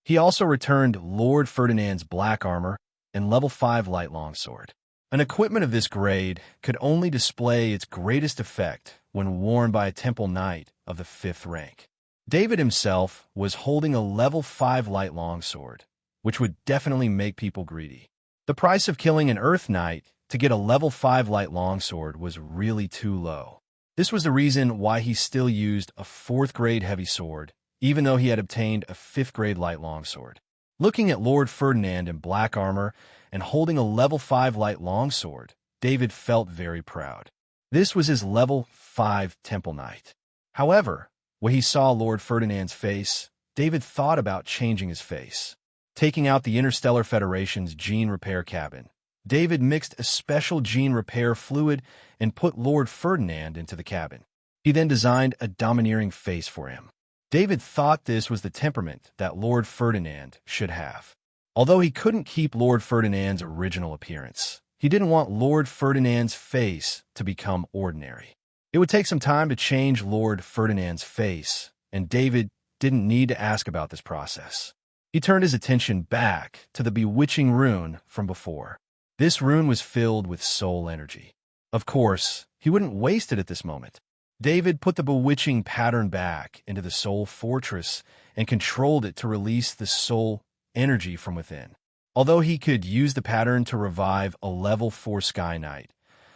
He also returned Lord Ferdinand's black armor and level 5 light longsword. An equipment of this grade could only display its greatest effect when worn by a Temple Knight of the 5th rank. David himself was holding a level 5 light longsword, which would definitely make people greedy. The price of killing an Earth Knight to get a level 5 light longsword was really too low. This was the reason why he still used a 4th grade heavy sword, even though he had obtained a 5th grade light longsword. Looking at Lord Ferdinand in black armor and holding a level 5 light longsword, David felt very proud. This was his level 5 Temple Knight. However, when he saw Lord Ferdinand's face, David thought about changing his face. Taking out the Interstellar Federation's gene repair cabin, David mixed a special gene repair fluid and put Lord Ferdinand into the cabin. He then designed a domineering face for him. David thought this was the temperament that Lord Ferdinand should have. Although he couldn't keep Lord Ferdinand's original appearance, he didn't want Lord Ferdinand's face to become ordinary. It would take some time to change Lord Ferdinand's face, and David didn't need to ask about this process. He turned his attention back to the bewitching rune from before. This rune was filled with soul energy. Of course, he wouldn't waste it at this moment. David put the bewitching pattern back into the soul fortress and controlled it to release the soul energy from within. Although he could use the pattern to revive a level 4 Sky Knight,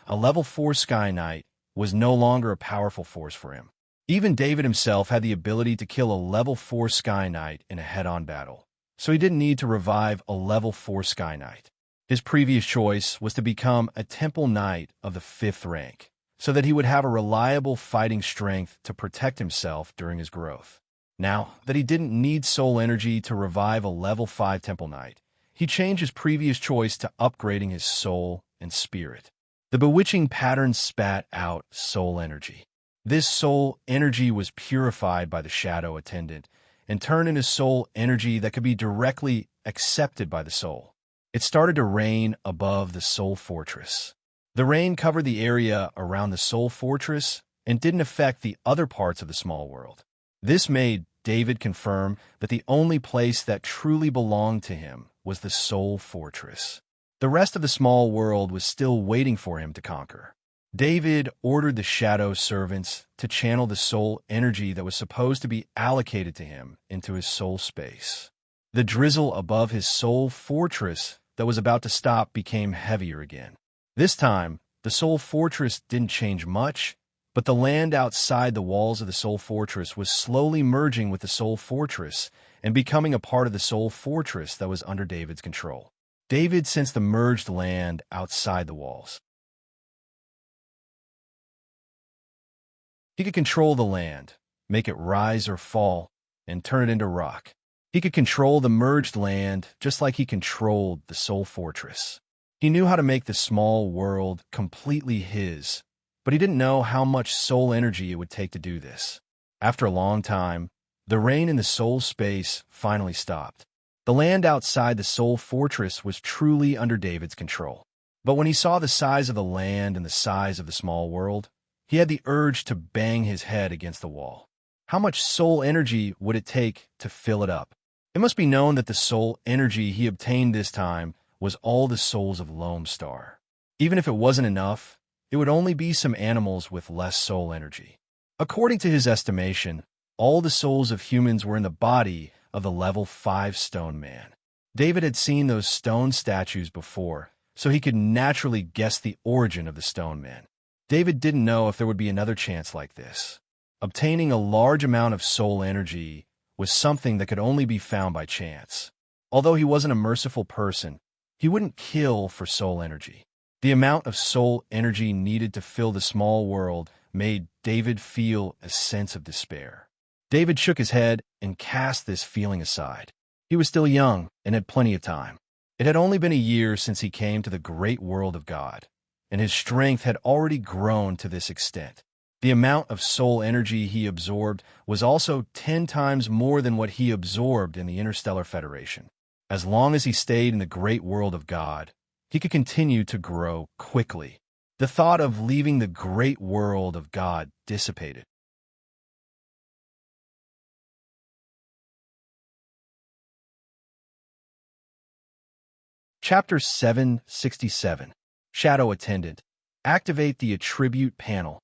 a level 4 Sky Knight was no longer a powerful force for him. Even David himself had the ability to kill a level 4 Sky Knight in a head-on battle, so he didn't need to revive a level 4 Sky Knight. His previous choice was to become a Temple Knight of the 5th rank, so that he would have a reliable fighting strength to protect himself during his growth. Now that he didn't need soul energy to revive a level 5 Temple Knight, he changed his previous choice to upgrading his soul and spirit. The bewitching pattern spat out soul energy. This soul energy was purified by the shadow attendant and turned into soul energy that could be directly accepted by the soul. It started to rain above the soul fortress. The rain covered the area around the soul fortress and didn't affect the other parts of the small world. This made David confirm that the only place that truly belonged to him was the soul fortress. The rest of the small world was still waiting for him to conquer. David ordered the shadow servants to channel the soul energy that was supposed to be allocated to him into his soul space. The drizzle above his soul fortress that was about to stop became heavier again. This time, the soul fortress didn't change much, but the land outside the walls of the soul fortress was slowly merging with the soul fortress and becoming a part of the soul fortress that was under David's control. David sensed the merged land outside the walls. He could control the land, make it rise or fall, and turn it into rock. He could control the merged land just like he controlled the soul fortress. He knew how to make the small world completely his, but he didn't know how much soul energy it would take to do this. After a long time, the rain in the soul space finally stopped. The land outside the soul fortress was truly under David's control. But when he saw the size of the land and the size of the small world, he had the urge to bang his head against the wall. How much soul energy would it take to fill it up? It must be known that the soul energy he obtained this time was all the souls of Lone Star. Even if it wasn't enough, it would only be some animals with less soul energy. According to his estimation, all the souls of humans were in the body of the level 5 stone man. David had seen those stone statues before, so he could naturally guess the origin of the stone man. David didn't know if there would be another chance like this. Obtaining a large amount of soul energy was something that could only be found by chance. Although he wasn't a merciful person, he wouldn't kill for soul energy. The amount of soul energy needed to fill the small world made David feel a sense of despair. David shook his head and cast this feeling aside. He was still young and had plenty of time. It had only been a year since he came to the great world of God, and his strength had already grown to this extent. The amount of soul energy he absorbed was also 10 times more than what he absorbed in the Interstellar Federation. As long as he stayed in the great world of God, he could continue to grow quickly. The thought of leaving the great world of God dissipated. Chapter 767, Shadow Attendant. Activate the Attribute Panel.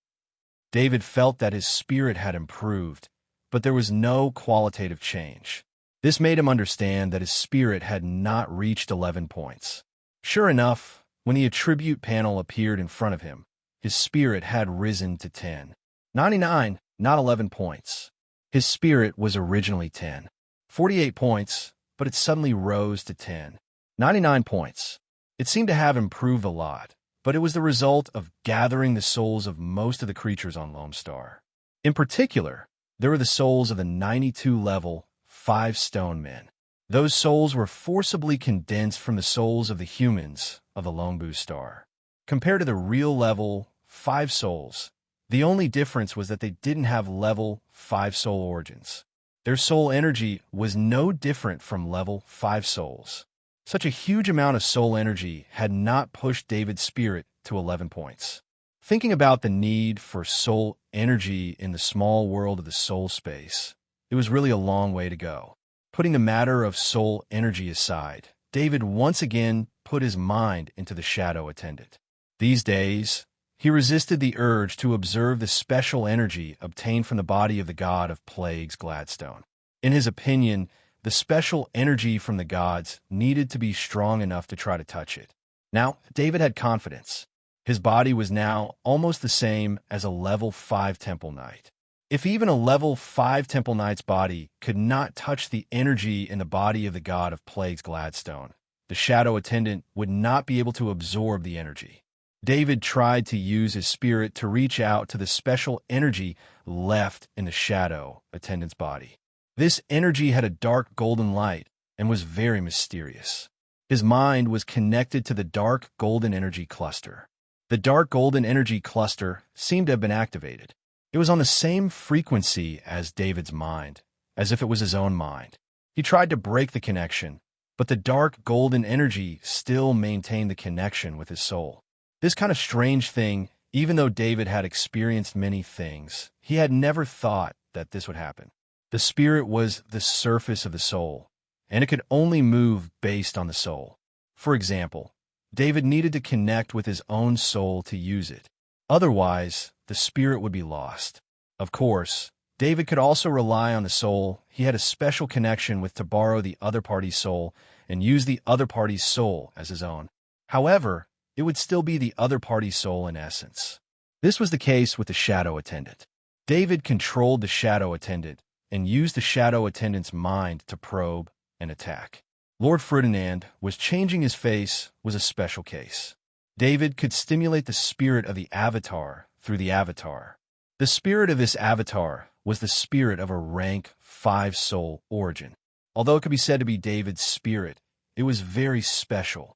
David felt that his spirit had improved, but there was no qualitative change. This made him understand that his spirit had not reached 11 points. Sure enough, when the Attribute Panel appeared in front of him, his spirit had risen to 10. 99, not 11 points. His spirit was originally 10. 48 points, but it suddenly rose to 10. 99 points. It seemed to have improved a lot, but it was the result of gathering the souls of most of the creatures on Lone Star. In particular, there were the souls of the 92-level 5 stone men. Those souls were forcibly condensed from the souls of the humans of the Lone Boo Star. Compared to the real level 5 souls, the only difference was that they didn't have level 5 soul origins. Their soul energy was no different from level 5 souls. Such a huge amount of soul energy had not pushed David's spirit to 11 points. Thinking about the need for soul energy in the small world of the soul space, it was really a long way to go. Putting the matter of soul energy aside, David once again put his mind into the shadow attendant. These days, he resisted the urge to observe the special energy obtained from the body of the god of plagues, Gladstone. In his opinion, the special energy from the gods needed to be strong enough to try to touch it. Now, David had confidence. His body was now almost the same as a level 5 Temple Knight. If even a level 5 Temple Knight's body could not touch the energy in the body of the god of plagues Gladstone, the shadow attendant would not be able to absorb the energy. David tried to use his spirit to reach out to the special energy left in the shadow attendant's body. This energy had a dark golden light and was very mysterious. His mind was connected to the dark golden energy cluster. The dark golden energy cluster seemed to have been activated. It was on the same frequency as David's mind, as if it was his own mind. He tried to break the connection, but the dark golden energy still maintained the connection with his soul. This kind of strange thing, even though David had experienced many things, he had never thought that this would happen. The spirit was the surface of the soul, and it could only move based on the soul. For example, David needed to connect with his own soul to use it. Otherwise, the spirit would be lost. Of course, David could also rely on the soul he had a special connection with to borrow the other party's soul and use the other party's soul as his own. However, it would still be the other party's soul in essence. This was the case with the shadow attendant. David controlled the shadow attendant and used the shadow attendant's mind to probe and attack. Lord Ferdinand was changing his face was a special case. David could stimulate the spirit of the avatar through the avatar. The spirit of this avatar was the spirit of a rank 5 soul origin. Although it could be said to be David's spirit, it was very special.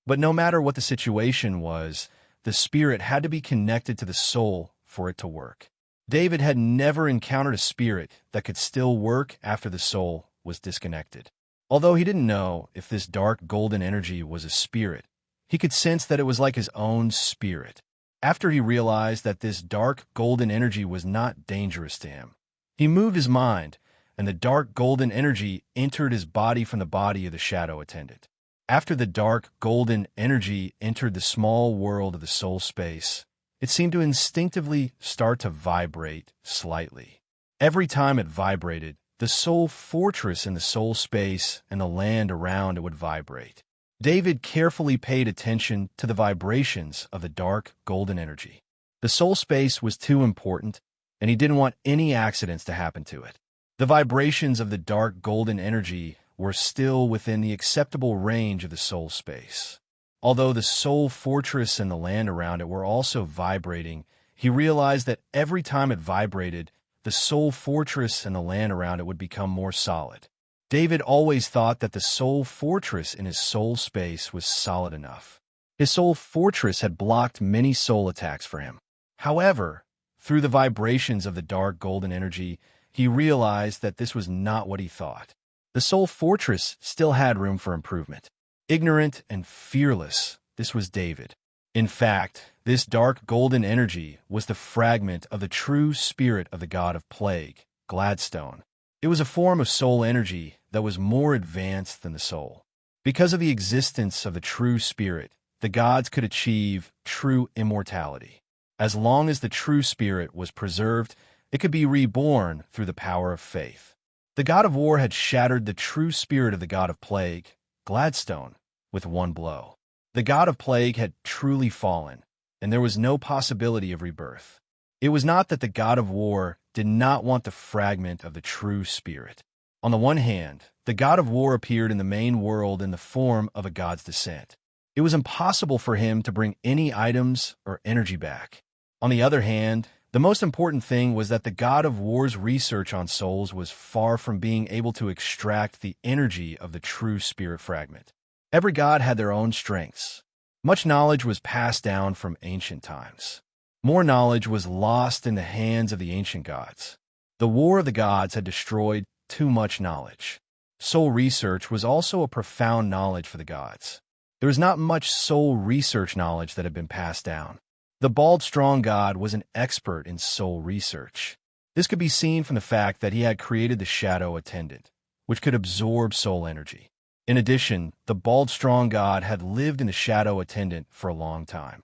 But no matter what the situation was, the spirit had to be connected to the soul for it to work. David had never encountered a spirit that could still work after the soul was disconnected. Although he didn't know if this dark golden energy was a spirit, he could sense that it was like his own spirit. After he realized that this dark golden energy was not dangerous to him, he moved his mind, and the dark golden energy entered his body from the body of the shadow attendant. After the dark golden energy entered the small world of the soul space, it seemed to instinctively start to vibrate slightly. Every time it vibrated, the soul fortress in the soul space and the land around it would vibrate. David carefully paid attention to the vibrations of the dark golden energy. The soul space was too important, and he didn't want any accidents to happen to it. The vibrations of the dark golden energy were still within the acceptable range of the soul space. Although the soul fortress and the land around it were also vibrating, he realized that every time it vibrated, the soul fortress and the land around it would become more solid. David always thought that the soul fortress in his soul space was solid enough. His soul fortress had blocked many soul attacks for him. However, through the vibrations of the dark golden energy, he realized that this was not what he thought. The soul fortress still had room for improvement. Ignorant and fearless, this was David. In fact, this dark golden energy was the fragment of the true spirit of the god of plague, Gladstone. It was a form of soul energy that was more advanced than the soul. Because of the existence of the true spirit, the gods could achieve true immortality. As long as the true spirit was preserved, it could be reborn through the power of faith. The god of war had shattered the true spirit of the god of plague, Gladstone, with one blow. The god of plague had truly fallen, and there was no possibility of rebirth. It was not that the god of war did not want the fragment of the true spirit. On the one hand, the god of war appeared in the main world in the form of a god's descent. It was impossible for him to bring any items or energy back. On the other hand, the most important thing was that the god of war's research on souls was far from being able to extract the energy of the true spirit fragment. Every god had their own strengths. Much knowledge was passed down from ancient times. More knowledge was lost in the hands of the ancient gods. The war of the gods had destroyed too much knowledge. Soul research was also a profound knowledge for the gods. There was not much soul research knowledge that had been passed down. The bald, strong god was an expert in soul research. This could be seen from the fact that he had created the shadow attendant, which could absorb soul energy. In addition, the bald, strong god had lived in the shadow attendant for a long time.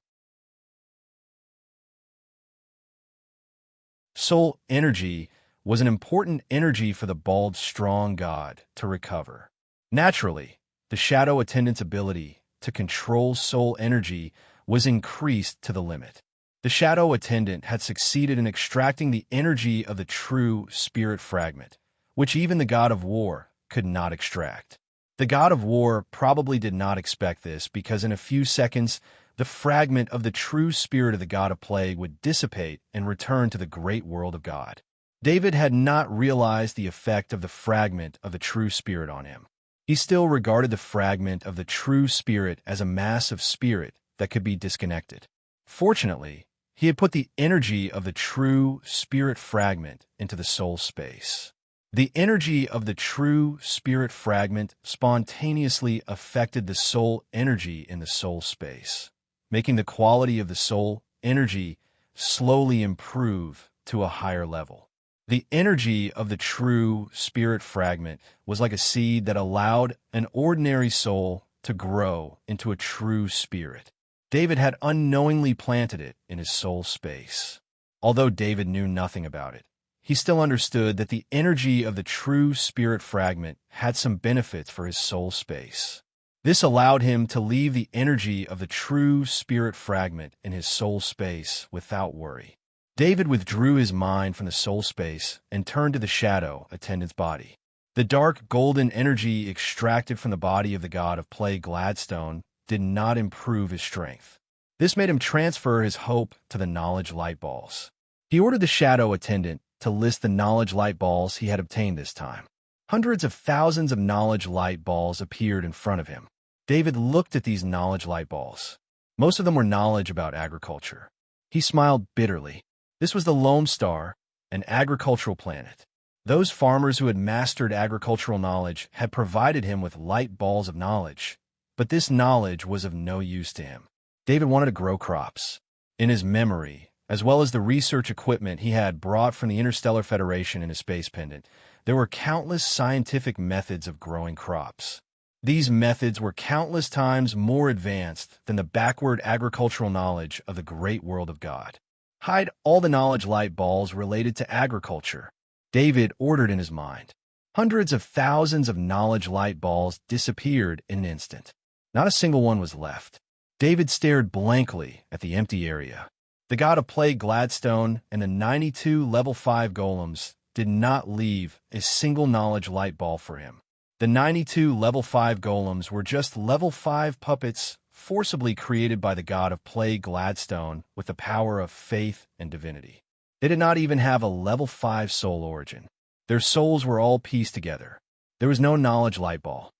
Soul energy was an important energy for the bald, strong god to recover. Naturally, the shadow attendant's ability to control soul energy was increased to the limit. The shadow attendant had succeeded in extracting the energy of the true spirit fragment, which even the god of war could not extract. The god of war probably did not expect this because in a few seconds, the fragment of the true spirit of the god of plague would dissipate and return to the great world of God. David had not realized the effect of the fragment of the true spirit on him. He still regarded the fragment of the true spirit as a mass of spirit that could be disconnected. Fortunately, he had put the energy of the true spirit fragment into the soul space. The energy of the true spirit fragment spontaneously affected the soul energy in the soul space, making the quality of the soul energy slowly improve to a higher level. The energy of the true spirit fragment was like a seed that allowed an ordinary soul to grow into a true spirit. David had unknowingly planted it in his soul space. Although David knew nothing about it, he still understood that the energy of the true spirit fragment had some benefits for his soul space. This allowed him to leave the energy of the true spirit fragment in his soul space without worry. David withdrew his mind from the soul space and turned to the shadow attendant's body. The dark golden energy extracted from the body of the god of plague Gladstone did not improve his strength. This made him transfer his hope to the knowledge light balls. He ordered the shadow attendant to list the knowledge light balls he had obtained this time. Hundreds of thousands of knowledge light balls appeared in front of him. David looked at these knowledge light balls. Most of them were knowledge about agriculture. He smiled bitterly. This was the Lone Star, an agricultural planet. Those farmers who had mastered agricultural knowledge had provided him with light balls of knowledge, but this knowledge was of no use to him. David wanted to grow crops. In his memory, as well as the research equipment he had brought from the Interstellar Federation in his space pendant, there were countless scientific methods of growing crops. These methods were countless times more advanced than the backward agricultural knowledge of the great world of God. Hide all the knowledge light balls related to agriculture, David ordered in his mind. Hundreds of thousands of knowledge light balls disappeared in an instant. Not a single one was left. David stared blankly at the empty area. The god of plague Gladstone and the 92 level 5 golems did not leave a single knowledge light ball for him. The 92 level 5 golems were just level 5 puppets forcibly created by the god of plague Gladstone with the power of faith and divinity. They did not even have a level 5 soul origin. Their souls were all pieced together. There was no knowledge light ball.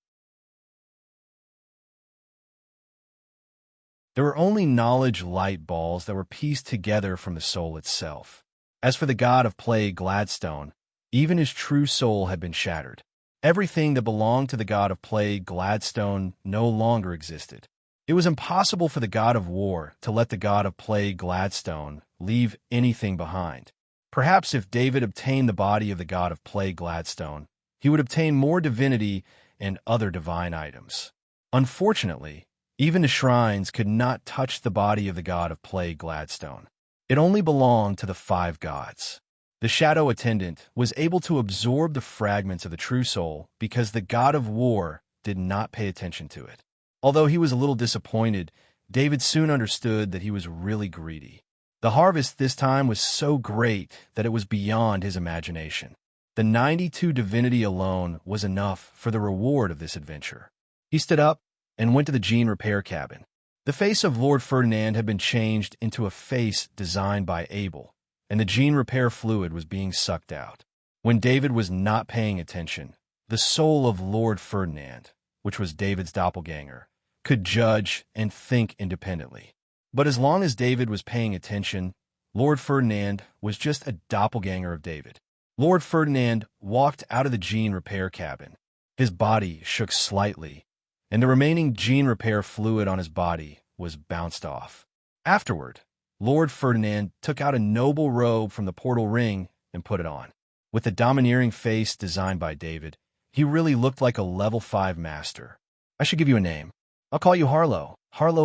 There were only knowledge light balls that were pieced together from the soul itself. As for the god of plague Gladstone, even his true soul had been shattered. Everything that belonged to the god of plague Gladstone no longer existed. It was impossible for the god of war to let the god of plague Gladstone leave anything behind. Perhaps if David obtained the body of the god of plague Gladstone, he would obtain more divinity and other divine items. Unfortunately, even the shrines could not touch the body of the god of plague Gladstone. It only belonged to the 5 gods. The shadow attendant was able to absorb the fragments of the true soul because the god of war did not pay attention to it. Although he was a little disappointed, David soon understood that he was really greedy. The harvest this time was so great that it was beyond his imagination. The 92 divinity alone was enough for the reward of this adventure. He stood up and went to the gene repair cabin. The face of Lord Ferdinand had been changed into a face designed by Abel, and the gene repair fluid was being sucked out. When David was not paying attention, the soul of Lord Ferdinand, which was David's doppelganger, could judge and think independently. But as long as David was paying attention, Lord Ferdinand was just a doppelganger of David. Lord Ferdinand walked out of the gene repair cabin. His body shook slightly, and the remaining gene repair fluid on his body was bounced off. Afterward, Lord Ferdinand took out a noble robe from the portal ring and put it on. With the domineering face designed by David, he really looked like a level 5 master. I should give you a name. I'll call you Harlow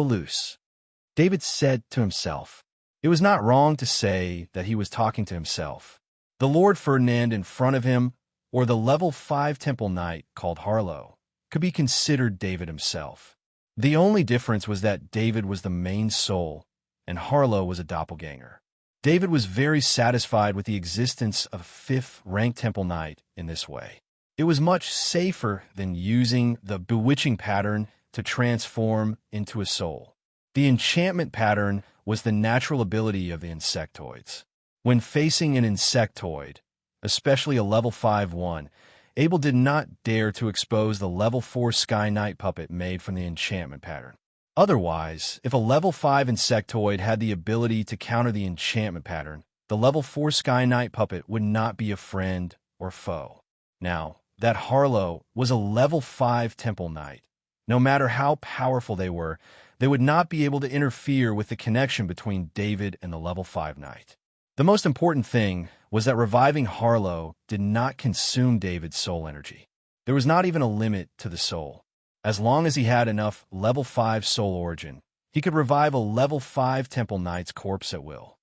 Luce. David said to himself. It was not wrong to say that he was talking to himself. The Lord Ferdinand in front of him, or the level 5 temple knight called Harlow, could be considered David himself. The only difference was that David was the main soul, and Harlow was a doppelganger. David was very satisfied with the existence of a 5th rank temple knight in this way. It was much safer than using the bewitching pattern to transform into a soul. The enchantment pattern was the natural ability of the insectoids. When facing an insectoid, especially a level 5-1, Abel did not dare to expose the level 4 Sky Knight puppet made from the enchantment pattern. Otherwise, if a level 5 insectoid had the ability to counter the enchantment pattern, the level 4 Sky Knight puppet would not be a friend or foe. Now, that Harlow was a level 5 temple knight. No matter how powerful they would not be able to interfere with the connection between David and the level 5 knight. The most important thing was that reviving Harlow did not consume David's soul energy. There was not even a limit to the soul. As long as he had enough level 5 soul origin, he could revive a level 5 temple knight's corpse at will.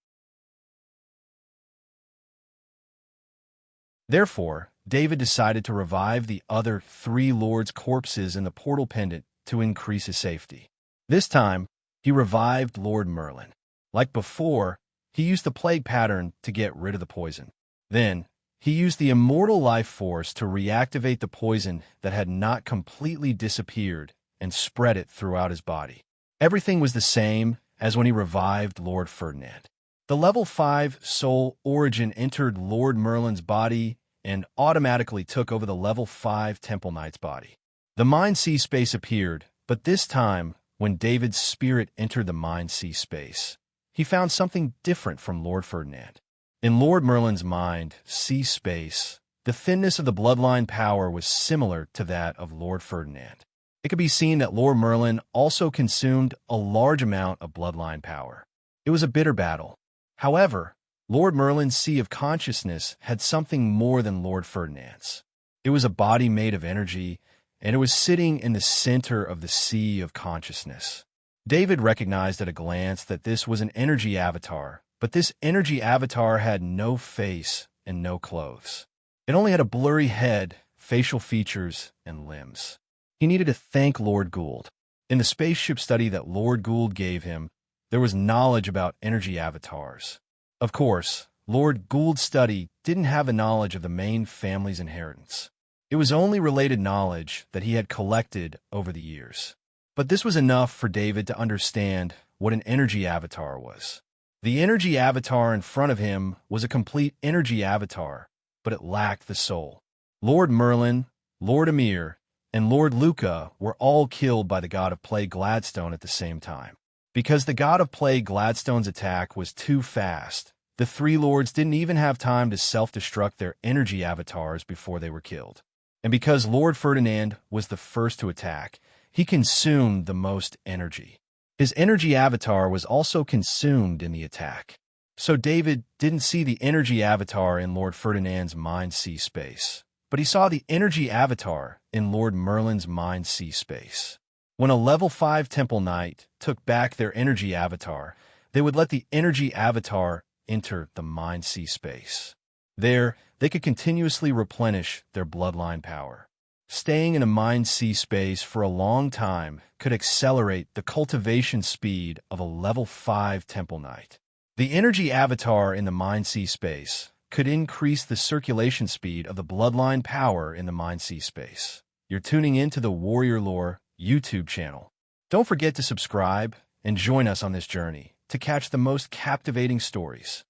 Therefore, David decided to revive the other 3 lords' corpses in the portal pendant to increase his safety. This time, he revived Lord Merlin. Like before, he used the plague pattern to get rid of the poison. Then, he used the immortal life force to reactivate the poison that had not completely disappeared and spread it throughout his body. Everything was the same as when he revived Lord Ferdinand. The level 5 soul origin entered Lord Merlin's body and automatically took over the level 5 temple knight's body. The Mind Sea space appeared, but this time, when David's spirit entered the Mind Sea space, he found something different from Lord Ferdinand. In Lord Merlin's Mind Sea space, the thinness of the bloodline power was similar to that of Lord Ferdinand. It could be seen that Lord Merlin also consumed a large amount of bloodline power. It was a bitter battle. However, Lord Merlin's Sea of Consciousness had something more than Lord Ferdinand's. It was a body made of energy, and it was sitting in the center of the Sea of Consciousness. David recognized at a glance that this was an energy avatar, but this energy avatar had no face and no clothes. It only had a blurry head, facial features, and limbs. He needed to thank Lord Gould. In the spaceship study that Lord Gould gave him, there was knowledge about energy avatars. Of course, Lord Gould's study didn't have a knowledge of the main family's inheritance. It was only related knowledge that he had collected over the years. But this was enough for David to understand what an energy avatar was. The energy avatar in front of him was a complete energy avatar, but it lacked the soul. Lord Merlin, Lord Emir, and Lord Luca were all killed by the god of plague Gladstone at the same time. Because the god of plague Gladstone's attack was too fast, the 3 lords didn't even have time to self-destruct their energy avatars before they were killed. And because Lord Ferdinand was the first to attack, he consumed the most energy. His energy avatar was also consumed in the attack. So David didn't see the energy avatar in Lord Ferdinand's Mind Sea space, but he saw the energy avatar in Lord Merlin's Mind Sea space. When a level 5 temple knight took back their energy avatar, they would let the energy avatar enter the Mind Sea space. There, they could continuously replenish their bloodline power. Staying in a Mind Sea space for a long time could accelerate the cultivation speed of a level 5 temple knight. The energy avatar in the Mind Sea space could increase the circulation speed of the bloodline power in the Mind Sea space. You're tuning into the Warrior Lore YouTube channel. Don't forget to subscribe and join us on this journey to catch the most captivating stories.